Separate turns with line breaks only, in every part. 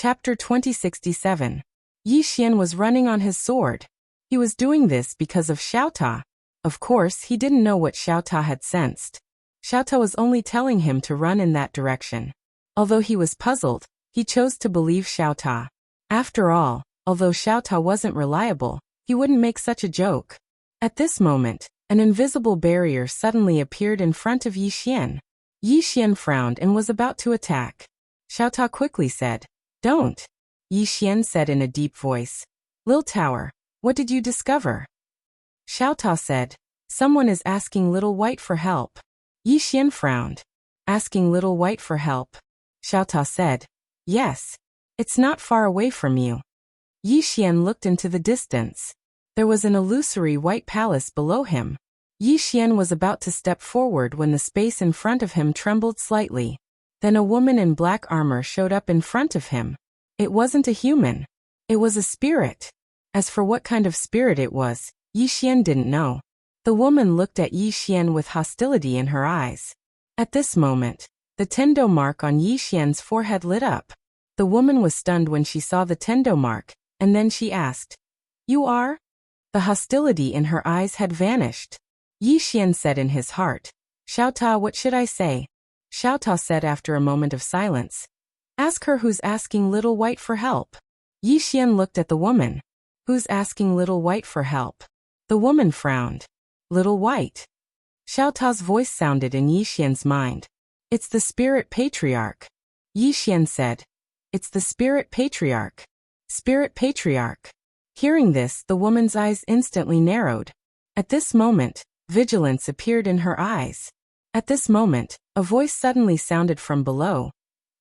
Chapter 2067. Yi Xian was running on his sword. He was doing this because of Xiao Ta. Of course, he didn't know what Xiao Ta had sensed. Xiao Ta was only telling him to run in that direction. Although he was puzzled, he chose to believe Xiao Ta. After all, although Xiao Ta wasn't reliable, he wouldn't make such a joke. At this moment, an invisible barrier suddenly appeared in front of Yi Xian. Yi Xian frowned and was about to attack. Xiao Ta quickly said, "Don't." Yi Xian said in a deep voice, "Lil Tower, what did you discover?" Xiao Ta said, "Someone is asking Little White for help." Yi Xian frowned. "Asking Little White for help?" Xiao Ta said, "Yes. It's not far away from you." Yi Xian looked into the distance. There was an illusory white palace below him. Yi Xian was about to step forward when the space in front of him trembled slightly. Then a woman in black armor showed up in front of him. It wasn't a human. It was a spirit. As for what kind of spirit it was, Yi Xian didn't know. The woman looked at Yi Xian with hostility in her eyes. At this moment, the tendo mark on Yi Xian's forehead lit up. The woman was stunned when she saw the tendo mark, and then she asked, "You are?" The hostility in her eyes had vanished. Yi Xian said in his heart, "Xiao Ta, what should I say?" Xiao Ta said after a moment of silence, "Ask her who's asking Little White for help." Yi Xian looked at the woman. "Who's asking Little White for help?" The woman frowned. "Little White." Xiao Ta's voice sounded in Yi Xian's mind. "It's the Spirit Patriarch." Yi Xian said, "It's the Spirit Patriarch." Spirit Patriarch. Hearing this, the woman's eyes instantly narrowed. At this moment, vigilance appeared in her eyes. At this moment, a voice suddenly sounded from below.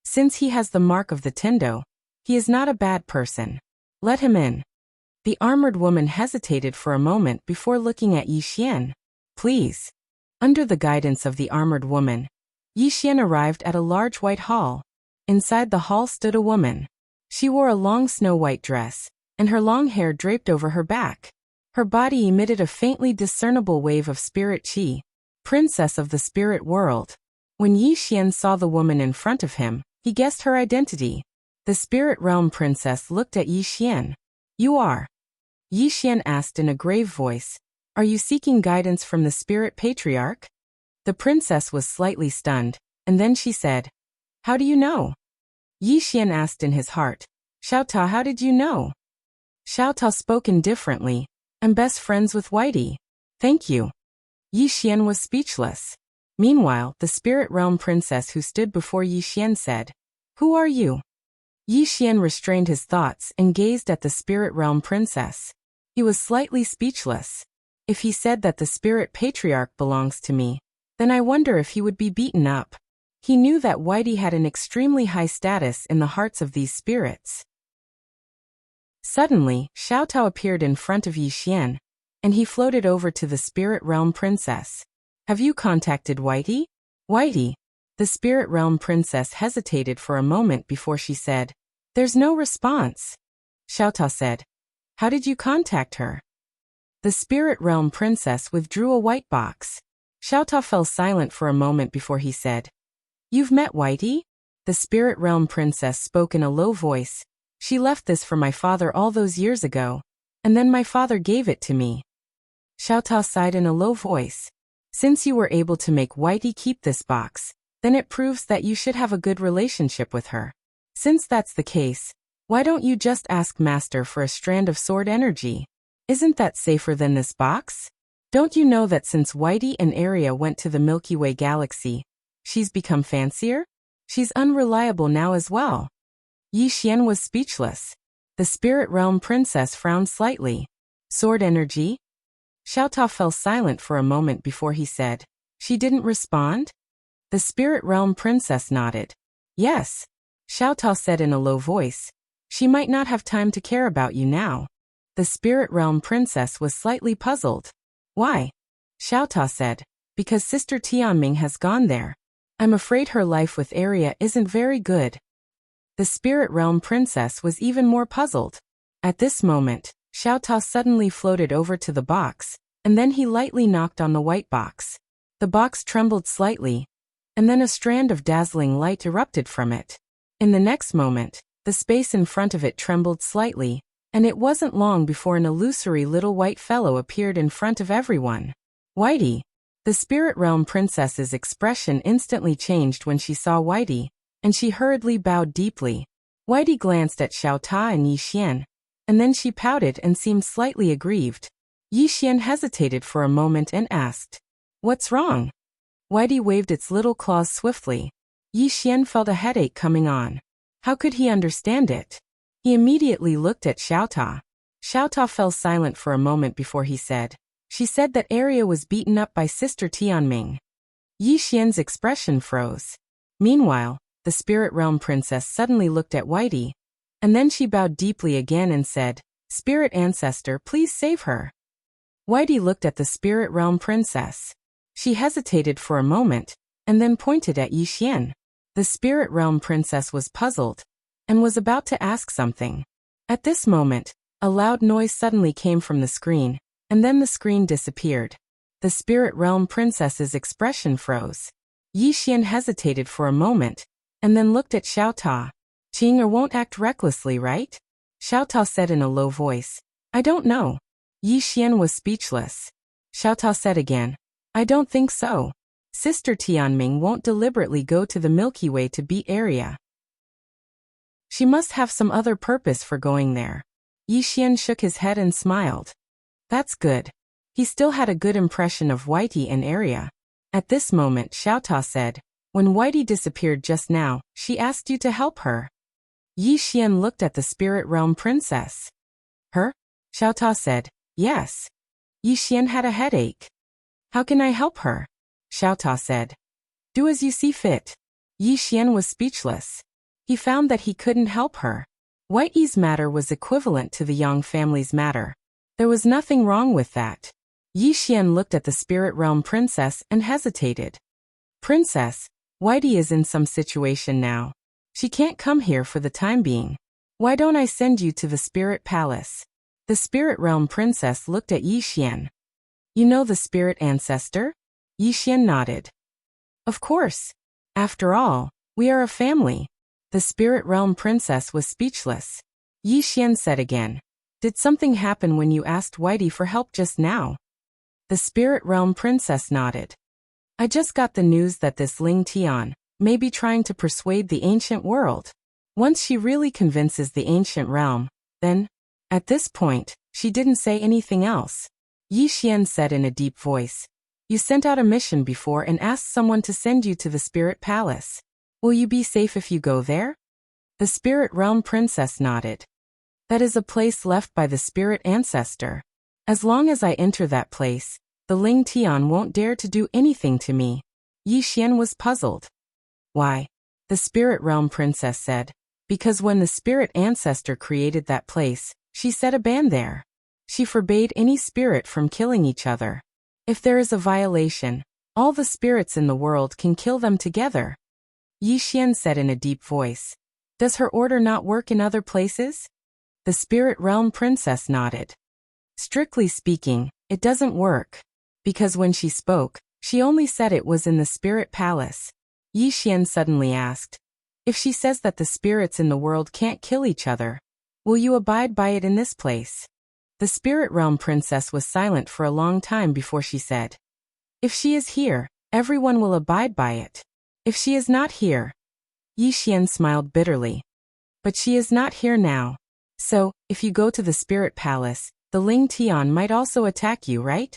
"Since he has the mark of the Tendo, he is not a bad person. Let him in." The armored woman hesitated for a moment before looking at Yi Xian. "Please." Under the guidance of the armored woman, Yi Xian arrived at a large white hall. Inside the hall stood a woman. She wore a long snow-white dress, and her long hair draped over her back. Her body emitted a faintly discernible wave of spirit qi. Princess of the spirit world. When Yi Xian saw the woman in front of him, he guessed her identity. The spirit realm princess looked at Yi Xian. "You are?" Yi Xian asked in a grave voice, "Are you seeking guidance from the spirit patriarch?" The princess was slightly stunned, and then she said, "How do you know?" Yi Xian asked in his heart, "Xiao Ta, how did you know?" Xiao Ta spoke indifferently, "I'm best friends with Whitey. Thank you." Yi Xian was speechless. Meanwhile, the spirit realm princess who stood before Yi Xian said, "Who are you?" Yi Xian restrained his thoughts and gazed at the spirit realm princess. He was slightly speechless. If he said that the spirit patriarch belongs to me, then I wonder if he would be beaten up. He knew that Whitey had an extremely high status in the hearts of these spirits. Suddenly, Xiao Tao appeared in front of Yi Xian, and he floated over to the spirit realm princess. "Have you contacted Whitey?" "Whitey?" The spirit realm princess hesitated for a moment before she said, "There's no response." Xiao Tao said, "How did you contact her?" The spirit realm princess withdrew a white box. Xiao Tao fell silent for a moment before he said, "You've met Whitey?" The spirit realm princess spoke in a low voice. "She left this for my father all those years ago, and then my father gave it to me." Xiao Tao sighed in a low voice. "Since you were able to make Whitey keep this box, then it proves that you should have a good relationship with her. Since that's the case, why don't you just ask Master for a strand of sword energy? Isn't that safer than this box? Don't you know that since Whitey and Aria went to the Milky Way galaxy, she's become fancier? She's unreliable now as well." Yi Xian was speechless. The spirit realm princess frowned slightly. "Sword energy?" Xiao Ta fell silent for a moment before he said, "She didn't respond?" The spirit realm princess nodded. "Yes." Xiao Ta said in a low voice, "She might not have time to care about you now." The spirit realm princess was slightly puzzled. "Why?" Xiao Ta said, "Because Sister Tianming has gone there. I'm afraid her life with Aria isn't very good." The spirit realm princess was even more puzzled. At this moment, Xiao Ta suddenly floated over to the box, and then he lightly knocked on the white box. The box trembled slightly, and then a strand of dazzling light erupted from it. In the next moment, The space in front of it trembled slightly, and it wasn't long before an illusory little white fellow appeared in front of everyone. Whitey! The spirit realm princess's expression instantly changed when she saw Whitey, and she hurriedly bowed deeply. Whitey glanced at Xiao Ta and Yi Xian, and then she pouted and seemed slightly aggrieved. Yi Xian hesitated for a moment and asked, "What's wrong?" Whitey waved its little claws swiftly. Yi Xian felt a headache coming on. How could he understand it? He immediately looked at Xiao Ta. Xiao Ta fell silent for a moment before he said, "She said that area was beaten up by Sister Tianming." Yi Xian's expression froze. Meanwhile, the spirit realm princess suddenly looked at Whitey, and then she bowed deeply again and said, "Spirit ancestor, please save her." Whitey looked at the spirit realm princess. She hesitated for a moment, and then pointed at Yi Xian. The spirit realm princess was puzzled, and was about to ask something. At this moment, a loud noise suddenly came from the screen, and then the screen disappeared. The spirit realm princess's expression froze. Yi Xian hesitated for a moment, and then looked at Xiao Ta. "Qing won't act recklessly, right?" Xiao Ta said in a low voice. "I don't know." Yi Xian was speechless. Xiao Ta said again, "I don't think so. Sister Tianming won't deliberately go to the Milky Way to beat area. She must have some other purpose for going there." Yi Xian shook his head and smiled. That's good. He still had a good impression of Whitey and area. At this moment Xiao Ta said, "When Whitey disappeared just now, she asked you to help her." Yi Xian looked at the spirit realm princess. "Her?" Xiao Ta said, "Yes." Yi Xian had a headache. "How can I help her?" Xiao Ta said. "Do as you see fit." Yi Xian was speechless. He found that he couldn't help her. Whitey's matter was equivalent to the Yang family's matter. There was nothing wrong with that. Yi Xian looked at the spirit realm princess and hesitated. "Princess, Whitey is in some situation now. She can't come here for the time being. Why don't I send you to the spirit palace?" The spirit realm princess looked at Yi Xian. "You know the spirit ancestor?" Yi Xian nodded. "Of course. After all, we are a family." The spirit realm princess was speechless. Yi Xian said again, "Did something happen when you asked Whitey for help just now?" The spirit realm princess nodded. "I just got the news that this Ling Tian may be trying to persuade the ancient world. Once she really convinces the ancient realm, then..." At this point, she didn't say anything else. Yi Xian said in a deep voice, "You sent out a mission before and asked someone to send you to the spirit palace. Will you be safe if you go there?" The spirit realm princess nodded. "That is a place left by the spirit ancestor. As long as I enter that place, the Ling Tian won't dare to do anything to me." Yi Xian was puzzled. "Why?" The spirit realm princess said, "Because when the spirit ancestor created that place, she set a ban there. She forbade any spirit from killing each other. If there is a violation, all the spirits in the world can kill them together." Yi Xian said in a deep voice, "Does her order not work in other places?" The spirit realm princess nodded. "Strictly speaking, it doesn't work. Because when she spoke, she only said it was in the spirit palace." Yi Xian suddenly asked, "If she says that the spirits in the world can't kill each other, will you abide by it in this place?" The spirit realm princess was silent for a long time before she said, "If she is here, everyone will abide by it. If she is not here..." Yi Xian smiled bitterly. "But she is not here now. So, if you go to the spirit palace, the Ling Tian might also attack you, right?"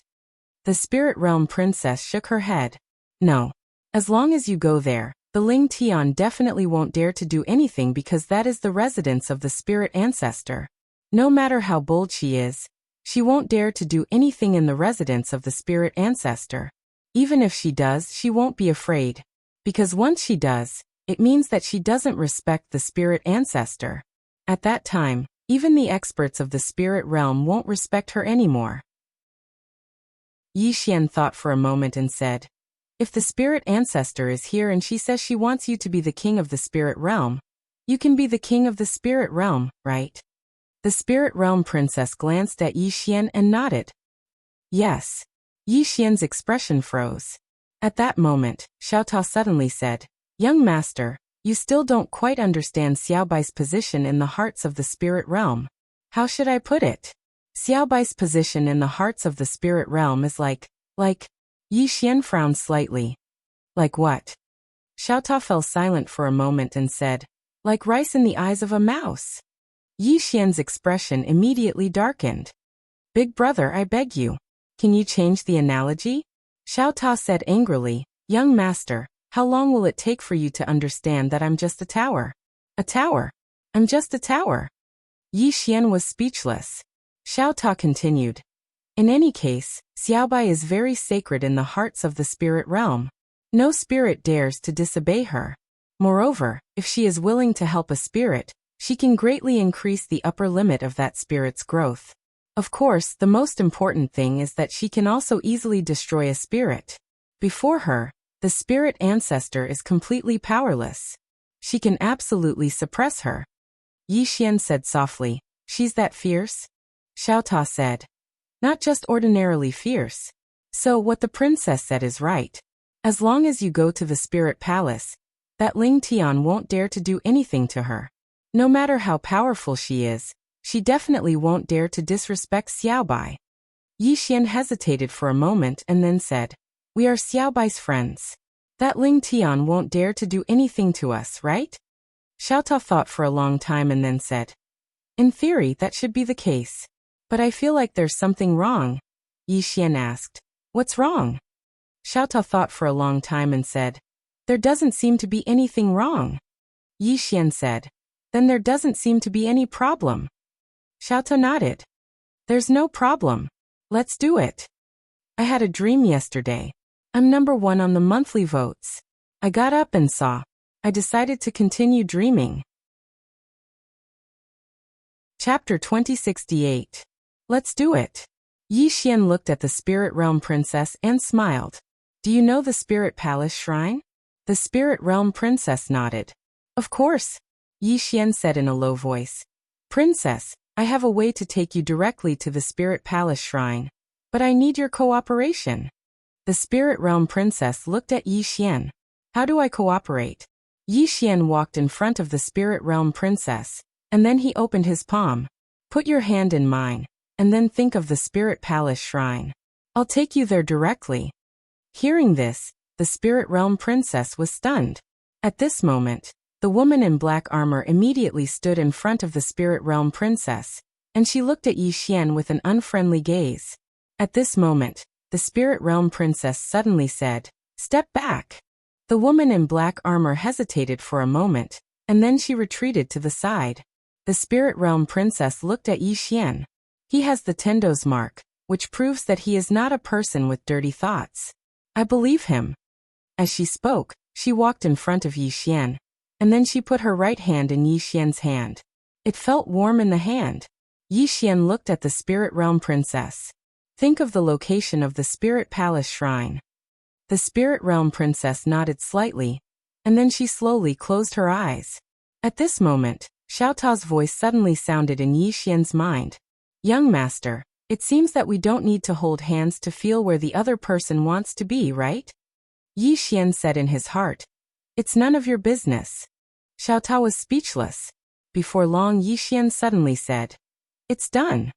The spirit realm princess shook her head. "No. As long as you go there, the Ling Tian definitely won't dare to do anything because that is the residence of the spirit ancestor. No matter how bold she is, she won't dare to do anything in the residence of the spirit ancestor. Even if she does, she won't be afraid. Because once she does, it means that she doesn't respect the spirit ancestor. At that time, even the experts of the spirit realm won't respect her anymore." Yi Xian thought for a moment and said, "If the spirit ancestor is here and she says she wants you to be the king of the spirit realm, you can be the king of the spirit realm, right?" The spirit realm princess glanced at Yi Xian and nodded. "Yes." Yi Xian's expression froze. At that moment, Xiao Ta suddenly said, "Young master, You still don't quite understand Xiaobai's position in the hearts of the spirit realm. How should I put it? Xiaobai's position in the hearts of the spirit realm is like, Yi Xian frowned slightly. Like what? Xiaota fell silent for a moment and said, like rice in the eyes of a mouse. Yi Xian's expression immediately darkened. Big brother, I beg you. Can you change the analogy? Xiaota said angrily, young master, how long will it take for you to understand that I'm just a tower? A tower? I'm just a tower. Yi Xian was speechless. Xiaota continued. In any case, Xiaobai is very sacred in the hearts of the spirit realm. No spirit dares to disobey her. Moreover, if she is willing to help a spirit, she can greatly increase the upper limit of that spirit's growth. Of course, the most important thing is that she can also easily destroy a spirit. Before her, the spirit ancestor is completely powerless. She can absolutely suppress her. Yi Xian said softly, she's that fierce? Xiaota said. Not just ordinarily fierce. So what the princess said is right. As long as you go to the spirit palace, that Ling Tian won't dare to do anything to her. No matter how powerful she is, she definitely won't dare to disrespect Xiaobai. Yi Xian hesitated for a moment and then said, we are Xiaobai's friends. That Ling Tian won't dare to do anything to us, right? Xiaota thought for a long time and then said, in theory that should be the case. But I feel like there's something wrong. Yi Xian asked, what's wrong? Xiaota thought for a long time and said, there doesn't seem to be anything wrong. Yi Xian said, then there doesn't seem to be any problem. Xiaota nodded. There's no problem. Let's do it. I had a dream yesterday. I'm number 1 on the monthly votes. I got up and saw. I decided to continue dreaming. Chapter 2068. Let's do it. Yi Xian looked at the spirit realm princess and smiled. Do you know the spirit palace shrine? The spirit realm princess nodded. Of course. Yi Xian said in a low voice. Princess, I have a way to take you directly to the spirit palace shrine. But I need your cooperation. The spirit realm princess looked at Yi Xian. How do I cooperate? Yi Xian walked in front of the spirit realm princess, and then he opened his palm. Put your hand in mine, and then think of the spirit palace shrine. I'll take you there directly. Hearing this, the spirit realm princess was stunned. At this moment, the woman in black armor immediately stood in front of the spirit realm princess, and she looked at Yi Xian with an unfriendly gaze. At this moment, the spirit realm princess suddenly said, step back. The woman in black armor hesitated for a moment, and then she retreated to the side. The spirit realm princess looked at Yi Xian. He has the Tendo's mark, which proves that he is not a person with dirty thoughts. I believe him. As she spoke, she walked in front of Yi Xian, and then she put her right hand in Yi Xian's hand. It felt warm in the hand. Yi Xian looked at the spirit realm princess. Think of the location of the spirit palace shrine. The spirit realm princess nodded slightly, and then she slowly closed her eyes. At this moment, Xiaota's voice suddenly sounded in Yi Xian's mind. Young master, it seems that we don't need to hold hands to feel where the other person wants to be, right? Yi Xian said in his heart. It's none of your business. Xiaota was speechless. Before long, Yi Xian suddenly said, it's done.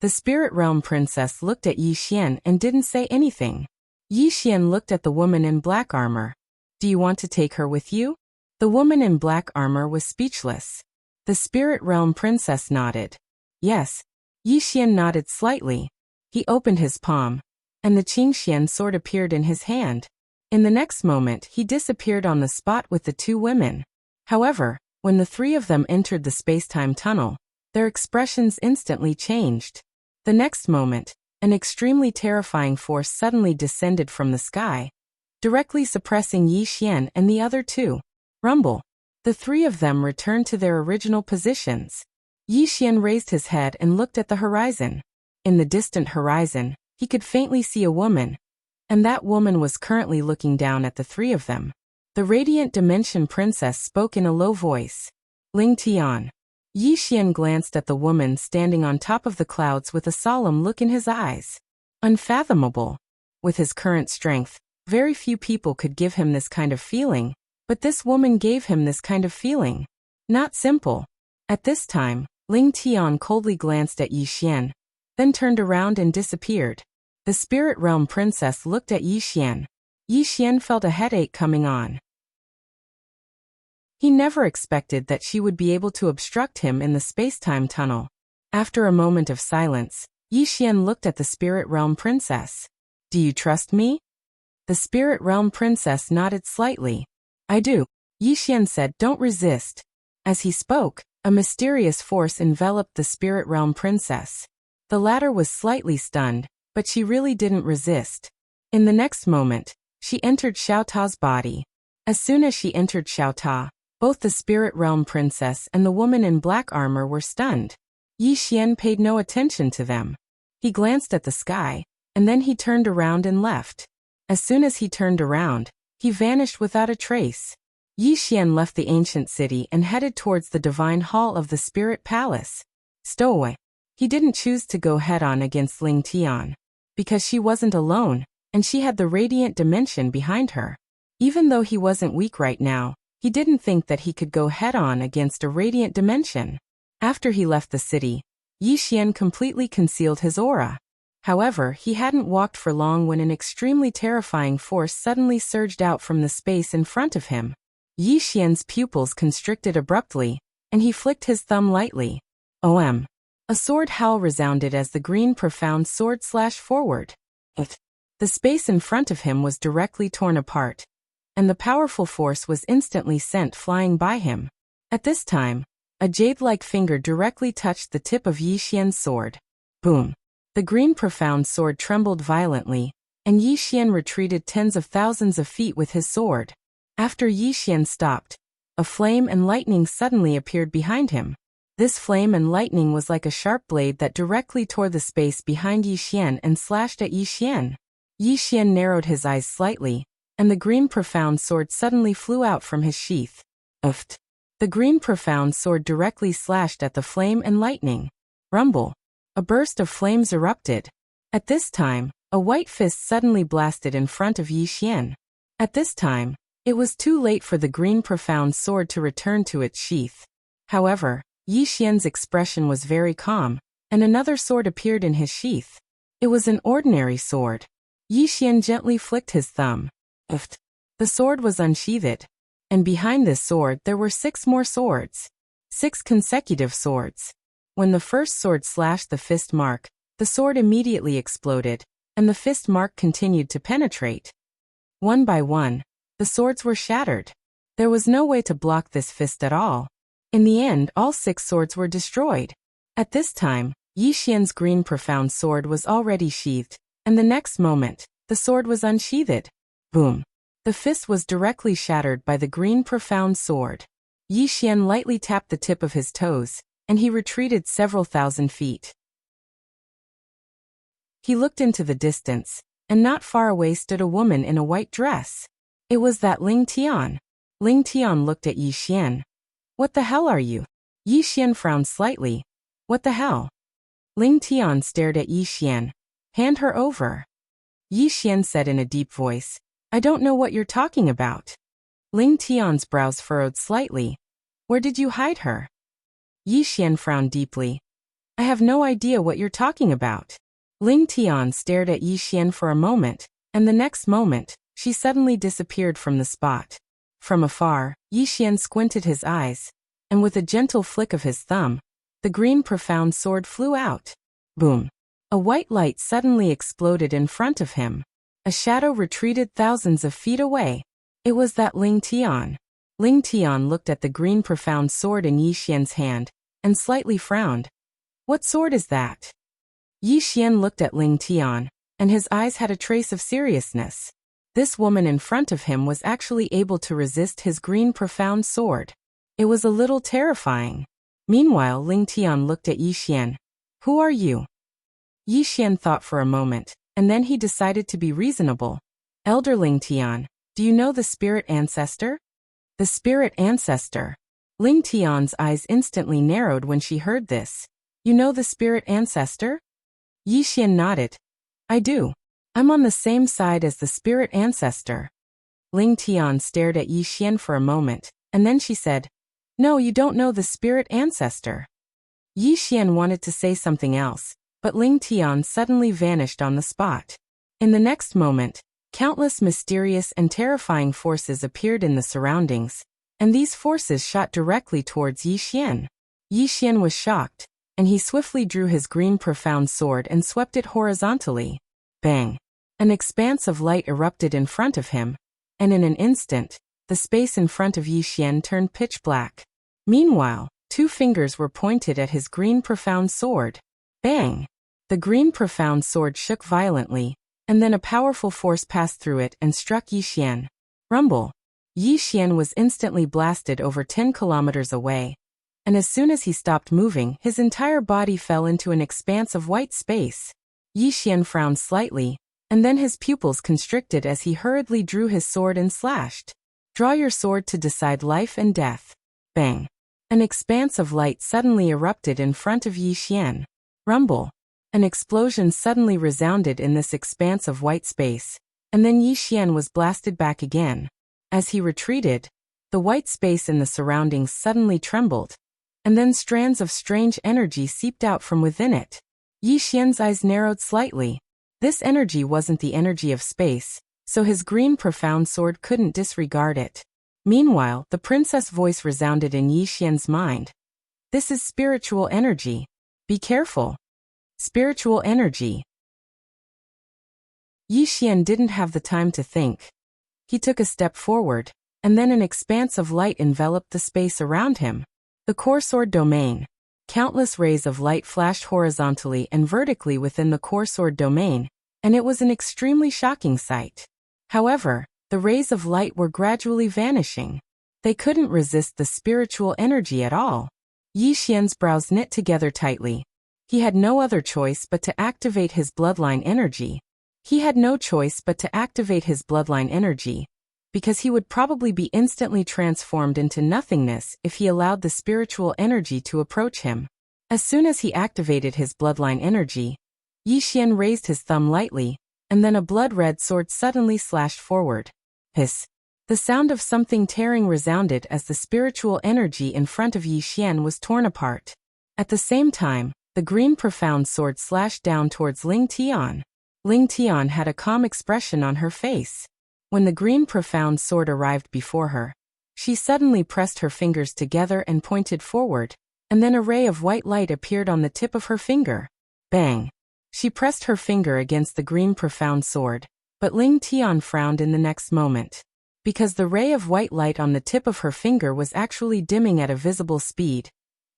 The spirit realm princess looked at Yi Xian and didn't say anything. Yi Xian looked at the woman in black armor. Do you want to take her with you? The woman in black armor was speechless. The spirit realm princess nodded. Yes. Yi Xian nodded slightly. He opened his palm, and the Qingxian sword appeared in his hand. In the next moment, he disappeared on the spot with the two women. However, when the three of them entered the space-time tunnel, their expressions instantly changed. The next moment, an extremely terrifying force suddenly descended from the sky, directly suppressing Yi Xian and the other two. Rumble. The three of them returned to their original positions. Yi Xian raised his head and looked at the horizon. In the distant horizon, he could faintly see a woman, and that woman was currently looking down at the three of them. The Radiant Dimension Princess spoke in a low voice. Ling Tian. Yi Xian glanced at the woman standing on top of the clouds with a solemn look in his eyes. Unfathomable. With his current strength, very few people could give him this kind of feeling, But this woman gave him this kind of feeling. Not simple. At this time, Ling Tian coldly glanced at Yi Xian, then turned around and disappeared. The spirit realm princess looked at Yi Xian. Yi Xian felt a headache coming on. He never expected that she would be able to obstruct him in the space-time tunnel. After a moment of silence, Yi Xian looked at the spirit realm princess. Do you trust me? The spirit realm princess nodded slightly. I do. Yi Xian said, don't resist. As he spoke, a mysterious force enveloped the spirit realm princess. The latter was slightly stunned, but she really didn't resist. In the next moment, she entered Xiao Ta's body. As soon as she entered Xiao Ta, both the spirit realm princess and the woman in black armor were stunned. Yi Xian paid no attention to them. He glanced at the sky, and then he turned around and left. As soon as he turned around, he vanished without a trace. Yi Xian left the ancient city and headed towards the divine hall of the spirit palace. Stowaway. He didn't choose to go head-on against Ling Tian, because she wasn't alone, and she had the radiant dimension behind her. Even though he wasn't weak right now, he didn't think that he could go head-on against a radiant dimension. After he left the city, Yi Xian completely concealed his aura. However, he hadn't walked for long when an extremely terrifying force suddenly surged out from the space in front of him. Yi Xian's pupils constricted abruptly, and he flicked his thumb lightly. OM. A sword howl resounded as the green profound sword slashed forward. The space in front of him was directly torn apart, and the powerful force was instantly sent flying by him. At this time, a jade-like finger directly touched the tip of Yi Xian's sword. Boom. The green profound sword trembled violently, and Yi Xian retreated tens of thousands of feet with his sword. After Yi Xian stopped, a flame and lightning suddenly appeared behind him. This flame and lightning was like a sharp blade that directly tore the space behind Yi Xian and slashed at Yi Xian. Yi Xian narrowed his eyes slightly, and the green profound sword suddenly flew out from his sheath. Uft. The green profound sword directly slashed at the flame and lightning. Rumble. A burst of flames erupted. At this time, a white fist suddenly blasted in front of Yi Xian. At this time, it was too late for the green profound sword to return to its sheath. However, Yi Xian's expression was very calm, and another sword appeared in his sheath. It was an ordinary sword. Yi Xian gently flicked his thumb. Uft. The sword was unsheathed, and behind this sword there were 6 more swords. 6 consecutive swords. When the first sword slashed the fist mark, the sword immediately exploded, and the fist mark continued to penetrate. One by one, the swords were shattered. There was no way to block this fist at all. In the end, all 6 swords were destroyed. At this time, Yi Xian's green profound sword was already sheathed, and the next moment, the sword was unsheathed. Boom. The fist was directly shattered by the green profound sword. Yi Xian lightly tapped the tip of his toes, and he retreated several thousand feet. He looked into the distance, and not far away stood a woman in a white dress. It was that Ling Tian. Ling Tian looked at Yi Xian. What the hell are you? Yi Xian frowned slightly. What the hell? Ling Tian stared at Yi Xian. Hand her over. Yi Xian said in a deep voice. I don't know what you're talking about. Ling Tian's brows furrowed slightly. Where did you hide her? Yi Xian frowned deeply. I have no idea what you're talking about. Ling Tian stared at Yi Xian for a moment, and the next moment, she suddenly disappeared from the spot. From afar, Yi Xian squinted his eyes, and with a gentle flick of his thumb, the green profound sword flew out. Boom. A white light suddenly exploded in front of him. A shadow retreated thousands of feet away. It was that Ling Tian. Ling Tian looked at the green profound sword in Yi Xian's hand, and slightly frowned. What sword is that? Yi Xian looked at Ling Tian, and his eyes had a trace of seriousness. This woman in front of him was actually able to resist his green profound sword. It was a little terrifying. Meanwhile, Ling Tian looked at Yi Xian. Who are you? Yi Xian thought for a moment, and then he decided to be reasonable. Elder Ling Tian, do you know the spirit ancestor? The spirit ancestor. Ling Tian's eyes instantly narrowed when she heard this. You know the spirit ancestor? Yi Xian nodded. I do. I'm on the same side as the spirit ancestor. Ling Tian stared at Yi Xian for a moment, and then she said, "No, you don't know the spirit ancestor." Yi Xian wanted to say something else, but Ling Tian suddenly vanished on the spot. In the next moment, countless mysterious and terrifying forces appeared in the surroundings, and these forces shot directly towards Yi Xian. Yi Xian was shocked, and he swiftly drew his green profound sword and swept it horizontally. Bang! An expanse of light erupted in front of him, and in an instant, the space in front of Yi Xian turned pitch black. Meanwhile, 2 fingers were pointed at his green profound sword. Bang! The green profound sword shook violently, and then a powerful force passed through it and struck Yi Xian. Rumble! Yi Xian was instantly blasted over 10 kilometers away, and as soon as he stopped moving, his entire body fell into an expanse of white space. Yi Xian frowned slightly, and then his pupils constricted as he hurriedly drew his sword and slashed. Draw your sword to decide life and death. Bang! An expanse of light suddenly erupted in front of Yi Xian. Rumble! An explosion suddenly resounded in this expanse of white space, and then Yi Xian was blasted back again. As he retreated, the white space in the surroundings suddenly trembled, and then strands of strange energy seeped out from within it. Yi Xian's eyes narrowed slightly. This energy wasn't the energy of space, so his green profound sword couldn't disregard it. Meanwhile, the princess voice resounded in Yi Xian's mind. "This is spiritual energy. Be careful. Spiritual energy." Yi Xian didn't have the time to think. He took a step forward, and then an expanse of light enveloped the space around him. The core sword domain. Countless rays of light flashed horizontally and vertically within the core sword domain, and it was an extremely shocking sight. However, the rays of light were gradually vanishing. They couldn't resist the spiritual energy at all. Yi Xian's brows knit together tightly. He had no other choice but to activate his bloodline energy. Because he would probably be instantly transformed into nothingness if he allowed the spiritual energy to approach him. As soon as he activated his bloodline energy, Yi Xian raised his thumb lightly, and then a blood-red sword suddenly slashed forward. Hiss! The sound of something tearing resounded as the spiritual energy in front of Yi Xian was torn apart. At the same time, the green profound sword slashed down towards Ling Tian. Ling Tian had a calm expression on her face. When the green profound sword arrived before her, she suddenly pressed her fingers together and pointed forward, and then a ray of white light appeared on the tip of her finger. Bang! She pressed her finger against the green profound sword, but Ling Tian frowned in the next moment. Because the ray of white light on the tip of her finger was actually dimming at a visible speed,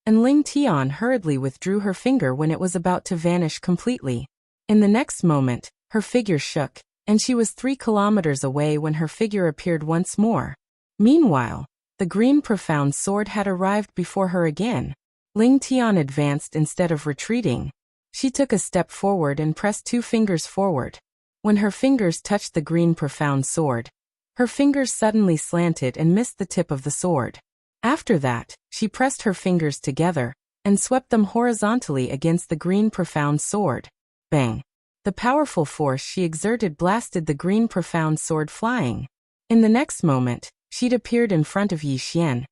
and Ling Tian hurriedly withdrew her finger when it was about to vanish completely. In the next moment, her figure shook, and she was 3 kilometers away when her figure appeared once more. Meanwhile, the green profound sword had arrived before her again. Ling Tian advanced instead of retreating. She took a step forward and pressed 2 fingers forward. When her fingers touched the green profound sword, her fingers suddenly slanted and missed the tip of the sword. After that, she pressed her fingers together and swept them horizontally against the green profound sword. Bang! The powerful force she exerted blasted the green profound sword flying. In the next moment, she'd appeared in front of Yi Xian,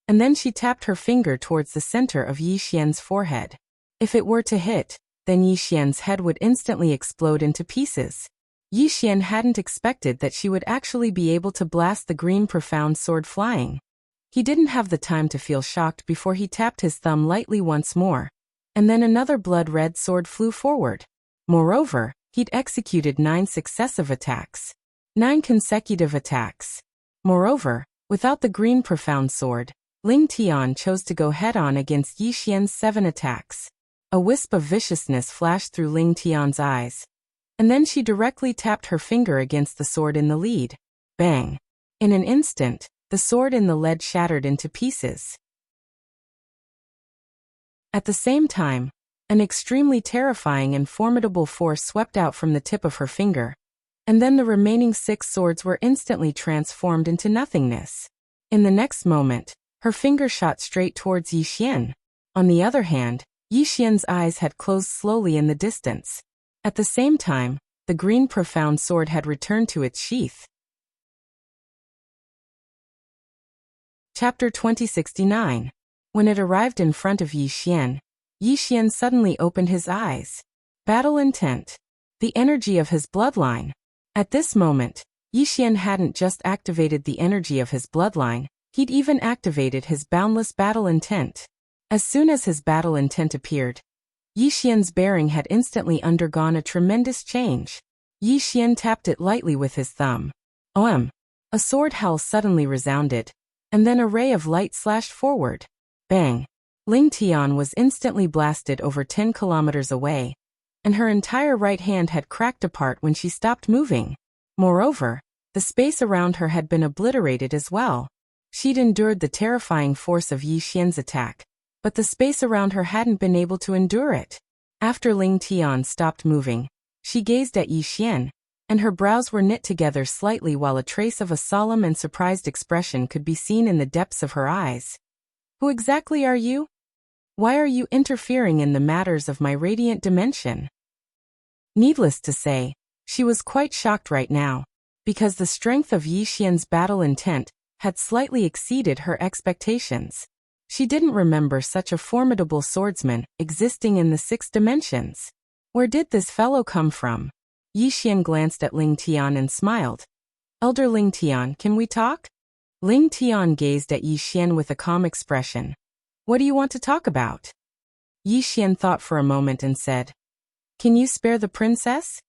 and then she tapped her finger towards the center of Yi Xian's forehead. If it were to hit, then Yi Xian's head would instantly explode into pieces. Yi Xian hadn't expected that she would actually be able to blast the green profound sword flying. He didn't have the time to feel shocked before he tapped his thumb lightly once more, and then another blood-red sword flew forward. Moreover, he'd executed 9 successive attacks. 9 consecutive attacks. Moreover, without the green profound sword, Ling Tian chose to go head-on against Yi Xian's 7 attacks. A wisp of viciousness flashed through Ling Tian's eyes, and then she directly tapped her finger against the sword in the lead. Bang! In an instant, the sword in the lead shattered into pieces. At the same time, an extremely terrifying and formidable force swept out from the tip of her finger, and then the remaining 6 swords were instantly transformed into nothingness. In the next moment, her finger shot straight towards Yi Xian. On the other hand, Yi Xian's eyes had closed slowly in the distance. At the same time, the green profound sword had returned to its sheath. Chapter 2069. When it arrived in front of Yi Xian suddenly opened his eyes. Battle intent. The energy of his bloodline. At this moment, Yi Xian hadn't just activated the energy of his bloodline, he'd even activated his boundless battle intent. As soon as his battle intent appeared, Yi Xian's bearing had instantly undergone a tremendous change. Yi Xian tapped it lightly with his thumb. OM. A sword howl suddenly resounded, and then a ray of light slashed forward. Bang! Ling Tian was instantly blasted over 10 kilometers away, and her entire right hand had cracked apart when she stopped moving. Moreover, the space around her had been obliterated as well. She'd endured the terrifying force of Yi Xian's attack, but the space around her hadn't been able to endure it. After Ling Tian stopped moving, she gazed at Yi Xian, and her brows were knit together slightly while a trace of a solemn and surprised expression could be seen in the depths of her eyes. Who exactly are you? Why are you interfering in the matters of my radiant dimension? Needless to say, she was quite shocked right now, because the strength of Yi Xian's battle intent had slightly exceeded her expectations. She didn't remember such a formidable swordsman existing in the 6 dimensions. Where did this fellow come from? Yi Xian glanced at Ling Tian and smiled. Elder Ling Tian, can we talk? Ling Tian gazed at Yi Xian with a calm expression. What do you want to talk about? Yi Xian thought for a moment and said, Can you spare the princess?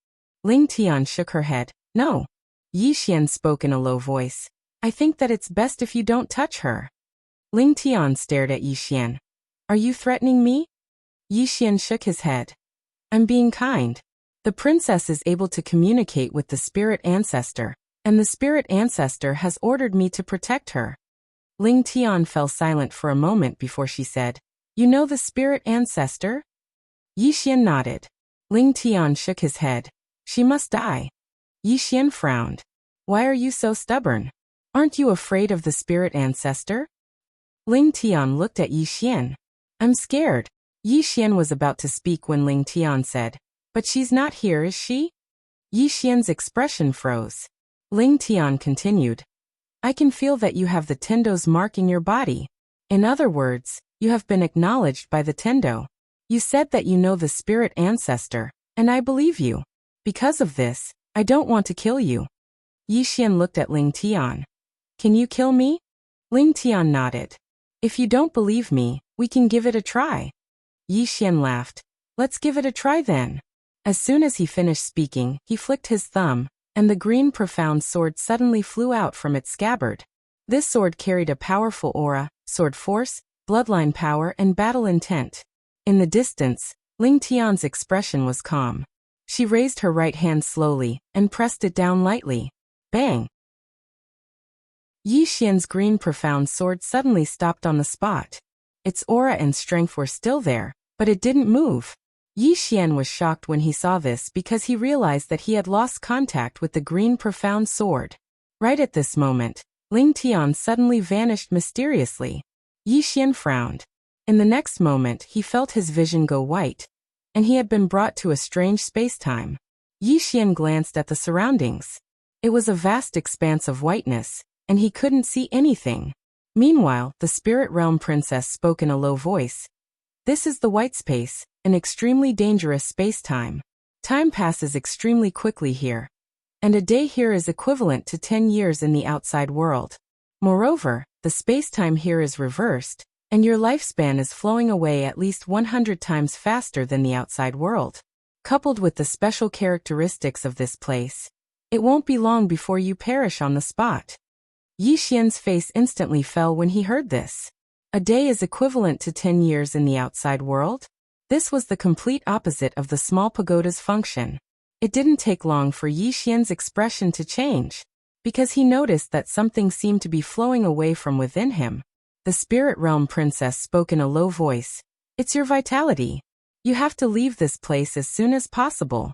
Ling Tian shook her head. No. Yi Xian spoke in a low voice. I think that it's best if you don't touch her. Ling Tian stared at Yi Xian. Are you threatening me? Yi Xian shook his head. I'm being kind. The princess is able to communicate with the spirit ancestor, and the spirit ancestor has ordered me to protect her. Ling Tian fell silent for a moment before she said, You know the spirit ancestor? Yi Xian nodded. Ling Tian shook his head. She must die. Yi Xian frowned. Why are you so stubborn? Aren't you afraid of the spirit ancestor? Ling Tian looked at Yi Xian. I'm scared. Yi Xian was about to speak when Ling Tian said, But she's not here, is she? Yi Xian's expression froze. Ling Tian continued. I can feel that you have the Tendo's mark in your body. In other words, you have been acknowledged by the Tendo. You said that you know the spirit ancestor, and I believe you. Because of this, I don't want to kill you. Yi Xian looked at Ling Tian. Can you kill me? Ling Tian nodded. If you don't believe me, we can give it a try. Yi Xian laughed. Let's give it a try then. As soon as he finished speaking, he flicked his thumb, and the green profound sword suddenly flew out from its scabbard. This sword carried a powerful aura, sword force, bloodline power, and battle intent. In the distance, Ling Tian's expression was calm. She raised her right hand slowly, and pressed it down lightly. Bang! Yi Xian's green profound sword suddenly stopped on the spot. Its aura and strength were still there, but it didn't move. Yi Xian was shocked when he saw this because he realized that he had lost contact with the green profound sword. Right at this moment, Ling Tian suddenly vanished mysteriously. Yi Xian frowned. In the next moment he felt his vision go white, and he had been brought to a strange space-time. Yi Xian glanced at the surroundings. It was a vast expanse of whiteness, and he couldn't see anything. Meanwhile, the spirit realm princess spoke in a low voice. This is the white space, an extremely dangerous space-time. Time passes extremely quickly here, and a day here is equivalent to 10 years in the outside world. Moreover, the space-time here is reversed, and your lifespan is flowing away at least 100 times faster than the outside world. Coupled with the special characteristics of this place, it won't be long before you perish on the spot. Yi Xian's face instantly fell when he heard this. A day is equivalent to 10 years in the outside world? This was the complete opposite of the small pagoda's function. It didn't take long for Yi Xian's expression to change, because he noticed that something seemed to be flowing away from within him. The spirit realm princess spoke in a low voice. It's your vitality. You have to leave this place as soon as possible.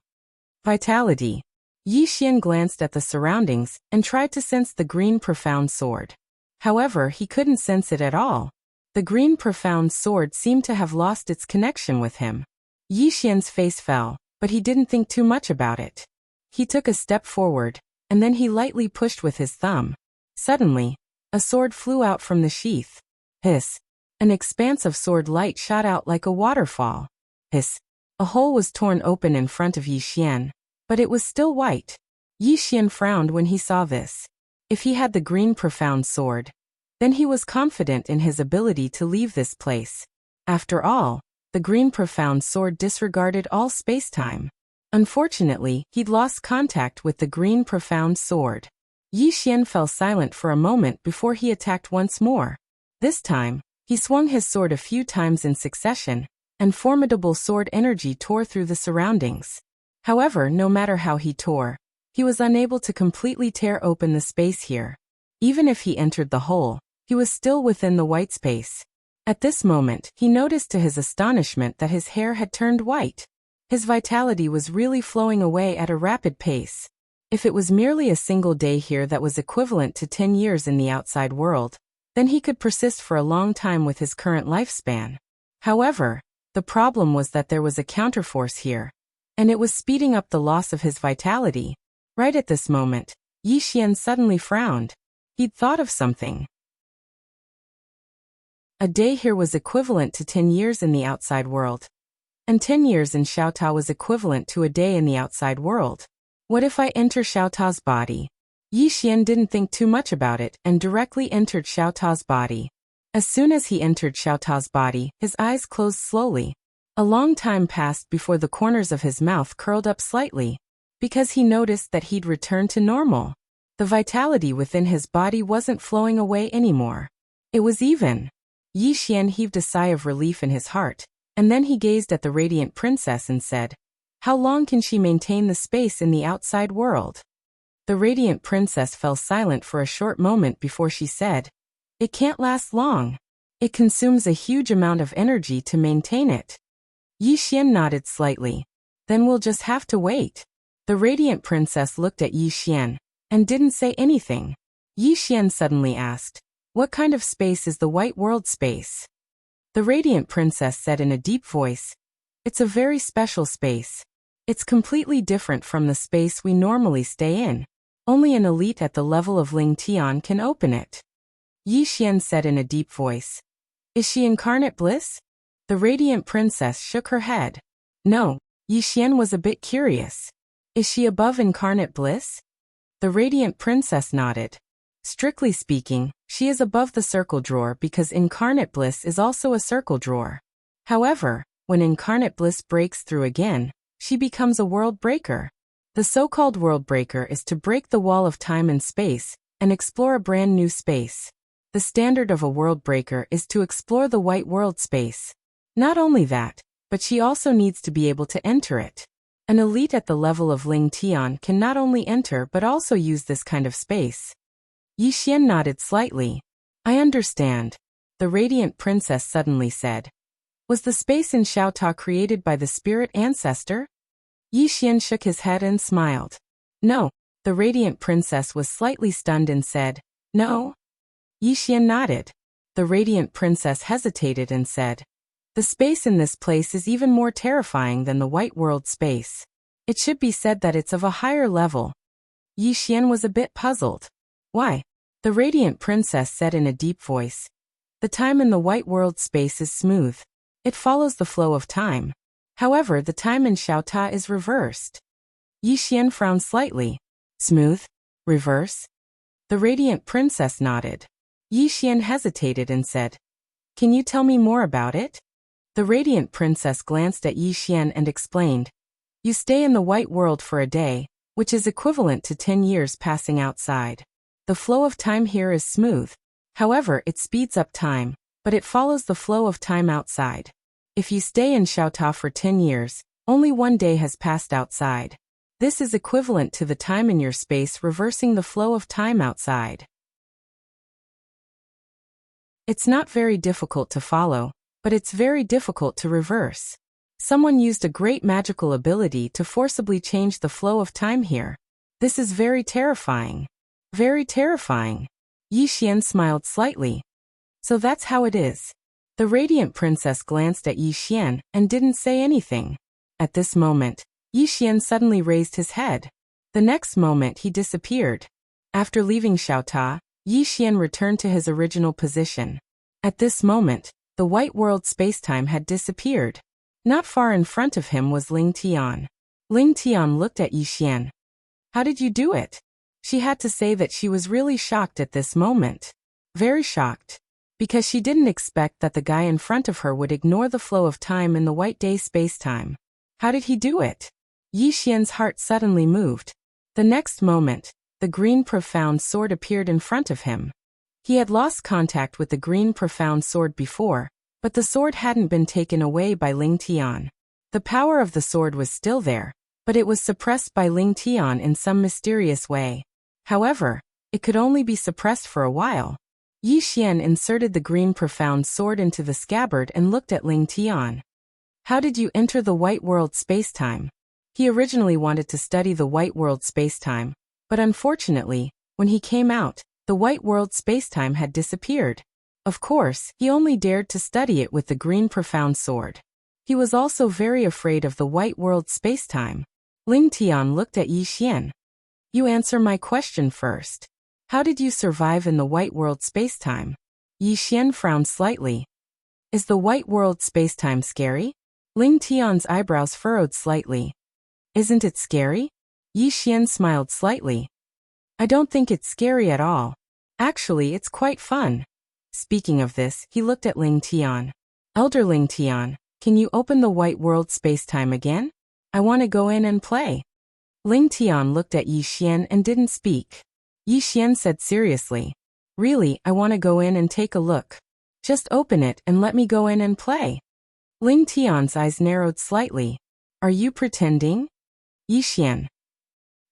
Vitality. Yi Xian glanced at the surroundings and tried to sense the green profound sword. However, he couldn't sense it at all. The green profound sword seemed to have lost its connection with him. Yi Xian's face fell, but he didn't think too much about it. He took a step forward, and then he lightly pushed with his thumb. Suddenly, A sword flew out from the sheath. Hiss. An expanse of sword light shot out like a waterfall. Hiss. A hole was torn open in front of Yi Xian, but it was still white. Yi Xian frowned when he saw this. If he had the green profound sword, then he was confident in his ability to leave this place. After all, the green profound sword disregarded all space-time. Unfortunately, he'd lost contact with the green profound sword. Yi Xian fell silent for a moment before he attacked once more. This time, he swung his sword a few times in succession, and formidable sword energy tore through the surroundings. However, no matter how he tore, he was unable to completely tear open the space here. Even if he entered the hole, he was still within the white space. At this moment, he noticed to his astonishment that his hair had turned white. His vitality was really flowing away at a rapid pace. If it was merely a single day here that was equivalent to 10 years in the outside world, then he could persist for a long time with his current lifespan. However, the problem was that there was a counterforce here, and it was speeding up the loss of his vitality. Right at this moment, Yi Xian suddenly frowned. He'd thought of something. A day here was equivalent to 10 years in the outside world, and 10 years in Xiaota was equivalent to a day in the outside world. What if I enter Xiaota's body? Yi Xian didn't think too much about it and directly entered Xiaota's body. As soon as he entered Xiaota's body, his eyes closed slowly. A long time passed before the corners of his mouth curled up slightly, because he noticed that he'd returned to normal. The vitality within his body wasn't flowing away anymore. It was even. Yi Xian heaved a sigh of relief in his heart, and then he gazed at the radiant princess and said, "How long can she maintain the space in the outside world?" The radiant princess fell silent for a short moment before she said, "It can't last long. It consumes a huge amount of energy to maintain it." Yi Xian nodded slightly. "Then we'll just have to wait." The radiant princess looked at Yi Xian and didn't say anything. Yi Xian suddenly asked, "What kind of space is the white world space?" The radiant princess said in a deep voice, "It's a very special space. It's completely different from the space we normally stay in. Only an elite at the level of Ling Tian can open it." Yi Xian said in a deep voice, "Is she incarnate bliss?" The radiant princess shook her head. "No." Yi Xian was a bit curious. "Is she above incarnate bliss?" The radiant princess nodded. "Strictly speaking, she is above the circle drawer because incarnate bliss is also a circle drawer. However, when incarnate bliss breaks through again, she becomes a world breaker. The so-called world breaker is to break the wall of time and space and explore a brand new space. The standard of a world breaker is to explore the white world space. Not only that, but she also needs to be able to enter it. An elite at the level of Ling Tian can not only enter but also use this kind of space." Yi Xian nodded slightly. "I understand," the radiant princess suddenly said. "Was the space in Xiaota created by the spirit ancestor?" Yi Xian shook his head and smiled. "No." The radiant princess was slightly stunned and said, "No?" Yi Xian nodded. The radiant princess hesitated and said, "The space in this place is even more terrifying than the white world space. It should be said that it's of a higher level." Yi Xian was a bit puzzled. "Why?" The radiant princess said in a deep voice. "The time in the white world space is smooth. It follows the flow of time. However, the time in Xiaota is reversed." Yi Xian frowned slightly. "Smooth? Reverse?" The radiant princess nodded. Yi Xian hesitated and said, "Can you tell me more about it?" The radiant princess glanced at Yi Xian and explained, "You stay in the white world for a day, which is equivalent to 10 years passing outside. The flow of time here is smooth. However, it speeds up time, but it follows the flow of time outside. If you stay in Xiaota for 10 years, only one day has passed outside. This is equivalent to the time in your space reversing the flow of time outside. It's not very difficult to follow, but it's very difficult to reverse. Someone used a great magical ability to forcibly change the flow of time here. This is very terrifying. Very terrifying." Yi Xian smiled slightly. "So that's how it is." The radiant princess glanced at Yi Xian and didn't say anything. At this moment, Yi Xian suddenly raised his head. The next moment he disappeared. After leaving Xiaota, Yi Xian returned to his original position. At this moment, the white world spacetime had disappeared. Not far in front of him was Ling Tian. Ling Tian looked at Yi Xian. How did you do it? She had to say that she was really shocked at this moment. Very shocked. Because she didn't expect that the guy in front of her would ignore the flow of time in the white day spacetime. How did he do it? Yi Xian's heart suddenly moved. The next moment, the green profound sword appeared in front of him. He had lost contact with the green profound sword before, but the sword hadn't been taken away by Ling Tian. The power of the sword was still there, but it was suppressed by Ling Tian in some mysterious way. However, it could only be suppressed for a while. Yi Xian inserted the green profound sword into the scabbard and looked at Ling Tian. How did you enter the white world spacetime? He originally wanted to study the white world spacetime, but unfortunately, when he came out, the white world spacetime had disappeared. Of course, he only dared to study it with the green profound sword. He was also very afraid of the white world spacetime. Ling Tian looked at Yi Xian. You answer my question first. How did you survive in the white world spacetime? Yi Xian frowned slightly. Is the white world spacetime scary? Ling Tian's eyebrows furrowed slightly. Isn't it scary? Yi Xian smiled slightly. I don't think it's scary at all. Actually, it's quite fun. Speaking of this, he looked at Ling Tian. Elder Ling Tian, can you open the white world spacetime again? I want to go in and play. Ling Tian looked at Yi Xian and didn't speak. Yi Xian said seriously. Really, I want to go in and take a look. Just open it and let me go in and play. Ling Tian's eyes narrowed slightly. Are you pretending? Yi Xian.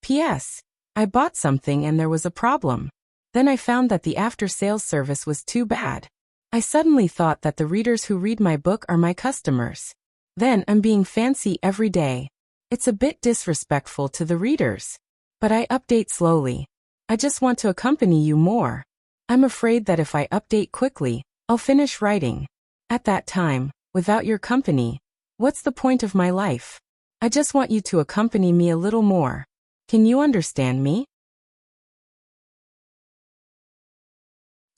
P.S. I bought something and there was a problem. Then I found that the after-sales service was too bad. I suddenly thought that the readers who read my book are my customers. Then I'm being fancy every day. It's a bit disrespectful to the readers. But I update slowly. I just want to accompany you more. I'm afraid that if I update quickly, I'll finish writing. At that time, without your company, what's the point of my life? I just want you to accompany me a little more. Can you understand me?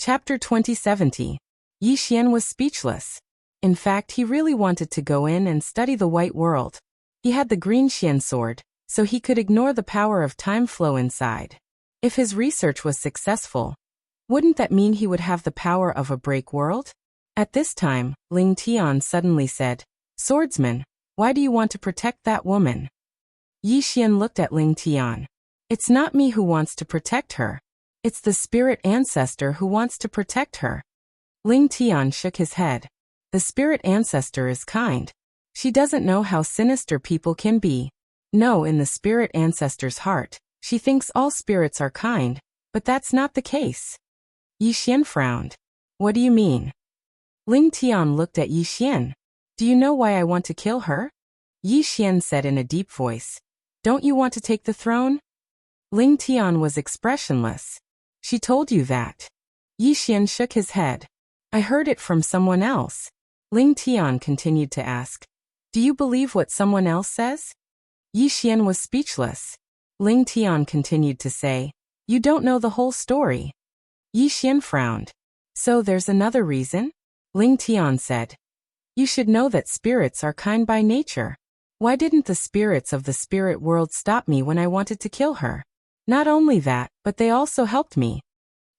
Chapter 2070. Yi Xian was speechless. In fact, he really wanted to go in and study the white world. He had the green Xian sword, so he could ignore the power of time flow inside. If his research was successful, wouldn't that mean he would have the power of a break world? At this time, Ling Tian suddenly said, Swordsman, why do you want to protect that woman? Yi Xian looked at Ling Tian. It's not me who wants to protect her. It's the spirit ancestor who wants to protect her. Ling Tian shook his head. The spirit ancestor is kind. She doesn't know how sinister people can be. No, in the spirit ancestor's heart, she thinks all spirits are kind, but that's not the case. Yi Xian frowned. What do you mean? Ling Tian looked at Yi Xian. Do you know why I want to kill her? Yi Xian said in a deep voice. Don't you want to take the throne? Ling Tian was expressionless. She told you that. Yi Xian shook his head. I heard it from someone else. Ling Tian continued to ask. Do you believe what someone else says? Yi Xian was speechless. Ling Tian continued to say, You don't know the whole story. Yi Xian frowned. So there's another reason? Ling Tian said. You should know that spirits are kind by nature. Why didn't the spirits of the spirit world stop me when I wanted to kill her? Not only that, but they also helped me.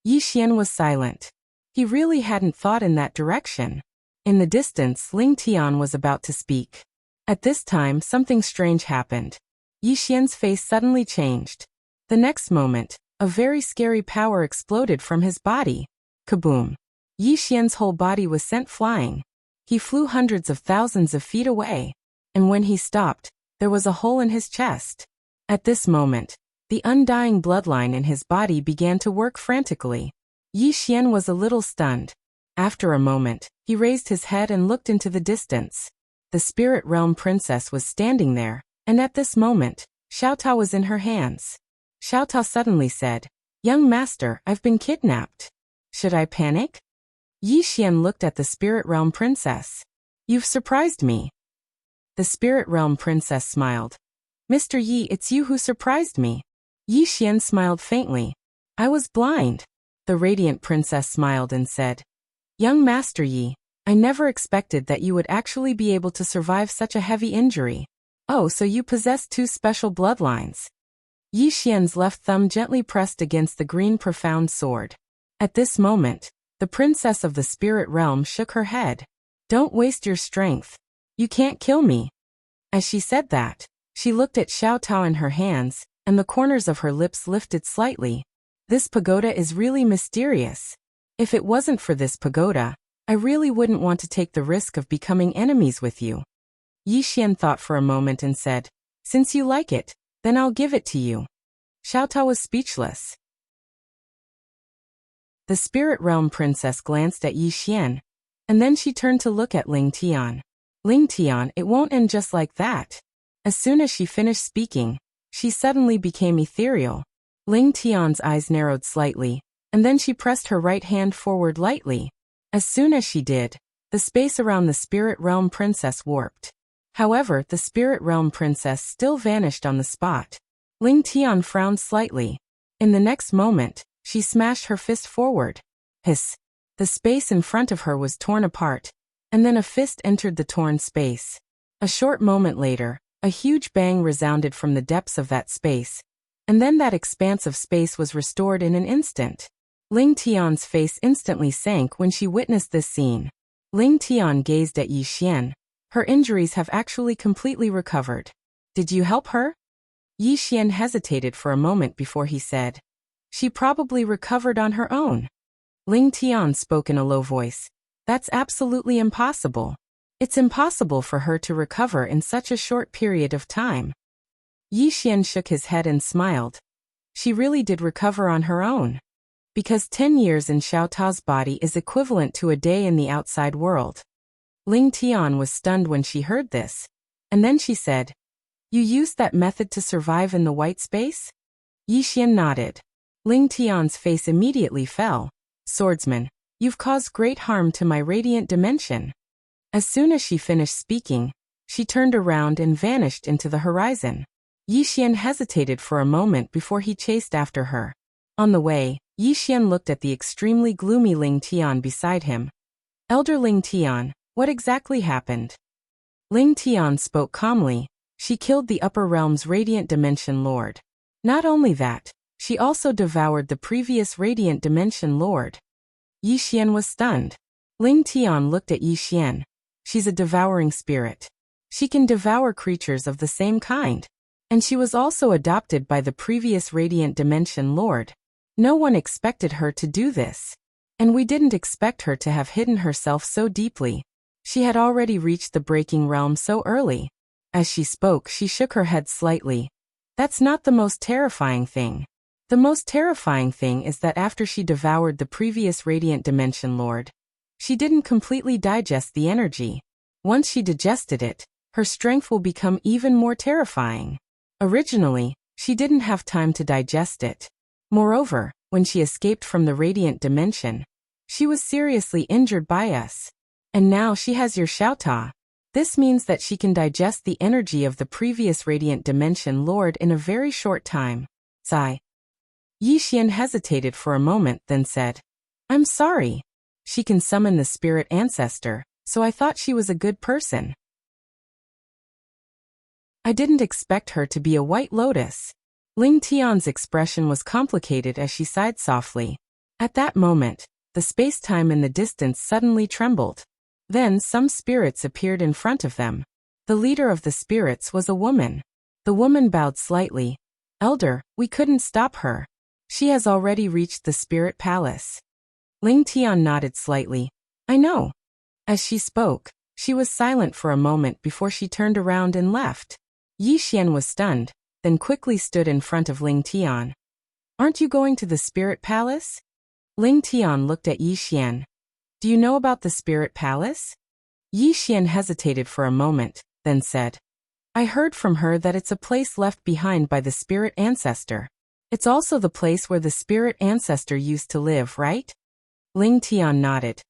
Yi Xian was silent. He really hadn't thought in that direction. In the distance, Ling Tian was about to speak. At this time, something strange happened. Yi Xian's face suddenly changed. The next moment, a very scary power exploded from his body. Kaboom! Yi Xian's whole body was sent flying. He flew hundreds of thousands of feet away. And when he stopped, there was a hole in his chest. At this moment, the undying bloodline in his body began to work frantically. Yi Xian was a little stunned. After a moment, he raised his head and looked into the distance. The spirit realm princess was standing there, and at this moment, Xiaota was in her hands. Xiaota suddenly said, Young master, I've been kidnapped. Should I panic? Yi Xian looked at the spirit realm princess. You've surprised me. The spirit realm princess smiled. Mr. Yi, it's you who surprised me. Yi Xian smiled faintly. I was blind. The radiant princess smiled and said, "Young Master Yi, I never expected that you would actually be able to survive such a heavy injury. Oh, so you possess two special bloodlines." Yi Xian's left thumb gently pressed against the green profound sword. At this moment, the princess of the spirit realm shook her head. "Don't waste your strength. You can't kill me." As she said that, she looked at Xiao Tao in her hands, and the corners of her lips lifted slightly. "This pagoda is really mysterious. If it wasn't for this pagoda, I really wouldn't want to take the risk of becoming enemies with you." Yi Xian thought for a moment and said, "Since you like it, then I'll give it to you." Xiao Tao was speechless. The spirit realm princess glanced at Yi Xian, and then she turned to look at Ling Tian. "Ling Tian, it won't end just like that." As soon as she finished speaking, she suddenly became ethereal. Ling Tian's eyes narrowed slightly, and then she pressed her right hand forward lightly. As soon as she did, the space around the spirit realm princess warped. However, the spirit realm princess still vanished on the spot. Ling Tian frowned slightly. In the next moment, she smashed her fist forward. Hiss! The space in front of her was torn apart, and then a fist entered the torn space. A short moment later, a huge bang resounded from the depths of that space, and then that expanse of space was restored in an instant. Ling Tian's face instantly sank when she witnessed this scene. Ling Tian gazed at Yi Xian. Her injuries have actually completely recovered. "Did you help her?" Yi Xian hesitated for a moment before he said, "She probably recovered on her own." Ling Tian spoke in a low voice. "That's absolutely impossible. It's impossible for her to recover in such a short period of time." Yi Xian shook his head and smiled. She really did recover on her own. Because 10 years in Xiao Tao's body is equivalent to a day in the outside world. Ling Tian was stunned when she heard this, and then she said, "You used that method to survive in the white space?" Yi Xian nodded. Ling Tian's face immediately fell. "Swordsman, you've caused great harm to my radiant dimension." As soon as she finished speaking, she turned around and vanished into the horizon. Yi Xian hesitated for a moment before he chased after her. On the way, Yi Xian looked at the extremely gloomy Ling Tian beside him. "Elder Ling Tian, what exactly happened?" Ling Tian spoke calmly. "She killed the upper realm's radiant dimension lord. Not only that, she also devoured the previous radiant dimension lord." Yi Xian was stunned. Ling Tian looked at Yi Xian. "She's a devouring spirit. She can devour creatures of the same kind. And she was also adopted by the previous radiant dimension lord. No one expected her to do this. And we didn't expect her to have hidden herself so deeply. She had already reached the breaking realm so early." As she spoke, she shook her head slightly. "That's not the most terrifying thing. The most terrifying thing is that after she devoured the previous radiant dimension lord, she didn't completely digest the energy. Once she digested it, her strength will become even more terrifying. Originally, she didn't have time to digest it. Moreover, when she escaped from the radiant dimension, she was seriously injured by us. And now she has your Xiao Ta. This means that she can digest the energy of the previous radiant dimension lord in a very short time." Sigh. Yi Xian hesitated for a moment, then said, "I'm sorry. She can summon the spirit ancestor, so I thought she was a good person. I didn't expect her to be a white lotus." Ling Tian's expression was complicated as she sighed softly. At that moment, the space-time in the distance suddenly trembled. Then some spirits appeared in front of them. The leader of the spirits was a woman. The woman bowed slightly. "Elder, we couldn't stop her. She has already reached the spirit palace." Ling Tian nodded slightly. "I know." As she spoke, she was silent for a moment before she turned around and left. Yi Xian was stunned, then quickly stood in front of Ling Tian. "Aren't you going to the spirit palace?" Ling Tian looked at Yi Xian. "Do you know about the spirit palace?" Yi Xian hesitated for a moment, then said, "I heard from her that it's a place left behind by the spirit ancestor. It's also the place where the spirit ancestor used to live, right?" Ling Tian nodded.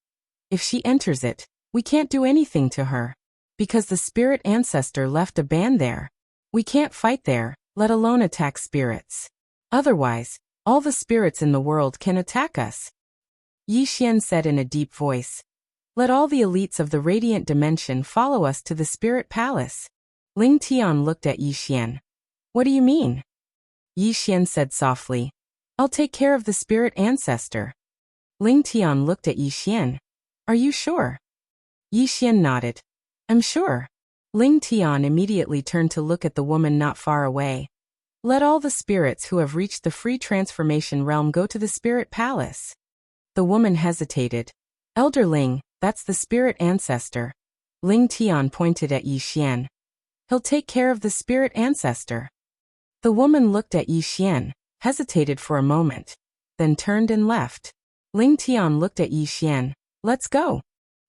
"If she enters it, we can't do anything to her. Because the spirit ancestor left a ban there. We can't fight there, let alone attack spirits. Otherwise, All the spirits in the world can attack us. Yi Xian said in a deep voice. Let all the elites of the radiant dimension follow us to the spirit palace. Ling Tian looked at Yi Xian. What do you mean? Yi Xian said softly. I'll take care of the spirit ancestor. Ling Tian looked at Yi Xian. Are you sure? Yi Xian nodded. I'm sure. Ling Tian immediately turned to look at the woman not far away. Let all the spirits who have reached the free transformation realm go to the spirit palace. The woman hesitated. Elder Ling, that's the spirit ancestor. Ling Tian pointed at Yi Xian. He'll take care of the spirit ancestor. The woman looked at Yi Xian, hesitated for a moment, then turned and left. Ling Tian looked at Yi Xian. Let's go.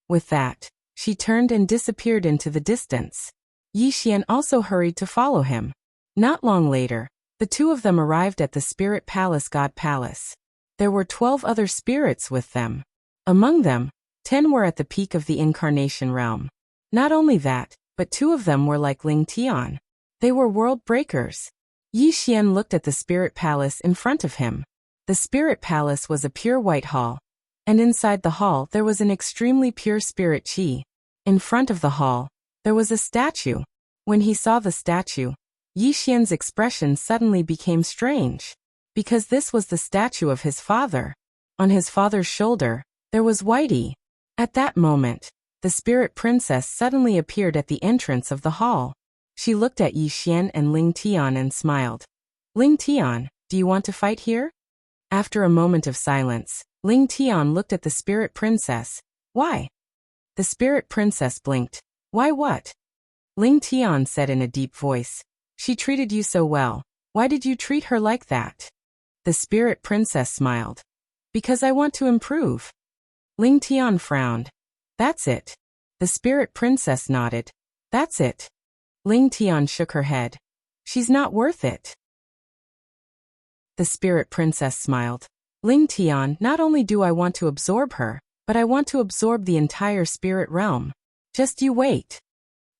With that, she turned and disappeared into the distance. Yi Xian also hurried to follow him. Not long later, the two of them arrived at the spirit palace God Palace. There were 12 other spirits with them. Among them, 10 were at the peak of the incarnation realm. Not only that, but 2 of them were like Ling Tian. They were world breakers. Yi Xian looked at the spirit palace in front of him. The spirit palace was a pure white hall, and inside the hall there was an extremely pure spirit qi. In front of the hall, there was a statue. When he saw the statue, Yi Xian's expression suddenly became strange, because this was the statue of his father. On his father's shoulder, there was Whitey. At that moment, the spirit princess suddenly appeared at the entrance of the hall. She looked at Yi Xian and Ling Tian and smiled. Ling Tian, do you want to fight here? After a moment of silence, Ling Tian looked at the spirit princess. Why? The spirit princess blinked. Why what? Ling Tian said in a deep voice. She treated you so well. Why did you treat her like that? The spirit princess smiled. Because I want to improve. Ling Tian frowned. That's it. The spirit princess nodded. That's it. Ling Tian shook her head. She's not worth it. The spirit princess smiled. Ling Tian, not only do I want to absorb her, but I want to absorb the entire spirit realm. Just you wait.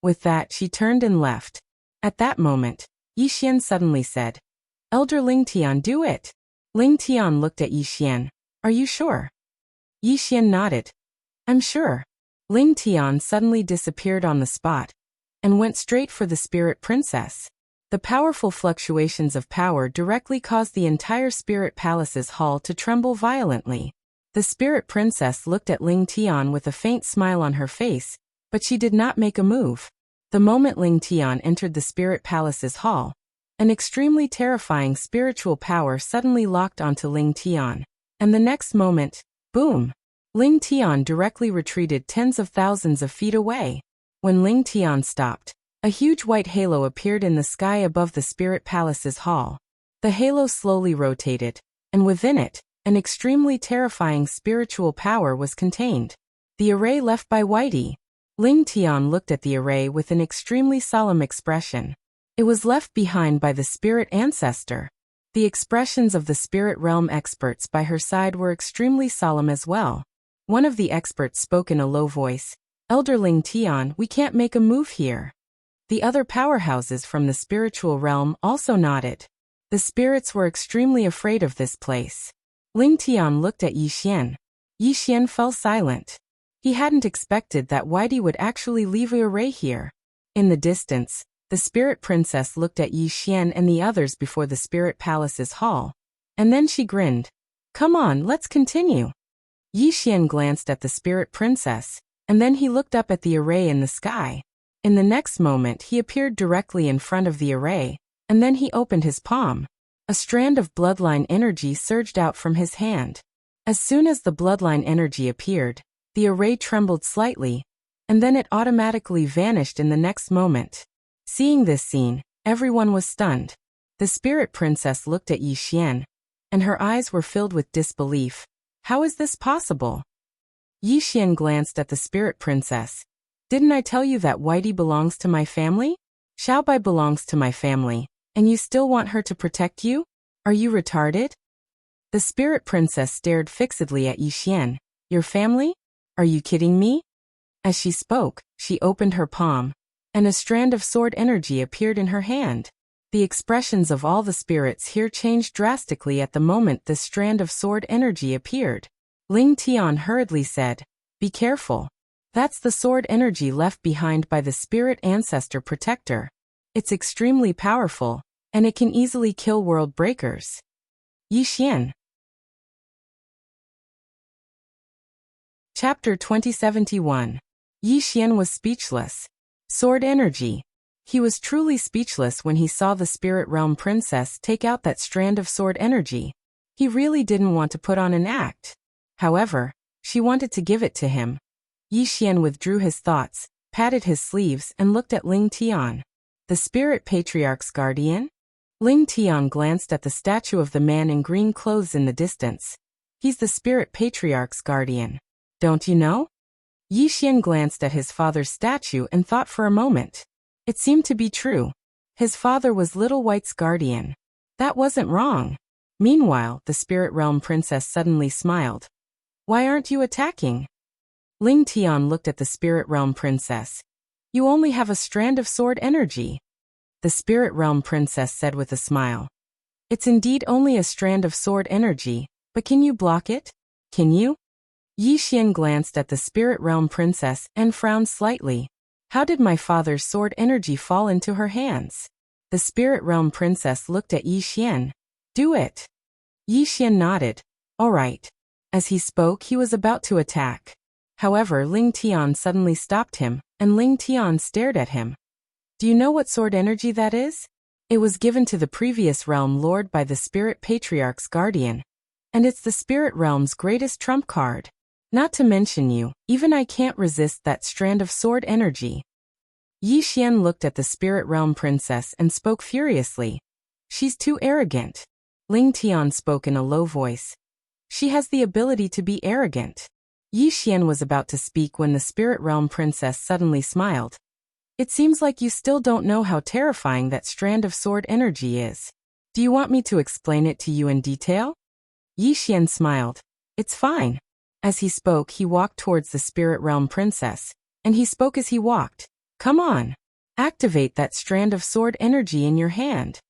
With that, she turned and left. At that moment, Yi Xian suddenly said, Elder Ling Tian, do it. Ling Tian looked at Yi Xian. Are you sure? Yi Xian nodded. I'm sure. Ling Tian suddenly disappeared on the spot and went straight for the spirit princess. The powerful fluctuations of power directly caused the entire spirit palace's hall to tremble violently. The spirit princess looked at Ling Tian with a faint smile on her face, but she did not make a move. The moment Ling Tian entered the spirit palace's hall, an extremely terrifying spiritual power suddenly locked onto Ling Tian, and the next moment, boom! Ling Tian directly retreated tens of thousands of feet away. When Ling Tian stopped, a huge white halo appeared in the sky above the spirit palace's hall. The halo slowly rotated, and within it, an extremely terrifying spiritual power was contained. The array left by Whitey. Ling Tian looked at the array with an extremely solemn expression. It was left behind by the spirit ancestor. The expressions of the spirit realm experts by her side were extremely solemn as well. One of the experts spoke in a low voice. Elder Ling Tian, we can't make a move here. The other powerhouses from the spiritual realm also nodded. The spirits were extremely afraid of this place. Ling Tian looked at Yi Xian. Yi Xian fell silent. He hadn't expected that Whitey would actually leave an array here. In the distance, the spirit princess looked at Yi Xian and the others before the spirit palace's hall. And then she grinned. Come on, let's continue. Yi Xian glanced at the spirit princess, and then he looked up at the array in the sky. In the next moment he appeared directly in front of the array, and then he opened his palm. A strand of bloodline energy surged out from his hand. As soon as the bloodline energy appeared, the array trembled slightly, and then it automatically vanished in the next moment. Seeing this scene, everyone was stunned. The spirit princess looked at Yi Xian, and her eyes were filled with disbelief. How is this possible? Yi Xian glanced at the spirit princess. Didn't I tell you that Whitey belongs to my family? Xiaobai belongs to my family, and you still want her to protect you? Are you retarded? The spirit princess stared fixedly at Yi Xian. Your family? Are you kidding me? As she spoke, she opened her palm, and a strand of sword energy appeared in her hand. The expressions of all the spirits here changed drastically at the moment this strand of sword energy appeared. Ling Tian hurriedly said, "Be careful. That's the sword energy left behind by the spirit ancestor protector. It's extremely powerful, and it can easily kill world breakers." Yi Xian. Chapter 2071. Yi Xian was speechless. Sword energy. He was truly speechless when he saw the spirit realm princess take out that strand of sword energy. He really didn't want to put on an act. However, she wanted to give it to him. Yi Xian withdrew his thoughts, patted his sleeves and looked at Ling Tian. The spirit patriarch's guardian? Ling Tian glanced at the statue of the man in green clothes in the distance. He's the spirit patriarch's guardian. Don't you know? Yi Xian glanced at his father's statue and thought for a moment. It seemed to be true. His father was Little White's guardian. That wasn't wrong. Meanwhile, the spirit realm princess suddenly smiled. "Why aren't you attacking?" Ling Tian looked at the spirit realm princess. "You only have a strand of sword energy." The spirit realm princess said with a smile. "It's indeed only a strand of sword energy, but can you block it? Can you?" Yi Xian glanced at the spirit realm princess and frowned slightly. How did my father's sword energy fall into her hands? The spirit realm princess looked at Yi Xian. "Do it." Yi Xian nodded. "All right." As he spoke, he was about to attack. However, Ling Tian suddenly stopped him, and Ling Tian stared at him. "Do you know what sword energy that is? It was given to the previous realm lord by the spirit patriarch's guardian. And it's the spirit realm's greatest trump card. Not to mention you, even I can't resist that strand of sword energy." Yi Xian looked at the spirit realm princess and spoke furiously. "She's too arrogant." Ling Tian spoke in a low voice. "She has the ability to be arrogant." Yi Xian was about to speak when the spirit realm princess suddenly smiled. "It seems like you still don't know how terrifying that strand of sword energy is. Do you want me to explain it to you in detail?" Yi Xian smiled. "It's fine." As he spoke, he walked towards the spirit realm princess, and he spoke as he walked. "Come on. Activate that strand of sword energy in your hand."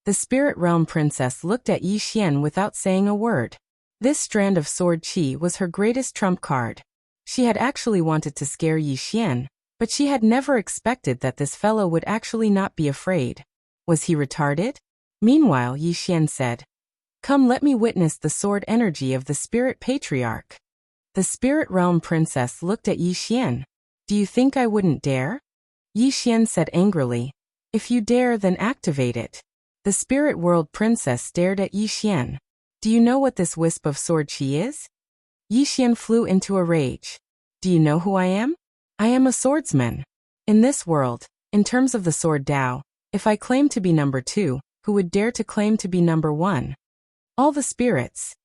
The spirit realm princess looked at Yi Xian without saying a word. This strand of sword chi was her greatest trump card. She had actually wanted to scare Yi Xian, but she had never expected that this fellow would actually not be afraid. Was he retarded? Meanwhile, Yi Xian said, "Come, let me witness the sword energy of the spirit patriarch." The spirit realm princess looked at Yi Xian. "Do you think I wouldn't dare?" Yi Xian said angrily, "If you dare, then activate it." The spirit world princess stared at Yi Xian. "Do you know what this wisp of sword chi is?" Yi Xian flew into a rage. "Do you know who I am? I am a swordsman. In this world, in terms of the sword Dao, if I claim to be number 2, who would dare to claim to be number 1? All the spirits."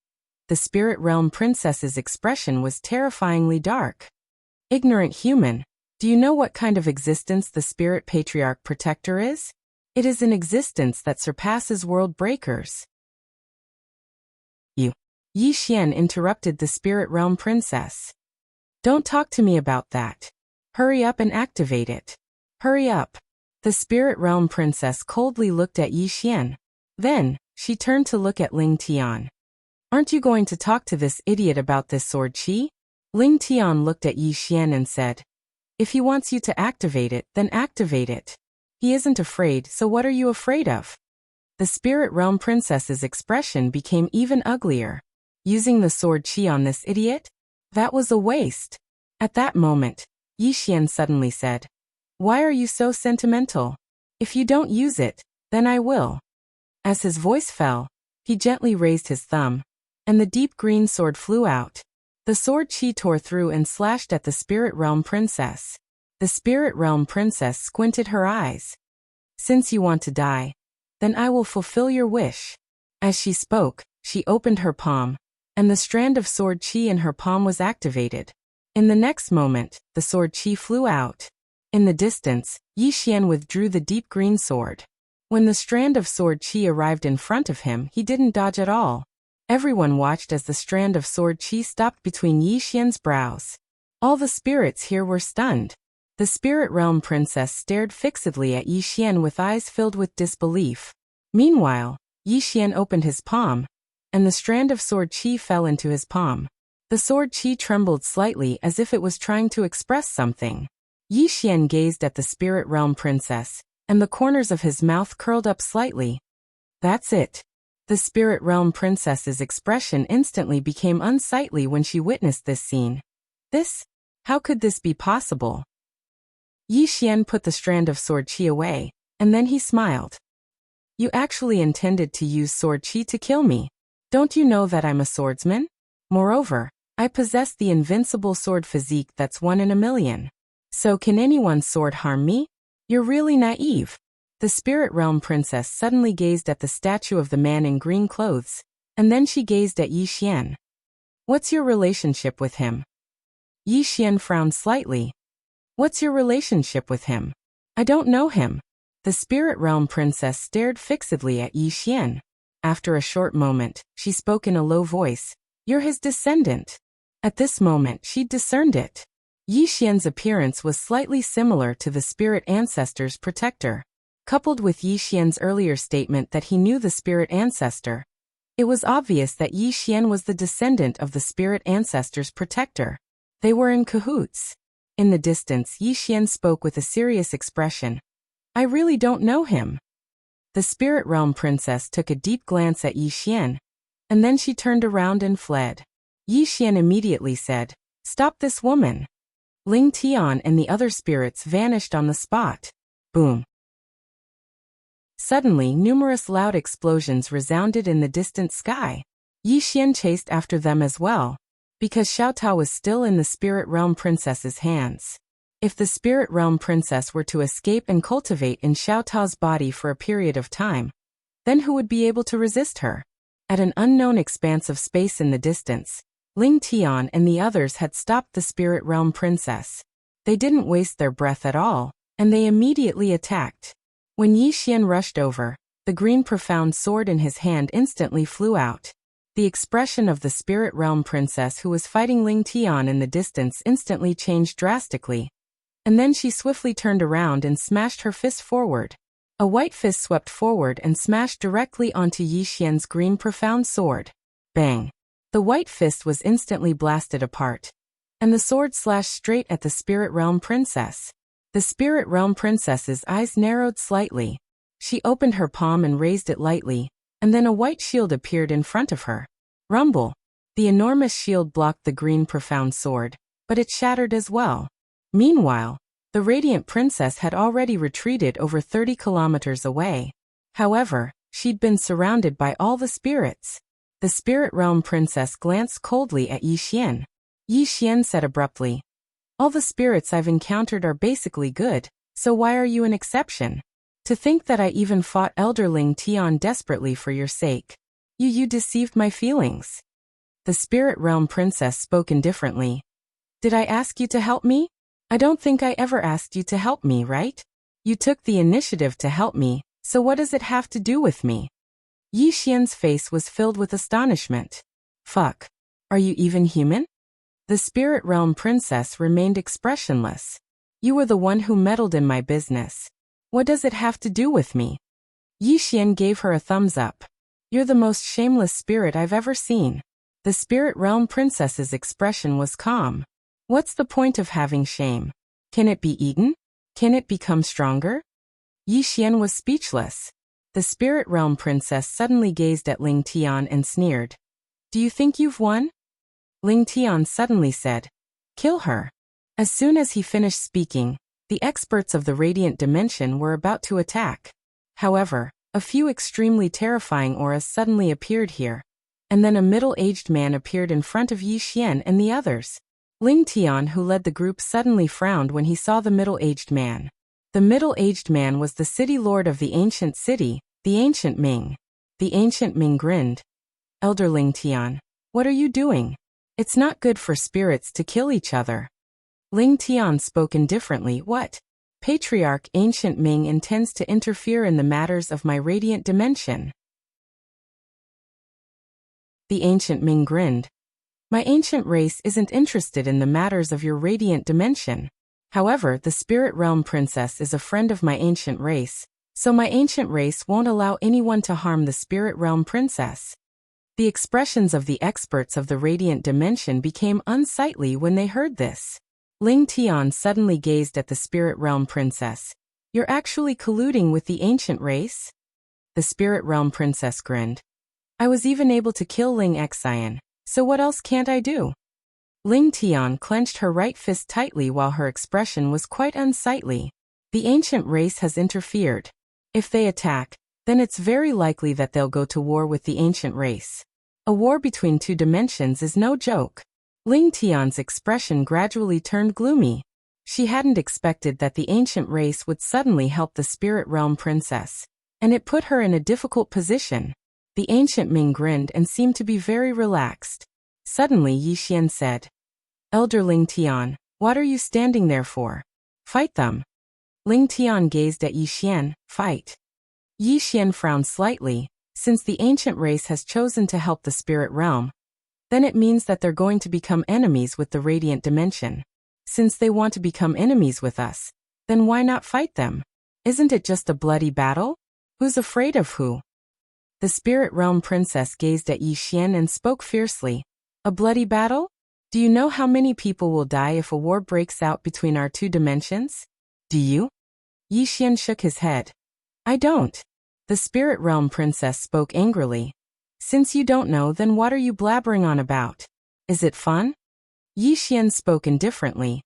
The spirit realm princess's expression was terrifyingly dark. "Ignorant human, do you know what kind of existence the spirit patriarch protector is? It is an existence that surpasses world breakers." "You." Yi Xian interrupted the spirit realm princess. "Don't talk to me about that. Hurry up and activate it. Hurry up." The spirit realm princess coldly looked at Yi Xian. Then, she turned to look at Ling Tian. "Aren't you going to talk to this idiot about this sword chi?" Ling Tian looked at Yi Xian and said, "If he wants you to activate it, then activate it. He isn't afraid, so what are you afraid of?" The spirit realm princess's expression became even uglier. Using the sword chi on this idiot? That was a waste. At that moment, Yi Xian suddenly said, "Why are you so sentimental? If you don't use it, then I will." As his voice fell, he gently raised his thumb, and the deep green sword flew out. The sword chi tore through and slashed at the spirit realm princess. The spirit realm princess squinted her eyes. "Since you want to die, then I will fulfill your wish." As she spoke, she opened her palm, and the strand of sword chi in her palm was activated. In the next moment, the sword chi flew out. In the distance, Yi Xian withdrew the deep green sword. When the strand of sword chi arrived in front of him, he didn't dodge at all. Everyone watched as the strand of sword chi stopped between Yi Xian's brows. All the spirits here were stunned. The spirit realm princess stared fixedly at Yi Xian with eyes filled with disbelief. Meanwhile, Yi Xian opened his palm, and the strand of sword qi fell into his palm. The sword qi trembled slightly as if it was trying to express something. Yi Xian gazed at the spirit realm princess, and the corners of his mouth curled up slightly. That's it. The spirit realm princess's expression instantly became unsightly when she witnessed this scene. How could this be possible? Yi Xian put the strand of sword qi away, and then he smiled. You actually intended to use sword qi to kill me. Don't you know that I'm a swordsman? Moreover, I possess the invincible sword physique that's 1 in a million. So can anyone's sword harm me? You're really naive. The spirit realm princess suddenly gazed at the statue of the man in green clothes, and then she gazed at Yi Xian. What's your relationship with him? Yi Xian frowned slightly. What's your relationship with him? I don't know him. The spirit realm princess stared fixedly at Yi Xian. After a short moment, she spoke in a low voice. You're his descendant. At this moment she'd discerned it. Yi Xian's appearance was slightly similar to the spirit ancestor's protector. Coupled with Yi Xian's earlier statement that he knew the spirit ancestor, it was obvious that Yi Xian was the descendant of the spirit ancestor's protector. They were in cahoots. In the distance, Yi Xian spoke with a serious expression. I really don't know him. The spirit realm princess took a deep glance at Yi Xian, and then she turned around and fled. Yi Xian immediately said, Stop this woman. Ling Tian and the other spirits vanished on the spot. Boom. Suddenly, numerous loud explosions resounded in the distant sky. Yi Xian chased after them as well, because Xiaotao was still in the spirit realm princess's hands. If the spirit realm princess were to escape and cultivate in Xiaotao's body for a period of time, then who would be able to resist her? At an unknown expanse of space in the distance, Ling Tian and the others had stopped the spirit realm princess. They didn't waste their breath at all, and they immediately attacked. When Yi Xian rushed over, the green profound sword in his hand instantly flew out. The expression of the spirit realm princess who was fighting Ling Tian in the distance instantly changed drastically. And then she swiftly turned around and smashed her fist forward. A white fist swept forward and smashed directly onto Yi Xian's green profound sword. Bang! The white fist was instantly blasted apart, and the sword slashed straight at the spirit realm princess. The spirit realm princess's eyes narrowed slightly. She opened her palm and raised it lightly, and then a white shield appeared in front of her. Rumble! The enormous shield blocked the green profound sword, but it shattered as well. Meanwhile, the radiant princess had already retreated over 30 kilometers away. However, she'd been surrounded by all the spirits. The spirit realm princess glanced coldly at Yi Xian. Yi Xian said abruptly, All the spirits I've encountered are basically good, so why are you an exception? To think that I even fought Elder Ling Tian desperately for your sake. You deceived my feelings. The spirit realm princess spoke indifferently. Did I ask you to help me? I don't think I ever asked you to help me, right? You took the initiative to help me, so what does it have to do with me? Yi Xian's face was filled with astonishment. Fuck. Are you even human? The spirit realm princess remained expressionless. You were the one who meddled in my business. What does it have to do with me? Yi Xian gave her a thumbs up. You're the most shameless spirit I've ever seen. The spirit realm princess's expression was calm. What's the point of having shame? Can it be eaten? Can it become stronger? Yi Xian was speechless. The spirit realm princess suddenly gazed at Ling Tian and sneered. Do you think you've won? Ling Tian suddenly said, Kill her. As soon as he finished speaking, the experts of the radiant dimension were about to attack. However, a few extremely terrifying auras suddenly appeared here, and then a middle-aged man appeared in front of Yi Xian and the others. Ling Tian, who led the group, suddenly frowned when he saw the middle-aged man. The middle-aged man was the city lord of the ancient city, the Ancient Ming. The Ancient Ming grinned. Elder Ling Tian, what are you doing? It's not good for spirits to kill each other. Ling Tian spoke indifferently. What? Patriarch Ancient Ming intends to interfere in the matters of my radiant dimension. The Ancient Ming grinned. My ancient race isn't interested in the matters of your radiant dimension. However, the Spirit Realm Princess is a friend of my ancient race, so my ancient race won't allow anyone to harm the Spirit Realm Princess. The expressions of the experts of the Radiant Dimension became unsightly when they heard this. Ling Tian suddenly gazed at the Spirit Realm Princess. You're actually colluding with the ancient race? The Spirit Realm Princess grinned. I was even able to kill Ling Xian, so what else can't I do? Ling Tian clenched her right fist tightly while her expression was quite unsightly. The ancient race has interfered. If they attack, then it's very likely that they'll go to war with the ancient race. A war between two dimensions is no joke. Ling Tian's expression gradually turned gloomy. She hadn't expected that the ancient race would suddenly help the Spirit Realm Princess, and it put her in a difficult position. The ancient Ming grinned and seemed to be very relaxed. Suddenly Yi Xian said, Elder Ling Tian, what are you standing there for? Fight them. Ling Tian gazed at Yi Xian. Fight. Yi Xian frowned slightly. Since the ancient race has chosen to help the spirit realm, then it means that they're going to become enemies with the Radiant Dimension. Since they want to become enemies with us, then why not fight them? Isn't it just a bloody battle? Who's afraid of who? The Spirit Realm Princess gazed at Yi Xian and spoke fiercely. A bloody battle? Do you know how many people will die if a war breaks out between our two dimensions? Do you? Yi Xian shook his head. I don't. The Spirit Realm Princess spoke angrily. Since you don't know, then what are you blabbering on about? Is it fun? Yi Xian spoke indifferently.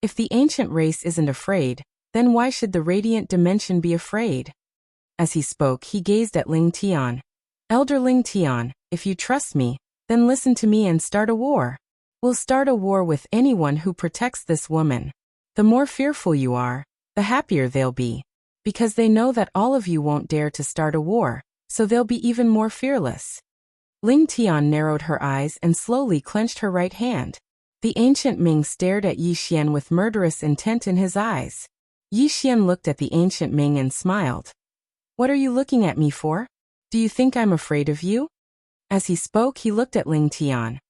If the ancient race isn't afraid, then why should the Radiant Dimension be afraid? As he spoke, he gazed at Ling Tian. Elder Ling Tian, if you trust me, then listen to me and start a war. We'll start a war with anyone who protects this woman. The more fearful you are, the happier they'll be. Because they know that all of you won't dare to start a war, so they'll be even more fearless. Ling Tian narrowed her eyes and slowly clenched her right hand. The ancient Ming stared at Yi Xian with murderous intent in his eyes. Yi Xian looked at the ancient Ming and smiled. What are you looking at me for? Do you think I'm afraid of you? As he spoke, he looked at Ling Tian.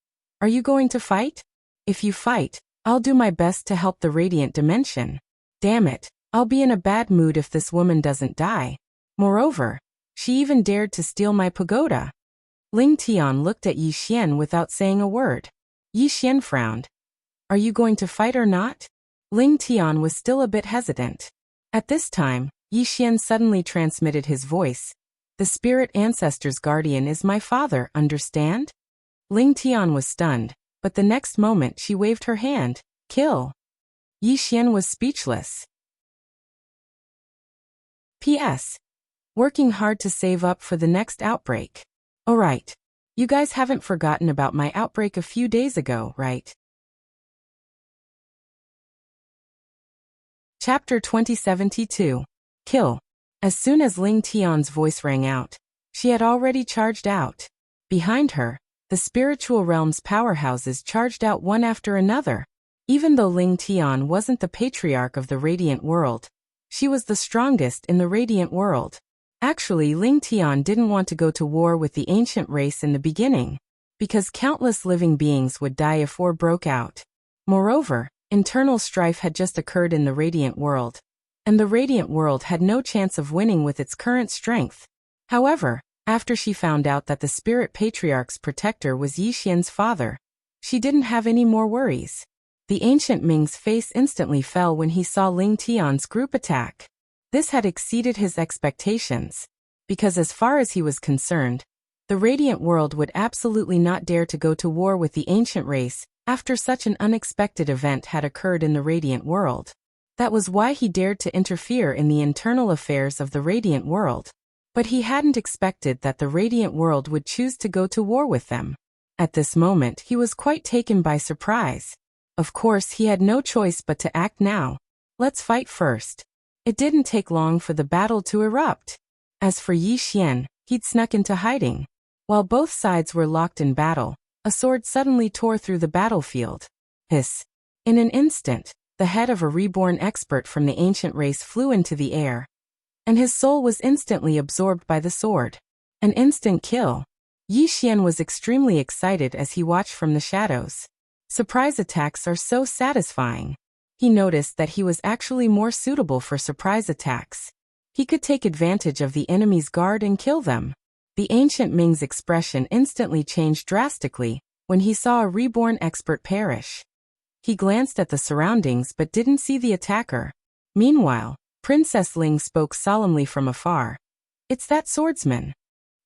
Are you going to fight? If you fight, I'll do my best to help the Radiant Dimension. Damn it, I'll be in a bad mood if this woman doesn't die. Moreover, she even dared to steal my pagoda. Ling Tian looked at Yi Xian without saying a word. Yi Xian frowned. Are you going to fight or not? Ling Tian was still a bit hesitant. At this time, Yi Xian suddenly transmitted his voice. The spirit ancestor's guardian is my father, understand? Ling Tian was stunned, but the next moment she waved her hand. Kill. Yi Xian was speechless. P.S. Working hard to save up for the next outbreak. Alright. You guys haven't forgotten about my outbreak a few days ago, right? Chapter 2072. Kill. As soon as Ling Tian's voice rang out, she had already charged out. Behind her, the spiritual realm's powerhouses charged out one after another. Even though Ling Tian wasn't the patriarch of the Radiant World, she was the strongest in the Radiant World. Actually, Ling Tian didn't want to go to war with the ancient race in the beginning, because countless living beings would die if war broke out. Moreover, internal strife had just occurred in the Radiant World, and the Radiant World had no chance of winning with its current strength. However, after she found out that the Spirit Patriarch's protector was Yi Xian's father, she didn't have any more worries. The ancient Ming's face instantly fell when he saw Ling Tian's group attack. This had exceeded his expectations, because as far as he was concerned, the Radiant World would absolutely not dare to go to war with the ancient race after such an unexpected event had occurred in the Radiant World. That was why he dared to interfere in the internal affairs of the Radiant World. But he hadn't expected that the Radiant World would choose to go to war with them. At this moment, he was quite taken by surprise. Of course, he had no choice but to act now. Let's fight first. It didn't take long for the battle to erupt. As for Yi Xian, he'd snuck into hiding. While both sides were locked in battle, a sword suddenly tore through the battlefield. Hiss. In an instant, the head of a reborn expert from the ancient race flew into the air, and his soul was instantly absorbed by the sword. An instant kill. Yi Xian was extremely excited as he watched from the shadows. Surprise attacks are so satisfying. he noticed that he was actually more suitable for surprise attacks. He could take advantage of the enemy's guard and kill them. The ancient Ming's expression instantly changed drastically when he saw a reborn expert perish. He glanced at the surroundings but didn't see the attacker. Meanwhile, Princess Ling spoke solemnly from afar. "It's that swordsman."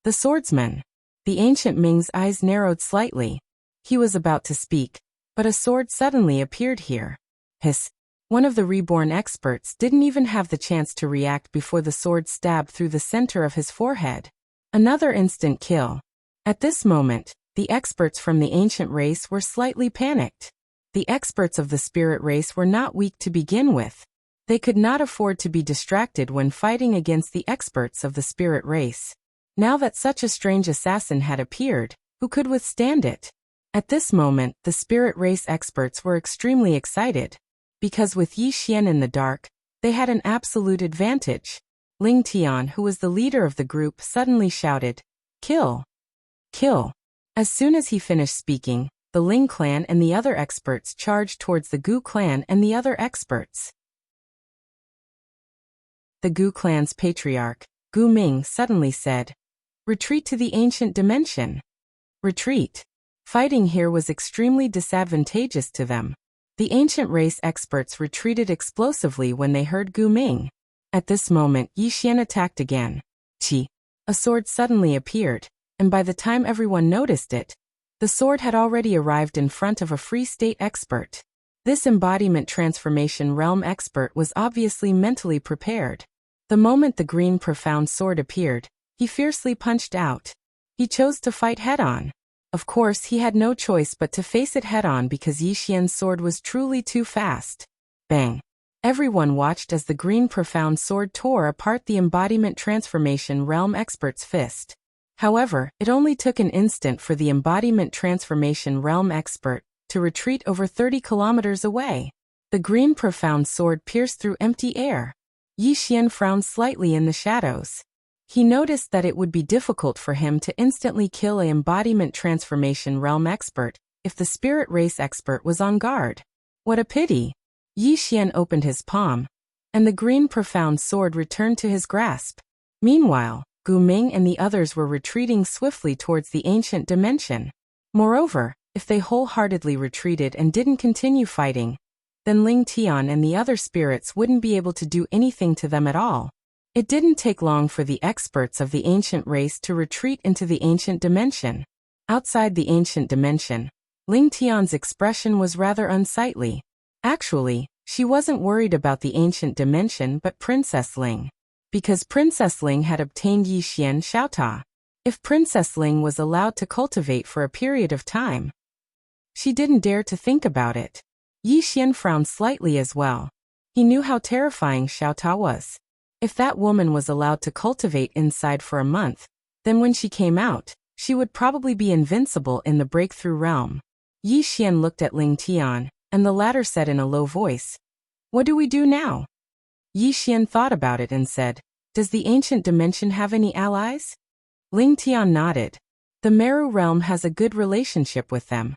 "The swordsman." The ancient Ming's eyes narrowed slightly. He was about to speak, but a sword suddenly appeared here. Hiss. One of the reborn experts didn't even have the chance to react before the sword stabbed through the center of his forehead. Another instant kill. At this moment, the experts from the ancient race were slightly panicked. The experts of the spirit race were not weak to begin with. They could not afford to be distracted when fighting against the experts of the spirit race. Now that such a strange assassin had appeared, who could withstand it? At this moment, the spirit race experts were extremely excited. Because with Yi Xian in the dark, they had an absolute advantage. Ling Tian, who was the leader of the group, suddenly shouted, "Kill! Kill!" As soon as he finished speaking, the Ling clan and the other experts charged towards the Gu clan and the other experts. The Gu clan's patriarch, Gu Ming, suddenly said, "Retreat to the ancient dimension." Retreat. Fighting here was extremely disadvantageous to them. The ancient race experts retreated explosively when they heard Gu Ming. At this moment, Yi Xian attacked again. Qi. A sword suddenly appeared, and by the time everyone noticed it, the sword had already arrived in front of a free state expert. This embodiment transformation realm expert was obviously mentally prepared. The moment the green profound sword appeared, he fiercely punched out. He chose to fight head-on. Of course, he had no choice but to face it head-on because Yi Xian's sword was truly too fast. Bang! Everyone watched as the green profound sword tore apart the embodiment transformation realm expert's fist. However, it only took an instant for the embodiment transformation realm expert to retreat over 30 kilometers away. The green profound sword pierced through empty air. Yi Xian frowned slightly in the shadows. He noticed that it would be difficult for him to instantly kill an embodiment transformation realm expert if the spirit race expert was on guard. What a pity! Yi Xian opened his palm, and the green profound sword returned to his grasp. Meanwhile, Gu Ming and the others were retreating swiftly towards the ancient dimension. Moreover, if they wholeheartedly retreated and didn't continue fighting, then Ling Tian and the other spirits wouldn't be able to do anything to them at all. It didn't take long for the experts of the ancient race to retreat into the ancient dimension. Outside the ancient dimension, Ling Tian's expression was rather unsightly. Actually, she wasn't worried about the ancient dimension but Princess Ling. Because Princess Ling had obtained Yi Xian Xiaota. If Princess Ling was allowed to cultivate for a period of time, she didn't dare to think about it. Yi Xian frowned slightly as well. He knew how terrifying Xiaota was. If that woman was allowed to cultivate inside for a month, then when she came out, she would probably be invincible in the breakthrough realm. Yi Xian looked at Ling Tian, and the latter said in a low voice, "What do we do now?" Yi Xian thought about it and said, "Does the ancient dimension have any allies?" Ling Tian nodded. The Meru realm has a good relationship with them.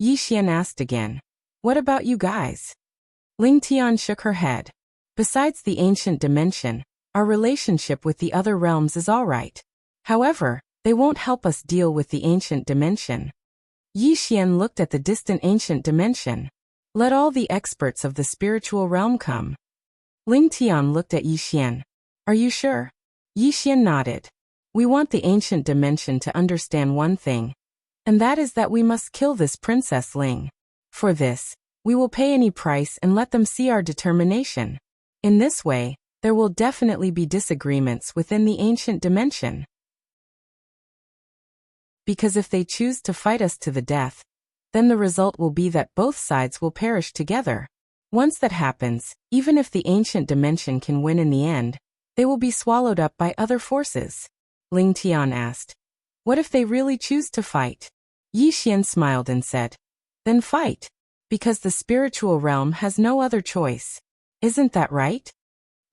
Yi Xian asked again, "What about you guys?" Ling Tian shook her head. "Besides the ancient dimension, our relationship with the other realms is all right. However, they won't help us deal with the ancient dimension." Yi Xian looked at the distant ancient dimension. "Let all the experts of the spiritual realm come." Ling Tian looked at Yi Xian. "Are you sure?" Yi Xian nodded. "We want the ancient dimension to understand one thing, and that is that we must kill this Princess Ling. For this, we will pay any price and let them see our determination. In this way, there will definitely be disagreements within the ancient dimension. Because if they choose to fight us to the death, then the result will be that both sides will perish together. Once that happens, even if the ancient dimension can win in the end, they will be swallowed up by other forces." Ling Tian asked, "What if they really choose to fight?" Yi Xian smiled and said, "Then fight. Because the spiritual realm has no other choice. Isn't that right?"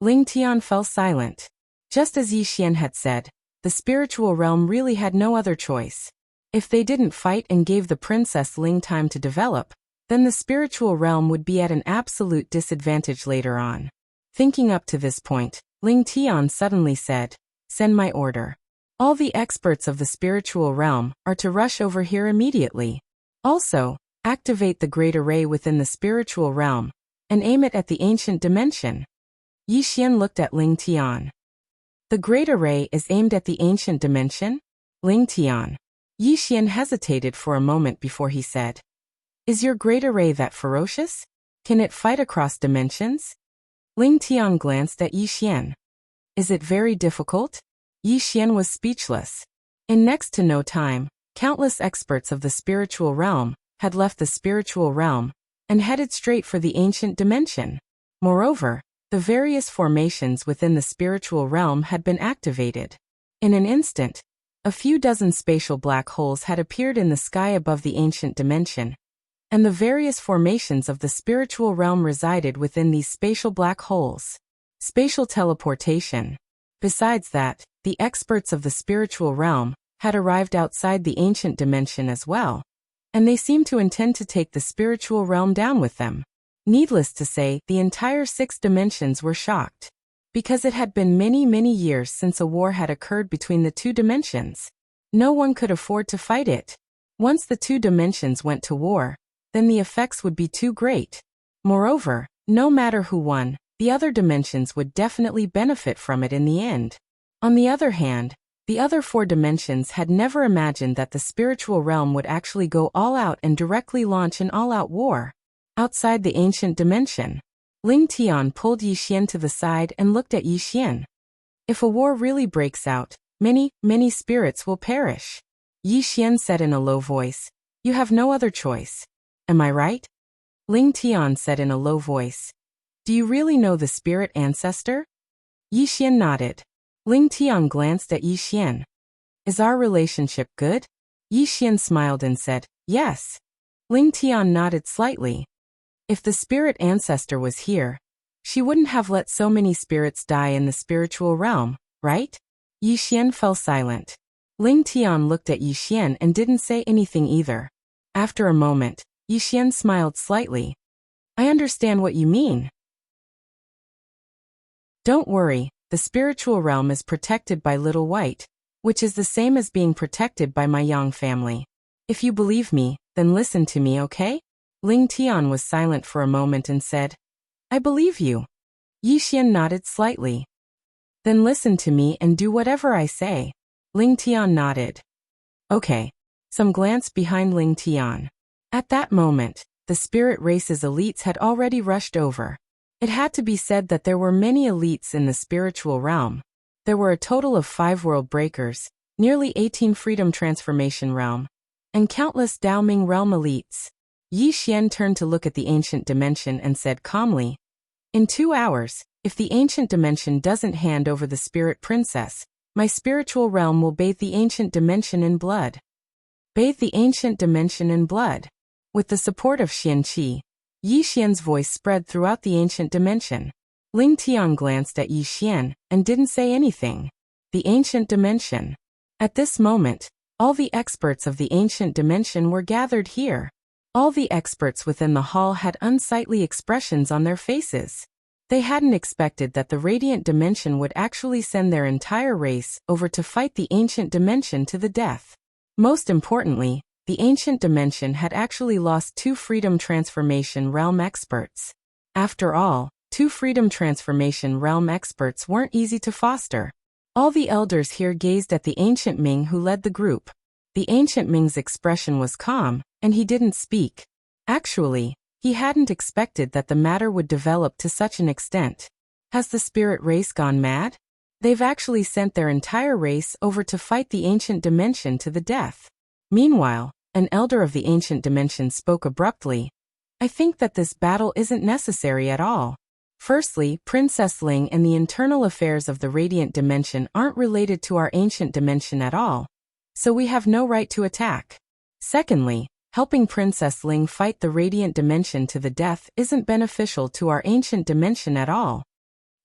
Ling Tian fell silent. Just as Yi Xian had said, the spiritual realm really had no other choice. If they didn't fight and gave the Princess Ling time to develop, then the spiritual realm would be at an absolute disadvantage later on. Thinking up to this point, Ling Tian suddenly said, "Send my order. All the experts of the spiritual realm are to rush over here immediately. Also, activate the great array within the spiritual realm and aim it at the ancient dimension." Yi Xian looked at Ling Tian. "The great array is aimed at the ancient dimension?" Ling Tian. Yi Xian hesitated for a moment before he said, "Is your great array that ferocious? Can it fight across dimensions?" Ling Tian glanced at Yi Xian. "Is it very difficult?" Yi Xian was speechless. In next to no time, countless experts of the spiritual realm had left the spiritual realm and headed straight for the ancient dimension. Moreover, the various formations within the spiritual realm had been activated. In an instant, a few dozen spatial black holes had appeared in the sky above the ancient dimension, and the various formations of the spiritual realm resided within these spatial black holes. Spatial teleportation. Besides that, the experts of the spiritual realm had arrived outside the ancient dimension as well, and they seemed to intend to take the spiritual realm down with them. Needless to say, the entire 6 dimensions were shocked, because it had been many, many years since a war had occurred between the 2 dimensions. No one could afford to fight it. Once the 2 dimensions went to war, then the effects would be too great. Moreover, no matter who won, the other dimensions would definitely benefit from it in the end. On the other hand, the other 4 dimensions had never imagined that the spiritual realm would actually go all out and directly launch an all-out war outside the ancient dimension. Ling Tian pulled Yi Xian to the side and looked at Yi Xian. "If a war really breaks out, many, many spirits will perish." Yi Xian said in a low voice, "You have no other choice. Am I right?" Ling Tian said in a low voice, "Do you really know the spirit ancestor?" Yi Xian nodded. Ling Tian glanced at Yi Xian. "Is our relationship good?" Yi Xian smiled and said, "Yes." Ling Tian nodded slightly. If the spirit ancestor was here, she wouldn't have let so many spirits die in the spiritual realm, right? Yi Xian fell silent. Ling Tian looked at Yi Xian and didn't say anything either. After a moment, Yi Xian smiled slightly. "I understand what you mean. Don't worry, the spiritual realm is protected by Little White, which is the same as being protected by my Yang family. If you believe me, then listen to me, okay?" Ling Tian was silent for a moment and said, "I believe you." Yi Xian nodded slightly. "Then listen to me and do whatever I say." Ling Tian nodded. "Okay." Some glanced behind Ling Tian. At that moment, the spirit race's elites had already rushed over. It had to be said that there were many elites in the spiritual realm. There were a total of 5 world breakers, nearly 18 freedom transformation realm, and countless Daoming realm elites. Yi Xian turned to look at the ancient dimension and said calmly, "In 2 hours, if the ancient dimension doesn't hand over the spirit princess, my spiritual realm will bathe the ancient dimension in blood." Bathe the ancient dimension in blood. With the support of Xian Qi, Yi Xian's voice spread throughout the ancient dimension. Ling Tian glanced at Yi Xian and didn't say anything. The ancient dimension. At this moment, all the experts of the ancient dimension were gathered here. All the experts within the hall had unsightly expressions on their faces. They hadn't expected that the radiant dimension would actually send their entire race over to fight the ancient dimension to the death. Most importantly, the ancient dimension had actually lost 2 freedom transformation realm experts. After all, 2 freedom transformation realm experts weren't easy to foster. All the elders here gazed at the ancient Ming who led the group. The ancient Ming's expression was calm, and he didn't speak. Actually, he hadn't expected that the matter would develop to such an extent. Has the spirit race gone mad? They've actually sent their entire race over to fight the ancient dimension to the death. Meanwhile, an elder of the ancient dimension spoke abruptly. "I think that this battle isn't necessary at all. Firstly, Princess Ling and the internal affairs of the radiant dimension aren't related to our ancient dimension at all, so we have no right to attack. Secondly, helping Princess Ling fight the radiant dimension to the death isn't beneficial to our ancient dimension at all."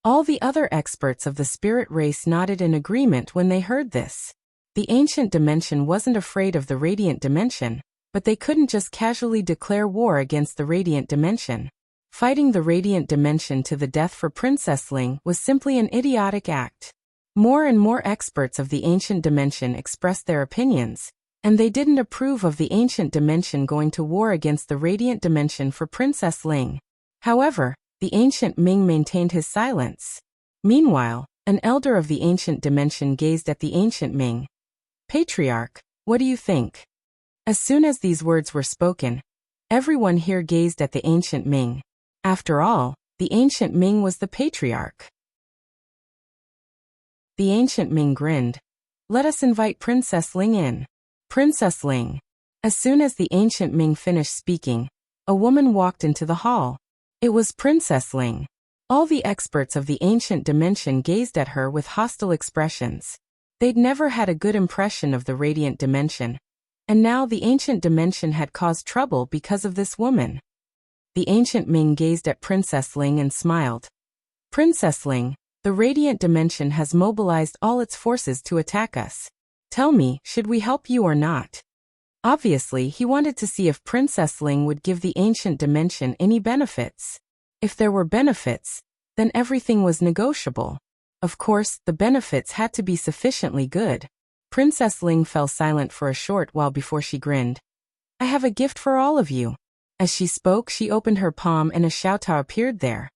All the other experts of the spirit race nodded in agreement when they heard this. The ancient dimension wasn't afraid of the radiant dimension, but they couldn't just casually declare war against the Radiant Dimension. Fighting the Radiant Dimension to the death for Princess Ling was simply an idiotic act. More and more experts of the Ancient Dimension expressed their opinions, and they didn't approve of the Ancient Dimension going to war against the Radiant Dimension for Princess Ling. However, the Ancient Ming maintained his silence. Meanwhile, an elder of the Ancient Dimension gazed at the Ancient Ming. "Patriarch, what do you think?" As soon as these words were spoken, everyone here gazed at the Ancient Ming. After all, the Ancient Ming was the Patriarch. The Ancient Ming grinned. "Let us invite Princess Ling in." Princess Ling. As soon as the Ancient Ming finished speaking, a woman walked into the hall. It was Princess Ling. All the experts of the Ancient Dimension gazed at her with hostile expressions. They'd never had a good impression of the Radiant Dimension, and now the Ancient Dimension had caused trouble because of this woman. The Ancient Ming gazed at Princess Ling and smiled. "Princess Ling, the Radiant Dimension has mobilized all its forces to attack us. Tell me, should we help you or not?" Obviously, he wanted to see if Princess Ling would give the Ancient Dimension any benefits. If there were benefits, then everything was negotiable. Of course, the benefits had to be sufficiently good. Princess Ling fell silent for a short while before she grinned. "I have a gift for all of you." As she spoke, she opened her palm and a Xiaota appeared there.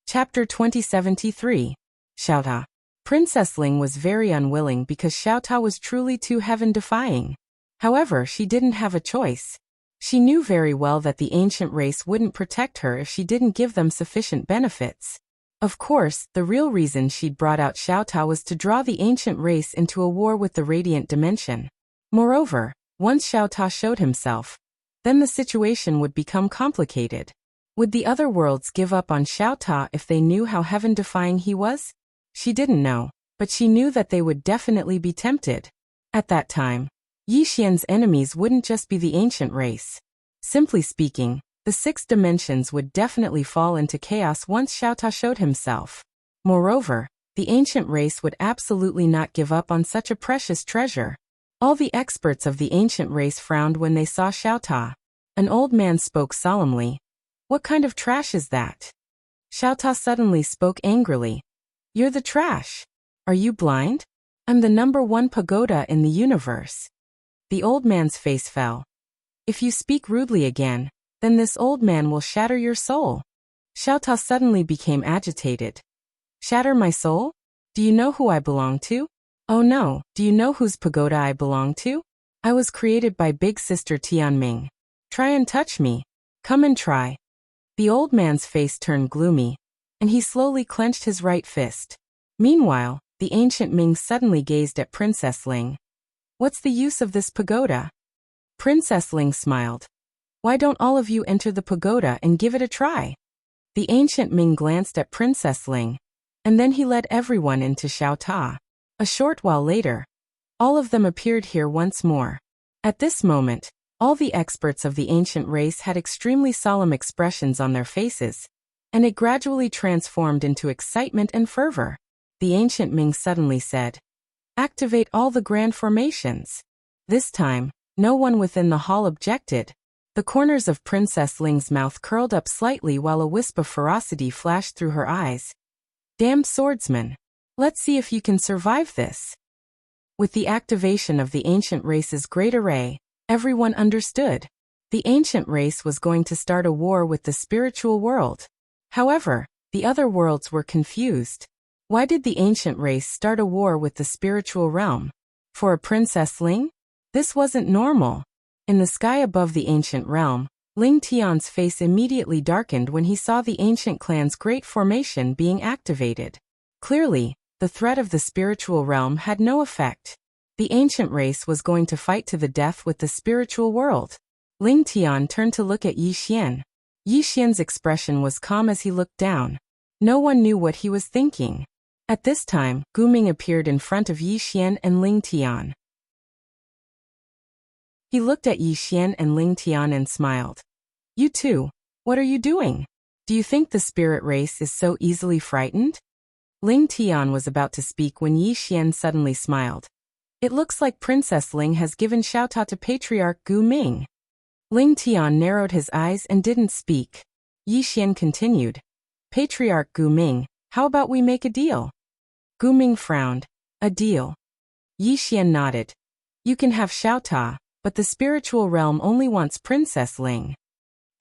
Chapter 2073. Xiaota. Princess Ling was very unwilling because Xiaota was truly too heaven-defying. However, she didn't have a choice. She knew very well that the ancient race wouldn't protect her if she didn't give them sufficient benefits. Of course, the real reason she'd brought out Xiaota was to draw the ancient race into a war with the Radiant Dimension. Moreover, once Xiaota showed himself, then the situation would become complicated. Would the other worlds give up on Xiaota if they knew how heaven-defying he was? She didn't know, but she knew that they would definitely be tempted. At that time, Yi Xian's enemies wouldn't just be the ancient race. Simply speaking, the 6 dimensions would definitely fall into chaos once Xiaota showed himself. Moreover, the ancient race would absolutely not give up on such a precious treasure. All the experts of the ancient race frowned when they saw Xiaota. An old man spoke solemnly. "What kind of trash is that?" Xiaota suddenly spoke angrily. "You're the trash. Are you blind? I'm the #1 pagoda in the universe." The old man's face fell. "If you speak rudely again, then this old man will shatter your soul." Xiaota suddenly became agitated. "Shatter my soul? Do you know who I belong to?" "Oh no, do you know whose pagoda I belong to? I was created by Big Sister Tianming. Try and touch me. Come and try." The old man's face turned gloomy, and he slowly clenched his right fist. Meanwhile, the ancient Ming suddenly gazed at Princess Ling. "What's the use of this pagoda?" Princess Ling smiled. "Why don't all of you enter the pagoda and give it a try?" The ancient Ming glanced at Princess Ling, and then he led everyone into Xiaota. A short while later, all of them appeared here once more. At this moment, all the experts of the ancient race had extremely solemn expressions on their faces, and it gradually transformed into excitement and fervor. The ancient Ming suddenly said, "Activate all the grand formations." This time, no one within the hall objected. The corners of Princess Ling's mouth curled up slightly while a wisp of ferocity flashed through her eyes. "Damn swordsman. Let's see if you can survive this." With the activation of the ancient race's great array, everyone understood. The ancient race was going to start a war with the spiritual world. However, the other worlds were confused. Why did the ancient race start a war with the spiritual realm? For a Princess Ling? This wasn't normal. In the sky above the ancient realm, Ling Tian's face immediately darkened when he saw the ancient clan's great formation being activated. Clearly, the threat of the spiritual realm had no effect. The ancient race was going to fight to the death with the spiritual world. Ling Tian turned to look at Yi Xian. Yi Xian's expression was calm as he looked down. No one knew what he was thinking. At this time, Gu Ming appeared in front of Yi Xian and Ling Tian. He looked at Yi Xian and Ling Tian and smiled. "You two, what are you doing? Do you think the spirit race is so easily frightened?" Ling Tian was about to speak when Yi Xian suddenly smiled. It looks like Princess Ling has given Xiaota to Patriarch Gu Ming. Ling Tian narrowed his eyes and didn't speak. Yi Xian continued. Patriarch Gu Ming, how about we make a deal? Gu Ming frowned. A deal. Yi Xian nodded. You can have Xiaota, but the spiritual realm only wants Princess Ling.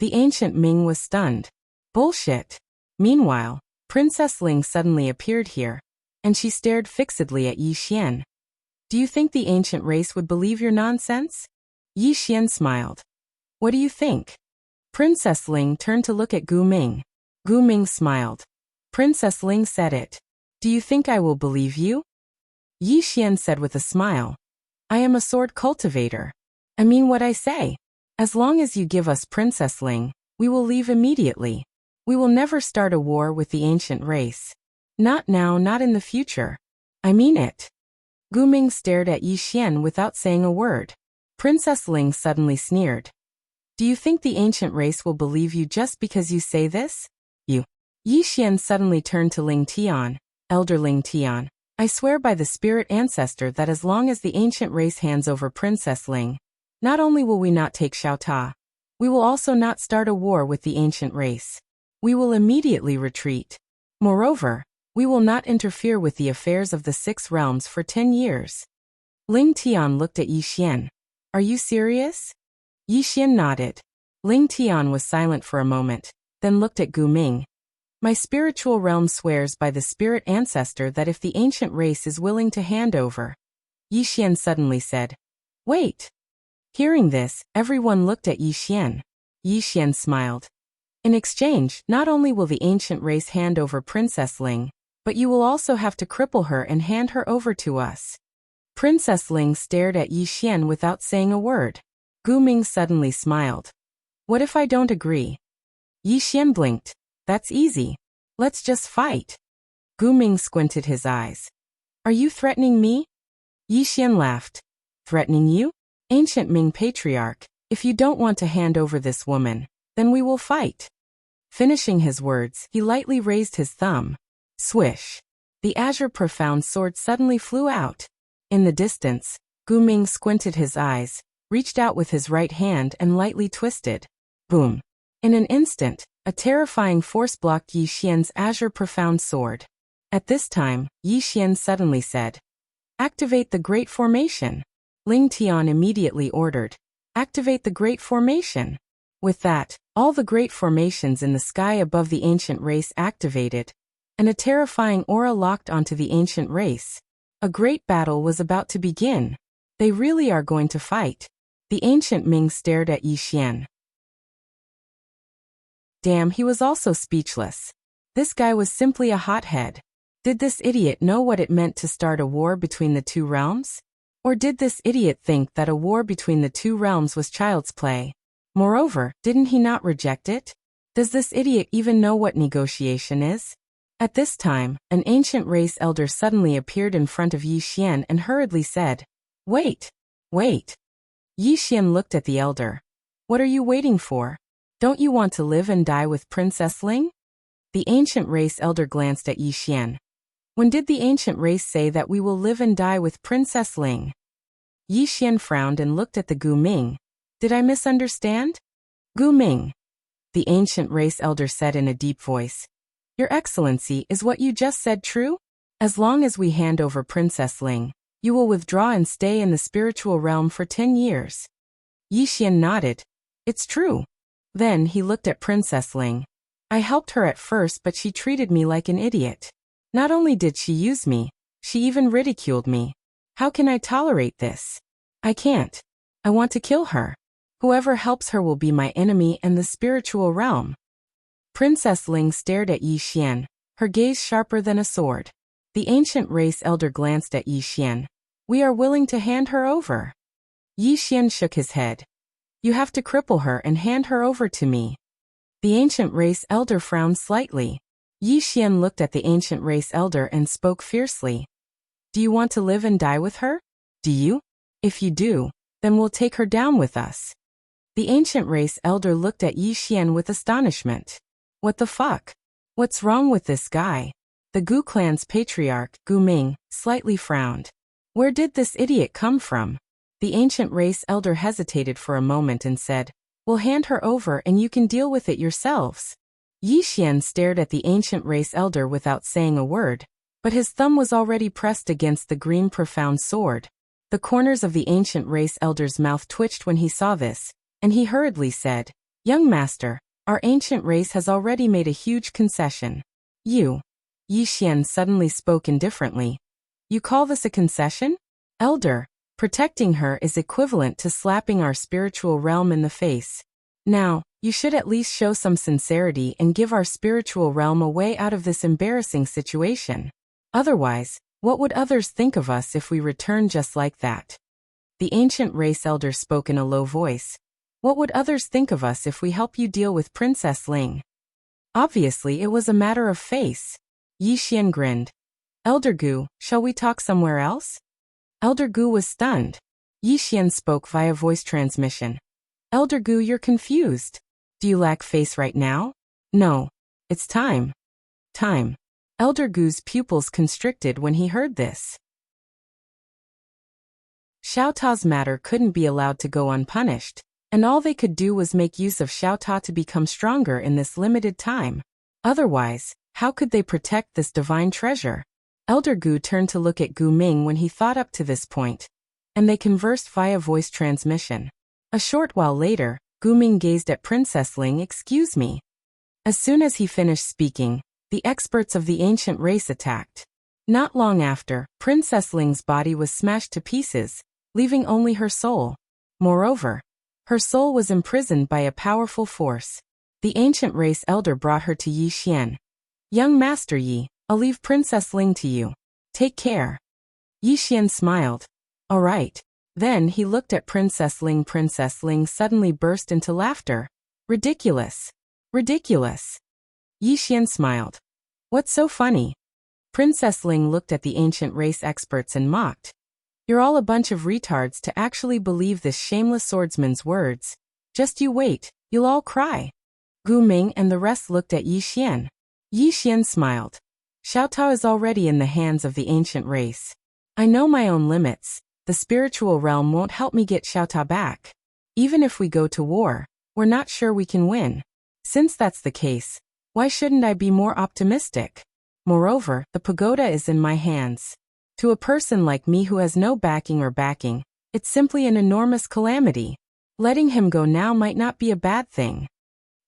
The ancient Ming was stunned. Bullshit. Meanwhile, Princess Ling suddenly appeared here, and she stared fixedly at Yi Xian. Do you think the ancient race would believe your nonsense? Yi Xian smiled. What do you think? Princess Ling turned to look at Gu Ming. Gu Ming smiled. Princess Ling said it. Do you think I will believe you? Yi Xian said with a smile. I am a sword cultivator. I mean what I say. As long as you give us Princess Ling, we will leave immediately. We will never start a war with the ancient race. Not now, not in the future. I mean it. Gu Ming stared at Yi Xian without saying a word. Princess Ling suddenly sneered. Do you think the ancient race will believe you just because you say this? You. Yi Xian suddenly turned to Ling Tian. Elder Ling Tian, I swear by the spirit ancestor that as long as the ancient race hands over Princess Ling, not only will we not take Xiaota, we will also not start a war with the ancient race. We will immediately retreat. Moreover, we will not interfere with the affairs of the 6 realms for 10 years. Ling Tian looked at Yi Xian. Are you serious? Yi Xian nodded. Ling Tian was silent for a moment, then looked at Gu Ming. My spiritual realm swears by the spirit ancestor that if the ancient race is willing to hand over. Yi Xian suddenly said. Wait. Hearing this, everyone looked at Yi Xian. Yi Xian smiled. In exchange, not only will the ancient race hand over Princess Ling, but you will also have to cripple her and hand her over to us. Princess Ling stared at Yi Xian without saying a word. Gu Ming suddenly smiled. What if I don't agree? Yi Xian blinked. That's easy. Let's just fight. Gu Ming squinted his eyes. Are you threatening me? Yi Xian laughed. Threatening you? Ancient Ming Patriarch, if you don't want to hand over this woman, then we will fight. Finishing his words, he lightly raised his thumb. Swish. The azure profound sword suddenly flew out. In the distance, Gu Ming squinted his eyes, reached out with his right hand and lightly twisted. Boom. In an instant, a terrifying force blocked Yi Xian's azure profound sword. At this time, Yi Xian suddenly said, Activate the Great Formation. Ling Tian immediately ordered, Activate the Great Formation. With that, all the great formations in the sky above the ancient race activated, and a terrifying aura locked onto the ancient race. A great battle was about to begin. They really are going to fight. The ancient Ming stared at Yi Xian. Damn, he was also speechless. This guy was simply a hothead. Did this idiot know what it meant to start a war between the 2 realms? Or did this idiot think that a war between the 2 realms was child's play? Moreover, didn't he not reject it? Does this idiot even know what negotiation is? At this time, an ancient race elder suddenly appeared in front of Yi Xian and hurriedly said, Wait. Wait. Yi Xian looked at the elder. What are you waiting for? Don't you want to live and die with Princess Ling? The ancient race elder glanced at Yi Xian. When did the ancient race say that we will live and die with Princess Ling? Yi Xian frowned and looked at the Gu Ming. Did I misunderstand? Gu Ming. The ancient race elder said in a deep voice. Your Excellency, is what you just said true? As long as we hand over Princess Ling, you will withdraw and stay in the spiritual realm for 10 years. Yi Xian nodded. It's true. Then he looked at Princess Ling. I helped her at first, but she treated me like an idiot. Not only did she use me, she even ridiculed me. How can I tolerate this? I can't. I want to kill her. Whoever helps her will be my enemy and the spiritual realm. Princess Ling stared at Yi Xian, her gaze sharper than a sword. The ancient race elder glanced at Yi Xian. We are willing to hand her over. Yi Xian shook his head. You have to cripple her and hand her over to me. The ancient race elder frowned slightly. Yi Xian looked at the ancient race elder and spoke fiercely. Do you want to live and die with her? Do you? If you do, then we'll take her down with us. The ancient race elder looked at Yi Xian with astonishment. What the fuck? What's wrong with this guy? The Gu clan's patriarch, Gu Ming, slightly frowned. Where did this idiot come from? The ancient race elder hesitated for a moment and said, "We'll hand her over and you can deal with it yourselves." Yi Xian stared at the ancient race elder without saying a word, but his thumb was already pressed against the green profound sword. The corners of the ancient race elder's mouth twitched when he saw this, and he hurriedly said, "Young master, our ancient race has already made a huge concession." "You?" Yi Xian suddenly spoke indifferently. "You call this a concession? Elder, protecting her is equivalent to slapping our spiritual realm in the face. Now, you should at least show some sincerity and give our spiritual realm a way out of this embarrassing situation. Otherwise, what would others think of us if we return just like that?" The ancient race elder spoke in a low voice. "What would others think of us if we help you deal with Princess Ling?" Obviously, it was a matter of face. Yi Xian grinned. "Elder Gu, shall we talk somewhere else?" Elder Gu was stunned. Yi Xian spoke via voice transmission. "Elder Gu, you're confused. Do you lack face right now?" "No. It's time." Time. Elder Gu's pupils constricted when he heard this. Xiao Ta's matter couldn't be allowed to go unpunished, and all they could do was make use of Xiao Ta to become stronger in this limited time. Otherwise, how could they protect this divine treasure? Elder Gu turned to look at Gu Ming when he thought up to this point, and they conversed via voice transmission. A short while later, Gu Ming gazed at Princess Ling. "Excuse me." As soon as he finished speaking, the experts of the ancient race attacked. Not long after, Princess Ling's body was smashed to pieces, leaving only her soul. Moreover, her soul was imprisoned by a powerful force. The ancient race elder brought her to Yi Xian. "Young Master Yi, I'll leave Princess Ling to you. Take care." Yi Xian smiled. "All right." Then he looked at Princess Ling. Princess Ling suddenly burst into laughter. "Ridiculous. Ridiculous." Yi Xian smiled. "What's so funny?" Princess Ling looked at the ancient race experts and mocked. "You're all a bunch of retards to actually believe this shameless swordsman's words. Just you wait, you'll all cry." Gu Ming and the rest looked at Yi Xian. Yi Xian smiled. "Xiao Ta is already in the hands of the ancient race. I know my own limits. The spiritual realm won't help me get Xiao Ta back. Even if we go to war, we're not sure we can win. Since that's the case, why shouldn't I be more optimistic? Moreover, the pagoda is in my hands. To a person like me who has no backing, it's simply an enormous calamity. Letting him go now might not be a bad thing."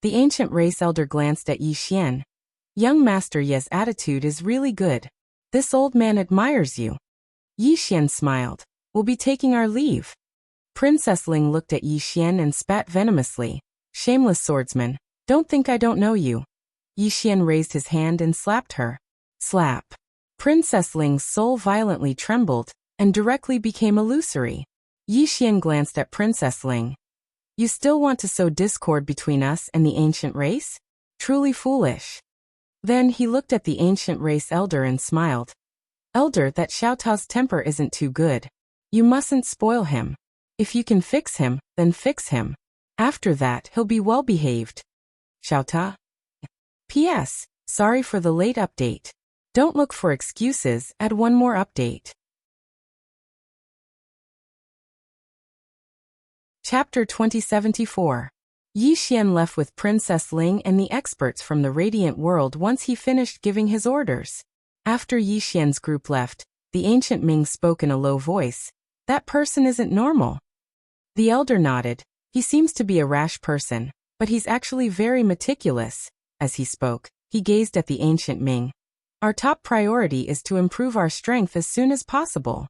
The ancient race elder glanced at Yi Xian. "Young Master Ye's attitude is really good. This old man admires you." Yi Xian smiled. "We'll be taking our leave." Princess Ling looked at Yi Xian and spat venomously. "Shameless swordsman, don't think I don't know you." Yi Xian raised his hand and slapped her. Slap. Princess Ling's soul violently trembled, and directly became illusory. Yi Xian glanced at Princess Ling. "You still want to sow discord between us and the ancient race? Truly foolish." Then he looked at the ancient race elder and smiled. "Elder, that Xiao Ta's temper isn't too good. You mustn't spoil him. If you can fix him, then fix him. After that, he'll be well behaved." Xiao Ta? P.S. Sorry for the late update. Don't look for excuses, add one more update. Chapter 2074. Yi Xian left with Princess Ling and the experts from the Radiant World once he finished giving his orders. After Yi Xian's group left, the ancient Ming spoke in a low voice. "That person isn't normal." The elder nodded. "He seems to be a rash person, but he's actually very meticulous." As he spoke, he gazed at the ancient Ming. "Our top priority is to improve our strength as soon as possible."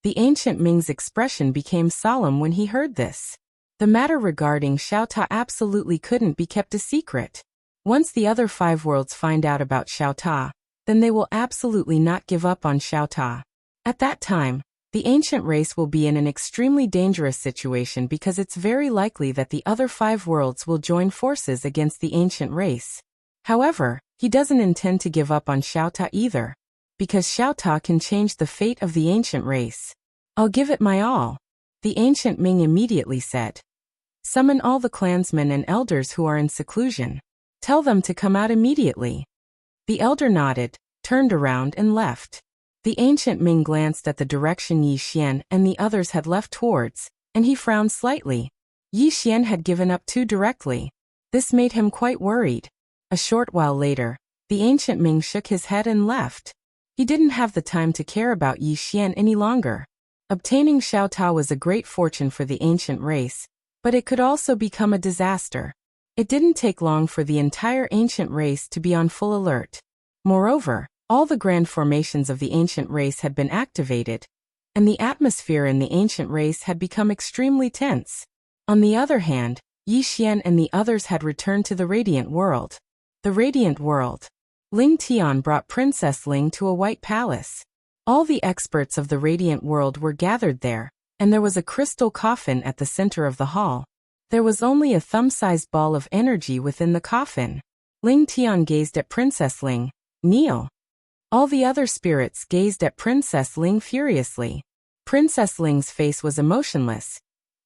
The ancient Ming's expression became solemn when he heard this. The matter regarding Xiao Ta absolutely couldn't be kept a secret. Once the other 5 worlds find out about Xiao Ta, then they will absolutely not give up on Xiao Ta. At that time, the ancient race will be in an extremely dangerous situation because it's very likely that the other 5 worlds will join forces against the ancient race. However, he doesn't intend to give up on Xiao Ta either, because Xiao Ta can change the fate of the ancient race. "I'll give it my all," the ancient Ming immediately said. "Summon all the clansmen and elders who are in seclusion. Tell them to come out immediately." The elder nodded, turned around and left. The ancient Ming glanced at the direction Yi Xian and the others had left towards, and he frowned slightly. Yi Xian had given up too directly. This made him quite worried. A short while later, the ancient Ming shook his head and left. He didn't have the time to care about Yi Xian any longer. Obtaining Xiao Ta was a great fortune for the ancient race, but it could also become a disaster. It didn't take long for the entire ancient race to be on full alert. Moreover, all the grand formations of the ancient race had been activated, and the atmosphere in the ancient race had become extremely tense. On the other hand, Yi Xian and the others had returned to the Radiant World. The Radiant World. Ling Tian brought Princess Ling to a white palace. All the experts of the Radiant World were gathered there, and there was a crystal coffin at the center of the hall. There was only a thumb-sized ball of energy within the coffin. Ling Tian gazed at Princess Ling. Kneel. All the other spirits gazed at Princess Ling furiously. Princess Ling's face was emotionless.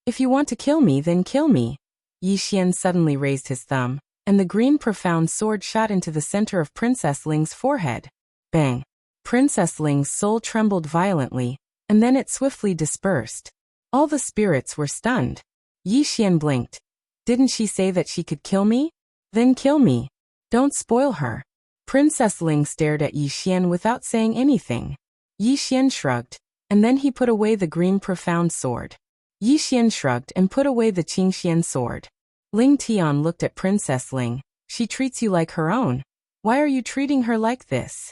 If you want to kill me, then kill me. Yi Xian suddenly raised his thumb, and the green profound sword shot into the center of Princess Ling's forehead. Bang! Princess Ling's soul trembled violently, and then it swiftly dispersed. All the spirits were stunned. Yi Xian blinked. Didn't she say that she could kill me? Then kill me. Don't spoil her. Princess Ling stared at Yi Xian without saying anything. Yi Xian shrugged, and then he put away the green profound sword. Yi Xian shrugged and put away the Qingxian sword. Ling Tian looked at Princess Ling. She treats you like her own. Why are you treating her like this?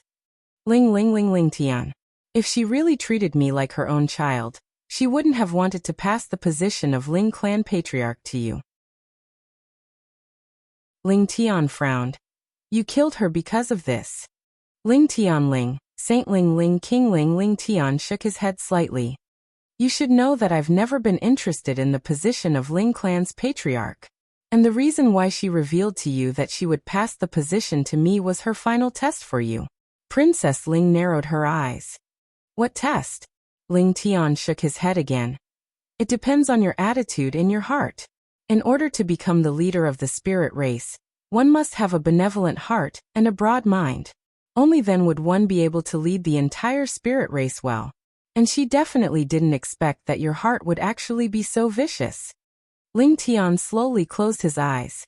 Ling Tian. If she really treated me like her own child, she wouldn't have wanted to pass the position of Ling clan patriarch to you. Ling Tian frowned. You killed her because of this. Ling Tian Ling, Saint Ling King Ling Tian shook his head slightly. You should know that I've never been interested in the position of Ling clan's patriarch. And the reason why she revealed to you that she would pass the position to me was her final test for you. Princess Ling narrowed her eyes. What test? Ling Tian shook his head again. It depends on your attitude in your heart. In order to become the leader of the spirit race, one must have a benevolent heart and a broad mind. Only then would one be able to lead the entire spirit race well. And she definitely didn't expect that your heart would actually be so vicious. Ling Tian slowly closed his eyes.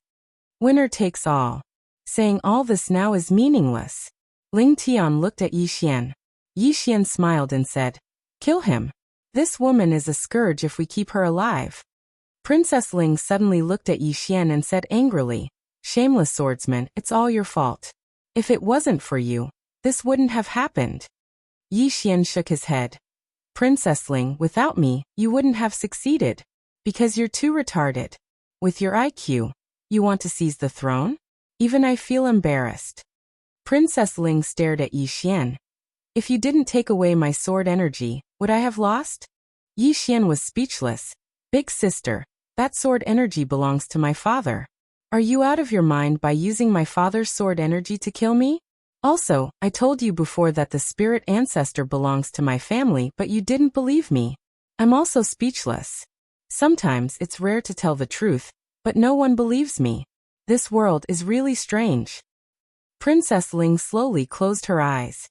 Winner takes all. Saying all this now is meaningless. Ling Tian looked at Yi Xian. Yi Xian smiled and said, Kill him. This woman is a scourge if we keep her alive. Princess Ling suddenly looked at Yi Xian and said angrily, Shameless swordsman, it's all your fault. If it wasn't for you, this wouldn't have happened. Yi Xian shook his head. Princess Ling, without me, you wouldn't have succeeded. Because you're too retarded. With your IQ, you want to seize the throne? Even I feel embarrassed. Princess Ling stared at Yi Xian. If you didn't take away my sword energy, would I have lost? Yi Xian was speechless. Big sister, that sword energy belongs to my father. Are you out of your mind by using my father's sword energy to kill me? Also, I told you before that the spirit ancestor belongs to my family, but you didn't believe me. I'm also speechless. Sometimes it's rare to tell the truth, but no one believes me. This world is really strange. Princess Ling slowly closed her eyes.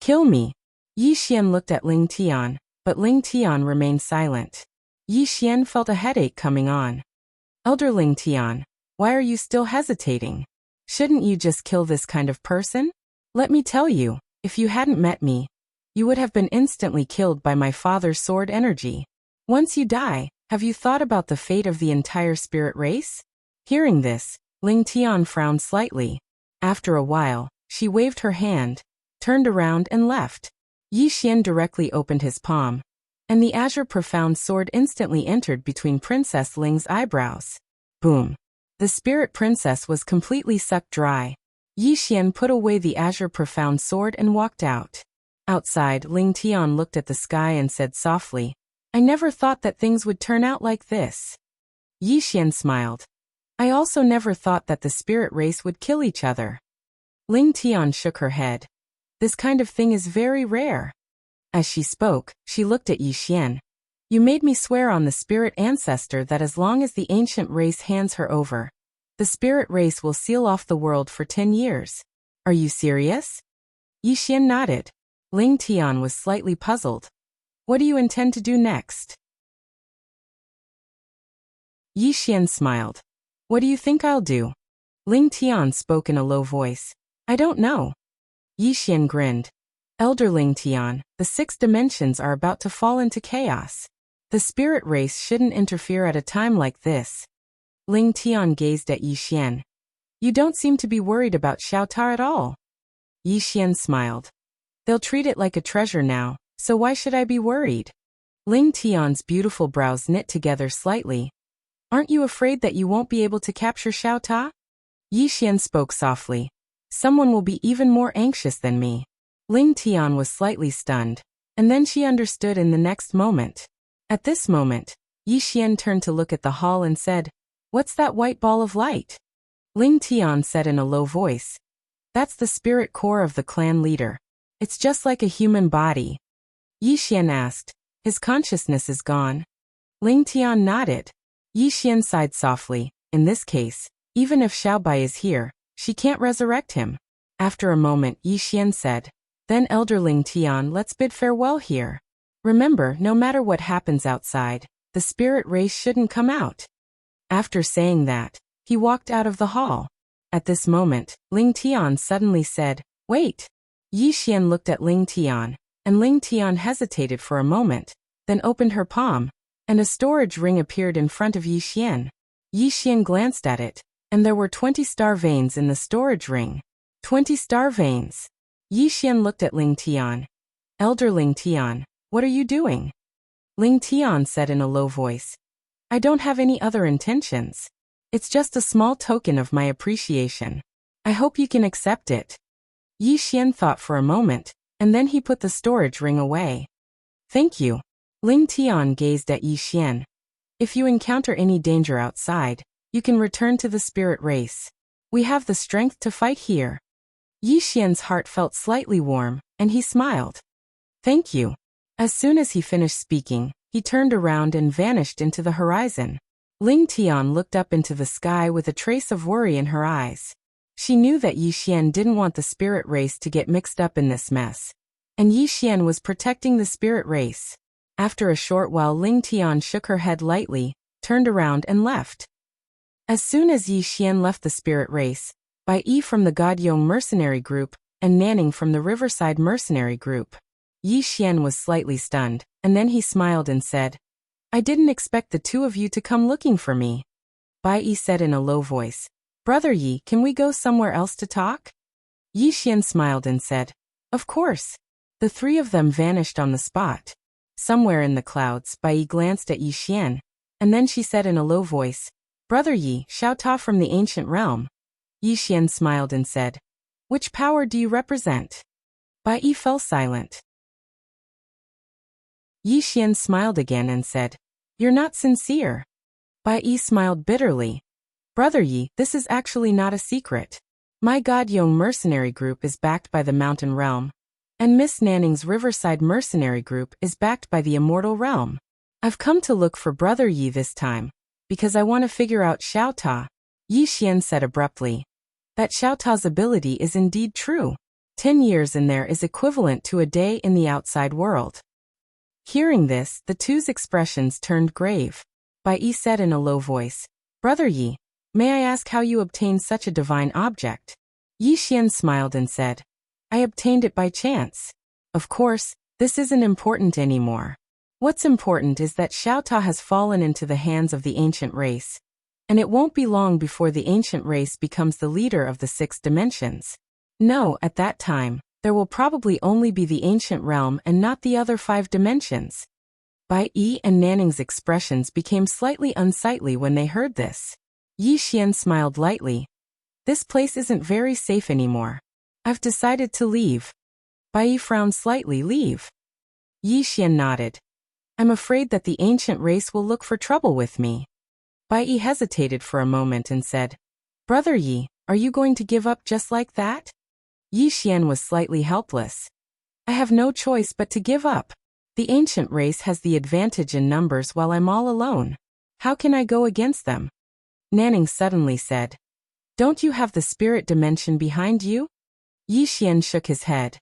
Kill me. Yi Xian looked at Ling Tian, but Ling Tian remained silent. Yi Xian felt a headache coming on. Elder Ling Tian, why are you still hesitating? Shouldn't you just kill this kind of person? Let me tell you, if you hadn't met me, you would have been instantly killed by my father's sword energy. Once you die, have you thought about the fate of the entire spirit race? Hearing this, Ling Tian frowned slightly. After a while, she waved her hand, turned around and left. Yi Xian directly opened his palm, and the azure profound sword instantly entered between Princess Ling's eyebrows. Boom! The spirit princess was completely sucked dry. Yi Xian put away the azure profound sword and walked out. Outside, Ling Tian looked at the sky and said softly, I never thought that things would turn out like this. Yi Xian smiled. I also never thought that the spirit race would kill each other. Ling Tian shook her head. This kind of thing is very rare. As she spoke, she looked at Yi Xian. You made me swear on the spirit ancestor that as long as the ancient race hands her over, the spirit race will seal off the world for 10 years. Are you serious? Yi Xian nodded. Ling Tian was slightly puzzled. What do you intend to do next? Yi Xian smiled. What do you think I'll do? Ling Tian spoke in a low voice. I don't know. Yi Xian grinned. Elder Ling Tian, the 6 dimensions are about to fall into chaos. The spirit race shouldn't interfere at a time like this. Ling Tian gazed at Yi Xian. You don't seem to be worried about Xiaota at all. Yi Xian smiled. They'll treat it like a treasure now, so why should I be worried? Ling Tian's beautiful brows knit together slightly. Aren't you afraid that you won't be able to capture Xiaota? Yi Xian spoke softly. Someone will be even more anxious than me. Ling Tian was slightly stunned, and then she understood in the next moment. At this moment, Yi Xian turned to look at the hall and said, What's that white ball of light? Ling Tian said in a low voice. That's the spirit core of the clan leader. It's just like a human body. Yi Xian asked, His consciousness is gone? Ling Tian nodded. Yi Xian sighed softly. In this case, even if Xiaobai is here, she can't resurrect him. After a moment, Yi Xian said, Then Elder Ling Tian, let's bid farewell here. Remember, no matter what happens outside, the spirit race shouldn't come out. After saying that, he walked out of the hall. At this moment, Ling Tian suddenly said, Wait. Yi Xian looked at Ling Tian, and Ling Tian hesitated for a moment, then opened her palm, and a storage ring appeared in front of Yi Xian. Yi Xian glanced at it, and there were 20 star veins in the storage ring. 20 star veins. Yi Xian looked at Ling Tian. Elder Ling Tian, what are you doing? Ling Tian said in a low voice. I don't have any other intentions. It's just a small token of my appreciation. I hope you can accept it. Yi Xian thought for a moment, and then he put the storage ring away. Thank you. Ling Tian gazed at Yi Xian. If you encounter any danger outside, you can return to the spirit race. We have the strength to fight here. Yi Xian's heart felt slightly warm, and he smiled. Thank you. As soon as he finished speaking, he turned around and vanished into the horizon. Ling Tian looked up into the sky with a trace of worry in her eyes. She knew that Yi Xian didn't want the spirit race to get mixed up in this mess. And Yi Xian was protecting the spirit race. After a short while, Ling Tian shook her head lightly, turned around and left. As soon as Yi Xian left the spirit race, Bai Yi from the Godyong mercenary group, and Nanning from the Riverside mercenary group, Yi Xian was slightly stunned, and then he smiled and said, I didn't expect the 2 of you to come looking for me. Bai Yi said in a low voice, Brother Yi, can we go somewhere else to talk? Yi Xian smiled and said, Of course. The 3 of them vanished on the spot. Somewhere in the clouds, Bai Yi glanced at Yi Xian, and then she said in a low voice, Brother Yi, Xiaota from the ancient realm. Yi Xian smiled and said, Which power do you represent? Bai Yi fell silent. Yi Xian smiled again and said, You're not sincere. Bai Yi smiled bitterly. Brother Yi, this is actually not a secret. My Godyong mercenary group is backed by the Mountain Realm, and Miss Nanning's Riverside mercenary group is backed by the Immortal Realm. I've come to look for Brother Yi this time, because I want to figure out Xiaota. Yi Xian said abruptly. That Xiaota's ability is indeed true. 10 years in there is equivalent to a day in the outside world. Hearing this, the 2's expressions turned grave. Bai Yi said in a low voice, Brother Yi, may I ask how you obtained such a divine object? Yi Xian smiled and said, I obtained it by chance. Of course, this isn't important anymore. What's important is that Xiaota has fallen into the hands of the ancient race, and it won't be long before the ancient race becomes the leader of the 6 dimensions. No, at that time, there will probably only be the ancient realm and not the other 5 dimensions. Bai Yi and Nanning's expressions became slightly unsightly when they heard this. Yi Xian smiled lightly. This place isn't very safe anymore. I've decided to leave. Bai Yi frowned slightly. Leave? Yi Xian nodded. I'm afraid that the ancient race will look for trouble with me. Bai Yi hesitated for a moment and said, Brother Yi, are you going to give up just like that? Yi Xian was slightly helpless. I have no choice but to give up. The ancient race has the advantage in numbers while I'm all alone. How can I go against them? Nanning suddenly said, Don't you have the spirit dimension behind you? Yi Xian shook his head.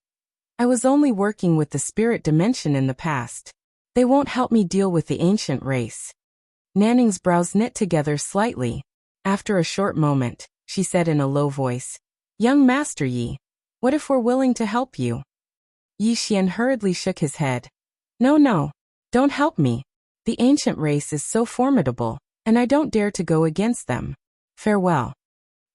I was only working with the spirit dimension in the past. They won't help me deal with the ancient race. Nanning's brows knit together slightly. After a short moment, she said in a low voice, "Young Master Yi, what if we're willing to help you?" Yi Xian hurriedly shook his head. No, don't help me. The ancient race is so formidable, and I don't dare to go against them. Farewell."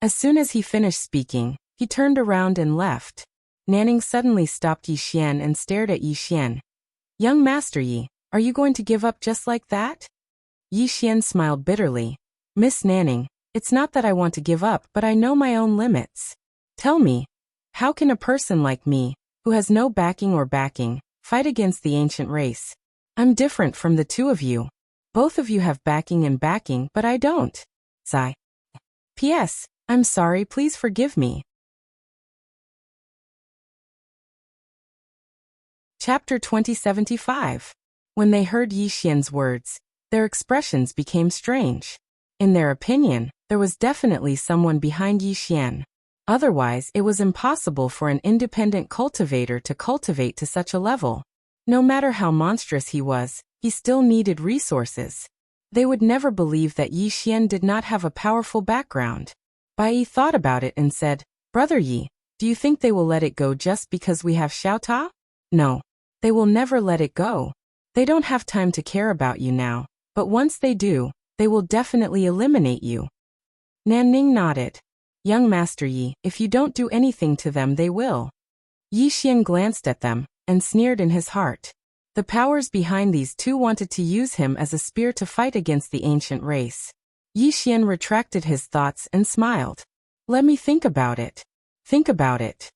As soon as he finished speaking, he turned around and left. Nanning suddenly stopped Yi Xian and stared at Yi Xian. "Young Master Yi, are you going to give up just like that?" Yi Xian smiled bitterly. "Miss Nanning, it's not that I want to give up, but I know my own limits. Tell me, how can a person like me, who has no backing, fight against the ancient race? I'm different from the two of you. Both of you have backing, but I don't. Sigh. P.S. I'm sorry, please forgive me." Chapter 2075. When they heard Yi Xian's words, their expressions became strange. In their opinion, there was definitely someone behind Yi Xian. Otherwise, it was impossible for an independent cultivator to cultivate to such a level. No matter how monstrous he was, he still needed resources. They would never believe that Yi Xian did not have a powerful background. Bai Yi thought about it and said, "Brother Yi, do you think they will let it go just because we have Xiaota?" "No. They will never let it go. They don't have time to care about you now, but once they do, they will definitely eliminate you." Nanning nodded. "Young Master Yi, if you don't do anything to them, they will." Yi Xian glanced at them and sneered in his heart. The powers behind these two wanted to use him as a spear to fight against the ancient race. Yi Xian retracted his thoughts and smiled. "Let me think about it. Think about it."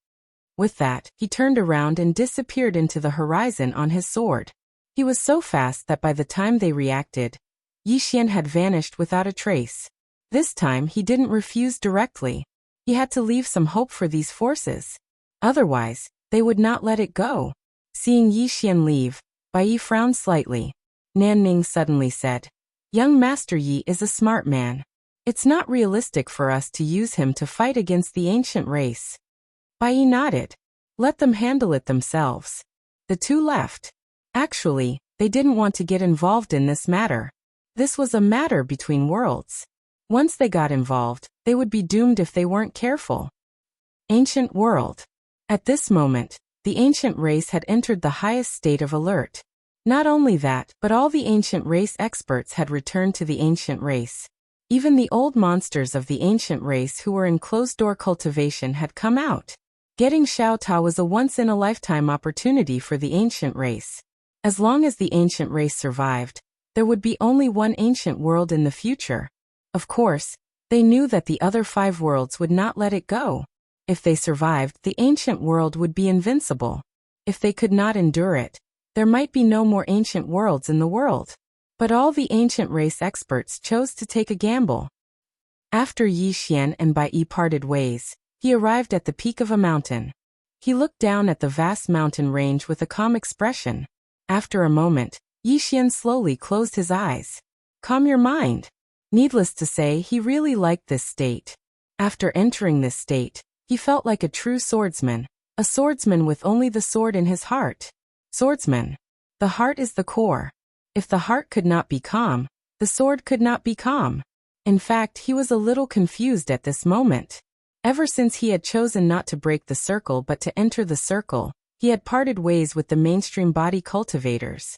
With that, he turned around and disappeared into the horizon on his sword. He was so fast that by the time they reacted, Yi Xian had vanished without a trace. This time he didn't refuse directly. He had to leave some hope for these forces. Otherwise, they would not let it go. Seeing Yi Xian leave, Bai Yi frowned slightly. Nanning suddenly said, "Young Master Yi is a smart man. It's not realistic for us to use him to fight against the ancient race." Bai Yi nodded. "Let them handle it themselves." The two left. Actually, they didn't want to get involved in this matter. This was a matter between worlds. Once they got involved, they would be doomed if they weren't careful. Ancient world. At this moment, the ancient race had entered the highest state of alert. Not only that, but all the ancient race experts had returned to the ancient race. Even the old monsters of the ancient race who were in closed-door cultivation had come out. Getting Xiaota was a once-in-a-lifetime opportunity for the ancient race. As long as the ancient race survived, there would be only one ancient world in the future. Of course, they knew that the other 5 worlds would not let it go. If they survived, the ancient world would be invincible. If they could not endure it, there might be no more ancient worlds in the world. But all the ancient race experts chose to take a gamble. After Yi Xian and Bai Yi parted ways, he arrived at the peak of a mountain. He looked down at the vast mountain range with a calm expression. After a moment, Yi Xian slowly closed his eyes. Calm your mind. Needless to say, he really liked this state. After entering this state, he felt like a true swordsman, a swordsman with only the sword in his heart. Swordsman. The heart is the core. If the heart could not be calm, the sword could not be calm. In fact, he was a little confused at this moment. Ever since he had chosen not to break the circle but to enter the circle, he had parted ways with the mainstream body cultivators.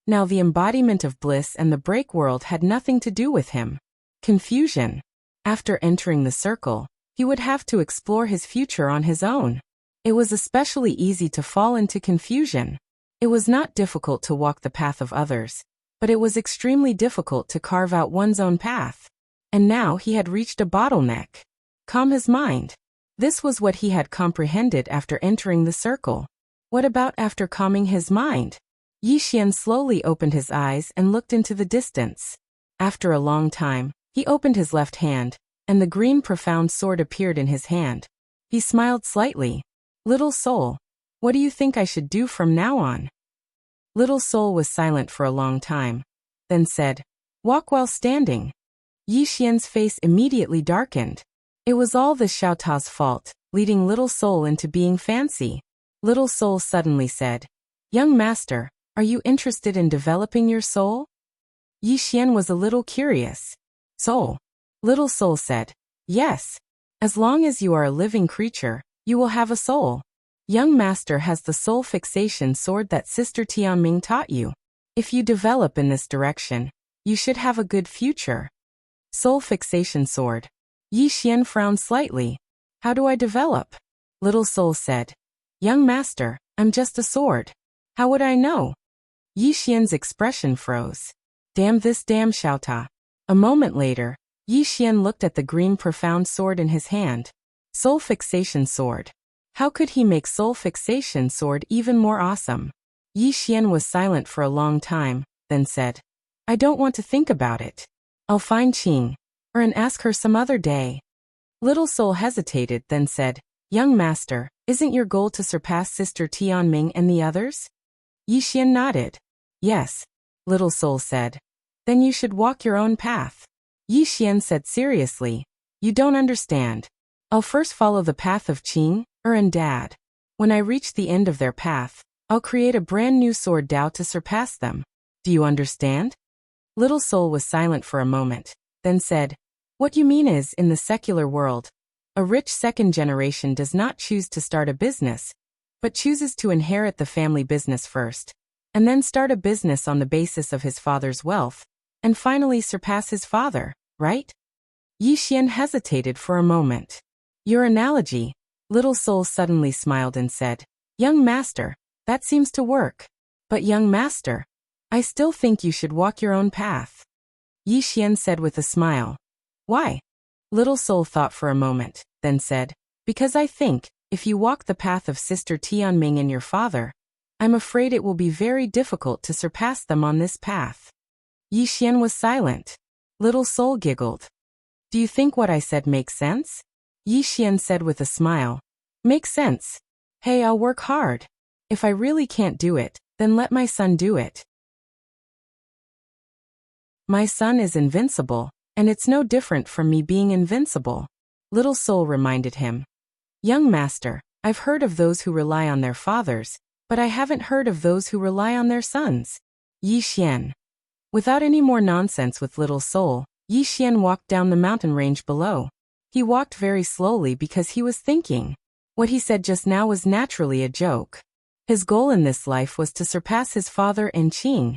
Now the embodiment of bliss and the break world had nothing to do with him. Confusion. After entering the circle, he would have to explore his future on his own. It was especially easy to fall into confusion. It was not difficult to walk the path of others, but it was extremely difficult to carve out one's own path. And now he had reached a bottleneck. Calm his mind. This was what he had comprehended after entering the circle. What about after calming his mind? Yi Xian slowly opened his eyes and looked into the distance. After a long time, he opened his left hand, and the green profound sword appeared in his hand. He smiled slightly. Little soul, what do you think I should do from now on? Little soul was silent for a long time, then said, walk while standing. Yi Xian's face immediately darkened. It was all the Xiaota's fault. leading Little Soul into being fancy. Little Soul suddenly said, "Young master, are you interested in developing your soul?" Yi Xian was a little curious. "Soul?" Little Soul said, "Yes. As long as you are a living creature, you will have a soul. Young master has the soul fixation sword that Sister Tianming taught you. If you develop in this direction, you should have a good future." Soul fixation sword. Yi Xian frowned slightly. "How do I develop?" Little Soul said, "Young master, I'm just a sword. How would I know?" Yi Xian's expression froze. Damn this damn Xiaota. A moment later, Yi Xian looked at the green profound sword in his hand. Soul fixation sword. How could he make soul fixation sword even more awesome? Yi Xian was silent for a long time, then said, "I don't want to think about it. I'll find Qing, and ask her some other day." Little Soul hesitated, then said, "Young master, isn't your goal to surpass Sister Tianming and the others?" Yi Xian nodded. "Yes," Little Soul said. "Then you should walk your own path." Yi Xian said seriously, "You don't understand. I'll first follow the path of Qing, and Dad. When I reach the end of their path, I'll create a brand new sword Dao to surpass them. Do you understand?" Little Soul was silent for a moment, then said, "What you mean is, in the secular world, a rich second generation does not choose to start a business, but chooses to inherit the family business first, and then start a business on the basis of his father's wealth, and finally surpass his father, right?" Yi Xian hesitated for a moment. "Your analogy," Little Soul suddenly smiled and said, "Young master, that seems to work. But young master, I still think you should walk your own path." Yi Xian said with a smile. "Why?" Little Soul thought for a moment, then said, "Because I think, if you walk the path of Sister Tianming and your father, I'm afraid it will be very difficult to surpass them on this path." Yi Xian was silent. Little Soul giggled. "Do you think what I said makes sense?" Yi Xian said with a smile. "Makes sense. Hey, I'll work hard. If I really can't do it, then let my son do it. My son is invincible, and it's no different from me being invincible," Little Soul reminded him. "Young master, I've heard of those who rely on their fathers, but I haven't heard of those who rely on their sons." Yi Xian. Without any more nonsense with Little Soul, Yi Xian walked down the mountain range below. He walked very slowly because he was thinking. What he said just now was naturally a joke. His goal in this life was to surpass his father and Qing.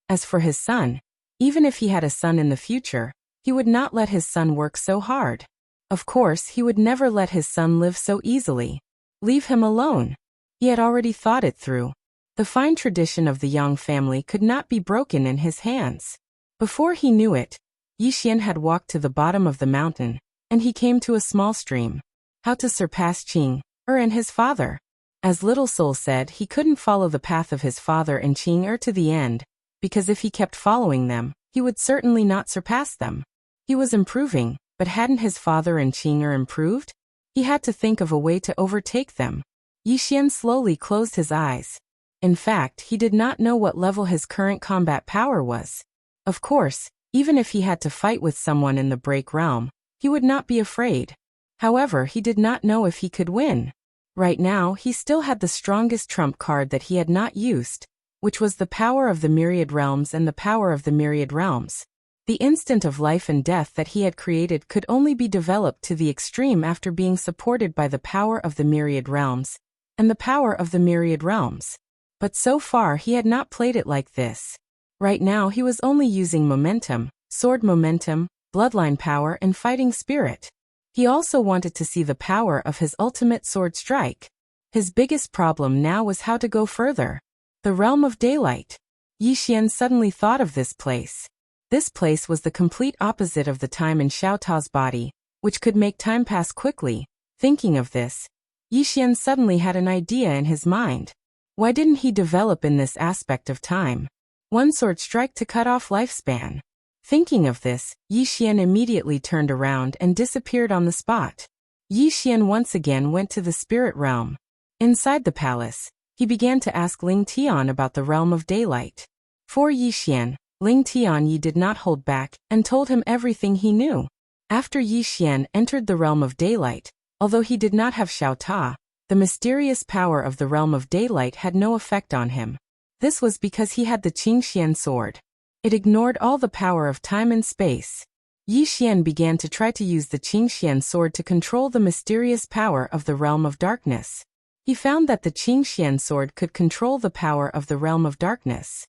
As for his son, even if he had a son in the future, he would not let his son work so hard. Of course, he would never let his son live so easily. Leave him alone. He had already thought it through. The fine tradition of the Yang family could not be broken in his hands. Before he knew it, Yi Xian had walked to the bottom of the mountain, and he came to a small stream. How to surpass Qing, and his father. As Little Soul said, he couldn't follow the path of his father and Qing to the end, because if he kept following them, he would certainly not surpass them. He was improving, but hadn't his father and Qing improved? He had to think of a way to overtake them. Yi Xian slowly closed his eyes. In fact, he did not know what level his current combat power was. Of course, even if he had to fight with someone in the break realm, he would not be afraid. However, he did not know if he could win. Right now, he still had the strongest trump card that he had not used, which was the power of the myriad realms and the power of the myriad realms. The instant of life and death that he had created could only be developed to the extreme after being supported by the power of the myriad realms and the power of the myriad realms. But so far he had not played it like this. Right now he was only using momentum, sword momentum, bloodline power and fighting spirit. He also wanted to see the power of his ultimate sword strike. His biggest problem now was how to go further. The realm of daylight. Yi Xian suddenly thought of this place. This place was the complete opposite of the time in Xiaota's body, which could make time pass quickly. Thinking of this, Yi Xian suddenly had an idea in his mind. Why didn't he develop in this aspect of time? One sword strike to cut off lifespan. Thinking of this, Yi Xian immediately turned around and disappeared on the spot. Yi Xian once again went to the spirit realm. Inside the palace, he began to ask Ling Tian about the realm of daylight. For Yi Xian, Ling Tianyi did not hold back and told him everything he knew. After Yi Xian entered the realm of daylight, Although he did not have Xiaota, the mysterious power of the realm of daylight had no effect on him. This was because he had the Qingxian sword. It ignored all the power of time and space. Yi Xian began to try to use the Qingxian sword to control the mysterious power of the realm of darkness. He found that the Qingxian sword could control the power of the realm of darkness.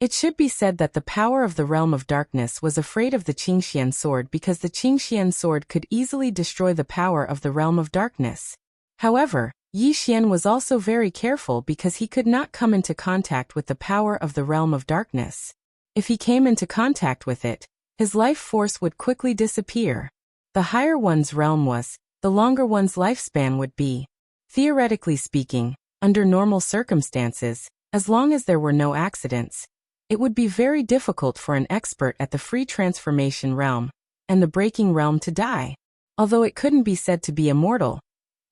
It should be said that the power of the realm of darkness was afraid of the Qingxian sword because the Qingxian sword could easily destroy the power of the realm of darkness. However, Yi Xian was also very careful because he could not come into contact with the power of the realm of darkness. If he came into contact with it, his life force would quickly disappear. The higher one's realm was, the longer one's lifespan would be. Theoretically speaking, under normal circumstances, as long as there were no accidents, it would be very difficult for an expert at the free transformation realm and the breaking realm to die. Although it couldn't be said to be immortal,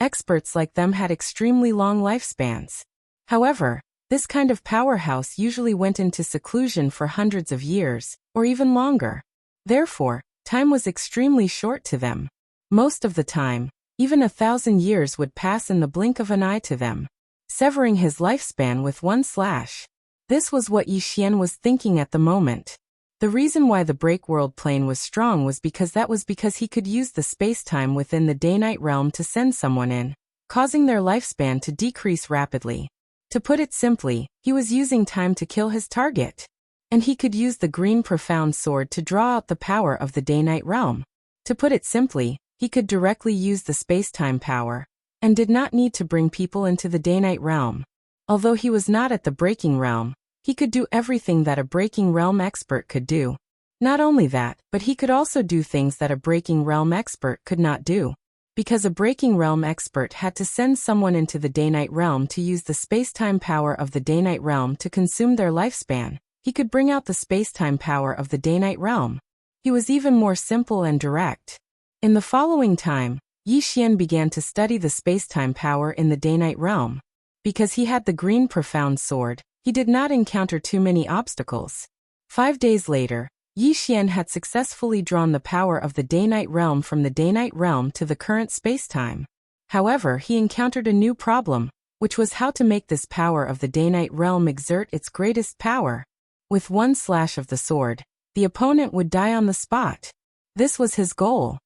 experts like them had extremely long lifespans. However, this kind of powerhouse usually went into seclusion for hundreds of years, or even longer. Therefore, time was extremely short to them. Most of the time, even 1,000 years would pass in the blink of an eye to them, severing his lifespan with one slash. This was what Yi Xian was thinking at the moment. The reason why the break world plane was strong was because he could use the space-time within the day-night realm to send someone in, causing their lifespan to decrease rapidly. To put it simply, he was using time to kill his target. And he could use the green profound sword to draw out the power of the day-night realm. To put it simply, he could directly use the space-time power, and did not need to bring people into the day-night realm. Although he was not at the breaking realm, he could do everything that a breaking realm expert could do. Not only that, but he could also do things that a breaking realm expert could not do. Because a breaking realm expert had to send someone into the day-night realm to use the space-time power of the day-night realm to consume their lifespan, he could bring out the space-time power of the day-night realm. He was even more simple and direct. In the following time, Yi Xian began to study the space-time power in the day-night realm. Because he had the green profound sword, he did not encounter too many obstacles. 5 days later, Yi Xian had successfully drawn the power of the day-night realm from the day-night realm to the current space-time. However, he encountered a new problem, which was how to make this power of the day-night realm exert its greatest power. With one slash of the sword, the opponent would die on the spot. This was his goal.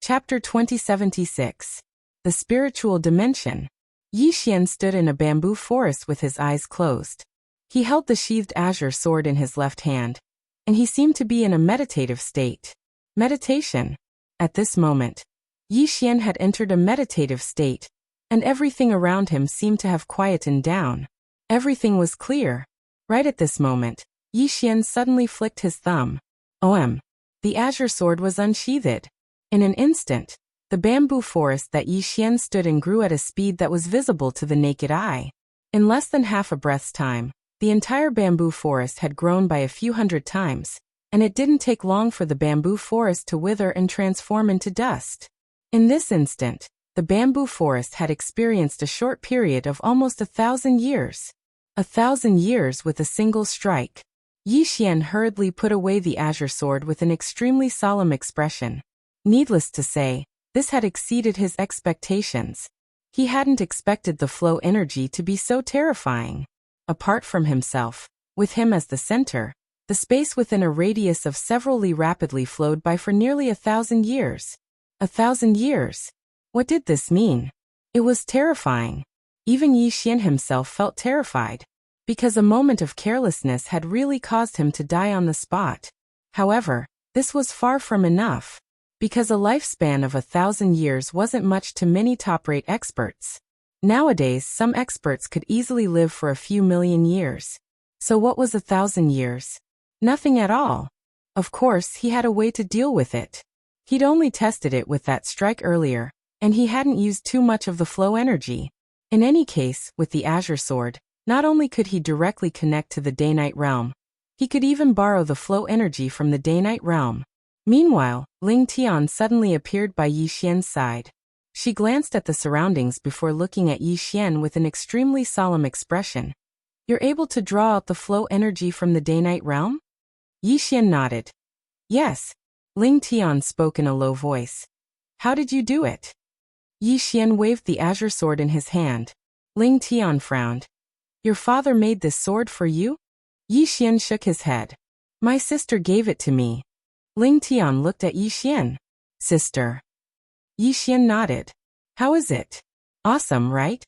Chapter 2076. The Spiritual Dimension. Yi Xian stood in a bamboo forest with his eyes closed. He held the sheathed azure sword in his left hand, and he seemed to be in a meditative state. Meditation. At this moment, Yi Xian had entered a meditative state, and everything around him seemed to have quietened down. Everything was clear. Right at this moment, Yi Xian suddenly flicked his thumb. OM. The azure sword was unsheathed. In an instant, the bamboo forest that Yi Xian stood in grew at a speed that was visible to the naked eye. In less than half a breath's time, the entire bamboo forest had grown by a few hundred times, and it didn't take long for the bamboo forest to wither and transform into dust. In this instant, the bamboo forest had experienced a short period of almost 1,000 years. 1,000 years with a single strike. Yi Xian hurriedly put away the azure sword with an extremely solemn expression. Needless to say, this had exceeded his expectations. He hadn't expected the flow energy to be so terrifying. Apart from himself, with him as the center, the space within a radius of several li rapidly flowed by for nearly 1,000 years. 1,000 years. What did this mean? It was terrifying. Even Yi Xian himself felt terrified, because a moment of carelessness had really caused him to die on the spot. However, this was far from enough. Because a lifespan of 1,000 years wasn't much to many top-rate experts. Nowadays, some experts could easily live for a few million years. So what was 1,000 years? Nothing at all. Of course, he had a way to deal with it. He'd only tested it with that strike earlier, and he hadn't used too much of the flow energy. In any case, with the azure sword, not only could he directly connect to the day-night realm, he could even borrow the flow energy from the day-night realm. Meanwhile, Ling Tian suddenly appeared by Yi Xian's side. She glanced at the surroundings before looking at Yi Xian with an extremely solemn expression. You're able to draw out the flow energy from the day-night realm? Yi Xian nodded. Yes. Ling Tian spoke in a low voice. How did you do it? Yi Xian waved the azure sword in his hand. Ling Tian frowned. Your father made this sword for you? Yi Xian shook his head. My sister gave it to me. Ling Tian looked at Yi Xian. Sister. Yi Xian nodded. How is it? Awesome, right?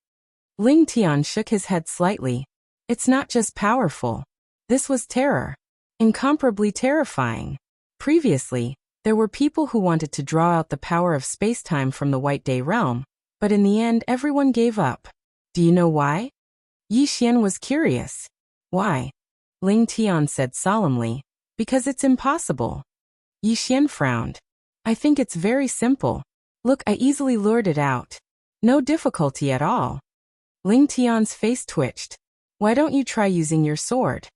Ling Tian shook his head slightly. It's not just powerful. This was terror. Incomparably terrifying. Previously, there were people who wanted to draw out the power of space-time from the White Day realm, but in the end everyone gave up. Do you know why? Yi Xian was curious. Why? Ling Tian said solemnly. Because it's impossible. Yi Xian frowned. I think it's very simple. Look, I easily lured it out. No difficulty at all. Ling Tian's face twitched. Why don't you try using your sword?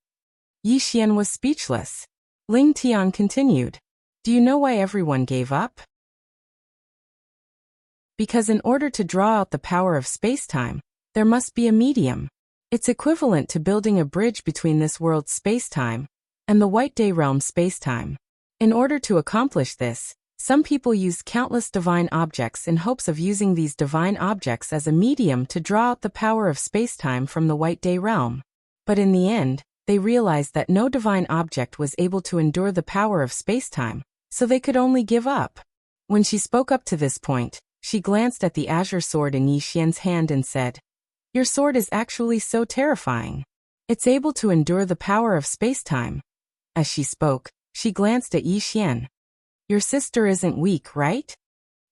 Yi Xian was speechless. Ling Tian continued. Do you know why everyone gave up? Because in order to draw out the power of space-time, there must be a medium. It's equivalent to building a bridge between this world's space-time and the White Day realm space-time. In order to accomplish this, some people used countless divine objects in hopes of using these divine objects as a medium to draw out the power of space-time from the White Day realm. But in the end, they realized that no divine object was able to endure the power of space-time, so they could only give up. When she spoke up to this point, she glanced at the azure sword in Yi Xian's hand and said, Your sword is actually so terrifying. It's able to endure the power of space-time. As she spoke, she glanced at Yi Xian. Your sister isn't weak, right?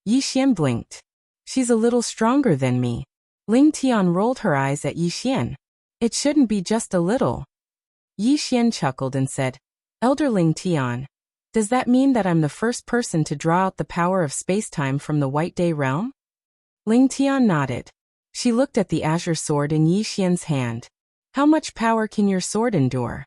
Yi Xian blinked. She's a little stronger than me. Ling Tian rolled her eyes at Yi Xian. It shouldn't be just a little. Yi Xian chuckled and said, Elder Ling Tian, does that mean that I'm the first person to draw out the power of space-time from the White Day realm? Ling Tian nodded. She looked at the azure sword in Yi Xian's hand. How much power can your sword endure?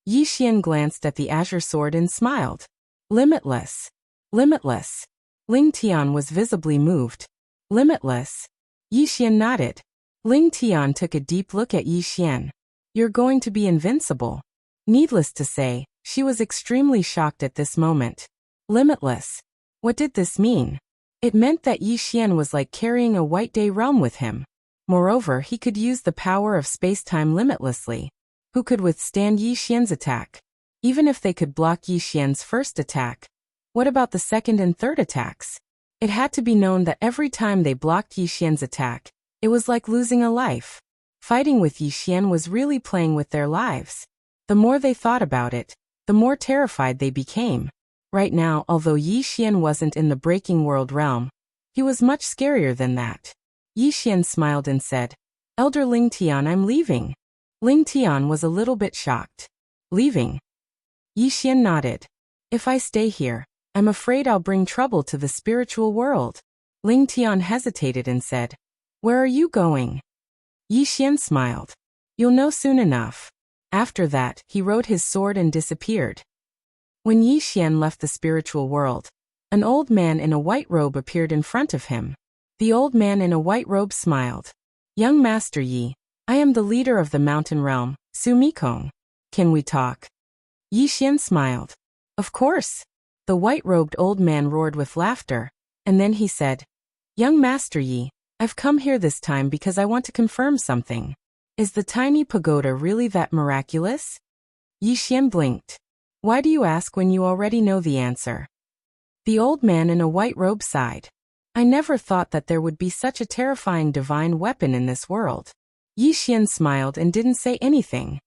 Yi Xian glanced at the azure sword and smiled. Limitless. Limitless. Ling Tian was visibly moved. Limitless. Yi Xian nodded. Ling Tian took a deep look at Yi Xian. You're going to be invincible. Needless to say, she was extremely shocked at this moment. Limitless. What did this mean? It meant that Yi Xian was like carrying a White Day realm with him. Moreover, he could use the power of space-time limitlessly. Who could withstand Yi Xian's attack? Even if they could block Yi Xian's first attack, what about the second and third attacks? It had to be known that every time they blocked Yi Xian's attack, it was like losing a life. Fighting with Yi Xian was really playing with their lives. The more they thought about it, the more terrified they became. Right now, although Yi Xian wasn't in the breaking world realm, he was much scarier than that. Yi Xian smiled and said, Elder Ling Tian, I'm leaving. Ling Tian was a little bit shocked. Leaving? Yi Xian nodded. If I stay here, I'm afraid I'll bring trouble to the spiritual world. Ling Tian hesitated and said, Where are you going? Yi Xian smiled. You'll know soon enough. After that, he rode his sword and disappeared. When Yi Xian left the spiritual world, an old man in a white robe appeared in front of him. The old man in a white robe smiled. Young Master Yi, I am the leader of the mountain realm, Su Mikong. Can we talk? Yi Xian smiled. Of course. The white-robed old man roared with laughter, and then he said, Young Master Yi, I've come here this time because I want to confirm something. Is the tiny pagoda really that miraculous? Yi Xian blinked. Why do you ask when you already know the answer? The old man in a white robe sighed. I never thought that there would be such a terrifying divine weapon in this world. Yi Xian smiled and didn't say anything.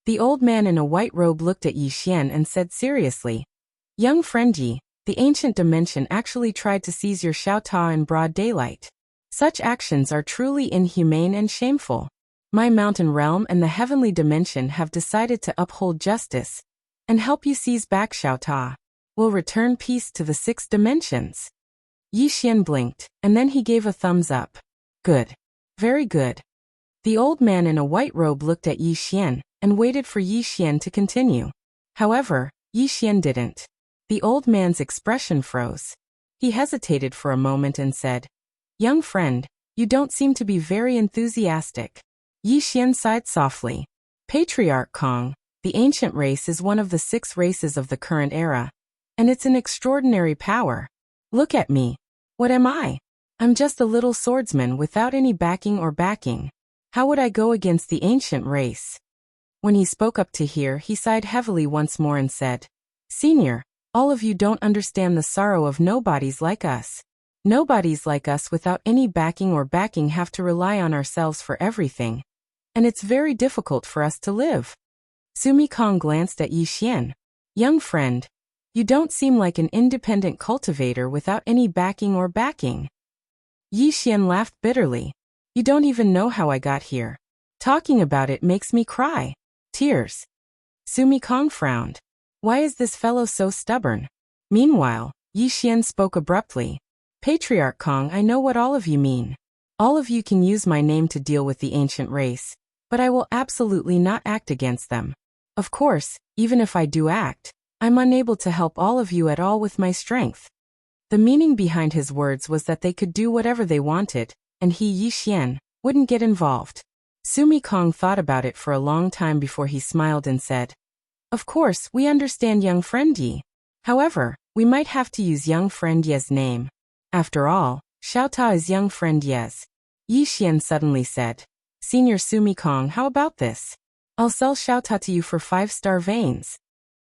The old man in a white robe looked at Yi Xian and said seriously, Young friend Yi, the ancient dimension actually tried to seize your Xiaota in broad daylight. Such actions are truly inhumane and shameful. My mountain realm and the heavenly dimension have decided to uphold justice and help you seize back Xiaota. We'll return peace to the 6 dimensions. Yi Xian blinked, and then he gave a thumbs up. Good. Very good. The old man in a white robe looked at Yi Xian and waited for Yi Xian to continue. However, Yi Xian didn't. The old man's expression froze. He hesitated for a moment and said, Young friend, You don't seem to be very enthusiastic. Yi Xian sighed softly. Patriarch Kong, the ancient race is one of the 6 races of the current era, and it's an extraordinary power. Look at me. What am I? I'm just a little swordsman without any backing or backing. How would I go against the ancient race? When he spoke up to here, he sighed heavily once more and said, Senior, all of you don't understand the sorrow of nobodies like us. Nobodies like us without any backing or backing have to rely on ourselves for everything. And it's very difficult for us to live. Sumi Kong glanced at Yi Xian. Young friend, you don't seem like an independent cultivator without any backing or backing. Yi Xian laughed bitterly. You don't even know how I got here. Talking about it makes me cry. Tears. Sumi Kong frowned. Why is this fellow so stubborn? Meanwhile, Yi Xian spoke abruptly. Patriarch Kong, I know what all of you mean. All of you can use my name to deal with the ancient race, but I will absolutely not act against them. Of course, even if I do act, I'm unable to help all of you at all with my strength. The meaning behind his words was that they could do whatever they wanted, and he, Yi Xian, wouldn't get involved. Sumi Kong thought about it for a long time before he smiled and said, Of course, we understand young friend Yi. However, we might have to use young friend Ye's name. After all, Xiaota is young friend Ye's. Yi Xian suddenly said, Senior Sumi Kong, how about this? I'll sell Xiaota to you for 5-star veins.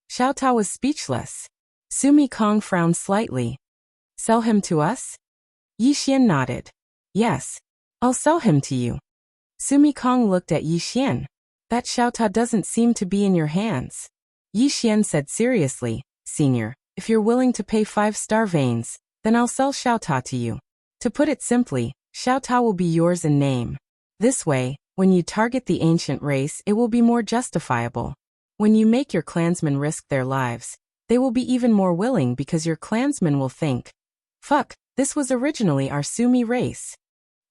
Xiaota was speechless. Sumi Kong frowned slightly. Sell him to us? Yi Xian nodded. Yes. I'll sell him to you. Sumi Kong looked at Yi Xian. That Xiaota doesn't seem to be in your hands. Yi Xian said seriously, Senior, if you're willing to pay 5-star veins, then I'll sell Xiaota to you. To put it simply, Xiaota will be yours in name. This way, when you target the ancient race, it will be more justifiable. When you make your clansmen risk their lives, they will be even more willing because your clansmen will think, fuck, this was originally our Sumi race.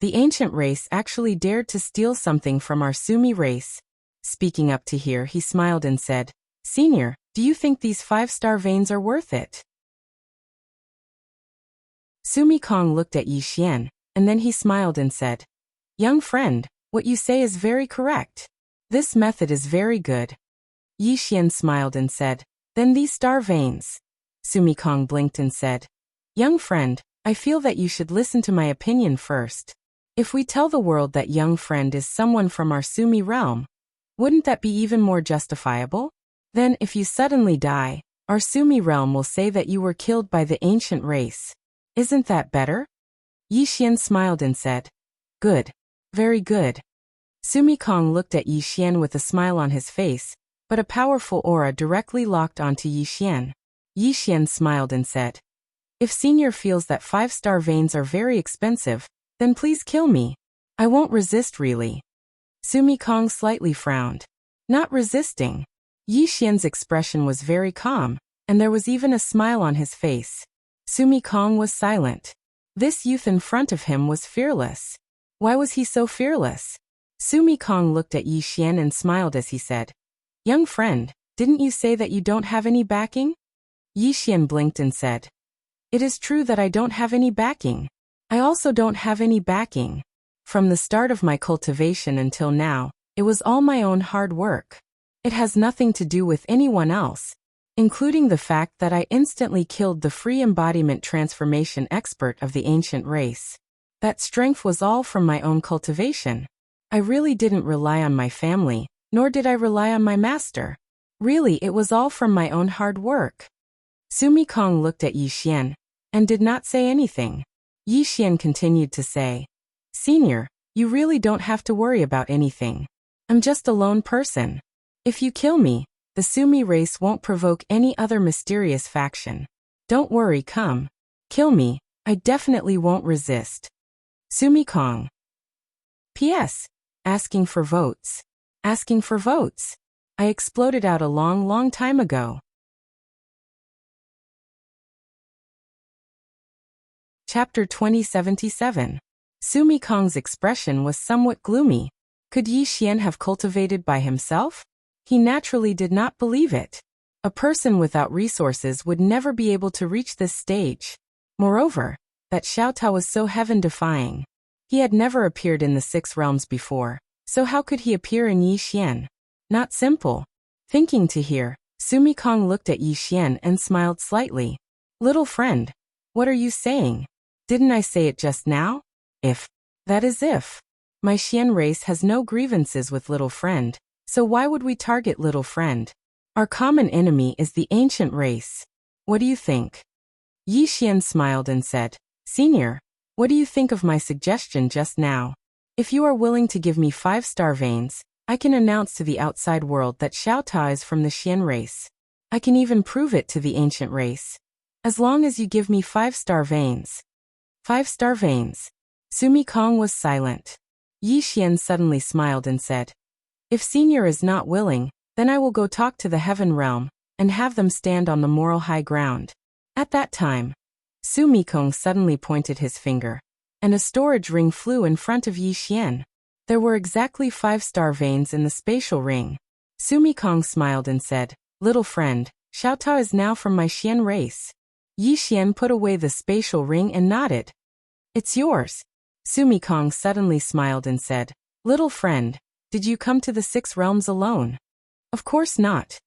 The ancient race actually dared to steal something from our Sumi race. Speaking up to here, he smiled and said, Senior, do you think these 5-star veins are worth it? Sumi Kong looked at Yi Xian, and then he smiled and said, Young friend, what you say is very correct. This method is very good. Yi Xian smiled and said, Then these star veins. Sumi Kong blinked and said, Young friend, I feel that you should listen to my opinion first. If we tell the world that young friend is someone from our Sumi realm, wouldn't that be even more justifiable? Then if you suddenly die, our Sumi realm will say that you were killed by the ancient race. Isn't that better? Yi Xian smiled and said, Good. Very good. Sumi Kong looked at Yi Xian with a smile on his face, but a powerful aura directly locked onto Yi Xian. Yi Xian smiled and said, If Senior feels that 5-star veins are very expensive, then please kill me. I won't resist really. Sumi Kong slightly frowned. Not resisting. Yi Xian's expression was very calm, and there was even a smile on his face. Sumi Kong was silent. This youth in front of him was fearless. Why was he so fearless? Sumi Kong looked at Yi Xian and smiled as he said, Young friend, didn't you say that you don't have any backing? Yi Xian blinked and said, It is true that I don't have any backing. I also don't have any backing. From the start of my cultivation until now, it was all my own hard work. It has nothing to do with anyone else, including the fact that I instantly killed the free embodiment transformation expert of the ancient race. That strength was all from my own cultivation. I really didn't rely on my family, nor did I rely on my master. Really, it was all from my own hard work. Sumi Kong looked at Yi Xian, and did not say anything. Yi Xian continued to say, Senior, you really don't have to worry about anything. I'm just a lone person. If you kill me, the Sumi race won't provoke any other mysterious faction. Don't worry, come. Kill me, I definitely won't resist. Sumi Kong. P.S. Asking for votes. Asking for votes. I exploded out a long time ago. Chapter 2077. Sumi Kong's expression was somewhat gloomy. Could Yi Xian have cultivated by himself? He naturally did not believe it. A person without resources would never be able to reach this stage. Moreover, that Xiaota was so heaven-defying. He had never appeared in the 6 realms before, so how could he appear in Yi Xian? Not simple. Thinking to hear, Sumi Kong looked at Yi Xian and smiled slightly. Little friend, what are you saying? Didn't I say it just now? That is if. My Xian race has no grievances with little friend, so why would we target little friend? Our common enemy is the ancient race. What do you think? Yi Xian smiled and said, Senior, what do you think of my suggestion just now? If you are willing to give me 5 star veins, I can announce to the outside world that Xiao Ta is from the Xian race. I can even prove it to the ancient race. As long as you give me 5 star veins. 5 star veins. Sumi Kong was silent. Yi Xian suddenly smiled and said, If Senior is not willing, then I will go talk to the heaven realm, and have them stand on the moral high ground. At that time, Sumi Kong suddenly pointed his finger, and a storage ring flew in front of Yi Xian. There were exactly 5 star veins in the spatial ring. Sumi Kong smiled and said, Little friend, Xiao Ta is now from my Xian race. Yi Xian put away the spatial ring and nodded. It's yours. Sumi Kong suddenly smiled and said, Little friend, did you come to the 6 realms alone? Of course not.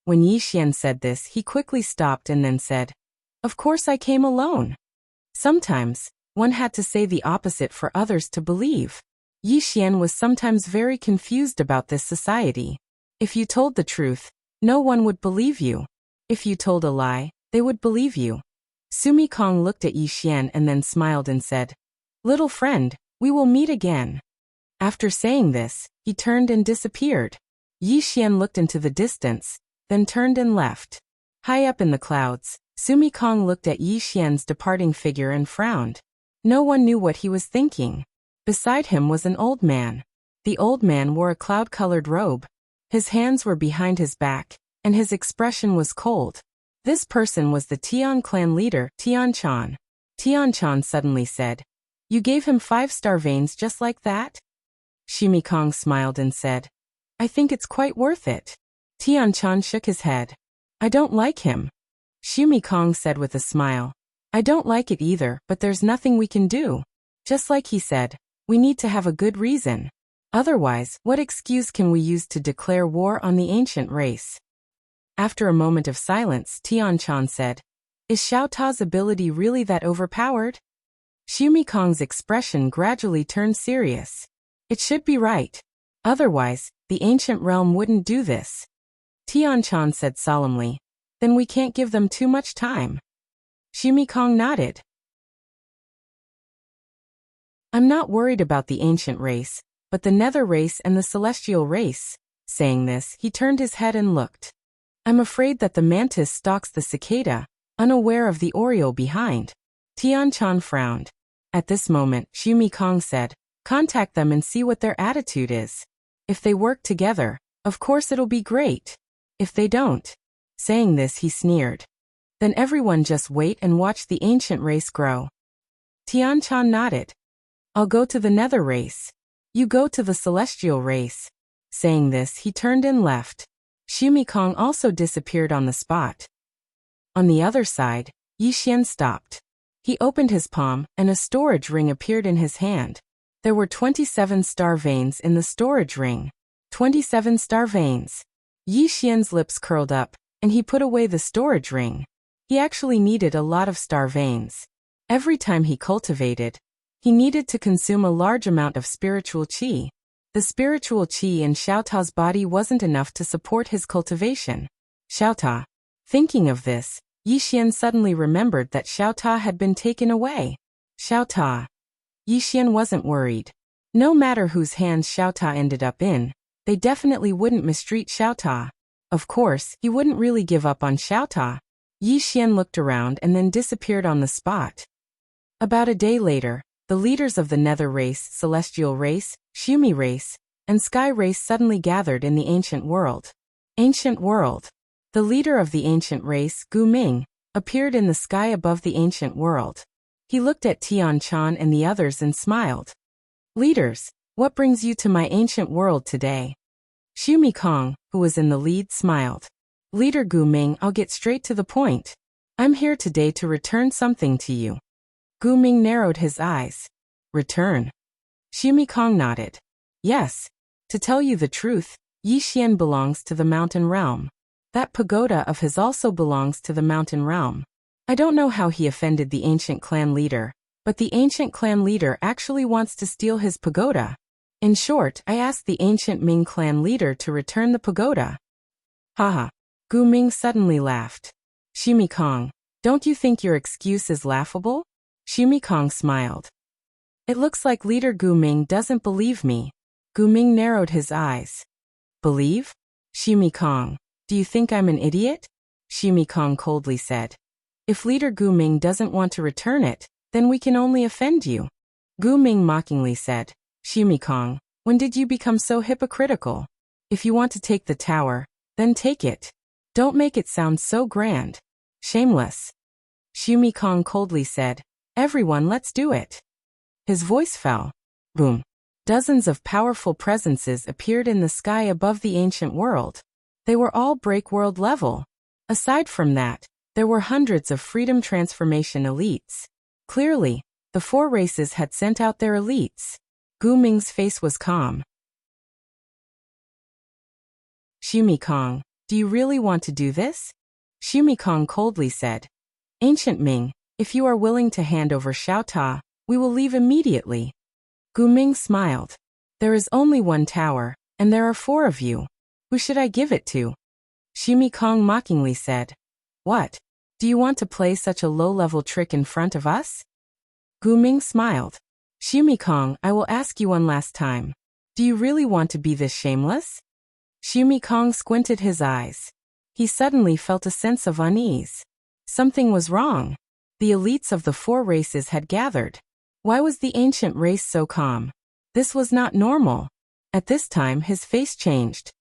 When Yi Xian said this, he quickly stopped and then said, Of course I came alone. Sometimes, one had to say the opposite for others to believe. Yi Xian was sometimes very confused about this society. If you told the truth, no one would believe you. If you told a lie, they would believe you. Sumi Kong looked at Yi Xian and then smiled and said, Little friend, we will meet again. After saying this, he turned and disappeared. Yi Xian looked into the distance, then turned and left. High up in the clouds, Sumi Kong looked at Yi Xian's departing figure and frowned. No one knew what he was thinking. Beside him was an old man. The old man wore a cloud-colored robe. His hands were behind his back, and his expression was cold. This person was the Tian clan leader, Tian Chan. Tian Chan suddenly said, You gave him 5 star veins just like that? Sumi Kong smiled and said, I think it's quite worth it. Tian Chan shook his head. I don't like him. Sumi Kong said with a smile, I don't like it either, but there's nothing we can do. Just like he said, we need to have a good reason. Otherwise, what excuse can we use to declare war on the ancient race? After a moment of silence, Tian Chan said, Is Xiao Ta's ability really that overpowered? Sumi Kong's expression gradually turned serious. It should be right. Otherwise, the ancient realm wouldn't do this. Tian Chan said solemnly, Then we can't give them too much time. Sumi Kong nodded. I'm not worried about the ancient race, but the nether race and the celestial race. Saying this, he turned his head and looked. I'm afraid that the mantis stalks the cicada, unaware of the oriole behind. Tian Chan frowned. At this moment, Sumi Kong said, Contact them and see what their attitude is. If they work together, of course it'll be great. If they don't. Saying this, he sneered. Then everyone just wait and watch the ancient race grow. Tian Chan nodded. I'll go to the nether race. You go to the celestial race. Saying this, he turned and left. Sumi Kong also disappeared on the spot. On the other side, Yi Xian stopped. He opened his palm, and a storage ring appeared in his hand. There were 27 star veins in the storage ring. 27 star veins. Yi Xian's lips curled up, and he put away the storage ring. He actually needed a lot of star veins. Every time he cultivated, he needed to consume a large amount of spiritual qi. The spiritual qi in Xiao Ta's body wasn't enough to support his cultivation. Xiao Ta. Thinking of this, Yi Xian suddenly remembered that Xiao Ta had been taken away. Xiao Ta. Yi Xian wasn't worried. No matter whose hands Xiao Ta ended up in, they definitely wouldn't mistreat Xiao Ta. Of course, he wouldn't really give up on Xiao Ta. Yi Xian looked around and then disappeared on the spot. About a day later, the leaders of the Nether race, Celestial race, Shumi race, and Sky race suddenly gathered in the ancient world. Ancient world. The leader of the ancient race, Gu Ming, appeared in the sky above the ancient world. He looked at Tian Chan and the others and smiled. Leaders, what brings you to my ancient world today? Sumi Kong, who was in the lead, smiled. Leader Gu Ming, I'll get straight to the point. I'm here today to return something to you. Gu Ming narrowed his eyes. Return. Shimi Kong nodded. Yes. To tell you the truth, Yi Xian belongs to the mountain realm. That pagoda of his also belongs to the mountain realm. I don't know how he offended the ancient clan leader, but the ancient clan leader actually wants to steal his pagoda. In short, I asked the ancient Ming clan leader to return the pagoda. Haha. Gu Ming suddenly laughed. Shimi Kong, don't you think your excuse is laughable? Shimi Kong smiled. It looks like leader Gu Ming doesn't believe me. Gu Ming narrowed his eyes. Believe? Shimi Kong, do you think I'm an idiot? Shimi Kong coldly said. If leader Gu Ming doesn't want to return it, then we can only offend you. Gu Ming mockingly said. Shimi Kong, when did you become so hypocritical? If you want to take the tower, then take it. Don't make it sound so grand. Shameless. Shimi Kong coldly said. Everyone, let's do it. His voice fell. Boom. Dozens of powerful presences appeared in the sky above the ancient world. They were all break world level. Aside from that, there were hundreds of freedom transformation elites. Clearly, the 4 races had sent out their elites. Gu Ming's face was calm. Shimi Kong, do you really want to do this? Shimi Kong coldly said. Ancient Ming, if you are willing to hand over Xiaota, we will leave immediately. Gu Ming smiled. There is only one tower, and there are 4 of you. Who should I give it to? Shimi Kong mockingly said. What? Do you want to play such a low-level trick in front of us? Gu Ming smiled. Shimi Kong, I will ask you one last time. Do you really want to be this shameless? Shimi Kong squinted his eyes. He suddenly felt a sense of unease. Something was wrong. The elites of the 4 races had gathered. Why was the ancient race so calm? This was not normal. At this time his face changed.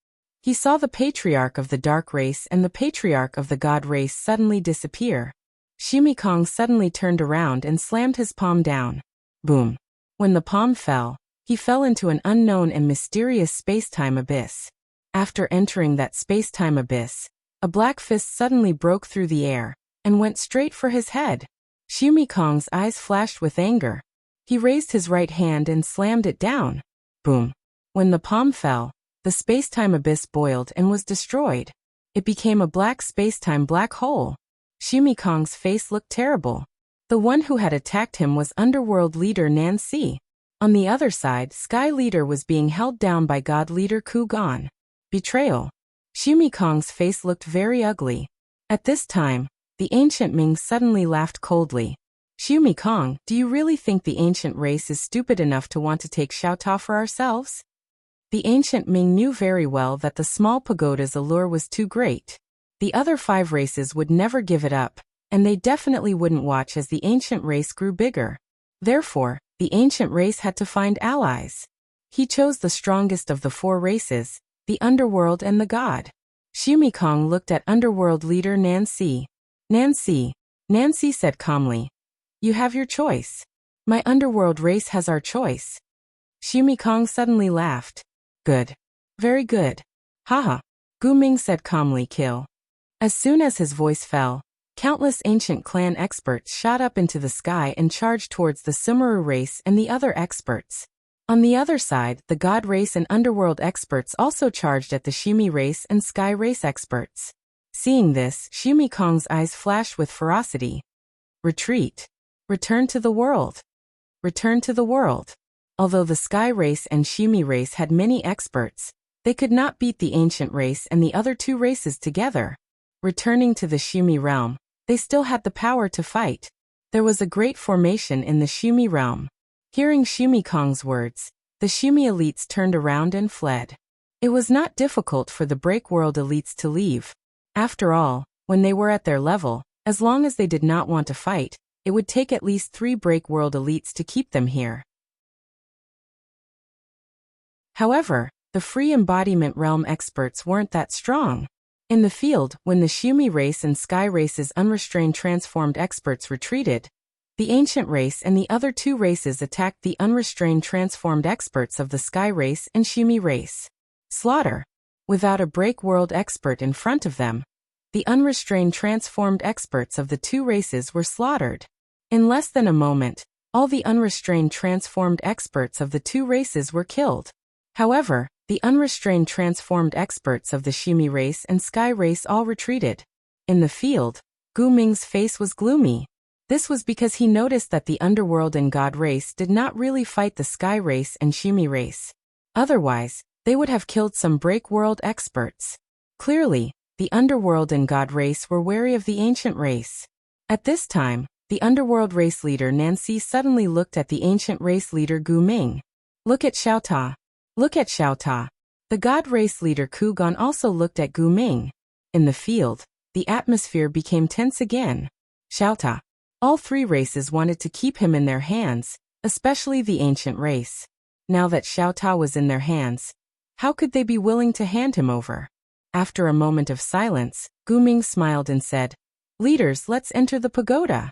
He saw the patriarch of the dark race and the patriarch of the god race suddenly disappear. Shimi Kong suddenly turned around and slammed his palm down. Boom. When the palm fell, he fell into an unknown and mysterious space-time abyss. After entering that space-time abyss, a black fist suddenly broke through the air and went straight for his head. Shimi Kong's eyes flashed with anger. He raised his right hand and slammed it down. Boom. When the palm fell, the space-time abyss boiled and was destroyed. It became a black space-time black hole. Shimi Kong's face looked terrible. The one who had attacked him was Underworld leader Nancy. On the other side, Sky leader was being held down by God leader Ku Gon. Betrayal. Shimi Kong's face looked very ugly. At this time, the ancient Ming suddenly laughed coldly. Shimi Kong, do you really think the ancient race is stupid enough to want to take Xiaota for ourselves? The ancient Ming knew very well that the small pagoda's allure was too great. The other 5 races would never give it up, and they definitely wouldn't watch as the ancient race grew bigger. Therefore, the ancient race had to find allies. He chose the strongest of the 4 races, the underworld and the god. Shimi Kong looked at underworld leader Nancy. Nancy said calmly. You have your choice. My underworld race has our choice. Shimi Kong suddenly laughed. Good. Very good. Haha. Gu Ming said calmly, kill. As soon as his voice fell, countless ancient clan experts shot up into the sky and charged towards the Sumeru race and the other experts. On the other side, the God race and underworld experts also charged at the Shimi race and Sky race experts. Seeing this, Shimi Kong's eyes flashed with ferocity. Retreat. Return to the world. Return to the world. Although the Sky race and Shimi race had many experts, they could not beat the ancient race and the other 2 races together. Returning to the Shimi realm, they still had the power to fight. There was a great formation in the Shimi realm. Hearing Shimi Kong's words, the Shimi elites turned around and fled. It was not difficult for the Break World elites to leave. After all, when they were at their level, as long as they did not want to fight, it would take at least 3 Break World elites to keep them here. However, the Free Embodiment Realm experts weren't that strong. In the field, when the Shimi race and Sky race's unrestrained transformed experts retreated, the ancient race and the other 2 races attacked the unrestrained transformed experts of the Sky race and Shimi race. Slaughter. Without a Break World expert in front of them, the unrestrained transformed experts of the 2 races were slaughtered. In less than a moment, All the unrestrained transformed experts of the two races were killed. However, the unrestrained transformed experts of the Shimi race and Sky race all retreated. In the field, Gu Ming's face was gloomy. This was because he noticed that the Underworld and God race did not really fight the Sky race and Shimi race. Otherwise, they would have killed some Break World experts. Clearly, the Underworld and God race were wary of the Ancient race. At this time, the Underworld race leader Nancy suddenly looked at the Ancient race leader Gu Ming. Look at Xiao Ta. Look at Xiao Ta. The God race leader Ku Gan also looked at Gu Ming. In the field, the atmosphere became tense again. Xiao Ta. All three races wanted to keep him in their hands, especially the Ancient race. Now that Xiao Ta was in their hands, how could they be willing to hand him over? After a moment of silence, Gu Ming smiled and said, "Leaders, let's enter the pagoda."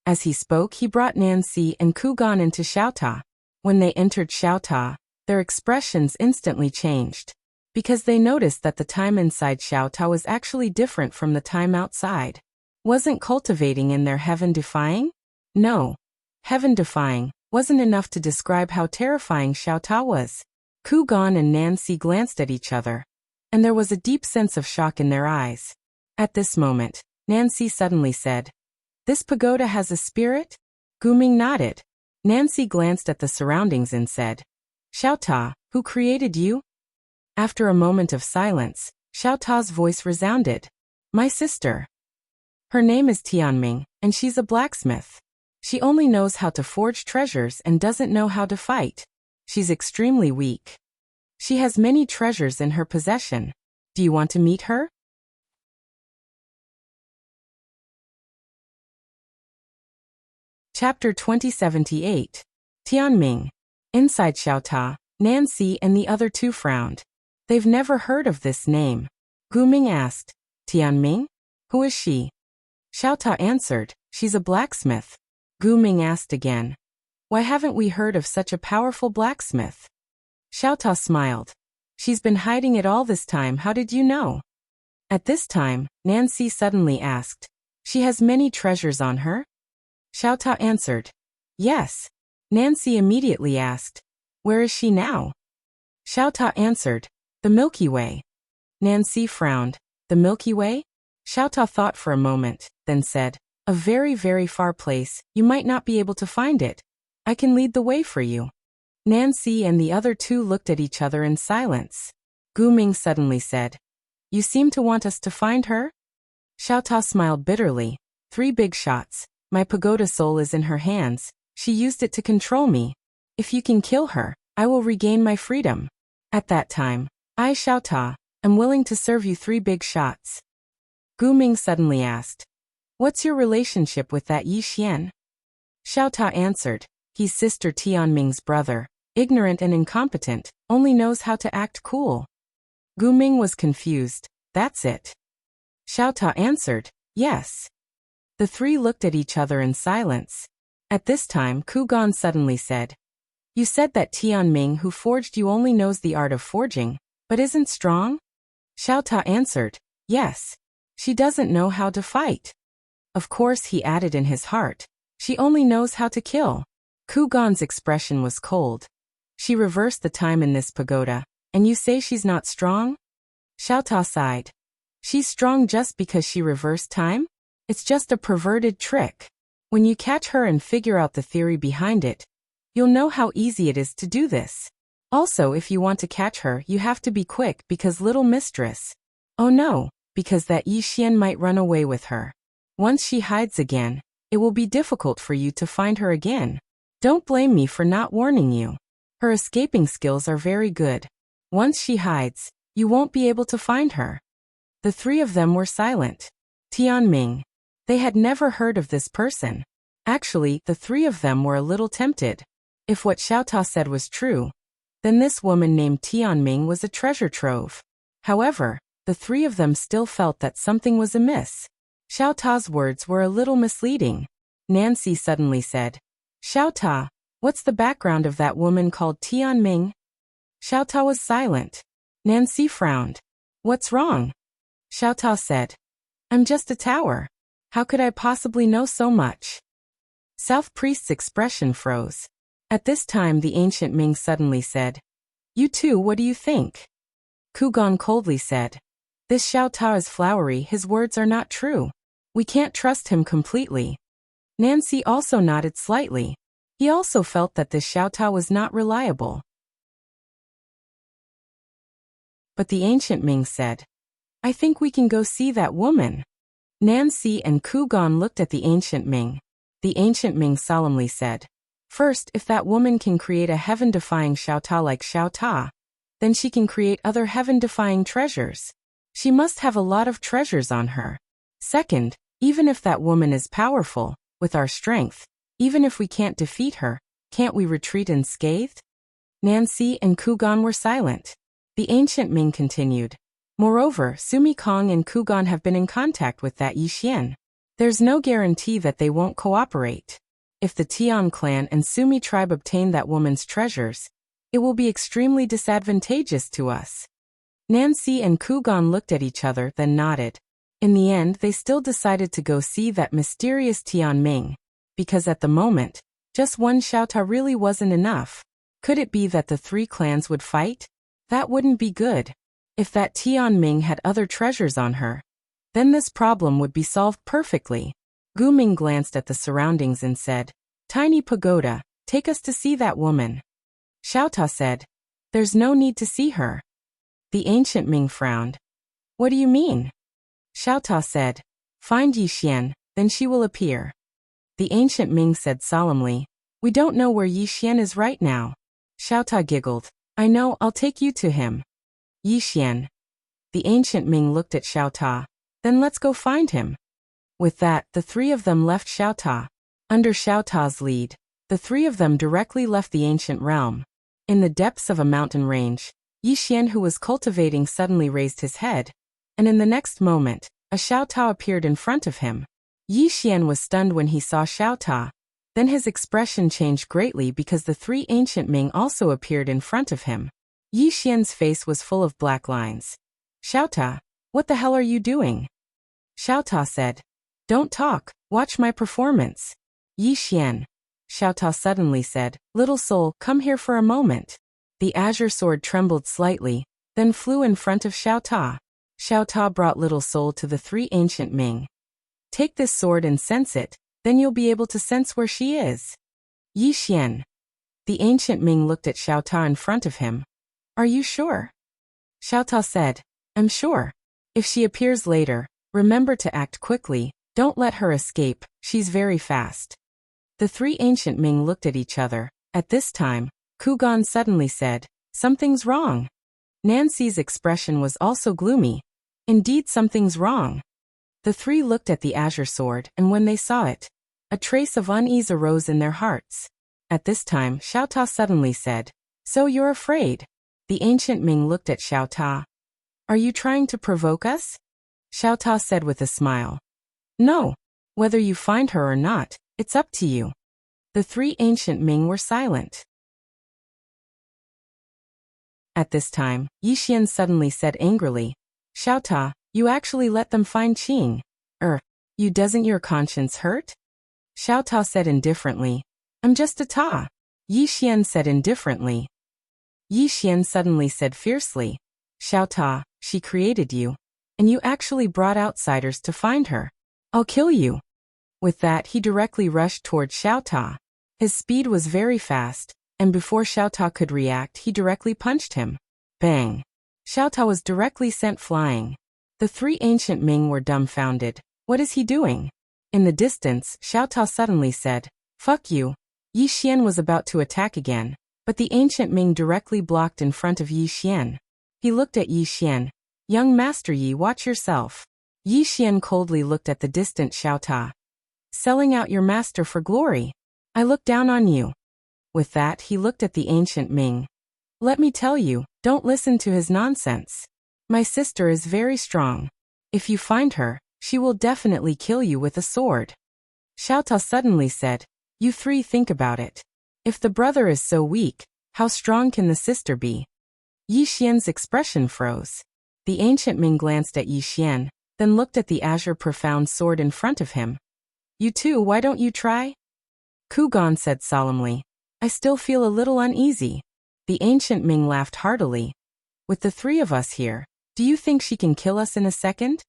As he spoke, he brought Nancy and Ku Gan into Xiao Ta. When they entered Xiao Ta, their expressions instantly changed, because they noticed that the time inside Xiao Ta was actually different from the time outside. Wasn't cultivating in their heaven-defying? No. Heaven-defying wasn't enough to describe how terrifying Xiao Ta was. Ku Gan and Nancy glanced at each other, and there was a deep sense of shock in their eyes. At this moment, Nancy suddenly said, "This pagoda has a spirit?" Gu Ming nodded. Nancy glanced at the surroundings and said, "Xiao Ta, who created you?" After a moment of silence, Xiao Ta's voice resounded. "My sister. Her name is Tianming, and she's a blacksmith. She only knows how to forge treasures and doesn't know how to fight. She's extremely weak. She has many treasures in her possession. Do you want to meet her?" Chapter 2078. Tianming. Inside Xiao Ta, Nancy and the other two frowned. They've never heard of this name. Gu Ming asked, "Tianming? Who is she?" Xiao Ta answered, "She's a blacksmith." Gu Ming asked again, "Why haven't we heard of such a powerful blacksmith?" Xiao Ta smiled. "She's been hiding it all this time. How did you know?" At this time, Nancy suddenly asked, "She has many treasures on her?" Xiao Ta answered, "Yes." Nancy immediately asked, "Where is she now?" Xiao Ta answered, "The Milky Way." Nancy frowned. "The Milky Way?" Xiao Ta thought for a moment, then said, "A very, very far place. You might not be able to find it. I can lead the way for you." Nancy and the other two looked at each other in silence. Gu Ming suddenly said, "You seem to want us to find her?" Xiao Ta smiled bitterly. "3 big shots. My pagoda soul is in her hands. She used it to control me. If you can kill her, I will regain my freedom. At that time, I, Xiao Ta, am willing to serve you 3 big shots." Gu Ming suddenly asked, "What's your relationship with that Yi Xian?" Xiao Ta answered, "He's Sister Tianming's brother, ignorant and incompetent, only knows how to act cool." Gu Ming was confused. "That's it?" Xiao Ta answered, "Yes." The three looked at each other in silence. At this time, Ku Gan suddenly said, "You said that Tianming who forged you only knows the art of forging, but isn't strong?" Xiao Ta answered, "Yes. She doesn't know how to fight." Of course, he added in his heart, "She only knows how to kill." Ku Gan's expression was cold. "She reversed the time in this pagoda, and you say she's not strong?" Xiao Ta sighed. "She's strong just because she reversed time? It's just a perverted trick. When you catch her and figure out the theory behind it, you'll know how easy it is to do this. Also, if you want to catch her, you have to be quick because little mistress. Oh no, because that Yi Xian might run away with her. Once she hides again, it will be difficult for you to find her again. Don't blame me for not warning you. Her escaping skills are very good. Once she hides, you won't be able to find her." The three of them were silent. Tianming. They had never heard of this person. Actually, the three of them were a little tempted. If what Xiao Ta said was true, then this woman named Tianming was a treasure trove. However, the three of them still felt that something was amiss. Xiao Ta's words were a little misleading. Nancy suddenly said, "Xiao Ta, what's the background of that woman called Tianming?" Xiao Ta was silent. Nancy frowned. "What's wrong?" Xiao Ta said, "I'm just a tower. How could I possibly know so much?" South Priest's expression froze. At this time the ancient Ming suddenly said, "You too, what do you think?" Kugan coldly said, "This Xiao Ta is flowery, his words are not true. We can't trust him completely." Nancy also nodded slightly. He also felt that this Xiao Ta was not reliable. But the ancient Ming said, "I think we can go see that woman." Nancy and Kugan looked at the ancient Ming. The ancient Ming solemnly said, "First, if that woman can create a heaven-defying Xiao Ta like Xiao Ta, then she can create other heaven-defying treasures. She must have a lot of treasures on her. Second, even if that woman is powerful, with our strength, even if we can't defeat her, can't we retreat unscathed?" Nancy and Kugan were silent. The ancient Ming continued, "Moreover, Sumi Kong and Kugan have been in contact with that Yixian. There's no guarantee that they won't cooperate. If the Tian clan and Sumi tribe obtain that woman's treasures, it will be extremely disadvantageous to us." Nancy and Kugan looked at each other, then nodded. In the end, they still decided to go see that mysterious Tian Ming, because at the moment, just one Xiao Ta really wasn't enough. Could it be that the three clans would fight? That wouldn't be good. If that Tian Ming had other treasures on her, then this problem would be solved perfectly. Gu Ming glanced at the surroundings and said, "Tiny pagoda, take us to see that woman." Xiao Ta said, "There's no need to see her." The ancient Ming frowned. "What do you mean?" Xiao Ta said, "Find Yixian, then she will appear." The ancient Ming said solemnly, "We don't know where Yixian is right now." Xiao Ta giggled, "I know, I'll take you to him." Yixian. The ancient Ming looked at Xiao Ta. "Then let's go find him." With that, the three of them left Xiao Ta. Under Xiao Ta's lead, the three of them directly left the ancient realm. In the depths of a mountain range, Yixian, who was cultivating, suddenly raised his head, and in the next moment, a Xiao Ta appeared in front of him. Yixian was stunned when he saw Xiao Ta. Then his expression changed greatly because the three ancient Ming also appeared in front of him. Yixian's face was full of black lines. "Xiao Ta, what the hell are you doing?" Xiao Ta said, "Don't talk, watch my performance." "Yixian." Xiao Ta suddenly said, "Little soul, come here for a moment." The azure sword trembled slightly, then flew in front of Xiao Ta. Xiao Ta brought Little Soul to the three ancient Ming. "Take this sword and sense it, then you'll be able to sense where she is." "Yixian." The ancient Ming looked at Xiao Ta in front of him. "Are you sure?" Xiao Ta said, "I'm sure. If she appears later, remember to act quickly, don't let her escape, she's very fast." The three ancient Ming looked at each other. At this time, Kugan suddenly said, "Something's wrong." Nancy's expression was also gloomy. "Indeed, something's wrong." The three looked at the azure sword, and when they saw it, a trace of unease arose in their hearts. At this time, Xiao Ta suddenly said, "So you're afraid?" The ancient Ming looked at Xiao Ta. "Are you trying to provoke us?" Xiao Ta said with a smile, "No. Whether you find her or not, it's up to you." The three ancient Ming were silent. At this time, Yixian suddenly said angrily, "Xiao Ta, you actually let them find Qing. You doesn't your conscience hurt?" Xiao Ta said indifferently, "I'm just a Ta." Yixian said indifferently. Yixian suddenly said fiercely, "Xiao Ta, she created you. And you actually brought outsiders to find her. I'll kill you." With that, he directly rushed towards Xiao Ta. His speed was very fast, and before Xiao Ta could react, he directly punched him. Bang! Xiao Ta was directly sent flying. The three ancient Ming were dumbfounded. What is he doing? In the distance, Xiao Ta suddenly said, "Fuck you." Yixian was about to attack again, but the ancient Ming directly blocked in front of Yixian. He looked at Yixian. "Young Master Yi, watch yourself." Yixian coldly looked at the distant Xiao Ta. "Selling out your master for glory? I look down on you." With that, he looked at the ancient Ming. "Let me tell you, don't listen to his nonsense. My sister is very strong. If you find her, she will definitely kill you with a sword." Xiao Ta suddenly said, "You three think about it. If the brother is so weak, how strong can the sister be?" Yixian's expression froze. The ancient Ming glanced at Yixian, then looked at the azure profound sword in front of him. "You too, why don't you try?" Kugan said solemnly. I still feel a little uneasy. The ancient Ming laughed heartily. With the three of us here, do you think she can kill us in a second?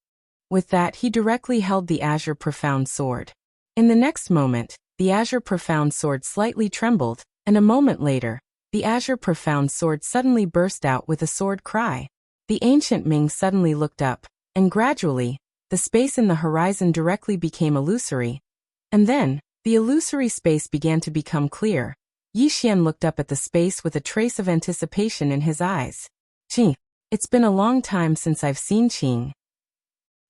With that, he directly held the azure profound sword. In the next moment, the azure profound sword slightly trembled, and a moment later, the azure profound sword suddenly burst out with a sword cry. The ancient Ming suddenly looked up, and gradually, the space in the horizon directly became illusory. And then, the illusory space began to become clear. Yi Xian looked up at the space with a trace of anticipation in his eyes. Qing, it's been a long time since I've seen Qing.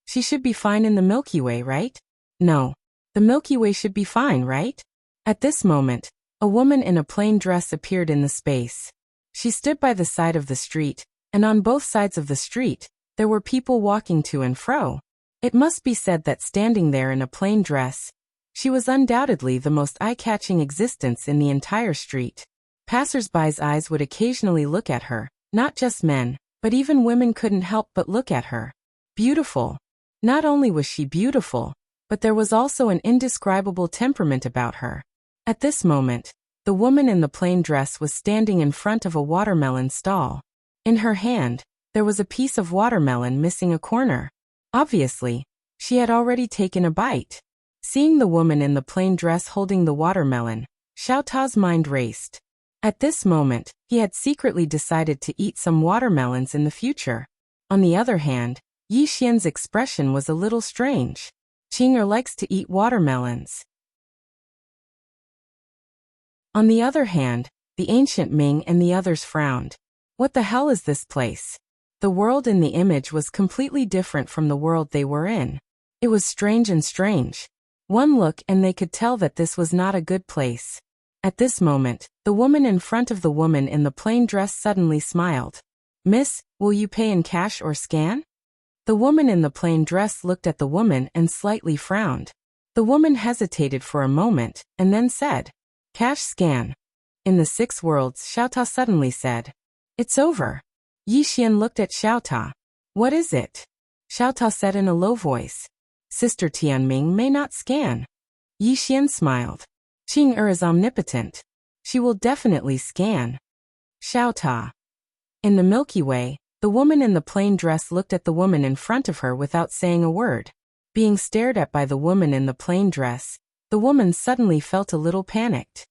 She should be fine in the Milky Way, right? No. The Milky Way should be fine, right? At this moment, a woman in a plain dress appeared in the space. She stood by the side of the street, and on both sides of the street, there were people walking to and fro. It must be said that standing there in a plain dress, she was undoubtedly the most eye-catching existence in the entire street. Passers-by's eyes would occasionally look at her, not just men, but even women couldn't help but look at her. Beautiful. Not only was she beautiful, but there was also an indescribable temperament about her. At this moment, the woman in the plain dress was standing in front of a watermelon stall. In her hand, there was a piece of watermelon missing a corner. Obviously, she had already taken a bite. Seeing the woman in the plain dress holding the watermelon, Xiao Ta's mind raced. At this moment, he had secretly decided to eat some watermelons in the future. On the other hand, Yi Xian's expression was a little strange. Qing likes to eat watermelons. On the other hand, the ancient Ming and the others frowned. What the hell is this place? The world in the image was completely different from the world they were in. It was strange and strange. One look and they could tell that this was not a good place. At this moment, the woman in front of the woman in the plain dress suddenly smiled. Miss, will you pay in cash or scan? The woman in the plain dress looked at the woman and slightly frowned. The woman hesitated for a moment, and then said, Cash scan. In the 6 worlds, Xiao Ta suddenly said, It's over. Yi Xian looked at Xiao Ta. What is it? Xiao Ta said in a low voice. Sister Tianming may not scan. Yi Xian smiled. Qing is omnipotent. She will definitely scan. Xiao Ta. In the Milky Way, the woman in the plain dress looked at the woman in front of her without saying a word. Being stared at by the woman in the plain dress, the woman suddenly felt a little panicked.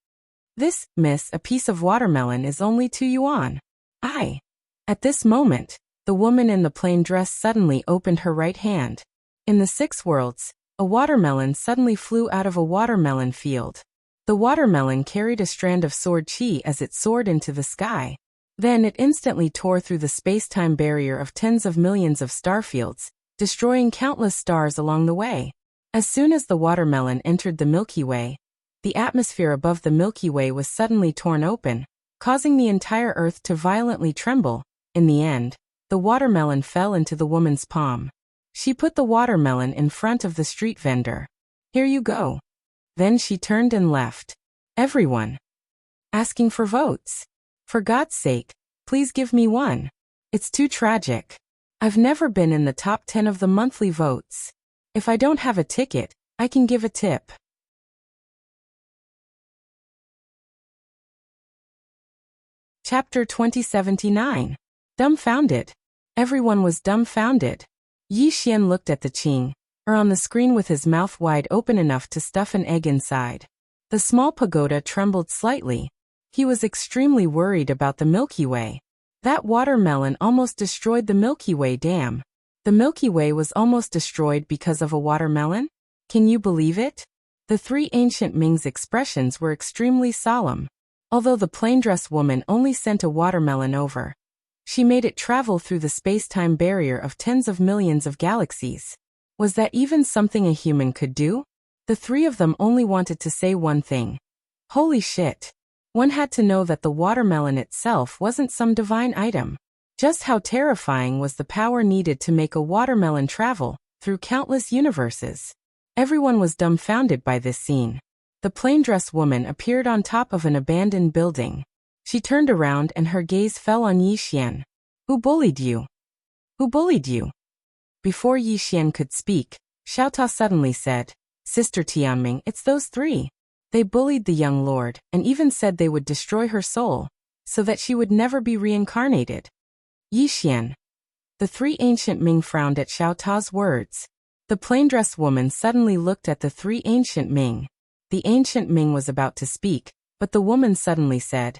This, miss, a piece of watermelon is only 2 yuan. At this moment, the woman in the plain dress suddenly opened her right hand. In the 6 worlds, a watermelon suddenly flew out of a watermelon field. The watermelon carried a strand of sword qi as it soared into the sky. Then it instantly tore through the space-time barrier of tens of millions of starfields, destroying countless stars along the way. As soon as the watermelon entered the Milky Way, the atmosphere above the Milky Way was suddenly torn open, causing the entire Earth to violently tremble. In the end, the watermelon fell into the woman's palm. She put the watermelon in front of the street vendor. Here you go. Then she turned and left. Everyone asking for votes. For God's sake, please give me one. It's too tragic. I've never been in the top 10 of the monthly votes. If I don't have a ticket, I can give a tip. Chapter 2079. Dumbfounded. Everyone was dumbfounded. Yi Xian looked at the Qing on the screen with his mouth wide open enough to stuff an egg inside. The small pagoda trembled slightly. He was extremely worried about the Milky Way. That watermelon almost destroyed the Milky Way dam. The Milky Way was almost destroyed because of a watermelon? Can you believe it? The 3 ancient Ming's expressions were extremely solemn. Although the plain dress woman only sent a watermelon over, she made it travel through the space-time barrier of tens of millions of galaxies. Was that even something a human could do? The 3 of them only wanted to say one thing. Holy shit. One had to know that the watermelon itself wasn't some divine item. Just how terrifying was the power needed to make a watermelon travel through countless universes. Everyone was dumbfounded by this scene. The plain dress woman appeared on top of an abandoned building. She turned around and her gaze fell on Yi Xian. Who bullied you? Who bullied you? Before Yi Xian could speak, Xiao Ta suddenly said, Sister Tianming, it's those 3. They bullied the young lord, and even said they would destroy her soul, so that she would never be reincarnated. Yixian. The three ancient Ming frowned at Xiao Ta's words. The plain-dressed woman suddenly looked at the three ancient Ming. The ancient Ming was about to speak, but the woman suddenly said,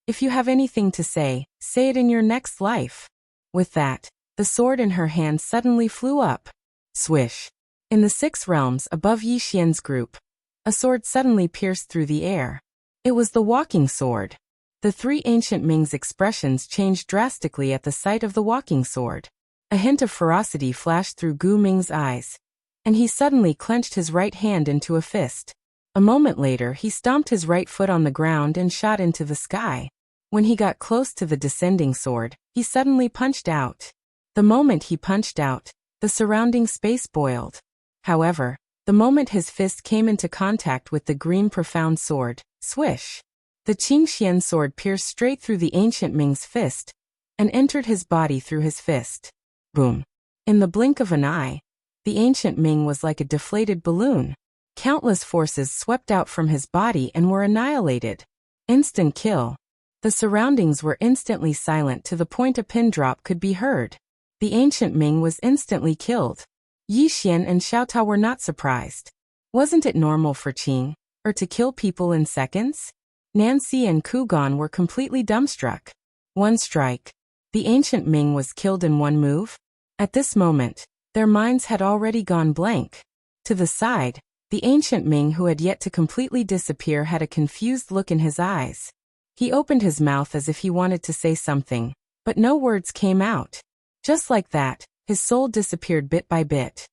"If you have anything to say it in your next life." With that, the sword in her hand suddenly flew up. Swish. In the 6 realms above Yixian's group, a sword suddenly pierced through the air. It was the walking sword. The three ancient Ming's expressions changed drastically at the sight of the walking sword. A hint of ferocity flashed through Gu Ming's eyes, and he suddenly clenched his right hand into a fist. A moment later, he stomped his right foot on the ground and shot into the sky. When he got close to the descending sword, he suddenly punched out. The moment he punched out, the surrounding space boiled. However, the moment his fist came into contact with the green profound sword, swish! The Qingxian sword pierced straight through the ancient Ming's fist and entered his body through his fist. Boom! In the blink of an eye, the ancient Ming was like a deflated balloon. Countless forces swept out from his body and were annihilated. Instant kill. The surroundings were instantly silent to the point a pin drop could be heard. The ancient Ming was instantly killed. Yixian and Xiaota were not surprised. Wasn't it normal for Qing to kill people in seconds? Nancy and Kugan were completely dumbstruck. One strike. The ancient Ming was killed in one move? At this moment, their minds had already gone blank. To the side, the ancient Ming who had yet to completely disappear had a confused look in his eyes. He opened his mouth as if he wanted to say something, but no words came out. Just like that, his soul disappeared bit by bit.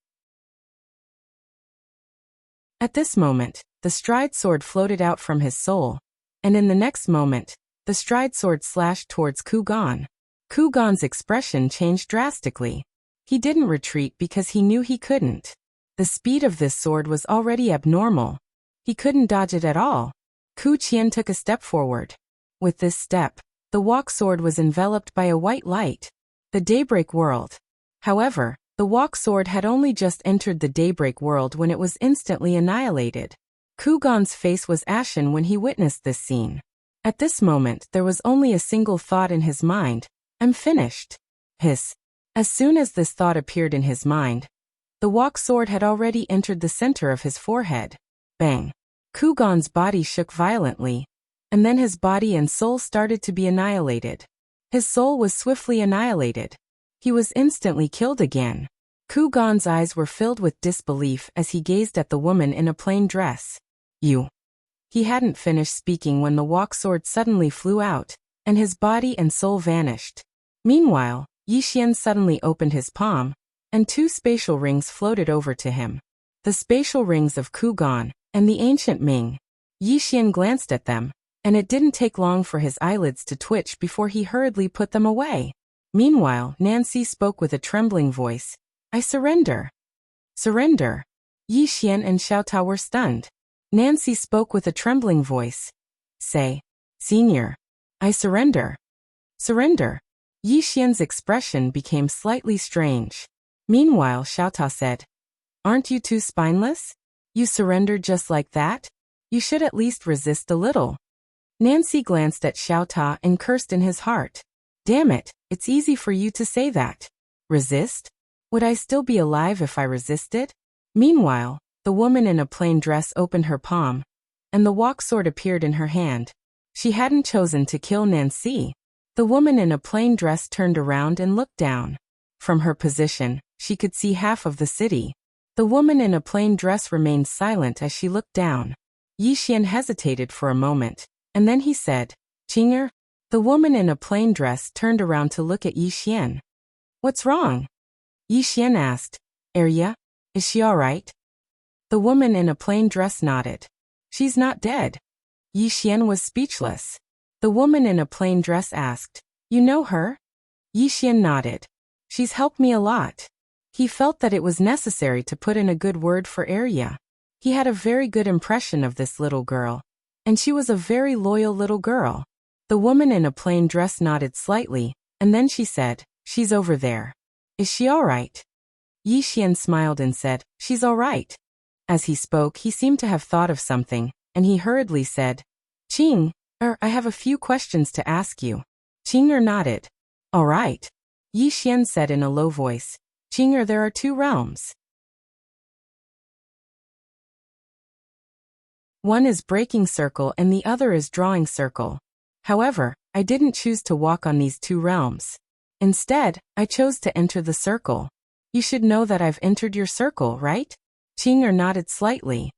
At this moment, the stride sword floated out from his soul, and in the next moment, the stride sword slashed towards Kugan. Kugan's expression changed drastically. He didn't retreat because he knew he couldn't. The speed of this sword was already abnormal. He couldn't dodge it at all. Ku Qian took a step forward. With this step, the walk sword was enveloped by a white light. The daybreak world. However, the walk sword had only just entered the daybreak world when it was instantly annihilated. Kugan's face was ashen when he witnessed this scene. At this moment, there was only a single thought in his mind: "I'm finished." Hiss. As soon as this thought appeared in his mind, the walk sword had already entered the center of his forehead. Bang. Kugan's body shook violently, and then his body and soul started to be annihilated. His soul was swiftly annihilated. He was instantly killed again. Kugan's eyes were filled with disbelief as he gazed at the woman in a plain dress. "You." He hadn't finished speaking when the walk sword suddenly flew out, and his body and soul vanished. Meanwhile, Yixian suddenly opened his palm, and 2 spatial rings floated over to him. The spatial rings of Kugan and the ancient Ming. Yixian glanced at them, and it didn't take long for his eyelids to twitch before he hurriedly put them away. Meanwhile, Nancy spoke with a trembling voice. "I surrender." Surrender. Yixian and Xiaota were stunned. Nancy spoke with a trembling voice. "Say, Senior, I surrender." Surrender. Yixian's expression became slightly strange. Meanwhile, Xiaota said, "Aren't you too spineless? You surrendered just like that? You should at least resist a little." Nancy glanced at Xiaota and cursed in his heart. "Damn it, it's easy for you to say that. Resist? Would I still be alive if I resisted?" Meanwhile, the woman in a plain dress opened her palm, and the walk sword appeared in her hand. She hadn't chosen to kill Nancy. The woman in a plain dress turned around and looked down. From her position, she could see half of the city. The woman in a plain dress remained silent as she looked down. Yixian hesitated for a moment, and then he said, "Qinger?" The woman in a plain dress turned around to look at Yixian. "What's wrong?" Yixian asked. "Arya, is she all right?" The woman in a plain dress nodded. "She's not dead." Yixian was speechless. The woman in a plain dress asked, "You know her?" Yixian nodded. "She's helped me a lot." He felt that it was necessary to put in a good word for Arya. He had a very good impression of this little girl, and she was a very loyal little girl. The woman in a plain dress nodded slightly, and then she said, "She's over there. Is she all right?" Yixian smiled and said, "She's all right." As he spoke, he seemed to have thought of something, and he hurriedly said, Qing, I have a few questions to ask you. Qing nodded. All right. Yi Xian said in a low voice. Qing, there are two realms. One is breaking circle and the other is drawing circle. However, I didn't choose to walk on these two realms. Instead, I chose to enter the circle. You should know that I've entered your circle, right? Qing nodded slightly.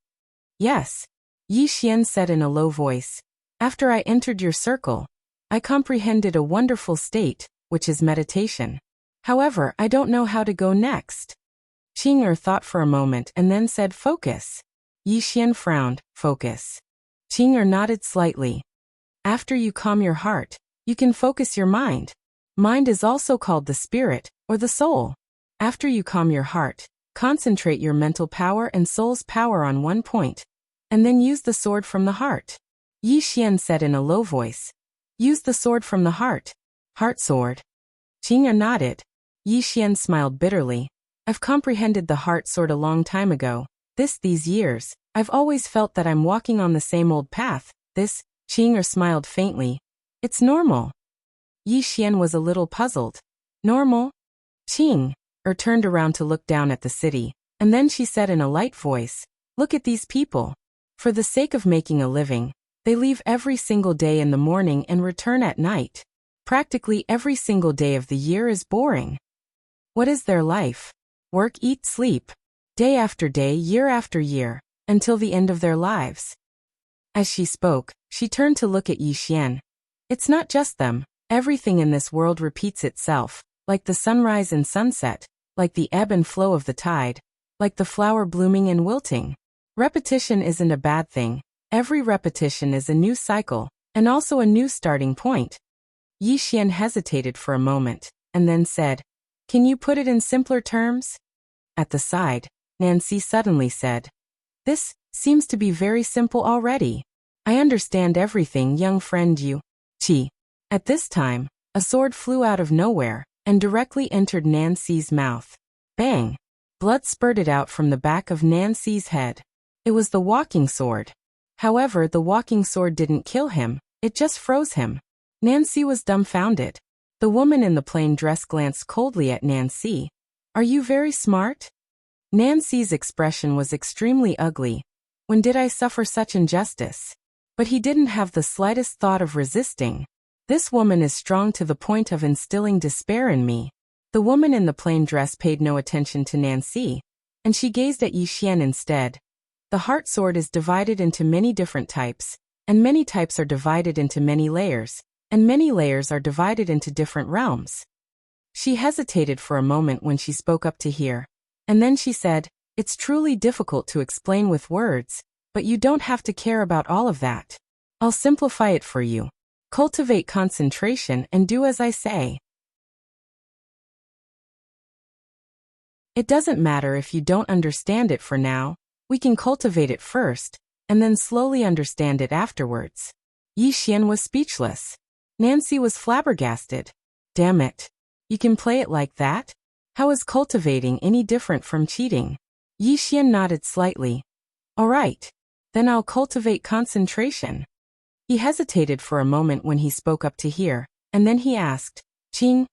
Yes. Yi Xian said in a low voice. After I entered your circle, I comprehended a wonderful state, which is meditation. However, I don't know how to go next. Qing thought for a moment and then said focus. Yi Xian frowned, focus. Qing nodded slightly. After you calm your heart, you can focus your mind. Mind is also called the spirit, or the soul. After you calm your heart, concentrate your mental power and soul's power on one point, and then use the sword from the heart. Yi Xian said in a low voice. Use the sword from the heart. Heart sword. Qing nodded. Yi Xian smiled bitterly. I've comprehended the heart sword a long time ago. These years, I've always felt that I'm walking on the same old path. Qing smiled faintly. It's normal. Yi Xian was a little puzzled. Normal? Qing turned around to look down at the city, and then she said in a light voice, look at these people. For the sake of making a living, they leave every single day in the morning and return at night. Practically every single day of the year is boring. What is their life? Work, eat, sleep. Day after day, year after year, until the end of their lives. As she spoke, she turned to look at Yi Xian. It's not just them. Everything in this world repeats itself, like the sunrise and sunset, like the ebb and flow of the tide, like the flower blooming and wilting. Repetition isn't a bad thing. Every repetition is a new cycle, and also a new starting point. Yi Xian hesitated for a moment, and then said, Can you put it in simpler terms? At the side, Nancy suddenly said, This seems to be very simple already. I understand everything, young friend you. Qi. At this time, a sword flew out of nowhere, and directly entered Nancy's mouth. Bang! Blood spurted out from the back of Nancy's head. It was the walking sword. However, the walking sword didn't kill him, it just froze him. Nancy was dumbfounded. The woman in the plain dress glanced coldly at Nancy. Are you very smart? Nancy's expression was extremely ugly. When did I suffer such injustice? But he didn't have the slightest thought of resisting. This woman is strong to the point of instilling despair in me. The woman in the plain dress paid no attention to Nancy, and she gazed at Yi Xian instead. The heart sword is divided into many different types, and many types are divided into many layers, and many layers are divided into different realms. She hesitated for a moment when she spoke up to hear, and then she said, It's truly difficult to explain with words, but you don't have to care about all of that. I'll simplify it for you. Cultivate concentration and do as I say. It doesn't matter if you don't understand it for now. We can cultivate it first, and then slowly understand it afterwards. Yi Xian was speechless. Nancy was flabbergasted. Damn it. You can play it like that? How is cultivating any different from cheating? Yi Xian nodded slightly. All right. Then I'll cultivate concentration. He hesitated for a moment when he spoke up to hear, and then he asked, Qing,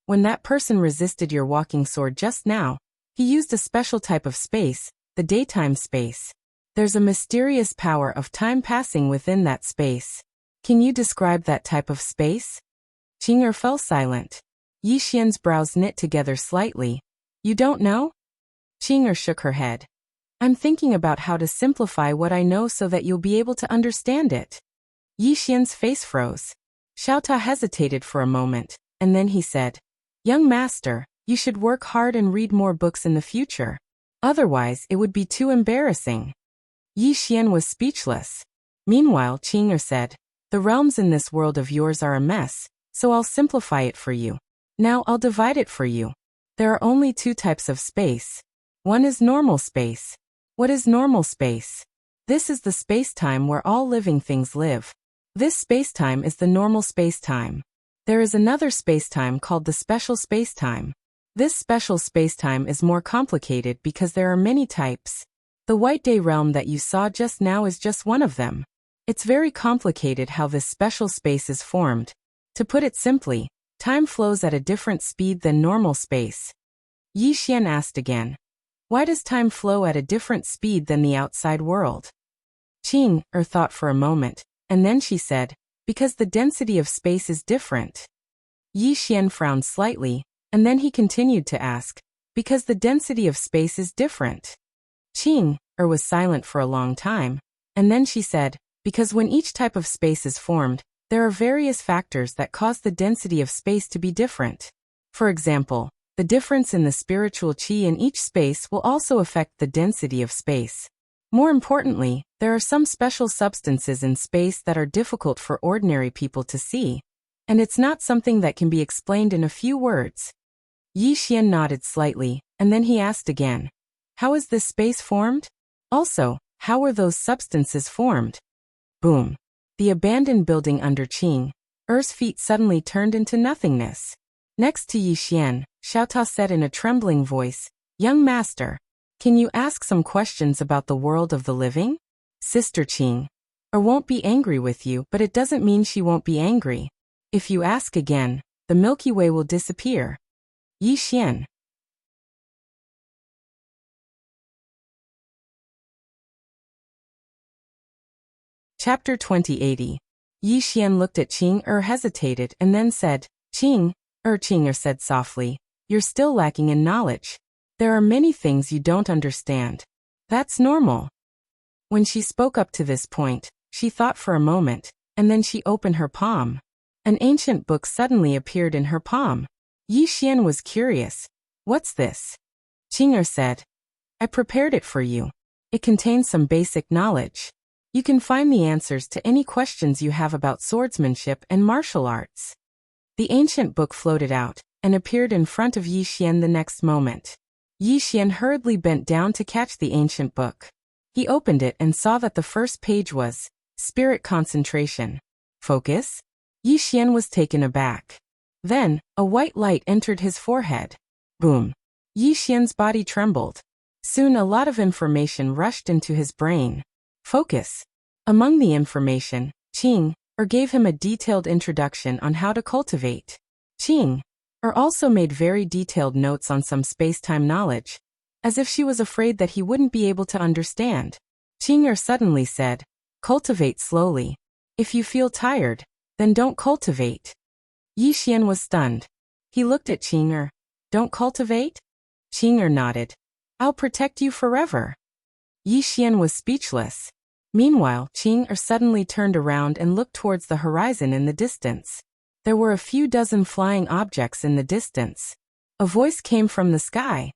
when that person resisted your walking sword just now, he used a special type of space, the daytime space. There's a mysterious power of time passing within that space. Can you describe that type of space? Qing fell silent. Yi Xian's brows knit together slightly. You don't know? Qing shook her head. I'm thinking about how to simplify what I know so that you'll be able to understand it. Yi Xian's face froze. Xiaota hesitated for a moment, and then he said, Young master, you should work hard and read more books in the future. Otherwise, it would be too embarrassing. Yi Xian was speechless. Meanwhile, Qing said, The realms in this world of yours are a mess, so I'll simplify it for you. Now I'll divide it for you. There are only two types of space. One is normal space. What is normal space? This is the space-time where all living things live. This space-time is the normal space-time. There is another space-time called the special space-time. This special space-time is more complicated because there are many types. The white day realm that you saw just now is just one of them. It's very complicated how this special space is formed. To put it simply, time flows at a different speed than normal space. Yi Xian asked again. Why does time flow at a different speed than the outside world? Qing thought for a moment, and then she said, because the density of space is different. Yi Xian frowned slightly, and then he continued to ask, because the density of space is different. Qing was silent for a long time, and then she said, because when each type of space is formed, there are various factors that cause the density of space to be different. For example, the difference in the spiritual qi in each space will also affect the density of space. More importantly, there are some special substances in space that are difficult for ordinary people to see, and it's not something that can be explained in a few words. Yi Xian nodded slightly, and then he asked again, how is this space formed? Also, how were those substances formed? Boom. The abandoned building under Qing's feet suddenly turned into nothingness. Next to Yi Xian, Xiaota said in a trembling voice, Young master, can you ask some questions about the world of the living? Sister Qing won't be angry with you, but it doesn't mean she won't be angry. If you ask again, the Milky Way will disappear. Yi Xian. Chapter 2080. Yi Xian looked at Qing hesitated and then said, Qing said softly, you're still lacking in knowledge. There are many things you don't understand. That's normal. When she spoke up to this point, she thought for a moment, and then she opened her palm. An ancient book suddenly appeared in her palm. Yi Xian was curious. What's this? Qing said, I prepared it for you. It contains some basic knowledge. You can find the answers to any questions you have about swordsmanship and martial arts. The ancient book floated out and appeared in front of Yi Xian the next moment. Yi Xian hurriedly bent down to catch the ancient book. He opened it and saw that the first page was Spirit Concentration. Focus? Yi Xian was taken aback. Then, a white light entered his forehead. Boom. Yi Xian's body trembled. Soon a lot of information rushed into his brain. Focus. Among the information, Qing gave him a detailed introduction on how to cultivate. Qing also made very detailed notes on some space-time knowledge, as if she was afraid that he wouldn't be able to understand. Qing suddenly said, cultivate slowly. If you feel tired, then don't cultivate. Yi Xian was stunned. He looked at Qing. Don't cultivate? Qing nodded. I'll protect you forever. Yi Xian was speechless. Meanwhile, Qing suddenly turned around and looked towards the horizon in the distance. There were a few dozen flying objects in the distance. A voice came from the sky.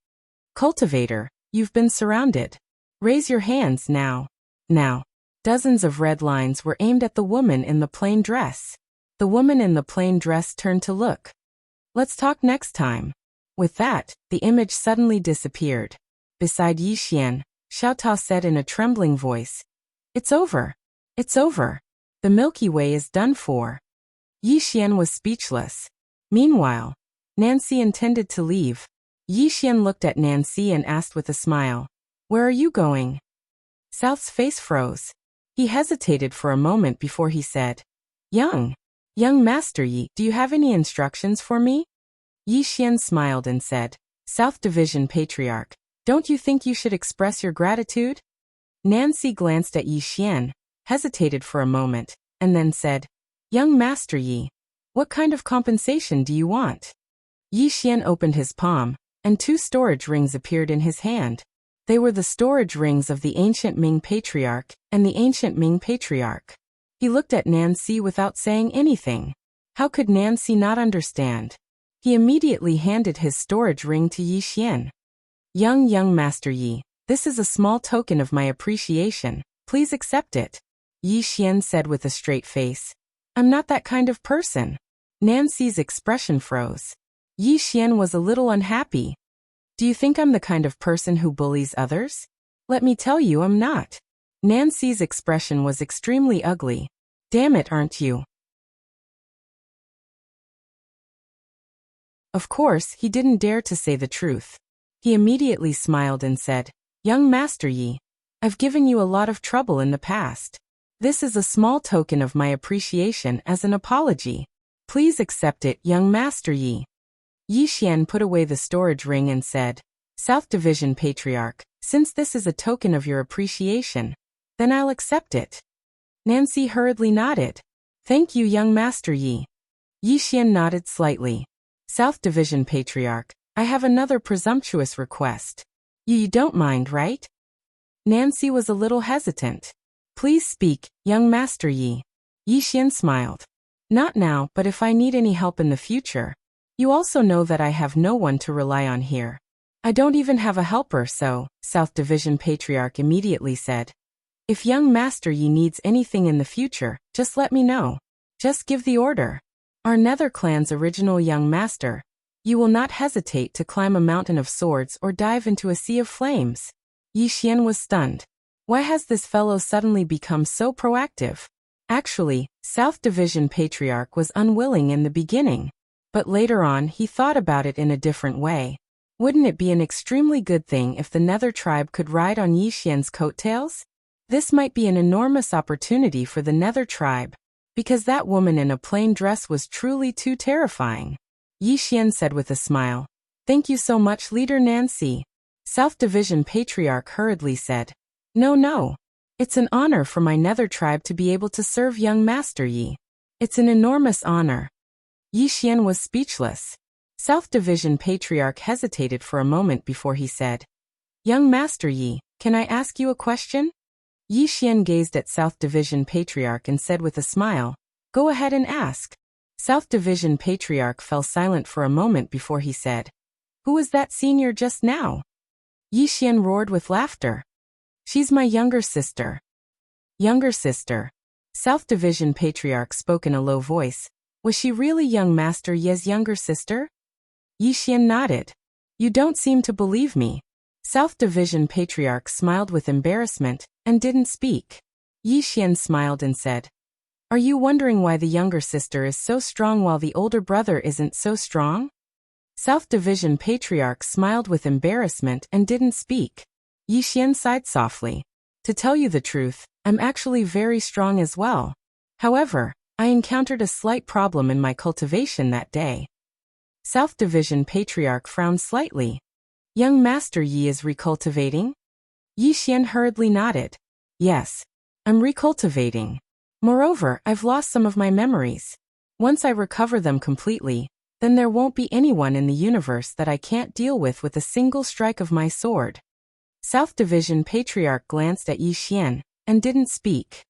Cultivator, you've been surrounded. Raise your hands now. Now. Dozens of red lines were aimed at the woman in the plain dress. The woman in the plain dress turned to look. Let's talk next time. With that, the image suddenly disappeared. Beside Yi Xian, Xiaota said in a trembling voice, It's over. It's over. The Milky Way is done for. Yi Xian was speechless. Meanwhile, Nancy intended to leave. Yi Xian looked at Nancy and asked with a smile, Where are you going? South's face froze. He hesitated for a moment before he said, Young Master Yi, do you have any instructions for me? Yi Xian smiled and said, South Division Patriarch, don't you think you should express your gratitude? Nancy glanced at Yi Xian, hesitated for a moment, and then said, Young Master Yi, what kind of compensation do you want? Yi Xian opened his palm, and 2 storage rings appeared in his hand. They were the storage rings of the ancient Ming Patriarch and the ancient Ming Patriarch. He looked at Nancy without saying anything. How could Nancy not understand? He immediately handed his storage ring to Yi Xian. Young Master Yi, this is a small token of my appreciation. Please accept it. Yi Xian said with a straight face. I'm not that kind of person. Nancy's expression froze. Yi Xian was a little unhappy. Do you think I'm the kind of person who bullies others? Let me tell you I'm not. Nancy's expression was extremely ugly. Damn it, aren't you? Of course, he didn't dare to say the truth. He immediately smiled and said, Young Master Yi, I've given you a lot of trouble in the past. This is a small token of my appreciation as an apology. Please accept it, young Master Yi. Yi Xian put away the storage ring and said, South Division Patriarch, since this is a token of your appreciation, then I'll accept it. Nancy hurriedly nodded. Thank you, young Master Yi. Yi Xian nodded slightly. South Division Patriarch, I have another presumptuous request. You don't mind, right? Nancy was a little hesitant. Please speak, young Master Yi. Yi Xian smiled. Not now, but if I need any help in the future. You also know that I have no one to rely on here. I don't even have a helper, so, South Division Patriarch immediately said. If young Master Yi needs anything in the future, just let me know. Just give the order. Our Nether clan's original young master. You will not hesitate to climb a mountain of swords or dive into a sea of flames. Yi Xian was stunned. Why has this fellow suddenly become so proactive? Actually, South Division Patriarch was unwilling in the beginning. But later on he thought about it in a different way. Wouldn't it be an extremely good thing if the Nether tribe could ride on Yi Xian's coattails? This might be an enormous opportunity for the Nether tribe, because that woman in a plain dress was truly too terrifying. Yi Xian said with a smile. Thank you so much, Leader Nancy. South Division Patriarch hurriedly said. No. It's an honor for my Nether tribe to be able to serve young Master Yi. It's an enormous honor. Yi Xian was speechless. South Division Patriarch hesitated for a moment before he said, Young Master Yi, can I ask you a question? Yi Xian gazed at South Division Patriarch and said with a smile, Go ahead and ask. South Division Patriarch fell silent for a moment before he said, Who was that senior just now? Yi Xian roared with laughter. She's my younger sister. Younger sister. South Division Patriarch spoke in a low voice. Was she really young Master Yi's younger sister? Yi Xian nodded. You don't seem to believe me. South Division Patriarch smiled with embarrassment and didn't speak. Yi Xian smiled and said, Are you wondering why the younger sister is so strong while the older brother isn't so strong? South Division Patriarch smiled with embarrassment and didn't speak. Yi Xian sighed softly. To tell you the truth, I'm actually very strong as well. However, I encountered a slight problem in my cultivation that day. South Division Patriarch frowned slightly. Young Master Yi is recultivating? Yi Xian hurriedly nodded. Yes, I'm recultivating. Moreover, I've lost some of my memories. Once I recover them completely, then there won't be anyone in the universe that I can't deal with a single strike of my sword. South Division Patriarch glanced at Yi Xian and didn't speak.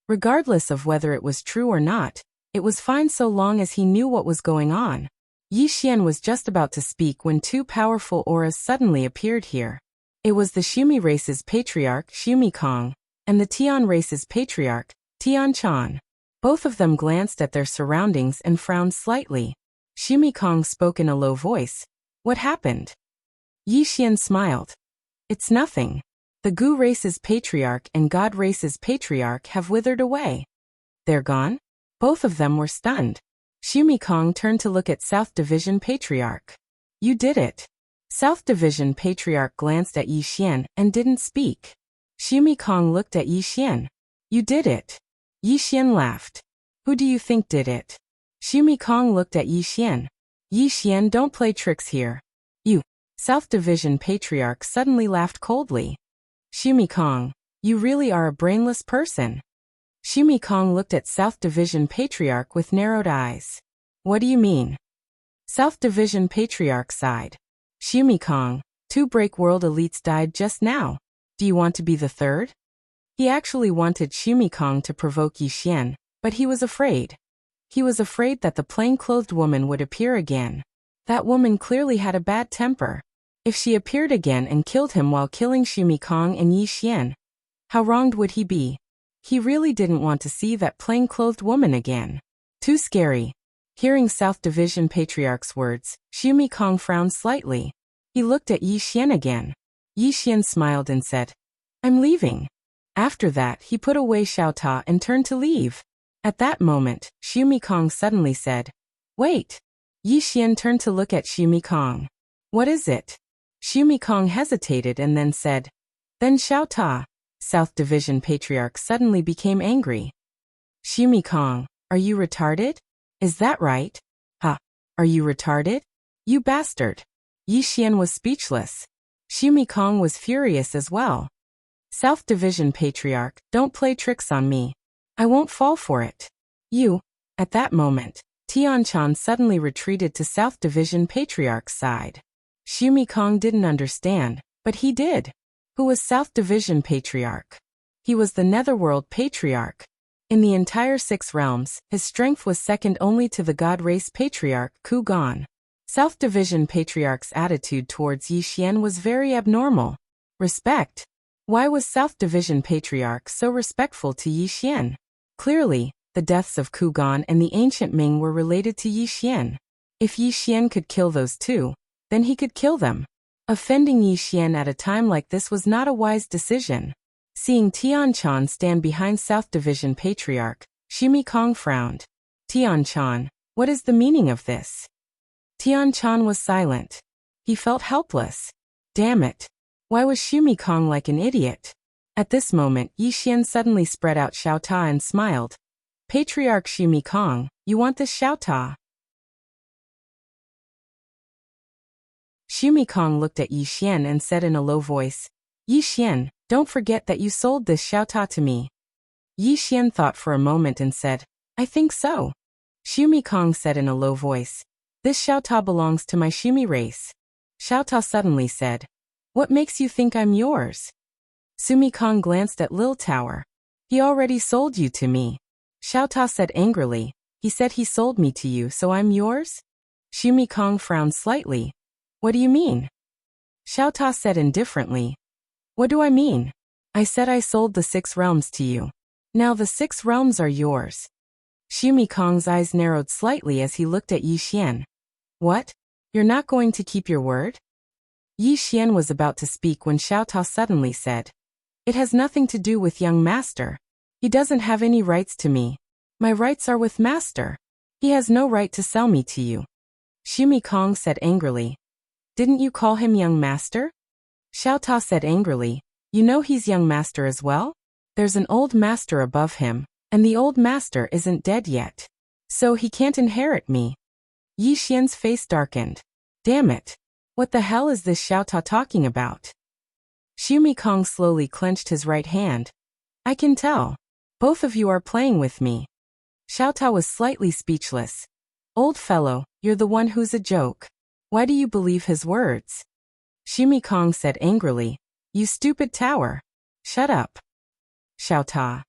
Regardless of whether it was true or not, it was fine so long as he knew what was going on. Yi Xian was just about to speak when two powerful auras suddenly appeared here. It was the Shumi race's patriarch, Shumi Kong, and the Tian race's patriarch, Tian Chan. Both of them glanced at their surroundings and frowned slightly. Shumi Kong spoke in a low voice. What happened? Yi Xian smiled. It's nothing. The Gu race's patriarch and God race's patriarch have withered away. They're gone? Both of them were stunned. Shumi Kong turned to look at South Division Patriarch. You did it. South Division Patriarch glanced at Yi Xian and didn't speak. Shumi Kong looked at Yi Xian. You did it. Yi Xian laughed. Who do you think did it? Shumi Kong looked at Yi Xian. Yi Xian, don't play tricks here. You. South Division Patriarch suddenly laughed coldly. Shumi Kong, you really are a brainless person. Shumi Kong looked at South Division Patriarch with narrowed eyes. What do you mean? South Division Patriarch sighed. Shumi Kong, 2 Break World elites died just now. Do you want to be the third? He actually wanted Shumi Kong to provoke Yi Xian, but he was afraid. He was afraid that the plain-clothed woman would appear again. That woman clearly had a bad temper. If she appeared again and killed him while killing Shumi Kong and Yi Xian, how wronged would he be? He really didn't want to see that plain-clothed woman again. Too scary. Hearing South Division Patriarch's words, Shumi Kong frowned slightly. He looked at Yi Xian again. Yi Xian smiled and said, I'm leaving. After that, he put away Xiaota and turned to leave. At that moment, Shumi Kong suddenly said, Wait. Yi Xian turned to look at Shumi Kong. What is it? Xu Mikong hesitated and then said, "Then Xiao Ta." South Division Patriarch suddenly became angry. "Xu Mikong, are you retarded? Is that right? Ha! Are you retarded? You bastard!" Yi Xian was speechless. Xu Mikong was furious as well. "South Division Patriarch, don't play tricks on me. I won't fall for it." "You." At that moment, Tianchan suddenly retreated to South Division Patriarch's side. Xu Mikong didn't understand, but he did. Who was South Division Patriarch? He was the Netherworld Patriarch. In the entire 6 realms, his strength was second only to the God Race Patriarch Ku Gon. South Division Patriarch's attitude towards Yi Xian was very abnormal. Respect. Why was South Division Patriarch so respectful to Yi Xian? Clearly, the deaths of Ku Gon and the ancient Ming were related to Yi Xian. If Yi Xian could kill those two, then he could kill them. Offending Yi Xian at a time like this was not a wise decision. Seeing Tianchan stand behind South Division Patriarch, Xu Mikong frowned. "Tianchan, what is the meaning of this?" Tianchan was silent. He felt helpless. Damn it. Why was Xu Mikong like an idiot? At this moment, Yi Xian suddenly spread out Xiao Ta and smiled. "Patriarch Xu Mikong, you want this Xiao Ta?" Xu Mikong looked at Yi Xian and said in a low voice, "Yi Xian, don't forget that you sold this Xiao Ta to me." Yi Xian thought for a moment and said, "I think so." Xu Mikong said in a low voice, "This Xiao Ta belongs to my Shumi race." Xiao Ta suddenly said, "What makes you think I'm yours?" Su Mikong glanced at Lil Tower. "He already sold you to me." Xiao Ta said angrily, "He said he sold me to you, so I'm yours?" Xu Mikong frowned slightly. "What do you mean?" Xiao Ta said indifferently, "What do I mean? I said I sold the 6 realms to you. Now the 6 realms are yours." Xu Mikong's eyes narrowed slightly as he looked at Yi Xian. "What? You're not going to keep your word?" Yi Xian was about to speak when Xiao Ta suddenly said, "It has nothing to do with young master. He doesn't have any rights to me. My rights are with master. He has no right to sell me to you." Xu Mikong said angrily, "Didn't you call him young master?" Xiao Ta said angrily, "You know he's young master as well? There's an old master above him, and the old master isn't dead yet. So he can't inherit me." Yi Xian's face darkened. Damn it. What the hell is this Xiao Ta talking about? Xu Mikong slowly clenched his right hand. "I can tell. Both of you are playing with me." Xiao Ta was slightly speechless. "Old fellow, you're the one who's a joke. Why do you believe his words?" Xu Mikong said angrily, "You stupid tower. Shut up." Xiao Ta.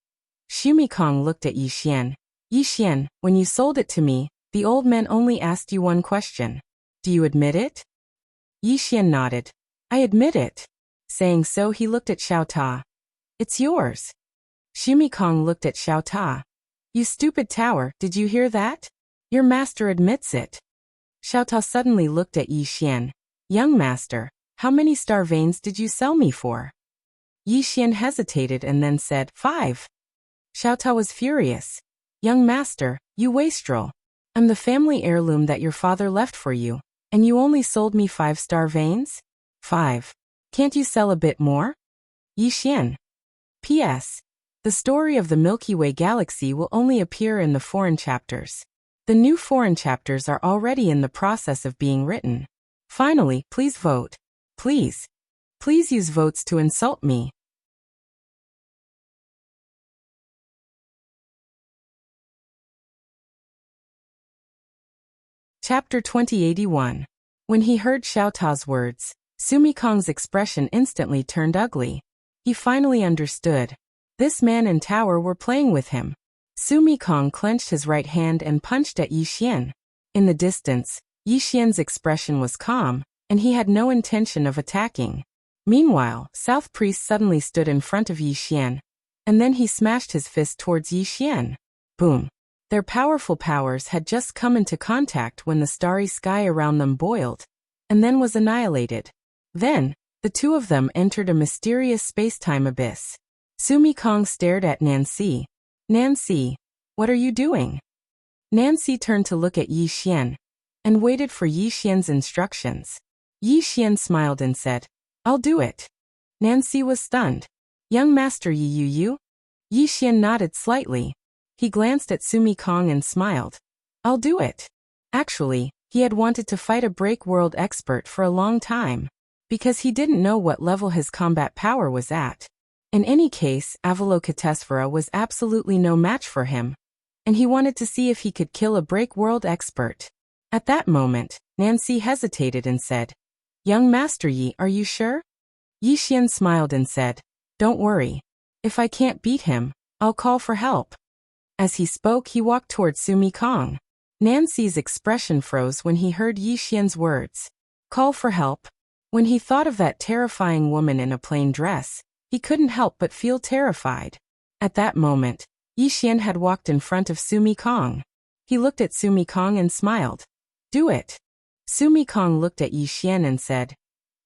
Xu Mikong looked at Yi Xian. "Yi Xian, when you sold it to me, the old man only asked you one question. Do you admit it?" Yi Xian nodded. "I admit it." Saying so, he looked at Xiao Ta. "It's yours." Xu Mikong looked at Xiao Ta. "You stupid tower, did you hear that? Your master admits it." Xiao Ta suddenly looked at Yi Xian. "Young master, how many star veins did you sell me for?" Yi Xian hesitated and then said, 5. Xiao Ta was furious. "Young master, you wastrel. I'm the family heirloom that your father left for you, and you only sold me 5-star veins? 5. Can't you sell a bit more?" Yi Xian. P.S. The story of the Milky Way galaxy will only appear in the foreign chapters. The new foreign chapters are already in the process of being written. Finally, please vote. Please. Please use votes to insult me. Chapter 2081. When he heard Xiao Ta's words, Su Mikong's expression instantly turned ugly. He finally understood. This man and tower were playing with him. Su Mikong clenched his right hand and punched at Yi Xian. In the distance, Yi Xian's expression was calm, and he had no intention of attacking. Meanwhile, South Priest suddenly stood in front of Yi Xian, and then he smashed his fist towards Yi Xian. Boom. Their powerful powers had just come into contact when the starry sky around them boiled, and then was annihilated. Then, the two of them entered a mysterious space-time abyss. Su Mikong stared at Nancy. "Nancy, what are you doing?" Nancy turned to look at Yi Xian, and waited for Yi Xian's instructions. Yi Xian smiled and said, I'll do it. Nancy was stunned. Young Master Yi. Yi Xian nodded slightly. He glanced at Sumi Kong and smiled. I'll do it. Actually, he had wanted to fight a break world expert for a long time, because he didn't know what level his combat power was at. In any case, Avalokitesvara was absolutely no match for him, and he wanted to see if he could kill a break world expert. At that moment, Nancy hesitated and said, Young Master Yi, are you sure? Yi Xian smiled and said, Don't worry. If I can't beat him, I'll call for help. As he spoke, he walked towards Sumi Kong. Nancy's expression froze when he heard Yi Xian's words. Call for help. When he thought of that terrifying woman in a plain dress, he couldn't help but feel terrified. At that moment, Yi Xian had walked in front of Sumi Kong. He looked at Sumi Kong and smiled. Do it. Sumi Kong looked at Yi Xian and said,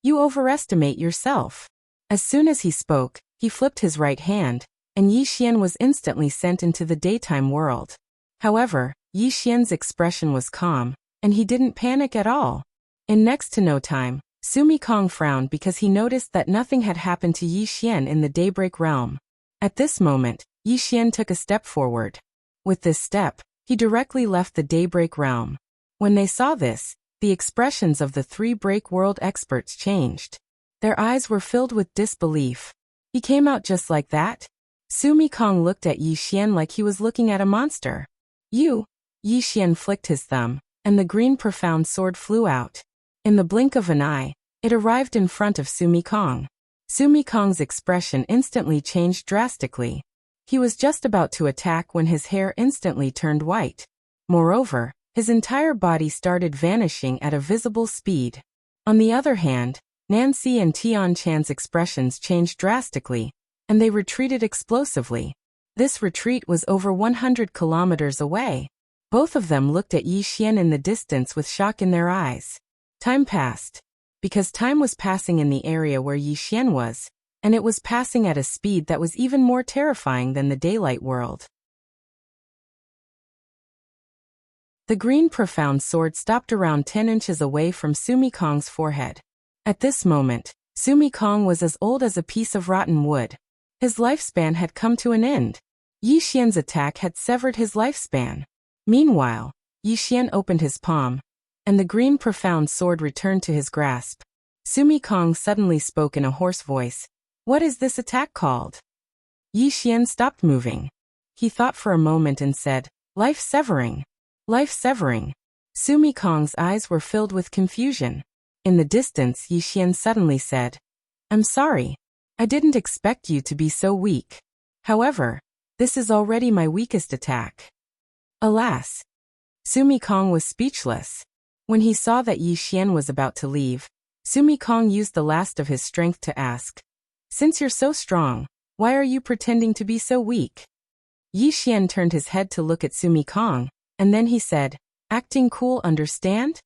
You overestimate yourself. As soon as he spoke, he flipped his right hand, and Yi Xian was instantly sent into the daytime world. However, Yi Xian's expression was calm, and he didn't panic at all. In next to no time, Sumi Kong frowned because he noticed that nothing had happened to Yi Xian in the Daybreak realm. At this moment, Yi Xian took a step forward. With this step, he directly left the Daybreak realm. When they saw this, the expressions of the three break world experts changed. Their eyes were filled with disbelief. He came out just like that? Sumi Kong looked at Yi Xian like he was looking at a monster. You! Yi Xian flicked his thumb, and the green profound sword flew out. In the blink of an eye, it arrived in front of Sumi Kong. Sumi Kong's expression instantly changed drastically. He was just about to attack when his hair instantly turned white. Moreover, his entire body started vanishing at a visible speed. On the other hand, Nancy and Tian Chan's expressions changed drastically, and they retreated explosively. This retreat was over 100 kilometers away. Both of them looked at Yi Xian in the distance with shock in their eyes. Time passed. Because time was passing in the area where Yi Xian was, and it was passing at a speed that was even more terrifying than the daylight world. The green profound sword stopped around 10 inches away from Sumi Kong's forehead. At this moment, Sumi Kong was as old as a piece of rotten wood. His lifespan had come to an end. Yi Xian's attack had severed his lifespan. Meanwhile, Yi Xian opened his palm, and the green profound sword returned to his grasp. Sumi Kong suddenly spoke in a hoarse voice. What is this attack called? Yi Xian stopped moving. He thought for a moment and said, Life-severing. Life-severing. Sumi Kong's eyes were filled with confusion. In the distance, Yi Xian suddenly said, I'm sorry. I didn't expect you to be so weak. However, this is already my weakest attack. Alas. Sumi Kong was speechless. When he saw that Yi Xian was about to leave, Sumi Kong used the last of his strength to ask, Since you're so strong, why are you pretending to be so weak? Yi Xian turned his head to look at Sumi Kong, and then he said, Acting cool, understand?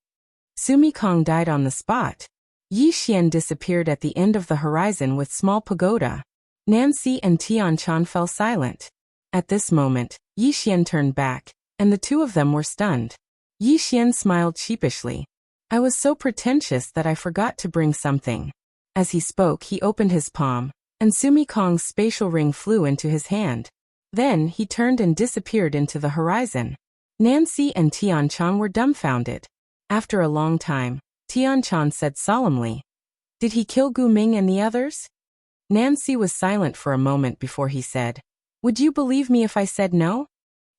Sumi Kong died on the spot. Yi Xian disappeared at the end of the horizon with small pagoda. Nancy and Tian Chan fell silent. At this moment, Yi Xian turned back, and the two of them were stunned. Yi Xian smiled sheepishly. I was so pretentious that I forgot to bring something. As he spoke, he opened his palm, and Sumi Kong's spatial ring flew into his hand. Then he turned and disappeared into the horizon. Nancy and Tian Chan were dumbfounded. After a long time, Tian Chan said solemnly, Did he kill Gu Ming and the others? Nancy was silent for a moment before he said, Would you believe me if I said no?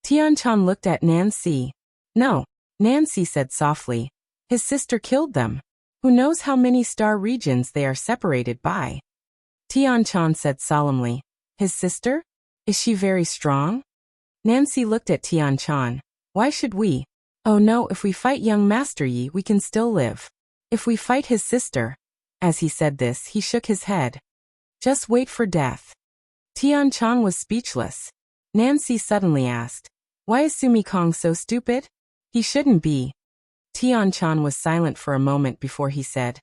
Tian Chan looked at Nancy. No, Nancy said softly. His sister killed them. Who knows how many star regions they are separated by? Tian Chan said solemnly. His sister? Is she very strong? Nancy looked at Tian Chan. Why should we? Oh no, if we fight young Master Yi, we can still live. If we fight his sister. As he said this, he shook his head. Just wait for death. Tian Chan was speechless. Nancy suddenly asked, Why is Sumi Kong so stupid? He shouldn't be. Tian Chan was silent for a moment before he said,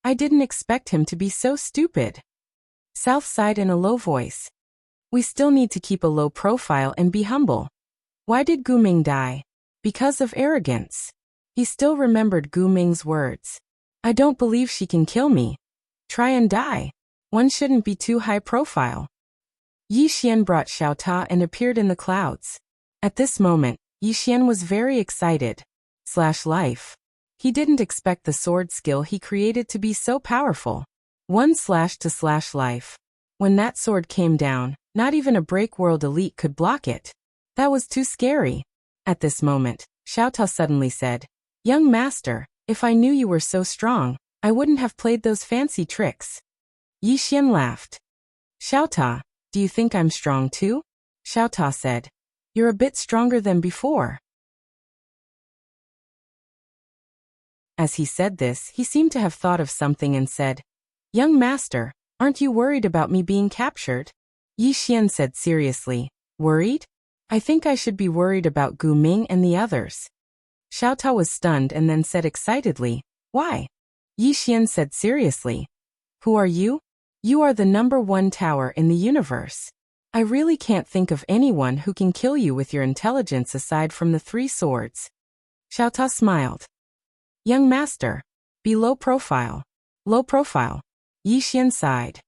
I didn't expect him to be so stupid. South sighed in a low voice. We still need to keep a low profile and be humble. Why did Gu Ming die? Because of arrogance. He still remembered Gu Ming's words. I don't believe she can kill me. Try and die. One shouldn't be too high profile. Yi Xian brought Xiao Ta and appeared in the clouds. At this moment, Yi Xian was very excited. Life. He didn't expect the sword skill he created to be so powerful. 1/life. When that sword came down, not even a Break World elite could block it. That was too scary. At this moment, Xiao Ta suddenly said, "Young master, if I knew you were so strong, I wouldn't have played those fancy tricks." Yi Xian laughed. "Xiao Ta, do you think I'm strong too?" Xiao Ta said, "You're a bit stronger than before." As he said this, he seemed to have thought of something and said, "Young master, aren't you worried about me being captured?" Yi Xian said seriously, "Worried? I think I should be worried about Gu Ming and the others." Xiao Ta was stunned and then said excitedly, "Why?" Yi Xian said seriously, "Who are you? You are the #1 tower in the universe. I really can't think of anyone who can kill you with your intelligence aside from the 3 swords." Xiao Ta smiled. "Young master, be low profile." Low profile. Yi Xian sighed.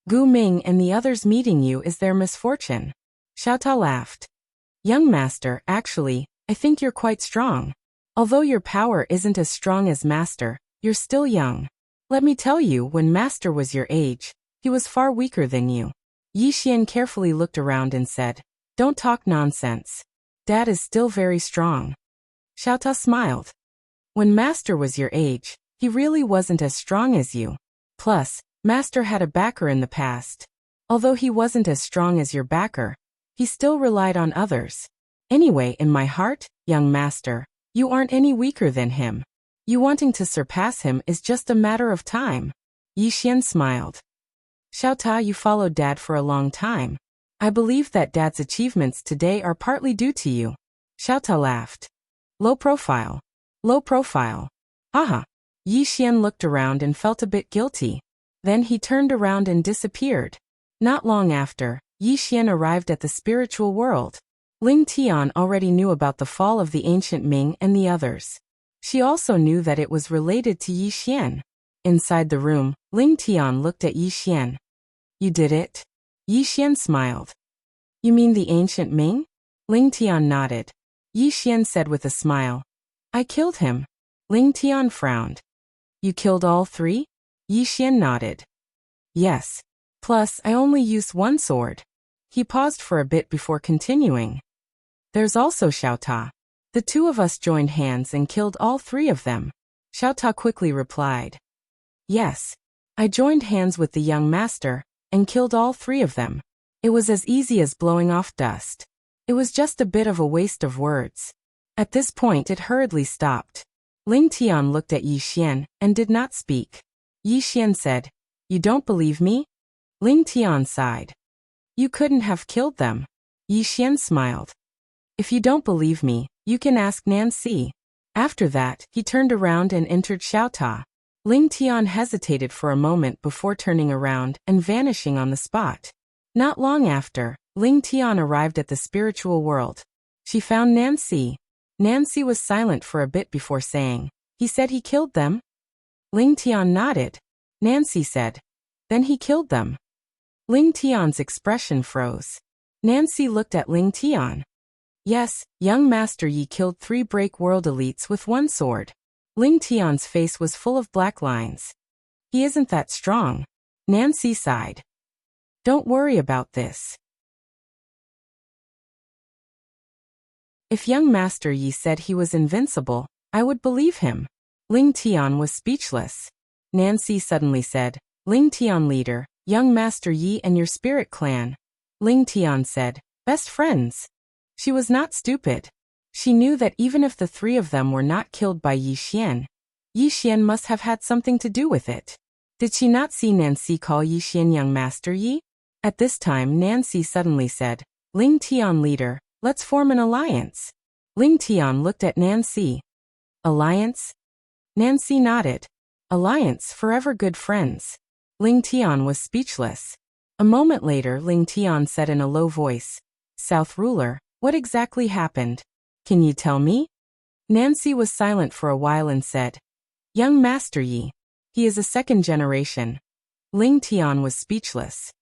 "Gu Ming and the others meeting you is their misfortune." Xiao Ta laughed. "Young master, actually, I think you're quite strong. Although your power isn't as strong as master, you're still young. Let me tell you, when master was your age, he was far weaker than you." Yi Xian carefully looked around and said, "Don't talk nonsense. Dad is still very strong." Xiao Ta smiled. "When master was your age, he really wasn't as strong as you. Plus, master had a backer in the past. Although he wasn't as strong as your backer, he still relied on others. Anyway, in my heart, young master, you aren't any weaker than him. You wanting to surpass him is just a matter of time." Yi Xian smiled. "Xiao Ta, you followed Dad for a long time. I believe that Dad's achievements today are partly due to you." Xiao Ta laughed. "Low profile. Low profile. Haha." Yi Xian looked around and felt a bit guilty. Then he turned around and disappeared. Not long after, Yi Xian arrived at the spiritual world. Ling Tian already knew about the fall of the ancient Ming and the others. She also knew that it was related to Yi Xian. Inside the room, Ling Tian looked at Yi Xian. "You did it?" Yi Xian smiled. "You mean the ancient Ming?" Ling Tian nodded. Yi Xian said with a smile, "I killed him." Ling Tian frowned. "You killed all 3? Yi Xian nodded. "Yes. Plus, I only used 1 sword." He paused for a bit before continuing. "There's also Xiao Ta. The 2 of us joined hands and killed all 3 of them." Xiao Ta quickly replied. "Yes. I joined hands with the young master and killed all 3 of them. It was as easy as blowing off dust. It was just a bit of a waste of words." At this point it hurriedly stopped. Ling Tian looked at Yi Xian and did not speak. Yi Xian said, "You don't believe me?" Ling Tian sighed. "You couldn't have killed them." Yi Xian smiled. "If you don't believe me, you can ask Nancy." After that, he turned around and entered Xiao Ta. Ling Tian hesitated for a moment before turning around and vanishing on the spot. Not long after, Ling Tian arrived at the spiritual world. She found Nancy. Nancy was silent for a bit before saying, "He said he killed them?" Ling Tian nodded. Nancy said, "Then he killed them." Ling Tian's expression froze. Nancy looked at Ling Tian. "Yes, young master, Yi killed 3 Break World elites with 1 sword." Ling Tian's face was full of black lines. "He isn't that strong." Nancy sighed. "Don't worry about this. If young master Yi said he was invincible, I would believe him." Ling Tian was speechless. Nancy suddenly said, "Ling Tian leader, young master Yi and your spirit clan." Ling Tian said, "Best friends." She was not stupid. She knew that even if the 3 of them were not killed by Yi Xian must have had something to do with it. Did she not see Nancy call Yi Xian young master Yi? At this time Nancy suddenly said, "Ling Tian leader, let's form an alliance." Ling Tian looked at Nancy. "Alliance?" Nancy nodded. "Alliance, forever good friends." Ling Tian was speechless. A moment later Ling Tian said in a low voice, "South ruler, what exactly happened? Can you tell me?" Nancy was silent for a while and said, Young Master Yi. He is a second generation. Ling Tian was speechless.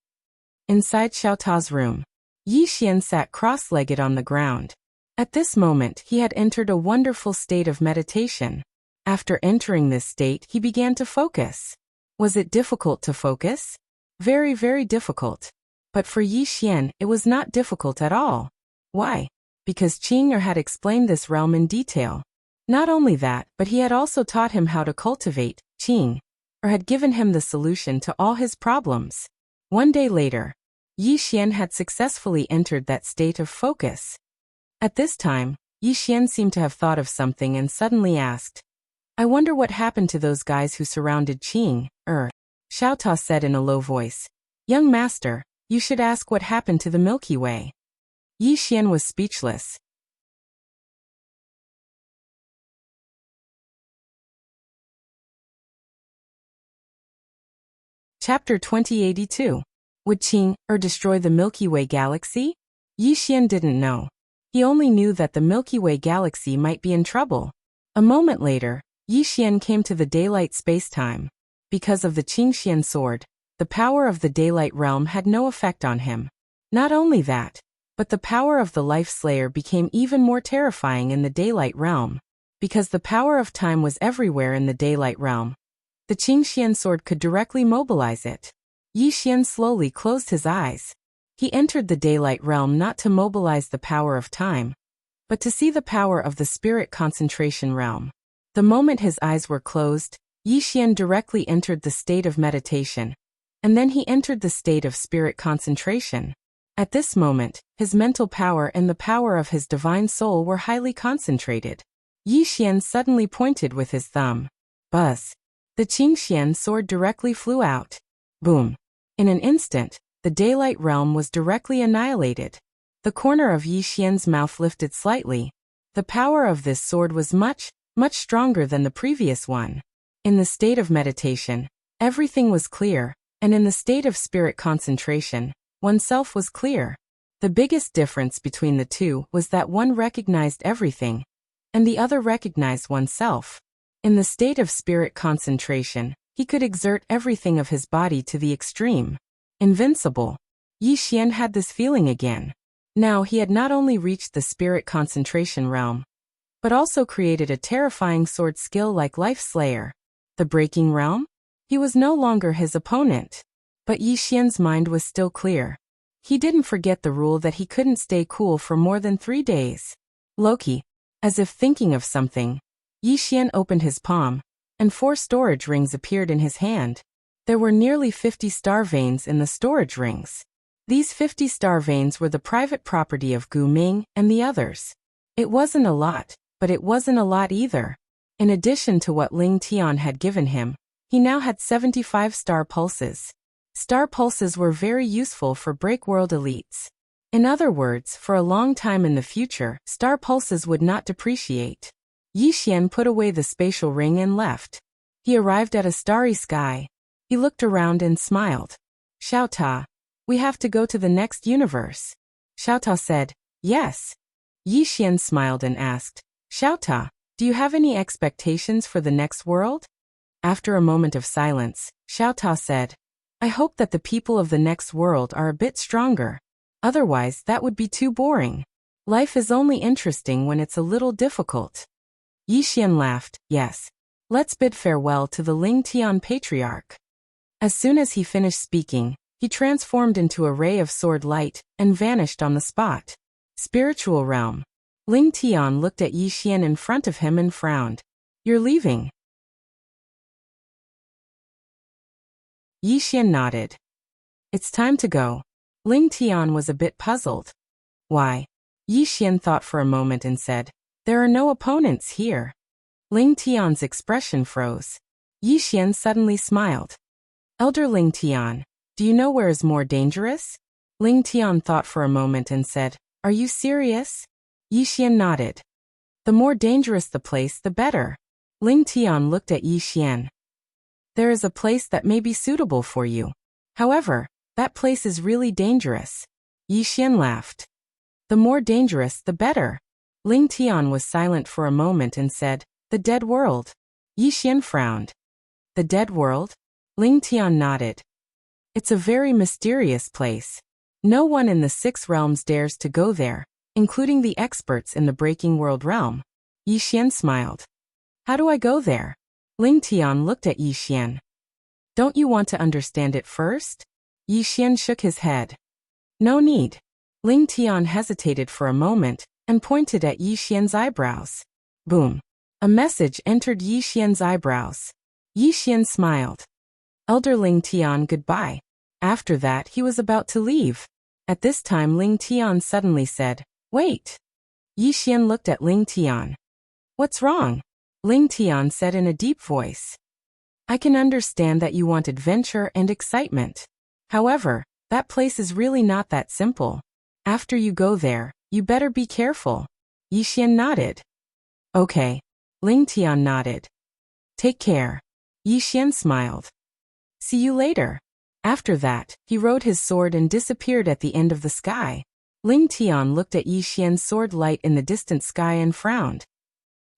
Inside Xiaota's room, Yi Xian sat cross-legged on the ground. At this moment, he had entered a wonderful state of meditation. After entering this state, he began to focus. Was it difficult to focus? Very, very difficult. But for Yi Xian, it was not difficult at all. Why? Because Qing had explained this realm in detail. Not only that, but he had also taught him how to cultivate Qing, or had given him the solution to all his problems. One day later, Yi Xian had successfully entered that state of focus. At this time, Yi Xian seemed to have thought of something and suddenly asked, I wonder what happened to those guys who surrounded Qing. Xiaota said in a low voice, Young Master, you should ask what happened to the Milky Way. Yi Xian was speechless. Chapter 2082. Would Qing destroy the Milky Way galaxy? Yi Xian didn't know. He only knew that the Milky Way galaxy might be in trouble. A moment later, Yi Xian came to the daylight space-time. Because of the Qingxian sword, the power of the daylight realm had no effect on him. Not only that, but the power of the Life Slayer became even more terrifying in the daylight realm. Because the power of time was everywhere in the daylight realm, the Qingxian sword could directly mobilize it. Yi Xian slowly closed his eyes. He entered the daylight realm not to mobilize the power of time, but to see the power of the spirit concentration realm. The moment his eyes were closed, Yi Xian directly entered the state of meditation, and then he entered the state of spirit concentration. At this moment, his mental power and the power of his divine soul were highly concentrated. Yi Xian suddenly pointed with his thumb. Buzz. The Qingxian sword directly flew out. Boom. In an instant, the daylight realm was directly annihilated. The corner of Yi Xian's mouth lifted slightly. The power of this sword was much stronger than the previous one. In the state of meditation, everything was clear, and in the state of spirit concentration, oneself was clear. The biggest difference between the two was that one recognized everything, and the other recognized oneself. In the state of spirit concentration, he could exert everything of his body to the extreme. Invincible. Yi Xian had this feeling again. Now he had not only reached the spirit concentration realm, but also created a terrifying sword skill like Life Slayer. The breaking realm? He was no longer his opponent. But Yi Xian's mind was still clear. He didn't forget the rule that he couldn't stay cool for more than 3 days. Loki. As if thinking of something, Yi Xian opened his palm, and 4 storage rings appeared in his hand. There were nearly 50 star veins in the storage rings. These 50 star veins were the private property of Gu Ming and the others. It wasn't a lot, but it wasn't a lot either. In addition to what Ling Tian had given him, he now had 75 star pulses. Star pulses were very useful for Break World elites. In other words, for a long time in the future, star pulses would not depreciate. Yi Xian put away the spatial ring and left. He arrived at a starry sky. He looked around and smiled. Xiaota, we have to go to the next universe. Xiaota said, yes. Yi Xian smiled and asked, Xiaota, do you have any expectations for the next world? After a moment of silence, Xiaota said, I hope that the people of the next world are a bit stronger. Otherwise, that would be too boring. Life is only interesting when it's a little difficult. Yi Xian laughed, yes. Let's bid farewell to the Ling Tian patriarch. As soon as he finished speaking, he transformed into a ray of sword light and vanished on the spot. Spiritual realm. Ling Tian looked at Yi Xian in front of him and frowned. You're leaving? Yi Xian nodded. It's time to go. Ling Tian was a bit puzzled. Why? Yi Xian thought for a moment and said, there are no opponents here. Ling Tian's expression froze. Yi Xian suddenly smiled. Elder Ling Tian, do you know where is more dangerous? Ling Tian thought for a moment and said, are you serious? Yi Xian nodded. The more dangerous the place, the better. Ling Tian looked at Yi Xian. There is a place that may be suitable for you. However, that place is really dangerous. Yi Xian laughed. The more dangerous, the better. Ling Tian was silent for a moment and said, the dead world. Yi Xian frowned. The dead world? Ling Tian nodded. It's a very mysterious place. No one in the 6 realms dares to go there, including the experts in the breaking world realm. Yi Xian smiled. How do I go there? Ling Tian looked at Yi Xian. Don't you want to understand it first? Yi Xian shook his head. No need. Ling Tian hesitated for a moment and pointed at Yi Xian's eyebrows. Boom. A message entered Yi Xian's eyebrows. Yi Xian smiled. Elder Ling Tian, goodbye. After that he was about to leave. At this time Ling Tian suddenly said, Wait. Yi Xian looked at Ling Tian. What's wrong? Ling Tian said in a deep voice. I can understand that you want adventure and excitement. However, that place is really not that simple. After you go there, you better be careful. Yi Xian nodded. Okay. Ling Tian nodded. Take care. Yi Xian smiled. See you later. After that, he rode his sword and disappeared at the end of the sky. Ling Tian looked at Yi Xian's sword light in the distant sky and frowned.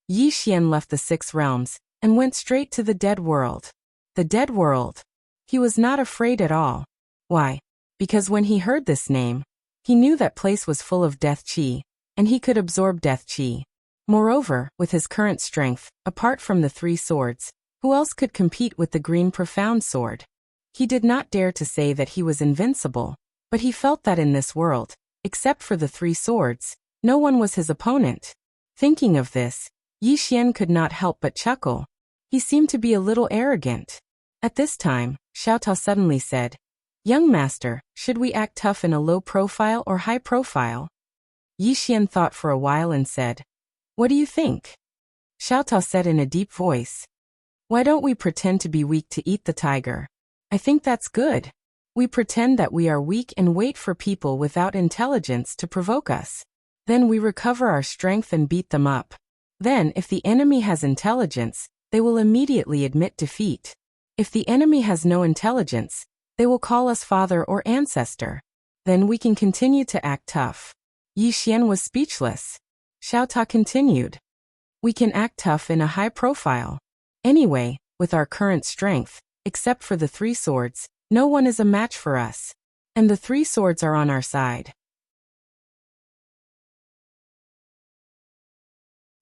Yi Xian left the 6 realms and went straight to the dead world. The dead world. He was not afraid at all. Why? Because when he heard this name, he knew that place was full of death qi, and he could absorb death qi. Moreover, with his current strength, apart from the 3 swords, who else could compete with the green profound sword? He did not dare to say that he was invincible, but he felt that in this world, except for the 3 swords, no one was his opponent. Thinking of this, Yi Xian could not help but chuckle. He seemed to be a little arrogant. At this time, Xiaotao suddenly said, Young master, should we act tough in a low profile or high profile? Yi Xian thought for a while and said, What do you think? Xiaotao said in a deep voice, Why don't we pretend to be weak to eat the tiger? I think that's good. We pretend that we are weak and wait for people without intelligence to provoke us. Then we recover our strength and beat them up. Then, if the enemy has intelligence, they will immediately admit defeat. If the enemy has no intelligence, they will call us father or ancestor. Then we can continue to act tough. Yi Xian was speechless. Xiaotao continued. We can act tough in a high profile. Anyway, with our current strength, except for the 3 swords, no one is a match for us. And the 3 swords are on our side.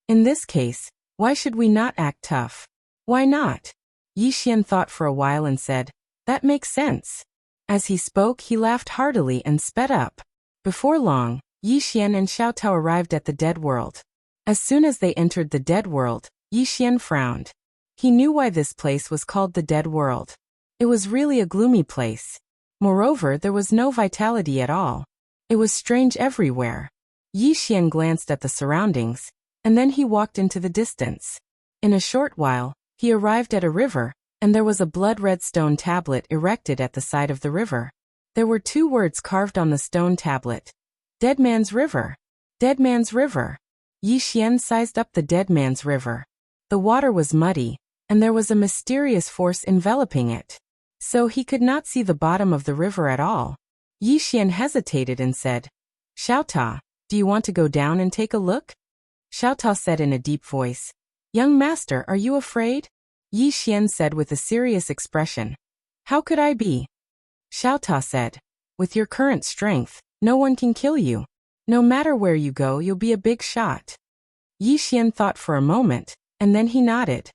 In this case, why should we not act tough? Why not? Yi Xian thought for a while and said, That makes sense. As he spoke, he laughed heartily and sped up. Before long, Yi Xian and Xiaotao arrived at the dead world. As soon as they entered the dead world, Yi Xian frowned. He knew why this place was called the dead world. It was really a gloomy place. Moreover, there was no vitality at all. It was strange everywhere. Yi Xian glanced at the surroundings, and then he walked into the distance. In a short while, he arrived at a river, and there was a blood-red stone tablet erected at the side of the river. There were 2 words carved on the stone tablet. Dead Man's River. Dead Man's River. Yi Xian sized up the Dead Man's River. The water was muddy, and there was a mysterious force enveloping it. So he could not see the bottom of the river at all. Yi Xian hesitated and said, Xiaotao, do you want to go down and take a look? Xiaotao said in a deep voice, Young master, are you afraid? Yi Xian said with a serious expression, How could I be? Xiaotao said, With your current strength, no one can kill you. No matter where you go, you'll be a big shot. Yi Xian thought for a moment, and then he nodded.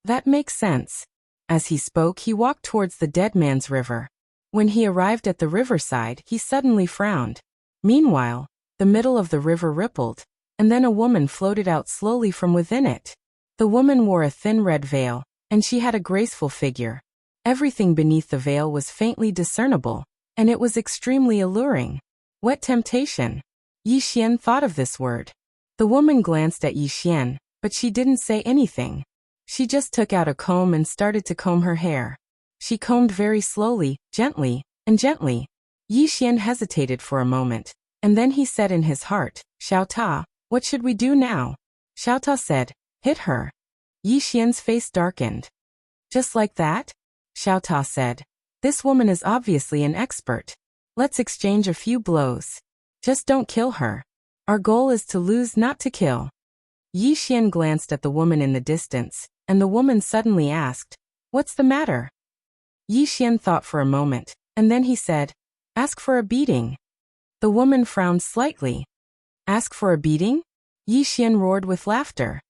That makes sense. As he spoke, he walked towards the Dead Man's River. When he arrived at the riverside, he suddenly frowned. Meanwhile, the middle of the river rippled, and then a woman floated out slowly from within it. The woman wore a thin red veil, and she had a graceful figure. Everything beneath the veil was faintly discernible, and it was extremely alluring. What temptation! Yi Xian thought of this word. The woman glanced at Yi Xian, but she didn't say anything. She just took out a comb and started to comb her hair. She combed very slowly, gently, and gently. Yi Xian hesitated for a moment, and then he said in his heart, Xiaotao, what should we do now? Xiaotao said, Hit her. Yi Xian's face darkened. Just like that? Xiaotao said, This woman is obviously an expert. Let's exchange a few blows. Just don't kill her. Our goal is to lose, not to kill. Yi Xian glanced at the woman in the distance. and the woman suddenly asked, "What's the matter?" Yi Xian thought for a moment, and then he said, "Ask for a beating." The woman frowned slightly. "Ask for a beating?" Yi Xian roared with laughter.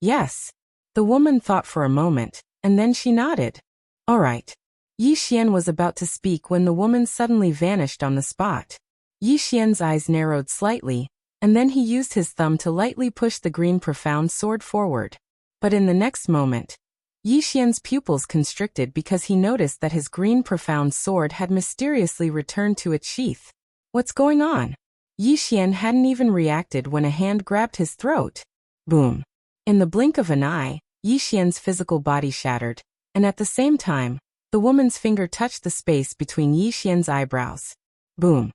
"Yes." The woman thought for a moment, and then she nodded. "All right." Yi Xian was about to speak when the woman suddenly vanished on the spot. Yi Xian's eyes narrowed slightly, and then he used his thumb to lightly push the green profound sword forward. But in the next moment, Yi Xian's pupils constricted because he noticed that his green profound sword had mysteriously returned to its sheath. What's going on? Yi Xian hadn't even reacted when a hand grabbed his throat. Boom. In the blink of an eye, Yi Xian's physical body shattered, and at the same time, the woman's finger touched the space between Yi Xian's eyebrows. Boom.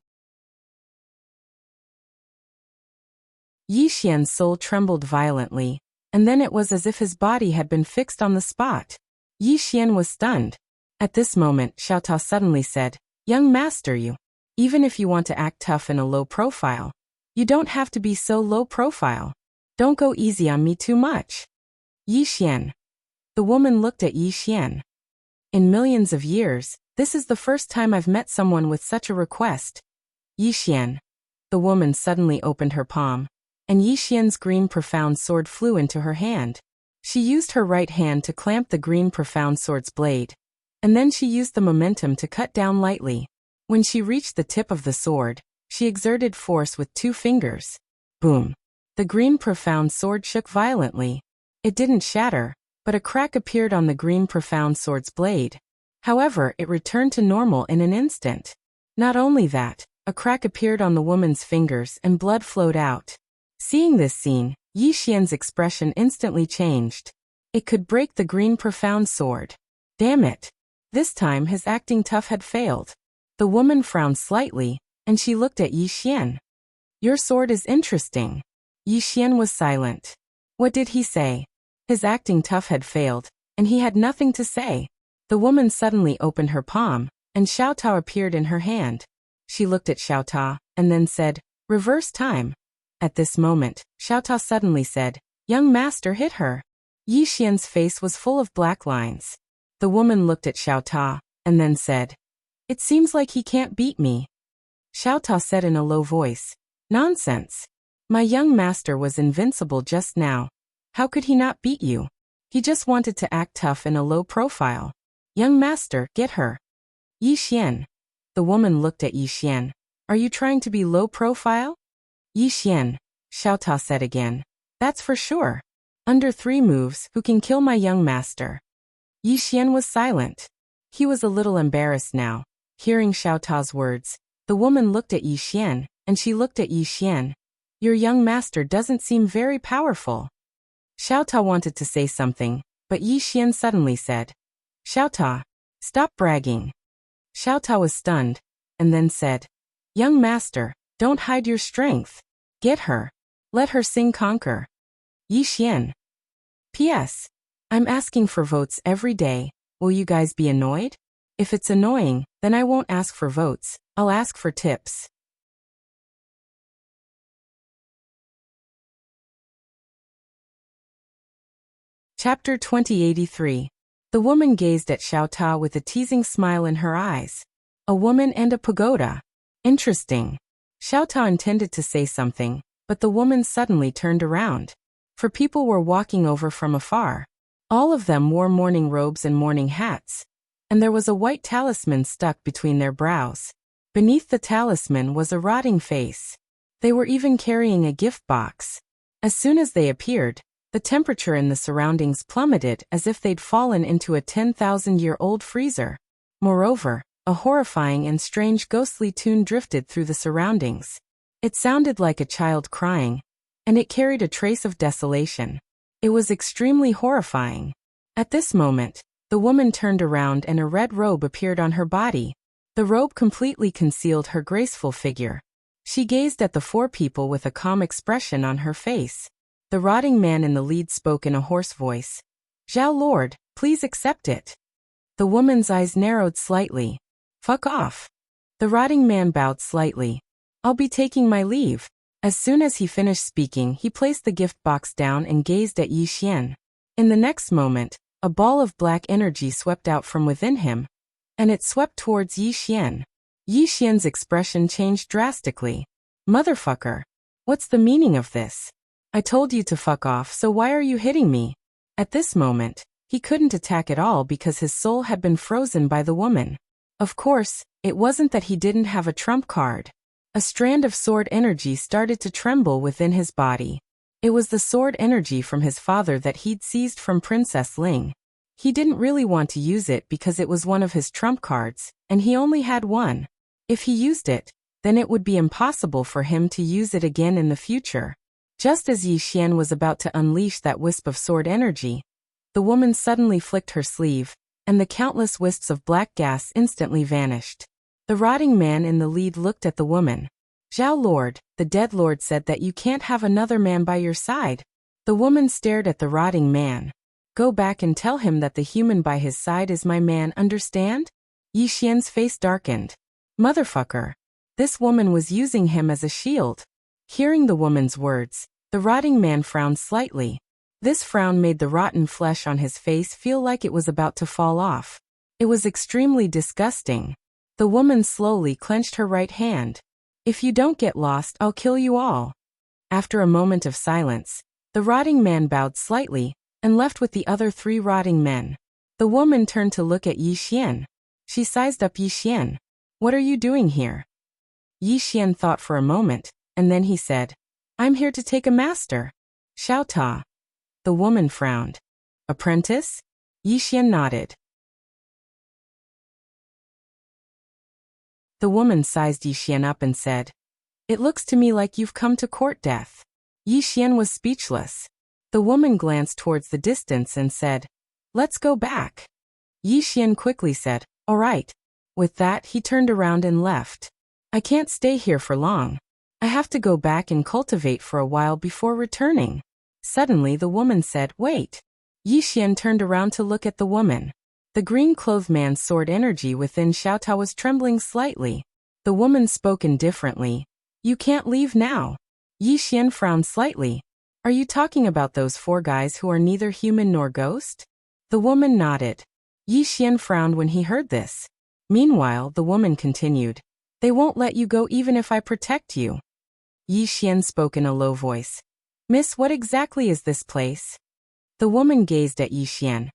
Yi Xian's soul trembled violently, and then it was as if his body had been fixed on the spot. Yi Xian was stunned. At this moment, Xiao Ta suddenly said, "Young master, even if you want to act tough in a low profile, you don't have to be so low profile. Don't go easy on me too much." Yi Xian. The woman looked at Yi Xian. "In millions of years, this is the first time I've met someone with such a request." Yi Xian. The woman suddenly opened her palm, and Yi Xian's green profound sword flew into her hand. She used her right hand to clamp the green profound sword's blade, and then she used the momentum to cut down lightly. When she reached the tip of the sword, she exerted force with 2 fingers. Boom. The green profound sword shook violently. It didn't shatter, but a crack appeared on the green profound sword's blade. However, it returned to normal in an instant. Not only that, a crack appeared on the woman's fingers and blood flowed out. Seeing this scene, Yi Xian's expression instantly changed. It could break the green profound sword. Damn it. This time his acting tough had failed. The woman frowned slightly, and she looked at Yi Xian. "Your sword is interesting." Yi Xian was silent. What did he say? His acting tough had failed, and he had nothing to say. The woman suddenly opened her palm, and Xiao Ta appeared in her hand. She looked at Xiao Ta, and then said, "Reverse time." At this moment, Xiao Ta suddenly said, "Young master hit her." Yi Xian's face was full of black lines. The woman looked at Xiao Ta, and then said, "It seems like he can't beat me." Xiao Ta said in a low voice, "Nonsense. My young master was invincible just now. How could he not beat you? He just wanted to act tough in a low profile. Young master, get her." Yi Xian. The woman looked at Yi Xian. "Are you trying to be low profile?" "Yi Xian," Xiao Ta said again. "That's for sure. Under 3 moves, who can kill my young master?" Yi Xian was silent. He was a little embarrassed now. Hearing Xiao Ta's words, the woman looked at Yi Xian, and she looked at Yi Xian. "Your young master doesn't seem very powerful." Xiao Ta wanted to say something, but Yi Xian suddenly said, "Xiao Ta, stop bragging." Xiao Ta was stunned, and then said, "Young master, don't hide your strength. Get her. Let her sing conquer." Yi Xian. P.S. I'm asking for votes every day. Will you guys be annoyed? If it's annoying, then I won't ask for votes. I'll ask for tips. Chapter 2083. The woman gazed at Xiao Ta with a teasing smile in her eyes. A woman and a pagoda. Interesting. Xiao Ta intended to say something, but the woman suddenly turned around. For people were walking over from afar. All of them wore mourning robes and mourning hats. And there was a white talisman stuck between their brows. Beneath the talisman was a rotting face. They were even carrying a gift box. As soon as they appeared, the temperature in the surroundings plummeted as if they'd fallen into a 10,000-year-old freezer. Moreover, a horrifying and strange ghostly tune drifted through the surroundings. It sounded like a child crying, and it carried a trace of desolation. It was extremely horrifying. At this moment, the woman turned around and a red robe appeared on her body. The robe completely concealed her graceful figure. She gazed at the 4 people with a calm expression on her face. The rotting man in the lead spoke in a hoarse voice. "Zhao Lord, please accept it." The woman's eyes narrowed slightly. "Fuck off." The rotting man bowed slightly. "I'll be taking my leave." As soon as he finished speaking, he placed the gift box down and gazed at Yi Xian. In the next moment, a ball of black energy swept out from within him, and it swept towards Yi Xian. Yi Xian's expression changed drastically. Motherfucker. What's the meaning of this? I told you to fuck off, so why are you hitting me? At this moment, he couldn't attack at all because his soul had been frozen by the woman. Of course, it wasn't that he didn't have a trump card. A strand of sword energy started to tremble within his body. It was the sword energy from his father that he'd seized from Princess Ling. He didn't really want to use it because it was one of his trump cards, and he only had one. If he used it, then it would be impossible for him to use it again in the future. Just as Yi Xian was about to unleash that wisp of sword energy, the woman suddenly flicked her sleeve, and the countless wisps of black gas instantly vanished. The rotting man in the lead looked at the woman. Zhao Lord, the dead lord said that you can't have another man by your side. The woman stared at the rotting man. Go back and tell him that the human by his side is my man, understand? Yi Xian's face darkened. Motherfucker. This woman was using him as a shield. Hearing the woman's words, the rotting man frowned slightly. This frown made the rotten flesh on his face feel like it was about to fall off. It was extremely disgusting. The woman slowly clenched her right hand. If you don't get lost, I'll kill you all. After a moment of silence, the rotting man bowed slightly and left with the other 3 rotting men. The woman turned to look at Yi Xian. She sized up Yi Xian. What are you doing here? Yi Xian thought for a moment, and then he said, I'm here to take a master. Xiao Ta. The woman frowned. Apprentice? Yi Xian nodded. The woman sized Yi Xian up and said, It looks to me like you've come to court death. Yi Xian was speechless. The woman glanced towards the distance and said, Let's go back. Yi Xian quickly said, All right. With that, he turned around and left. I can't stay here for long. I have to go back and cultivate for a while before returning. Suddenly the woman said, Wait. Yi Xian turned around to look at the woman. The green-clothed man's sword energy within Xiao Ta was trembling slightly. The woman spoke indifferently. You can't leave now. Yi Xian frowned slightly. Are you talking about those 4 guys who are neither human nor ghost? The woman nodded. Yi Xian frowned when he heard this. Meanwhile, the woman continued. They won't let you go even if I protect you. Yi Xian spoke in a low voice. Miss, what exactly is this place? The woman gazed at Yi Xian.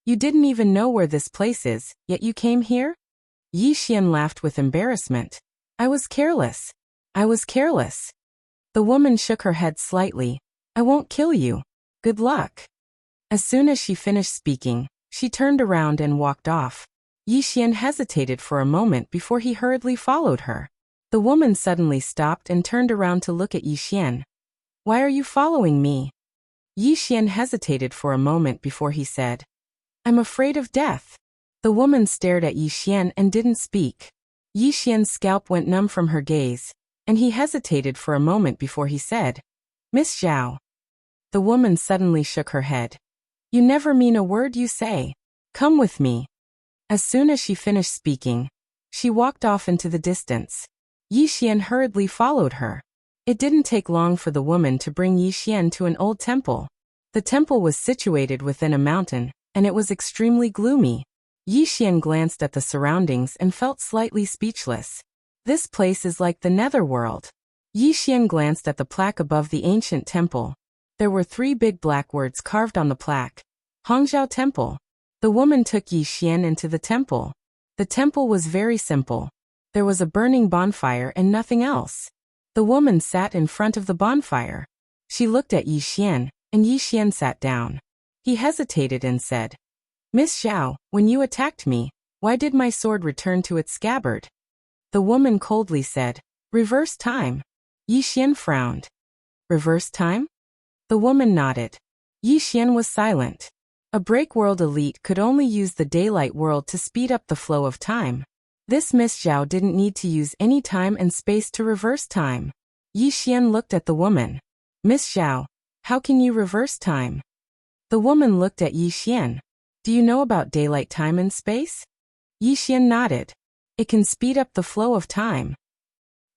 You didn't even know where this place is, yet you came here? Yi Xian laughed with embarrassment. I was careless. I was careless. The woman shook her head slightly. I won't kill you. Good luck. As soon as she finished speaking, she turned around and walked off. Yi Xian hesitated for a moment before he hurriedly followed her. The woman suddenly stopped and turned around to look at Yi Xian. Why are you following me? Yi Xian hesitated for a moment before he said, I'm afraid of death. The woman stared at Yi Xian and didn't speak. Yi Xian's scalp went numb from her gaze, and he hesitated for a moment before he said, Miss Zhao. The woman suddenly shook her head. You never mean a word you say. Come with me. As soon as she finished speaking, she walked off into the distance. Yi Xian hurriedly followed her. It didn't take long for the woman to bring Yi Xian to an old temple. The temple was situated within a mountain, and it was extremely gloomy. Yi Xian glanced at the surroundings and felt slightly speechless. This place is like the netherworld. Yi Xian glanced at the plaque above the ancient temple. There were 3 big black words carved on the plaque. Hongzhou Temple. The woman took Yi Xian into the temple. The temple was very simple. There was a burning bonfire and nothing else. The woman sat in front of the bonfire. She looked at Yi Xian, and Yi Xian sat down. He hesitated and said, Miss Zhao, when you attacked me, why did my sword return to its scabbard? The woman coldly said, Reverse time. Yi Xian frowned. Reverse time? The woman nodded. Yi Xian was silent. A break-world elite could only use the daylight world to speed up the flow of time. This Miss Zhao didn't need to use any time and space to reverse time. Yi Xian looked at the woman. Miss Zhao, how can you reverse time? The woman looked at Yi Xian. Do you know about daylight time and space? Yi Xian nodded. It can speed up the flow of time.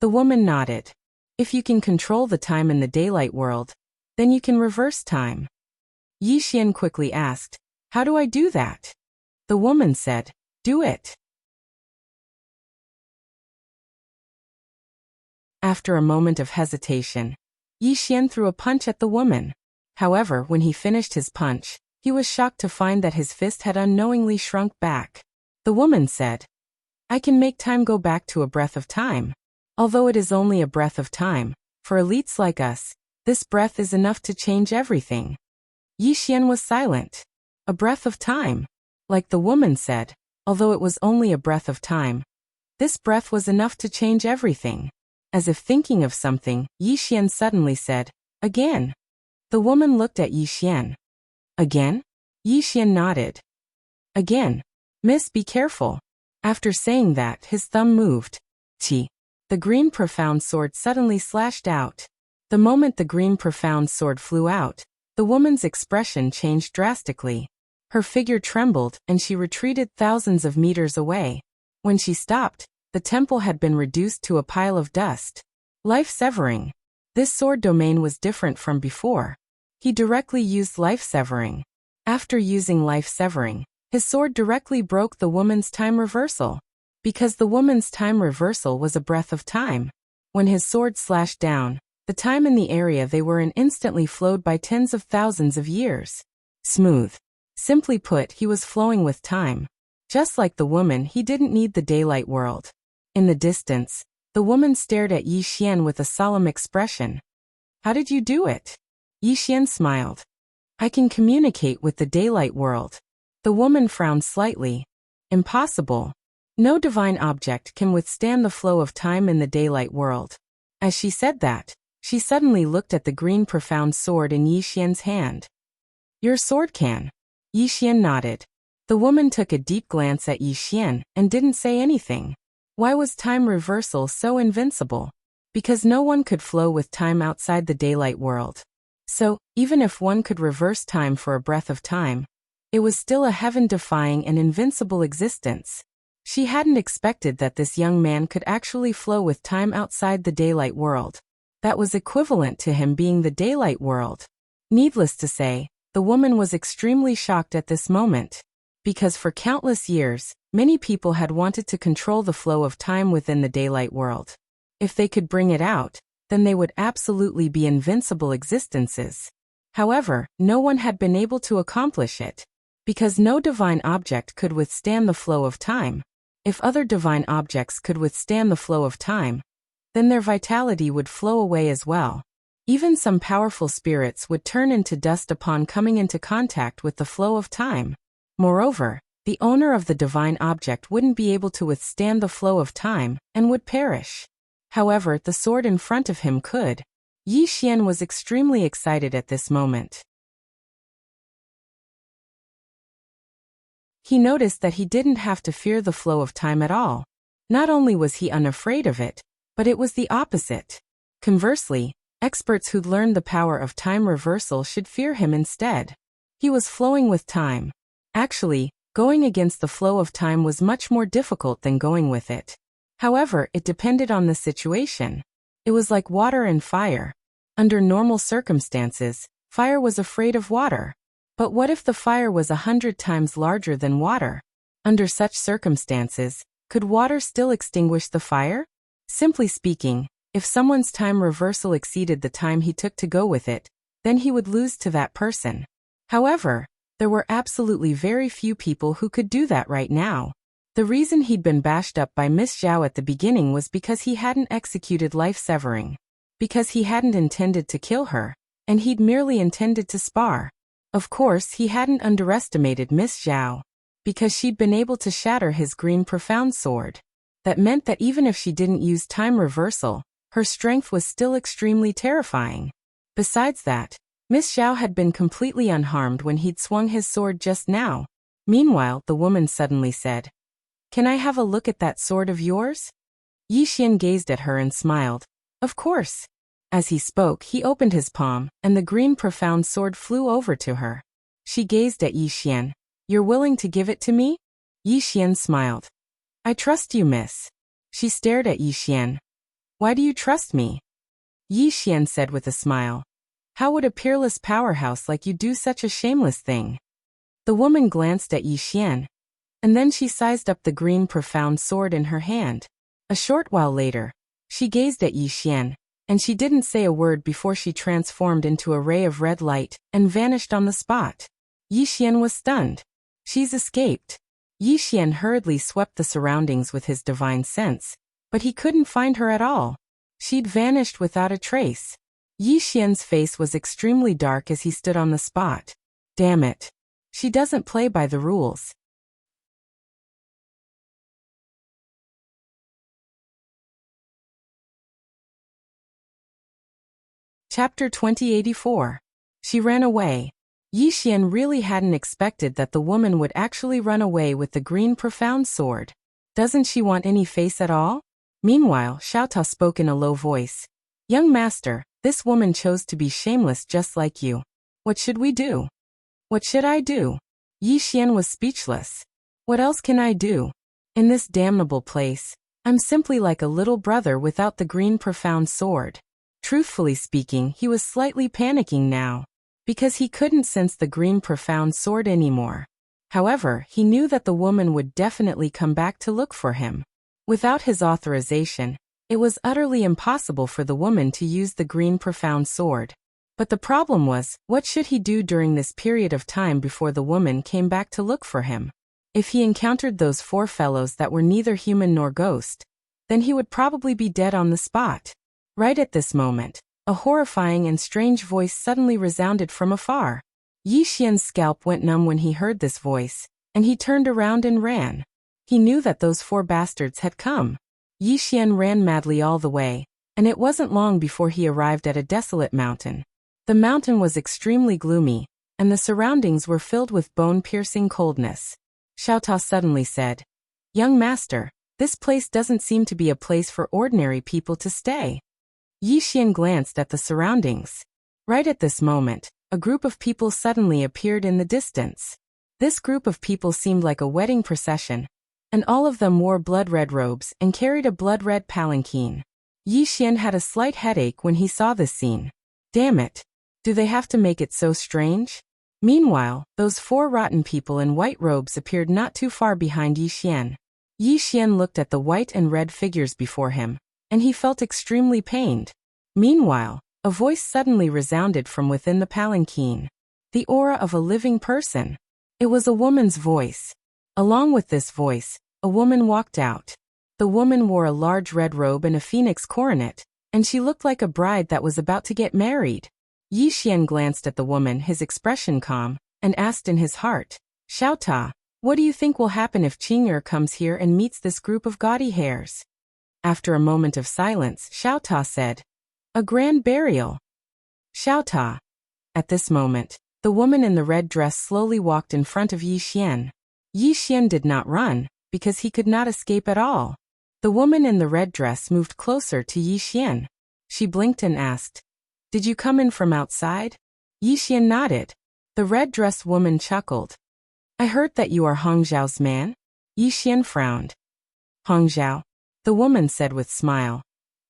The woman nodded. If you can control the time in the daylight world, then you can reverse time. Yi Xian quickly asked, "How do I do that?" The woman said, "Do it." After a moment of hesitation, Yi Xian threw a punch at the woman. However, when he finished his punch, he was shocked to find that his fist had unknowingly shrunk back. The woman said, "I can make time go back to a breath of time. Although it is only a breath of time, for elites like us, this breath is enough to change everything." Yi Xian was silent. A breath of time. Like the woman said, although it was only a breath of time, this breath was enough to change everything. As if thinking of something, Yi Xian suddenly said, "Again." The woman looked at Yi Xian. "Again?" Yi Xian nodded. "Again. Miss, be careful." After saying that, his thumb moved. T. The green profound sword suddenly slashed out. The moment the green profound sword flew out, the woman's expression changed drastically. Her figure trembled, and she retreated thousands of meters away. When she stopped, the temple had been reduced to a pile of dust. Life-severing. This sword domain was different from before. He directly used life-severing. After using life-severing, his sword directly broke the woman's time reversal. Because the woman's time reversal was a breath of time. When his sword slashed down, the time in the area they were in instantly flowed by tens of thousands of years. Smooth. Simply put, he was flowing with time. Just like the woman, he didn't need the daylight world. In the distance, the woman stared at Yi Xian with a solemn expression. "How did you do it?" Yi Xian smiled. "I can communicate with the daylight world." The woman frowned slightly. "Impossible. No divine object can withstand the flow of time in the daylight world." As she said that, she suddenly looked at the green profound sword in Yi Xian's hand. "Your sword can." Yi Xian nodded. The woman took a deep glance at Yi Xian and didn't say anything. Why was time reversal so invincible? Because no one could flow with time outside the daylight world. So, even if one could reverse time for a breath of time, it was still a heaven-defying and invincible existence. She hadn't expected that this young man could actually flow with time outside the daylight world. That was equivalent to him being the daylight world. Needless to say, the woman was extremely shocked at this moment. Because for countless years, many people had wanted to control the flow of time within the daylight world. If they could bring it out, then they would absolutely be invincible existences. However, no one had been able to accomplish it. Because no divine object could withstand the flow of time. If other divine objects could withstand the flow of time, then their vitality would flow away as well. Even some powerful spirits would turn into dust upon coming into contact with the flow of time. Moreover, the owner of the divine object wouldn't be able to withstand the flow of time and would perish. However, the sword in front of him could. Yi Xian was extremely excited at this moment. He noticed that he didn't have to fear the flow of time at all. Not only was he unafraid of it, but it was the opposite. Conversely, experts who'd learned the power of time reversal should fear him instead. He was flowing with time. Actually, going against the flow of time was much more difficult than going with it. However, it depended on the situation. It was like water and fire. Under normal circumstances, fire was afraid of water. But what if the fire was 100 times larger than water? Under such circumstances, could water still extinguish the fire? Simply speaking, if someone's time reversal exceeded the time he took to go with it, then he would lose to that person. However, there were absolutely very few people who could do that right now. The reason he'd been bashed up by Miss Zhao at the beginning was because he hadn't executed life-severing. Because he hadn't intended to kill her, and he'd merely intended to spar. Of course, he hadn't underestimated Miss Zhao. Because she'd been able to shatter his green profound sword. That meant that even if she didn't use time reversal, her strength was still extremely terrifying. Besides that, Miss Zhao had been completely unharmed when he'd swung his sword just now. Meanwhile, the woman suddenly said, "Can I have a look at that sword of yours?" Yi Xian gazed at her and smiled. "Of course." As he spoke, he opened his palm, and the green profound sword flew over to her. She gazed at Yi Xian. "You're willing to give it to me?" Yi Xian smiled. "I trust you, miss." She stared at Yi Xian. "Why do you trust me?" Yi Xian said with a smile. How would a peerless powerhouse like you do such a shameless thing? The woman glanced at Yi Xian, and then she sized up the green profound sword in her hand. A short while later, she gazed at Yi Xian, and she didn't say a word before she transformed into a ray of red light and vanished on the spot. Yi Xian was stunned. She's escaped. Yi Xian hurriedly swept the surroundings with his divine sense, but he couldn't find her at all. She'd vanished without a trace. Yi Xian's face was extremely dark as he stood on the spot. Damn it. She doesn't play by the rules. Chapter 2084. She ran away. Yi Xian really hadn't expected that the woman would actually run away with the green profound sword. Doesn't she want any face at all? Meanwhile, Xiaota spoke in a low voice. Young master, this woman chose to be shameless just like you. What should we do? What should I do? Yi Xian was speechless. What else can I do? In this damnable place, I'm simply like a little brother without the green profound sword. Truthfully speaking, he was slightly panicking now, because he couldn't sense the green profound sword anymore. However, he knew that the woman would definitely come back to look for him. Without his authorization, it was utterly impossible for the woman to use the green profound sword. But the problem was, what should he do during this period of time before the woman came back to look for him? If he encountered those four fellows that were neither human nor ghost, then he would probably be dead on the spot. Right at this moment, a horrifying and strange voice suddenly resounded from afar. Yi Xian's scalp went numb when he heard this voice, and he turned around and ran. He knew that those four bastards had come. Yi Xian ran madly all the way, and it wasn't long before he arrived at a desolate mountain. The mountain was extremely gloomy, and the surroundings were filled with bone-piercing coldness. Xiaota suddenly said, Young master, this place doesn't seem to be a place for ordinary people to stay. Yi Xian glanced at the surroundings. Right at this moment, a group of people suddenly appeared in the distance. This group of people seemed like a wedding procession, and all of them wore blood-red robes and carried a blood-red palanquin. Yi Xian had a slight headache when he saw this scene. Damn it! Do they have to make it so strange? Meanwhile, those four rotten people in white robes appeared not too far behind Yi Xian. Yi Xian looked at the white and red figures before him, and he felt extremely pained. Meanwhile, a voice suddenly resounded from within the palanquin. The aura of a living person. It was a woman's voice. Along with this voice, a woman walked out. The woman wore a large red robe and a phoenix coronet, and she looked like a bride that was about to get married. Yi Xian glanced at the woman, his expression calm, and asked in his heart, Xiaota, what do you think will happen if Qing'er comes here and meets this group of gaudy hares? After a moment of silence, Xiaota said, A grand burial. Xiaota. At this moment, the woman in the red dress slowly walked in front of Yi Xian. Yi Xian did not run, because he could not escape at all. The woman in the red dress moved closer to Yi Xian. She blinked and asked, Did you come in from outside? Yi Xian nodded. The red dress woman chuckled. I heard that you are Hongzhao's man? Yi Xian frowned. Hongzhao, the woman said with smile.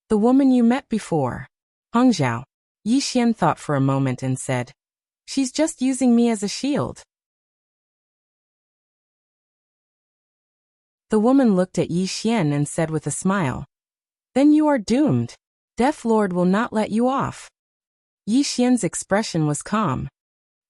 The woman you met before. Hongzhao. Yi Xian thought for a moment and said, She's just using me as a shield. The woman looked at Yi Xian and said with a smile, Then you are doomed. Death Lord will not let you off. Yi Xian's expression was calm.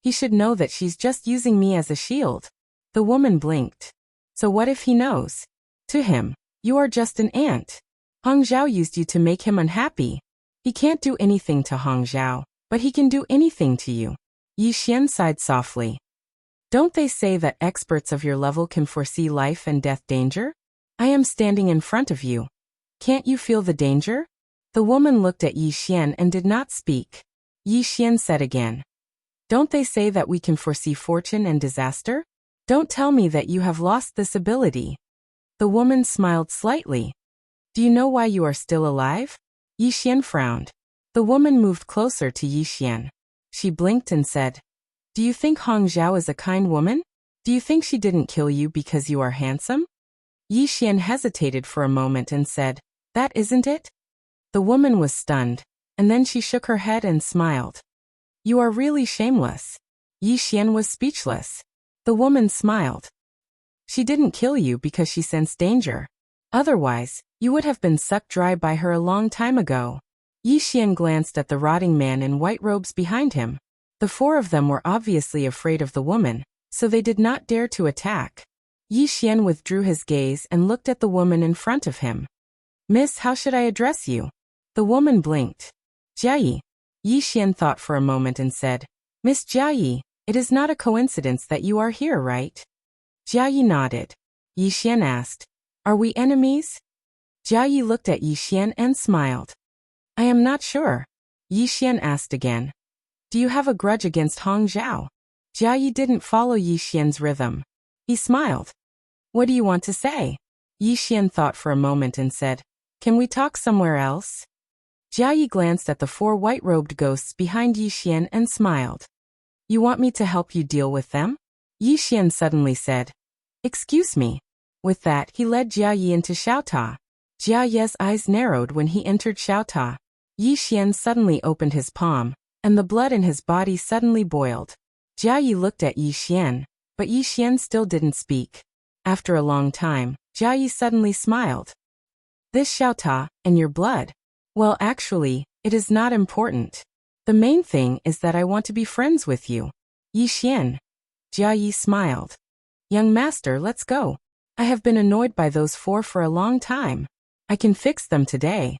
He should know that she's just using me as a shield. The woman blinked. So what if he knows? To him, you are just an ant. Hongzhao used you to make him unhappy. He can't do anything to Hongzhao, but he can do anything to you. Yi Xian sighed softly. Don't they say that experts of your level can foresee life and death danger? I am standing in front of you. Can't you feel the danger? The woman looked at Yi Xian and did not speak. Yi Xian said again, Don't they say that we can foresee fortune and disaster? Don't tell me that you have lost this ability. The woman smiled slightly. Do you know why you are still alive? Yi Xian frowned. The woman moved closer to Yi Xian. She blinked and said, Do you think Hongzhao is a kind woman? Do you think she didn't kill you because you are handsome? Yi Xian hesitated for a moment and said, That isn't it? The woman was stunned, and then she shook her head and smiled. You are really shameless. Yi Xian was speechless. The woman smiled. She didn't kill you because she sensed danger. Otherwise, you would have been sucked dry by her a long time ago. Yi Xian glanced at the rotting man in white robes behind him. The four of them were obviously afraid of the woman, so they did not dare to attack. Yi Xian withdrew his gaze and looked at the woman in front of him. Miss, how should I address you? The woman blinked. Jiayi. Yi Xian thought for a moment and said, Miss Jiayi, it is not a coincidence that you are here, right? Jiayi nodded. Yi Xian asked, Are we enemies? Jiayi looked at Yi Xian and smiled. I am not sure. Yi Xian asked again. Do you have a grudge against Hong Zhao? Jiayi didn't follow Yi Xian's rhythm. He smiled. What do you want to say? Yi Xian thought for a moment and said, Can we talk somewhere else? Jiayi glanced at the four white-robed ghosts behind Yi Xian and smiled. You want me to help you deal with them? Yi Xian suddenly said. Excuse me. With that, he led Jiayi into Xiaota. Jiayi's eyes narrowed when he entered Xiaota. Yi Xian suddenly opened his palm, and the blood in his body suddenly boiled. Jiayi looked at Yi Xian, but Yi Xian still didn't speak. After a long time, Jiayi suddenly smiled. This Xiaota, and your blood? Well, actually, it is not important. The main thing is that I want to be friends with you. Yi Xian. Jiayi smiled. Young master, let's go. I have been annoyed by those four for a long time. I can fix them today.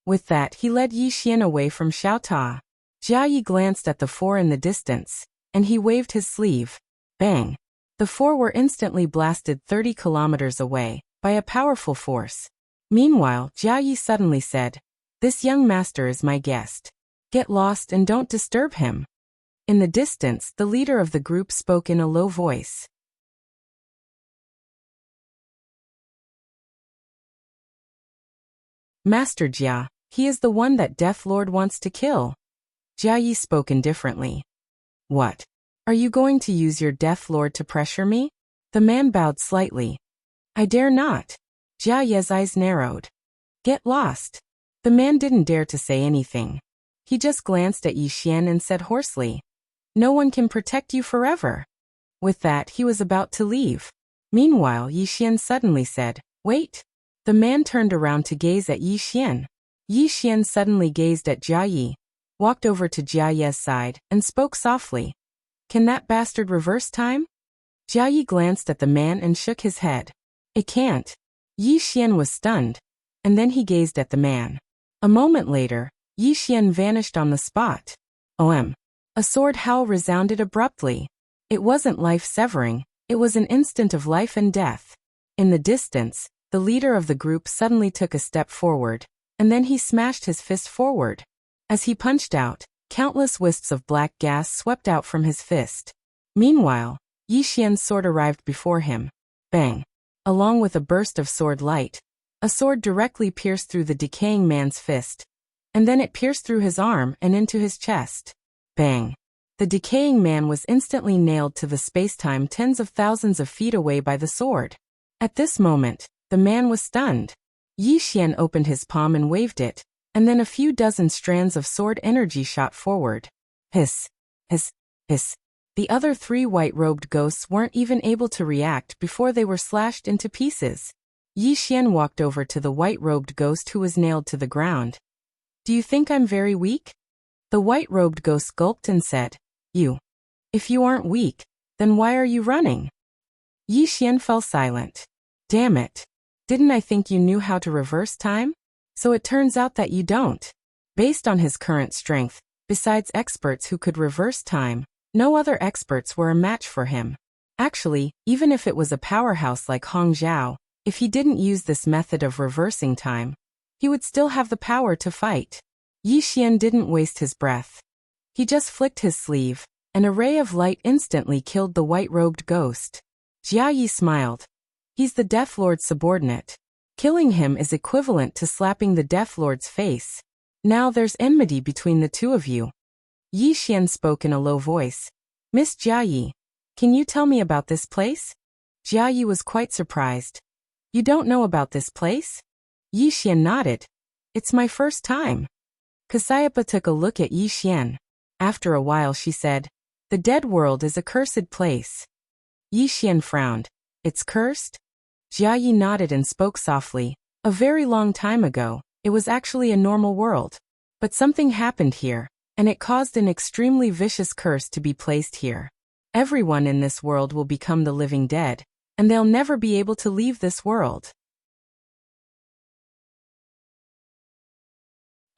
With that, he led Yi Xian away from Xiaota. Jiayi glanced at the four in the distance, and he waved his sleeve. Bang! The four were instantly blasted 30 kilometers away, by a powerful force. Meanwhile, Jiayi suddenly said, This young master is my guest. Get lost and don't disturb him. In the distance, the leader of the group spoke in a low voice. Master Jia, he is the one that Death Lord wants to kill. Jiayi spoke indifferently. What? Are you going to use your Death Lord to pressure me? The man bowed slightly. I dare not. Jiayi's eyes narrowed. Get lost. The man didn't dare to say anything. He just glanced at Yi Xian and said hoarsely, No one can protect you forever. With that, he was about to leave. Meanwhile, Yi Xian suddenly said, Wait. The man turned around to gaze at Yi Xian. Yi Xian suddenly gazed at Jiayi, walked over to Jiayi's side, and spoke softly. Can that bastard reverse time? Jiayi glanced at the man and shook his head. It can't. Yi Xian was stunned, and then he gazed at the man. A moment later, Yi Xian vanished on the spot. OM. A sword howl resounded abruptly. It wasn't life-severing, it was an instant of life and death. In the distance, the leader of the group suddenly took a step forward, and then he smashed his fist forward. As he punched out, countless wisps of black gas swept out from his fist. Meanwhile, Yi Xian's sword arrived before him. Bang! Along with a burst of sword light, a sword directly pierced through the decaying man's fist, and then it pierced through his arm and into his chest. Bang! The decaying man was instantly nailed to the space-time tens of thousands of feet away by the sword. At this moment, the man was stunned. Yi Xian opened his palm and waved it, and then a few dozen strands of sword energy shot forward. Hiss! Hiss! Hiss! The other three white-robed ghosts weren't even able to react before they were slashed into pieces. Yi Xian walked over to the white-robed ghost who was nailed to the ground. Do you think I'm very weak? The white-robed ghost gulped and said, You. If you aren't weak, then why are you running? Yi Xian fell silent. Damn it. Didn't I think you knew how to reverse time? So it turns out that you don't. Based on his current strength, besides experts who could reverse time, no other experts were a match for him. Actually, even if it was a powerhouse like Hong Zhao, if he didn't use this method of reversing time, he would still have the power to fight. Yi Xian didn't waste his breath. He just flicked his sleeve. An array of light instantly killed the white-robed ghost. Jiayi smiled. He's the Death Lord's subordinate. Killing him is equivalent to slapping the Death Lord's face. Now there's enmity between the two of you. Yi Xian spoke in a low voice. Miss Jiayi, can you tell me about this place? Jiayi was quite surprised. You don't know about this place? Yi Xian nodded. It's my first time. Cassiopeia took a look at Yi Xian. After a while she said, "The dead world is a cursed place." Yi Xian frowned. "It's cursed?" Jia Yi nodded and spoke softly. "A very long time ago, it was actually a normal world. But something happened here, and it caused an extremely vicious curse to be placed here. Everyone in this world will become the living dead, and they'll never be able to leave this world.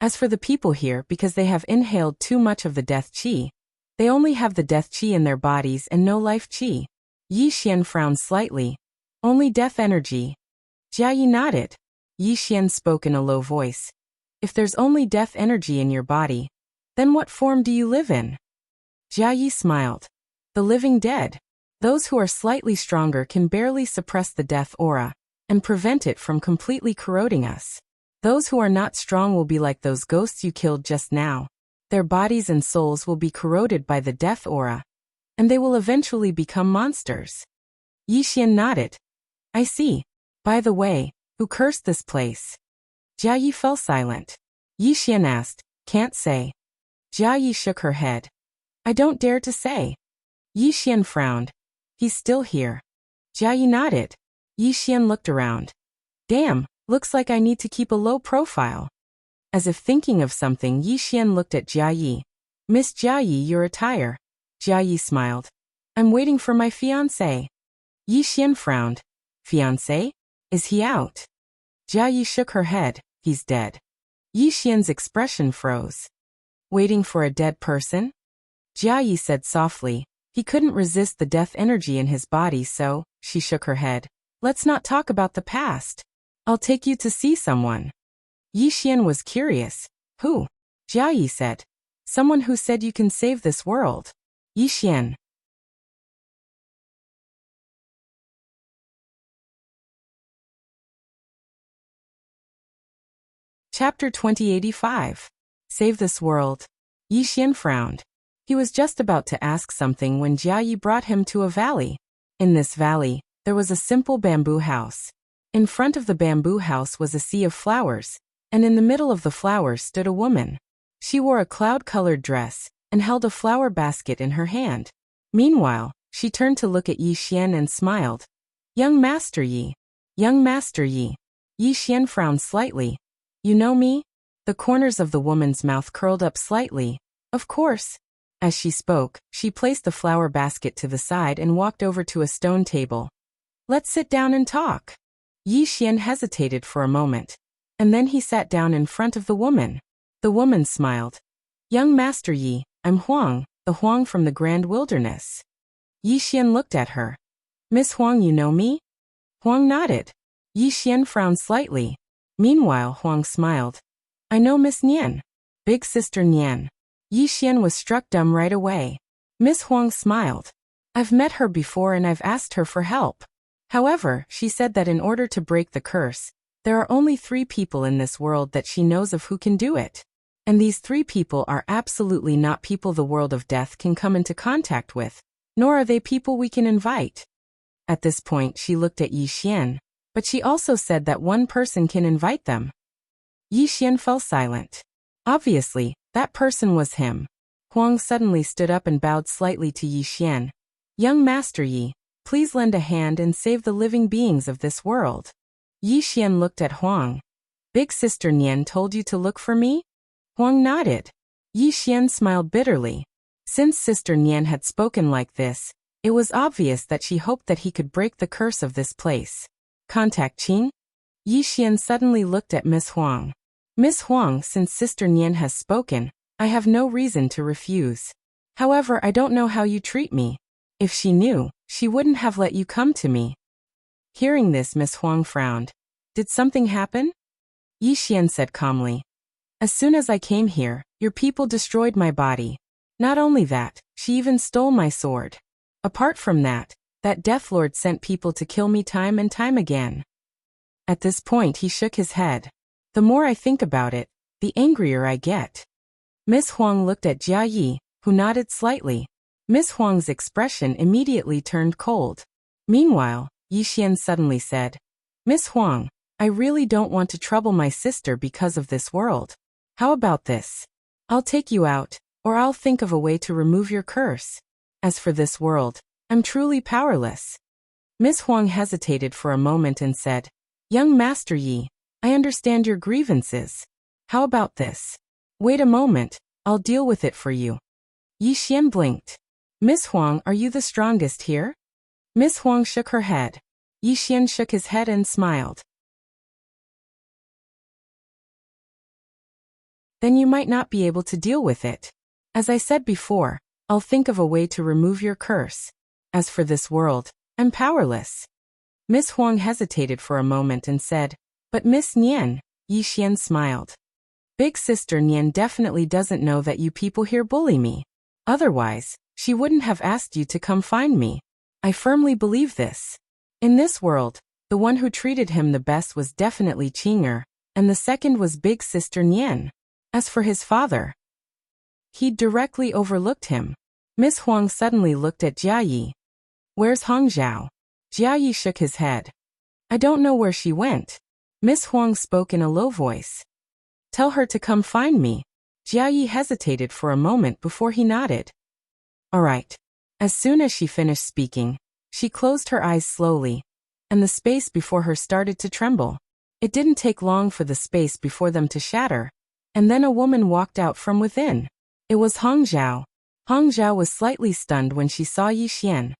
As for the people here, because they have inhaled too much of the death qi, they only have the death qi in their bodies and no life qi." Yi Xian frowned slightly. "Only death energy?" Jia Yi nodded. Yi Xian spoke in a low voice. "If there's only death energy in your body, then what form do you live in?" Jia Yi smiled. "The living dead. Those who are slightly stronger can barely suppress the death aura and prevent it from completely corroding us. Those who are not strong will be like those ghosts you killed just now. Their bodies and souls will be corroded by the death aura, and they will eventually become monsters." Yi Xian nodded. "I see. By the way, who cursed this place?" Jia Yi fell silent. Yi Xian asked, "Can't say." Jia Yi shook her head. "I don't dare to say." Yi Xian frowned. "He's still here." Jia Yi nodded. Yi Xian looked around. "Damn, looks like I need to keep a low profile." As if thinking of something, Yi Xian looked at Jia Yi. "Miss Jia Yi, your attire." Jia Yi smiled. "I'm waiting for my fiancé." Yi Xian frowned. "Fiancé? Is he out?" Jia Yi shook her head. "He's dead." Yi Xian's expression froze. "Waiting for a dead person?" Jia Yi said softly. He couldn't resist the death energy in his body, so she shook her head. "Let's not talk about the past. I'll take you to see someone." Yi Xian was curious. "Who?" Jia Yi said. "Someone who said you can save this world." Yi Xian. Chapter 2085. Save this world. Yi Xian frowned. He was just about to ask something when Jia Yi brought him to a valley. In this valley, there was a simple bamboo house. In front of the bamboo house was a sea of flowers, and in the middle of the flowers stood a woman. She wore a cloud-colored dress and held a flower basket in her hand. Meanwhile, she turned to look at Yi Xian and smiled. "Young Master Yi." "Young Master Yi." Yi Xian frowned slightly. "You know me?" The corners of the woman's mouth curled up slightly. "Of course." As she spoke, she placed the flower basket to the side and walked over to a stone table. "Let's sit down and talk." Yi Xian hesitated for a moment, and then he sat down in front of the woman. The woman smiled. "Young Master Yi, I'm Huang, the Huang from the Grand Wilderness." Yi Xian looked at her. "Miss Huang, you know me?" Huang nodded. Yi Xian frowned slightly. Meanwhile, Huang smiled. "I know Miss Nian. Big Sister Nian." Yi Xian was struck dumb right away. Miss Huang smiled. "I've met her before and I've asked her for help. However, she said that in order to break the curse, there are only 3 people in this world that she knows of who can do it. And these 3 people are absolutely not people the world of death can come into contact with, nor are they people we can invite." At this point she looked at Yi Xian, but she also said that one person can invite them. Yi Xian fell silent. Obviously, that person was him. Huang suddenly stood up and bowed slightly to Yi Xian. "Young Master Yi, please lend a hand and save the living beings of this world." Yi Xian looked at Huang. "Big Sister Nian told you to look for me?" Huang nodded. Yi Xian smiled bitterly. Since Sister Nian had spoken like this, it was obvious that she hoped that he could break the curse of this place. "Contact Qing?" Yi Xian suddenly looked at Miss Huang. "Miss Huang, since Sister Nian has spoken, I have no reason to refuse. However, I don't know how you treat me. If she knew, she wouldn't have let you come to me." Hearing this, Miss Huang frowned. "Did something happen?" Yi Xian said calmly. "As soon as I came here, your people destroyed my body. Not only that, she even stole my sword. Apart from that, that Death Lord sent people to kill me time and time again." At this point he shook his head. "The more I think about it, the angrier I get." Miss Huang looked at Jia Yi, who nodded slightly. Miss Huang's expression immediately turned cold. Meanwhile, Yi Xian suddenly said, "Miss Huang, I really don't want to trouble my sister because of this world. How about this? I'll take you out, or I'll think of a way to remove your curse. As for this world, I'm truly powerless. Miss Huang hesitated for a moment and said, Young Master Yi, I understand your grievances. How about this? Wait a moment, I'll deal with it for you. Yi Xian blinked. Miss Huang, are you the strongest here? Miss Huang shook her head. Yi Xian shook his head and smiled. Then you might not be able to deal with it. As I said before, I'll think of a way to remove your curse. As for this world, I'm powerless. Miss Huang hesitated for a moment and said, But Miss Nian, Yi Xian smiled. Big Sister Nian definitely doesn't know that you people here bully me. Otherwise, she wouldn't have asked you to come find me. I firmly believe this. In this world, the one who treated him the best was definitely Qing'er, and the second was Big Sister Nian. As for his father, he'd directly overlooked him. Miss Huang suddenly looked at Jia Yi. Where's Hongzhao? Jia Yi shook his head. I don't know where she went. Miss Huang spoke in a low voice. Tell her to come find me. Jia Yi hesitated for a moment before he nodded. All right. As soon as she finished speaking, she closed her eyes slowly, and the space before her started to tremble. It didn't take long for the space before them to shatter, and then a woman walked out from within. It was Hongzhao. Hongzhao was slightly stunned when she saw Yi Xian.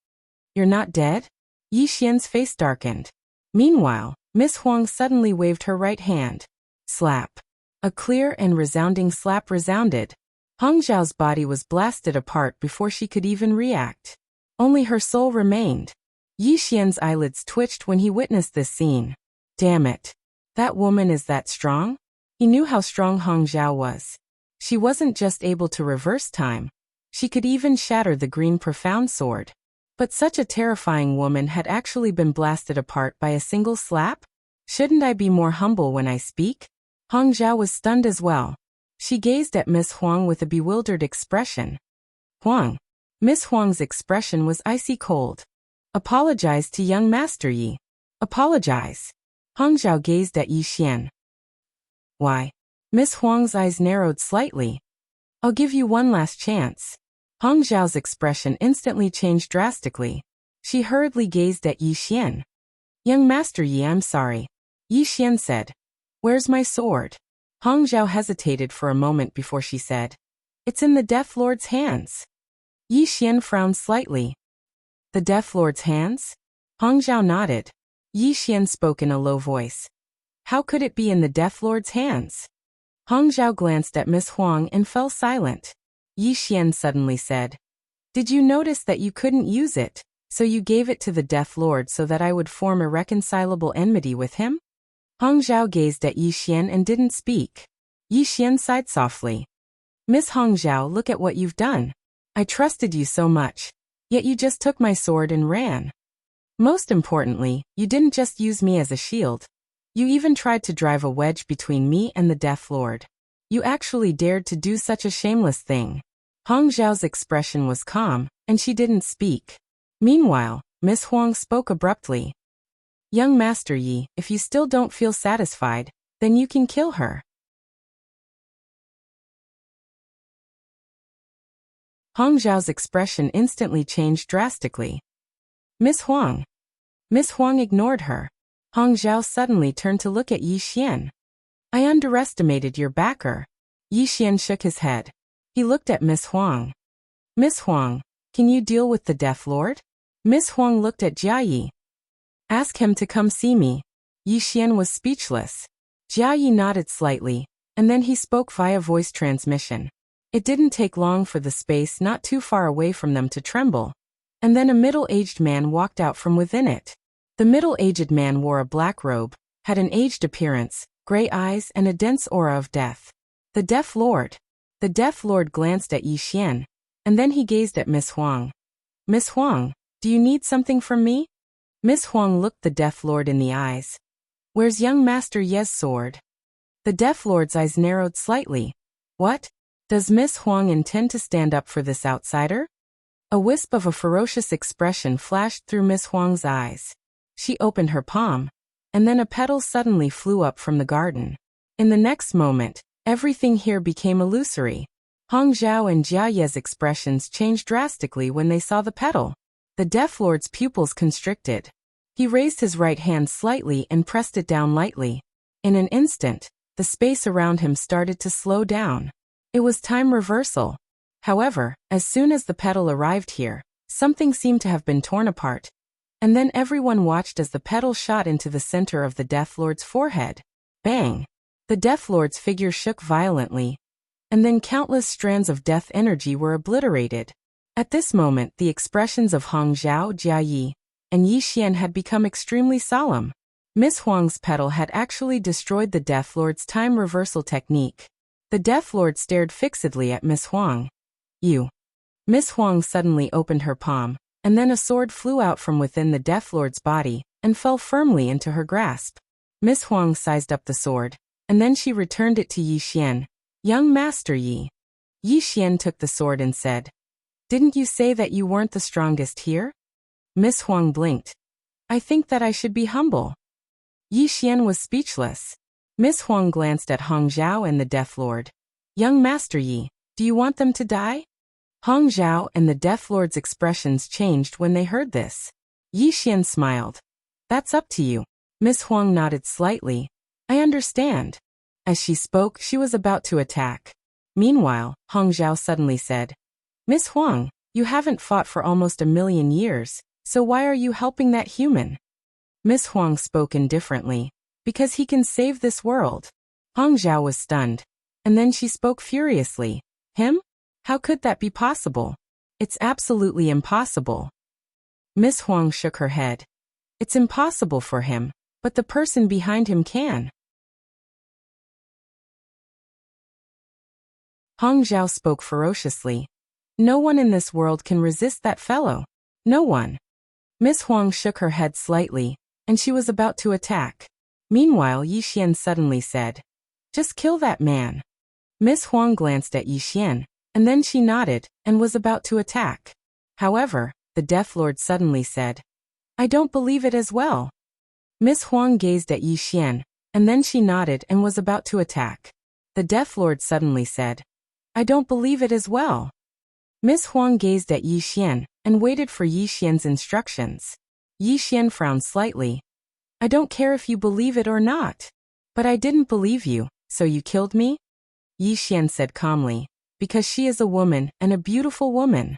You're not dead? Yi Xian's face darkened. Meanwhile, Miss Huang suddenly waved her right hand. Slap. A clear and resounding slap resounded. Hongzhao's body was blasted apart before she could even react. Only her soul remained. Yi Xian's eyelids twitched when he witnessed this scene. Damn it. That woman is that strong? He knew how strong Hongzhao was. She wasn't just able to reverse time. She could even shatter the green profound sword. But such a terrifying woman had actually been blasted apart by a single slap? Shouldn't I be more humble when I speak? Hongzhao was stunned as well. She gazed at Miss Huang with a bewildered expression. Huang. Miss Huang's expression was icy cold. Apologize to young Master Yi. Apologize. Hongzhao gazed at Yi Xian. Why? Miss Huang's eyes narrowed slightly. I'll give you one last chance. Hongzhao's expression instantly changed drastically. She hurriedly gazed at Yi Xian. Young Master Yi, I'm sorry. Yi Xian said. Where's my sword? Hongzhao hesitated for a moment before she said. It's in the Death Lord's hands. Yi Xian frowned slightly. The Death Lord's hands? Hongzhao nodded. Yi Xian spoke in a low voice. How could it be in the Death Lord's hands? Hongzhao glanced at Miss Huang and fell silent. Yi Xian suddenly said. Did you notice that you couldn't use it, so you gave it to the Death Lord so that I would form irreconcilable enmity with him? Hongzhao gazed at Yi Xian and didn't speak. Yi Xian sighed softly. Miss Hongzhao, look at what you've done. I trusted you so much, yet you just took my sword and ran. Most importantly, you didn't just use me as a shield. You even tried to drive a wedge between me and the Death Lord. You actually dared to do such a shameless thing. Hongzhao's expression was calm, and she didn't speak. Meanwhile, Miss Huang spoke abruptly. Young Master Yi, if you still don't feel satisfied, then you can kill her. Hongzhao's expression instantly changed drastically. Miss Huang. Miss Huang ignored her. Hongzhao suddenly turned to look at Yi Xian. I underestimated your backer. Yi Xian shook his head. He looked at Miss Huang. Miss Huang, can you deal with the Death Lord? Miss Huang looked at Jia Yi. Ask him to come see me. Yi Xian was speechless. Jia Yi nodded slightly, and then he spoke via voice transmission. It didn't take long for the space not too far away from them to tremble, and then a middle-aged man walked out from within it. The middle-aged man wore a black robe, had an aged appearance, gray eyes and a dense aura of death. The Death Lord. The Death Lord glanced at Yi Xian, and then he gazed at Miss Huang. Miss Huang, do you need something from me? Miss Huang looked the Death Lord in the eyes. Where's young Master Ye's sword? The Death Lord's eyes narrowed slightly. What? Does Miss Huang intend to stand up for this outsider? A wisp of a ferocious expression flashed through Miss Huang's eyes. She opened her palm, and then a petal suddenly flew up from the garden. In the next moment, everything here became illusory. Hong Zhao and Jia Ye's expressions changed drastically when they saw the petal. The Death Lord's pupils constricted. He raised his right hand slightly and pressed it down lightly. In an instant, the space around him started to slow down. It was time reversal. However, as soon as the petal arrived here, something seemed to have been torn apart. And then everyone watched as the petal shot into the center of the Death Lord's forehead. Bang! The Death Lord's figure shook violently, and then countless strands of death energy were obliterated. At this moment, the expressions of Hong Zhao, Jia Yi, and Yi Xian had become extremely solemn. Miss Huang's petal had actually destroyed the Death Lord's time reversal technique. The Death Lord stared fixedly at Miss Huang. You. Miss Huang suddenly opened her palm, and then a sword flew out from within the Death Lord's body and fell firmly into her grasp. Miss Huang sized up the sword, and then she returned it to Yi Xian. Young Master Yi. Yi Xian took the sword and said, "Didn't you say that you weren't the strongest here?" Miss Huang blinked. "I think that I should be humble." Yi Xian was speechless. Miss Huang glanced at Hong Zhao and the Death Lord. "Young Master Yi, do you want them to die?" Hong Zhao and the Death Lord's expressions changed when they heard this. Yi Xian smiled. "That's up to you." Miss Huang nodded slightly. "I understand." As she spoke, she was about to attack. Meanwhile, Hong Zhao suddenly said, "Miss Huang, you haven't fought for almost 1,000,000 years, so why are you helping that human?" Miss Huang spoke indifferently. "Because he can save this world." Hong Zhao was stunned. And then she spoke furiously. "Him? How could that be possible? It's absolutely impossible." Miss Huang shook her head. "It's impossible for him, but the person behind him can." Hong Zhao spoke ferociously. "No one in this world can resist that fellow. No one." Miss Huang shook her head slightly, and she was about to attack. Meanwhile, Yi Xian suddenly said, "Just kill that man." Miss Huang glanced at Yi Xian, and then she nodded and was about to attack. However, the Death Lord suddenly said, "I don't believe it as well." Miss Huang gazed at Yi Xian, and then she nodded and was about to attack. The Death Lord suddenly said, "I don't believe it as well." Miss Huang gazed at Yi Xian and waited for Yi Xian's instructions. Yi Xian frowned slightly. "I don't care if you believe it or not. But I didn't believe you, so you killed me?" Yi Xian said calmly, "Because she is a woman and a beautiful woman."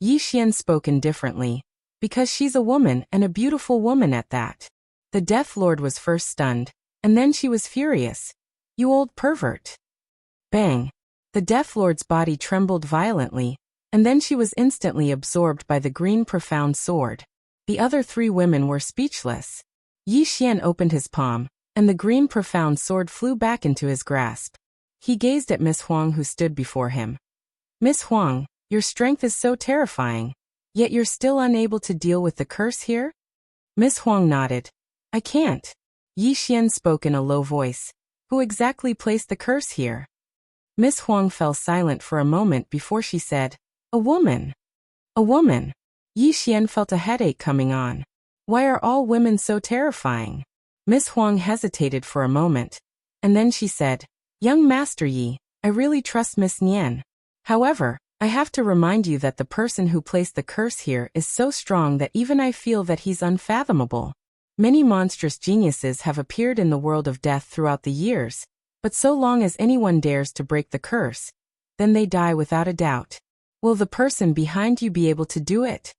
Yi Xian spoke indifferently. "Because she's a woman and a beautiful woman at that." The Death Lord was first stunned, and then she was furious. "You old pervert." Bang! The Death Lord's body trembled violently, and then she was instantly absorbed by the green profound sword. The other three women were speechless. Yi Xian opened his palm, and the green profound sword flew back into his grasp. He gazed at Miss Huang, who stood before him. "Miss Huang, your strength is so terrifying, yet you're still unable to deal with the curse here?" Miss Huang nodded. "I can't." Yi Xian spoke in a low voice. "Who exactly placed the curse here?" Miss Huang fell silent for a moment before she said, "A woman." "A woman?" Yi Xian felt a headache coming on. Why are all women so terrifying? Miss Huang hesitated for a moment, and then she said, "Young Master Yi, I really trust Miss Nian. However, I have to remind you that the person who placed the curse here is so strong that even I feel that he's unfathomable. Many monstrous geniuses have appeared in the world of death throughout the years, but so long as anyone dares to break the curse, then they die without a doubt. Will the person behind you be able to do it?"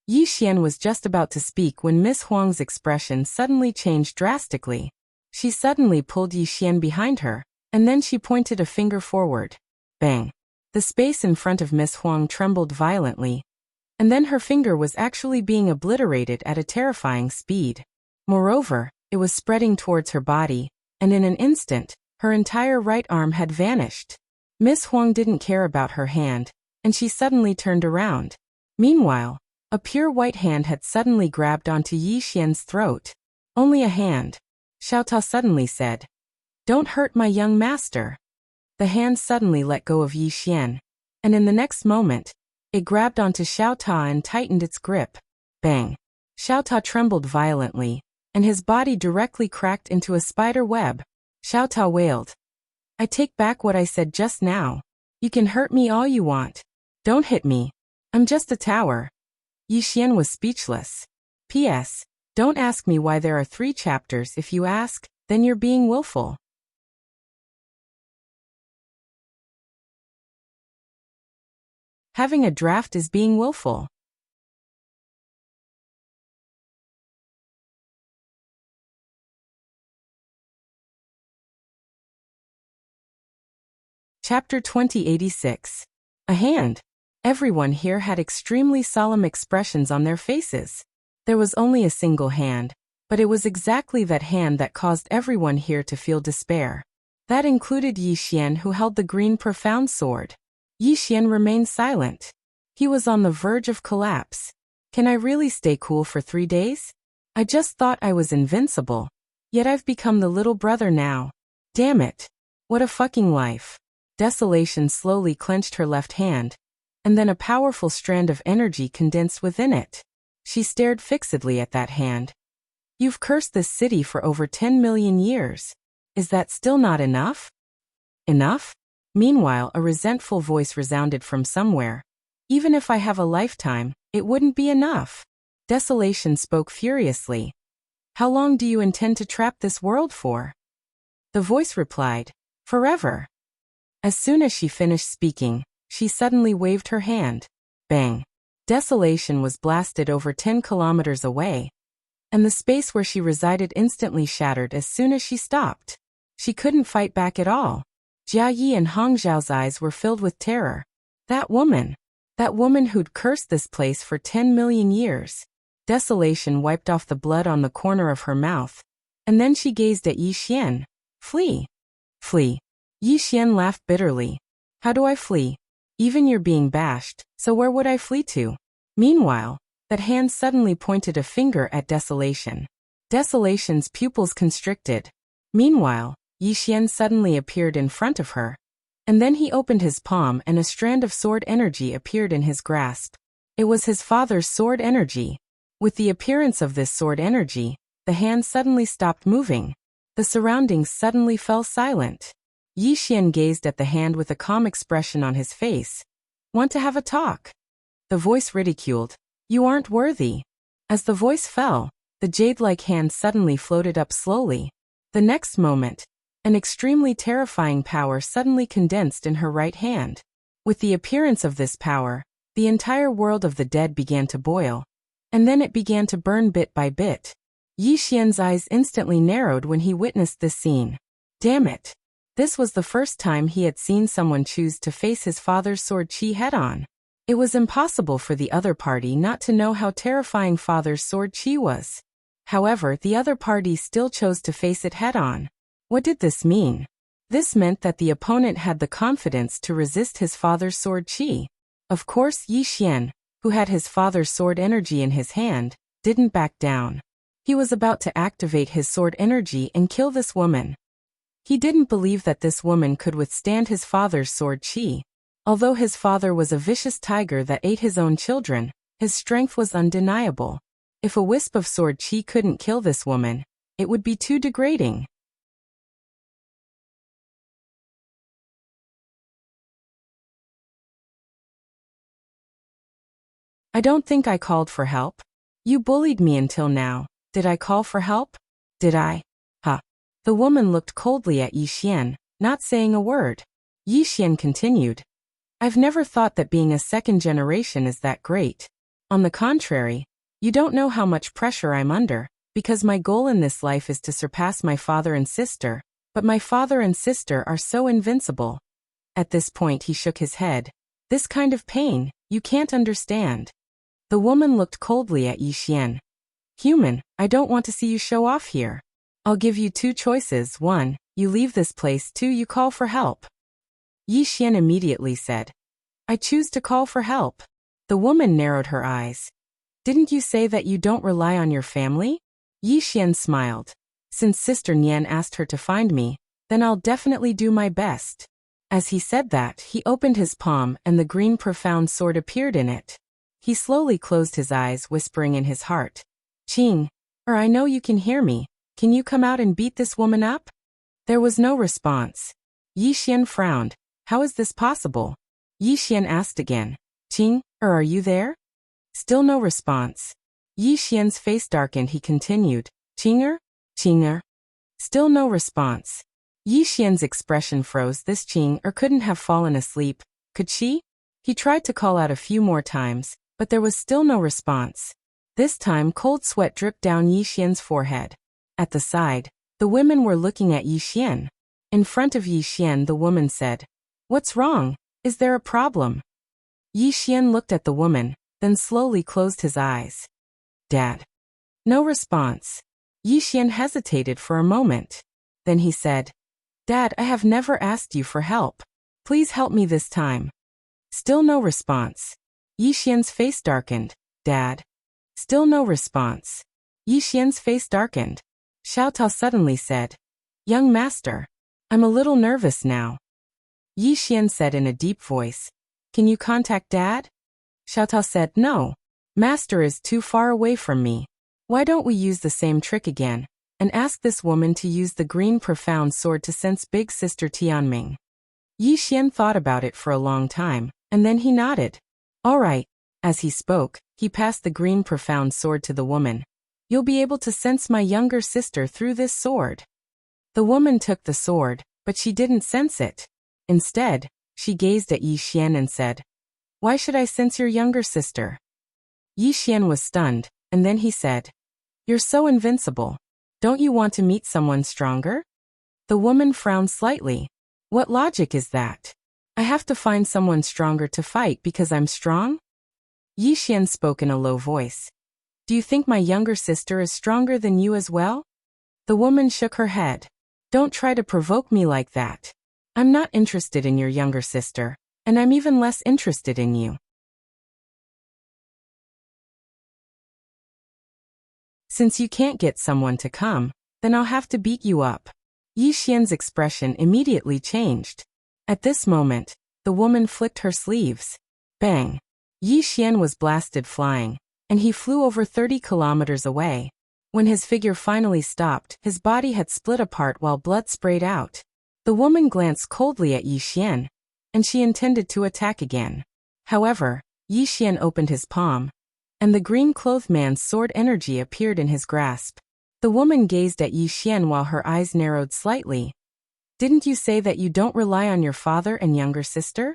Yi Xian was just about to speak when Miss Huang's expression suddenly changed drastically. She suddenly pulled Yi Xian behind her, and then she pointed a finger forward. Bang! The space in front of Miss Huang trembled violently, and then her finger was actually being obliterated at a terrifying speed. Moreover, it was spreading towards her body, and in an instant, her entire right arm had vanished. Miss Huang didn't care about her hand, and she suddenly turned around. Meanwhile, a pure white hand had suddenly grabbed onto Yi Xian's throat. "Only a hand," Xiao Ta suddenly said. "Don't hurt my young master." The hand suddenly let go of Yi Xian, and in the next moment, it grabbed onto Xiao Ta and tightened its grip. Bang! Xiao Ta trembled violently, and his body directly cracked into a spider web. Xiao Ta wailed. "I take back what I said just now." You can hurt me all you want. Don't hit me. I'm just a tower. Yi Xian was speechless. P.S. Don't ask me why there are 3 chapters. If you ask, then you're being willful. Having a draft is being willful. Chapter 2086. A hand. Everyone here had extremely solemn expressions on their faces. There was only a single hand, but it was exactly that hand that caused everyone here to feel despair. That included Yi Xian, who held the green profound sword. Yi Xian remained silent. He was on the verge of collapse. Can I really stay cool for 3 days? I just thought I was invincible. Yet I've become the little brother now. Damn it. What a fucking life. Desolation slowly clenched her left hand, and then a powerful strand of energy condensed within it. She stared fixedly at that hand. You've cursed this city for over 10 million years. Is that still not enough? Enough? Meanwhile, a resentful voice resounded from somewhere. Even if I have a lifetime, it wouldn't be enough. Desolation spoke furiously. How long do you intend to trap this world for? The voice replied, forever. As soon as she finished speaking, she suddenly waved her hand. Bang. Desolation was blasted over 10 kilometers away, and the space where she resided instantly shattered as soon as she stopped. She couldn't fight back at all. Jia Yi and Hong Zhao's eyes were filled with terror. That woman who'd cursed this place for 10 million years. Desolation wiped off the blood on the corner of her mouth, and then she gazed at Yi Xian. Flee. Flee. Yi Xian laughed bitterly. How do I flee? Even you're being bashed, so where would I flee to? Meanwhile, that hand suddenly pointed a finger at Desolation. Desolation's pupils constricted. Meanwhile, Yi Xian suddenly appeared in front of her. And then he opened his palm and a strand of sword energy appeared in his grasp. It was his father's sword energy. With the appearance of this sword energy, the hand suddenly stopped moving. The surroundings suddenly fell silent. Yi Xian gazed at the hand with a calm expression on his face. Want to have a talk? The voice ridiculed. You aren't worthy. As the voice fell, the jade-like hand suddenly floated up slowly. The next moment, an extremely terrifying power suddenly condensed in her right hand. With the appearance of this power, the entire world of the dead began to boil, and then it began to burn bit by bit. Yi Xian's eyes instantly narrowed when he witnessed this scene. Damn it. This was the first time he had seen someone choose to face his father's sword chi head-on. It was impossible for the other party not to know how terrifying father's sword chi was. However, the other party still chose to face it head-on. What did this mean? This meant that the opponent had the confidence to resist his father's sword chi. Of course, Yi Xian, who had his father's sword energy in his hand, didn't back down. He was about to activate his sword energy and kill this woman. He didn't believe that this woman could withstand his father's sword chi. Although his father was a vicious tiger that ate his own children, his strength was undeniable. If a wisp of sword chi couldn't kill this woman, it would be too degrading. I don't think I called for help. You bullied me until now. Did I call for help? Did I? Huh. The woman looked coldly at Yi Xian, not saying a word. Yi Xian continued. I've never thought that being a second generation is that great. On the contrary, you don't know how much pressure I'm under, because my goal in this life is to surpass my father and sister, but my father and sister are so invincible. At this point he shook his head. This kind of pain, you can't understand. The woman looked coldly at Yi Xian. Human, I don't want to see you show off here. I'll give you 2 choices. 1, you leave this place. 2, you call for help. Yi Xian immediately said, I choose to call for help. The woman narrowed her eyes. Didn't you say that you don't rely on your family? Yi Xian smiled. Since Sister Nian asked her to find me, then I'll definitely do my best. As he said that, he opened his palm and the green profound sword appeared in it. He slowly closed his eyes, whispering in his heart, Qing, I know you can hear me. Can you come out and beat this woman up? There was no response. Yi Xian frowned. How is this possible? Yi Xian asked again. Qing, are you there? Still no response. Yi Xian's face darkened. He continued. Qinger? Qinger? Still no response. Yi Xian's expression froze. This Qing couldn't have fallen asleep, could she? He tried to call out a few more times, but there was still no response. This time cold sweat dripped down Yi Xian's forehead. At the side, the women were looking at Yi Xian. In front of Yi Xian, the woman said, "What's wrong? Is there a problem?" Yi Xian looked at the woman, then slowly closed his eyes. Dad. No response. Yi Xian hesitated for a moment. Then he said, Dad, I have never asked you for help. Please help me this time. Still no response. Yi Xian's face darkened. Dad. Still no response. Yi Xian's face darkened. Xiao Tao suddenly said, Young master, I'm a little nervous now. Yi Xian said in a deep voice, Can you contact Dad? Xiao Tao said, No. Master is too far away from me. Why don't we use the same trick again, and ask this woman to use the green profound sword to sense big sister Tianming? Yi Xian thought about it for a long time, and then he nodded. All right. As he spoke, he passed the green profound sword to the woman. You'll be able to sense my younger sister through this sword. The woman took the sword, but she didn't sense it. Instead, she gazed at Yi Xian and said, Why should I sense your younger sister? Yi Xian was stunned, and then he said, You're so invincible. Don't you want to meet someone stronger? The woman frowned slightly. What logic is that? I have to find someone stronger to fight because I'm strong? Yi Xian spoke in a low voice. Do you think my younger sister is stronger than you as well? The woman shook her head. Don't try to provoke me like that. I'm not interested in your younger sister, and I'm even less interested in you. Since you can't get someone to come, then I'll have to beat you up. Yi Xian's expression immediately changed. At this moment, the woman flicked her sleeves. Bang! Yi Xian was blasted flying, and he flew over 30 kilometers away. When his figure finally stopped, his body had split apart while blood sprayed out. The woman glanced coldly at Yi Xian, and she intended to attack again. However, Yi Xian opened his palm, and the green-clothed man's sword energy appeared in his grasp. The woman gazed at Yi Xian while her eyes narrowed slightly. Didn't you say that you don't rely on your father and younger sister?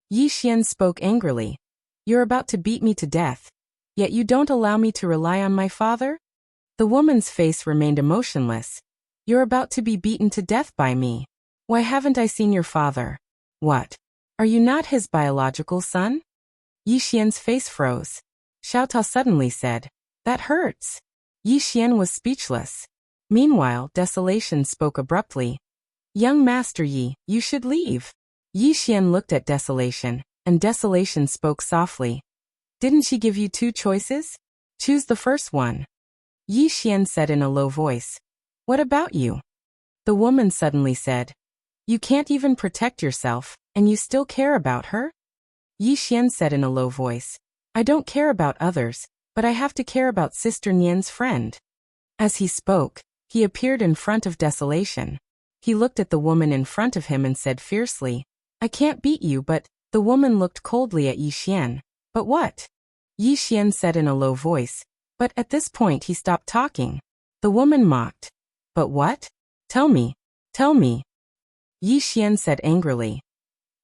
Yi Xian spoke angrily. You're about to beat me to death, yet you don't allow me to rely on my father? The woman's face remained emotionless. You're about to be beaten to death by me. Why haven't I seen your father? What? Are you not his biological son? Yi Xian's face froze. Xiao Tao suddenly said, That hurts. Yi Xian was speechless. Meanwhile, Desolation spoke abruptly. Young Master Yi, you should leave. Yi Xian looked at Desolation, and Desolation spoke softly. Didn't she give you 2 choices? Choose the first one. Yi Xian said in a low voice. What about you? The woman suddenly said. You can't even protect yourself, and you still care about her? Yi Xian said in a low voice. I don't care about others, but I have to care about Sister Nian's friend. As he spoke, he appeared in front of Desolation. He looked at the woman in front of him and said fiercely, I can't beat you, but... The woman looked coldly at Yi Xian. But what? Yi Xian said in a low voice. But at this point he stopped talking. The woman mocked. But what? Tell me. Tell me. Yi Xian said angrily.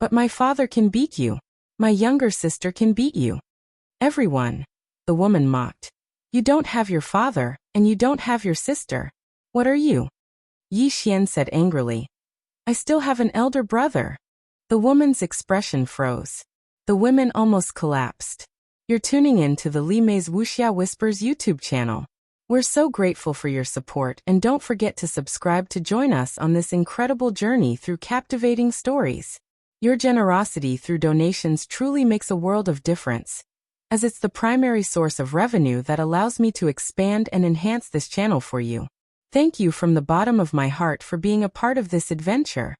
But my father can beat you. My younger sister can beat you. Everyone. The woman mocked. You don't have your father, and you don't have your sister. What are you? Yi Xian said angrily. I still have an elder brother. The woman's expression froze. The women almost collapsed. You're tuning in to the Li Mei's Wuxia Whispers YouTube channel. We're so grateful for your support, and don't forget to subscribe to join us on this incredible journey through captivating stories. Your generosity through donations truly makes a world of difference, as it's the primary source of revenue that allows me to expand and enhance this channel for you. Thank you from the bottom of my heart for being a part of this adventure.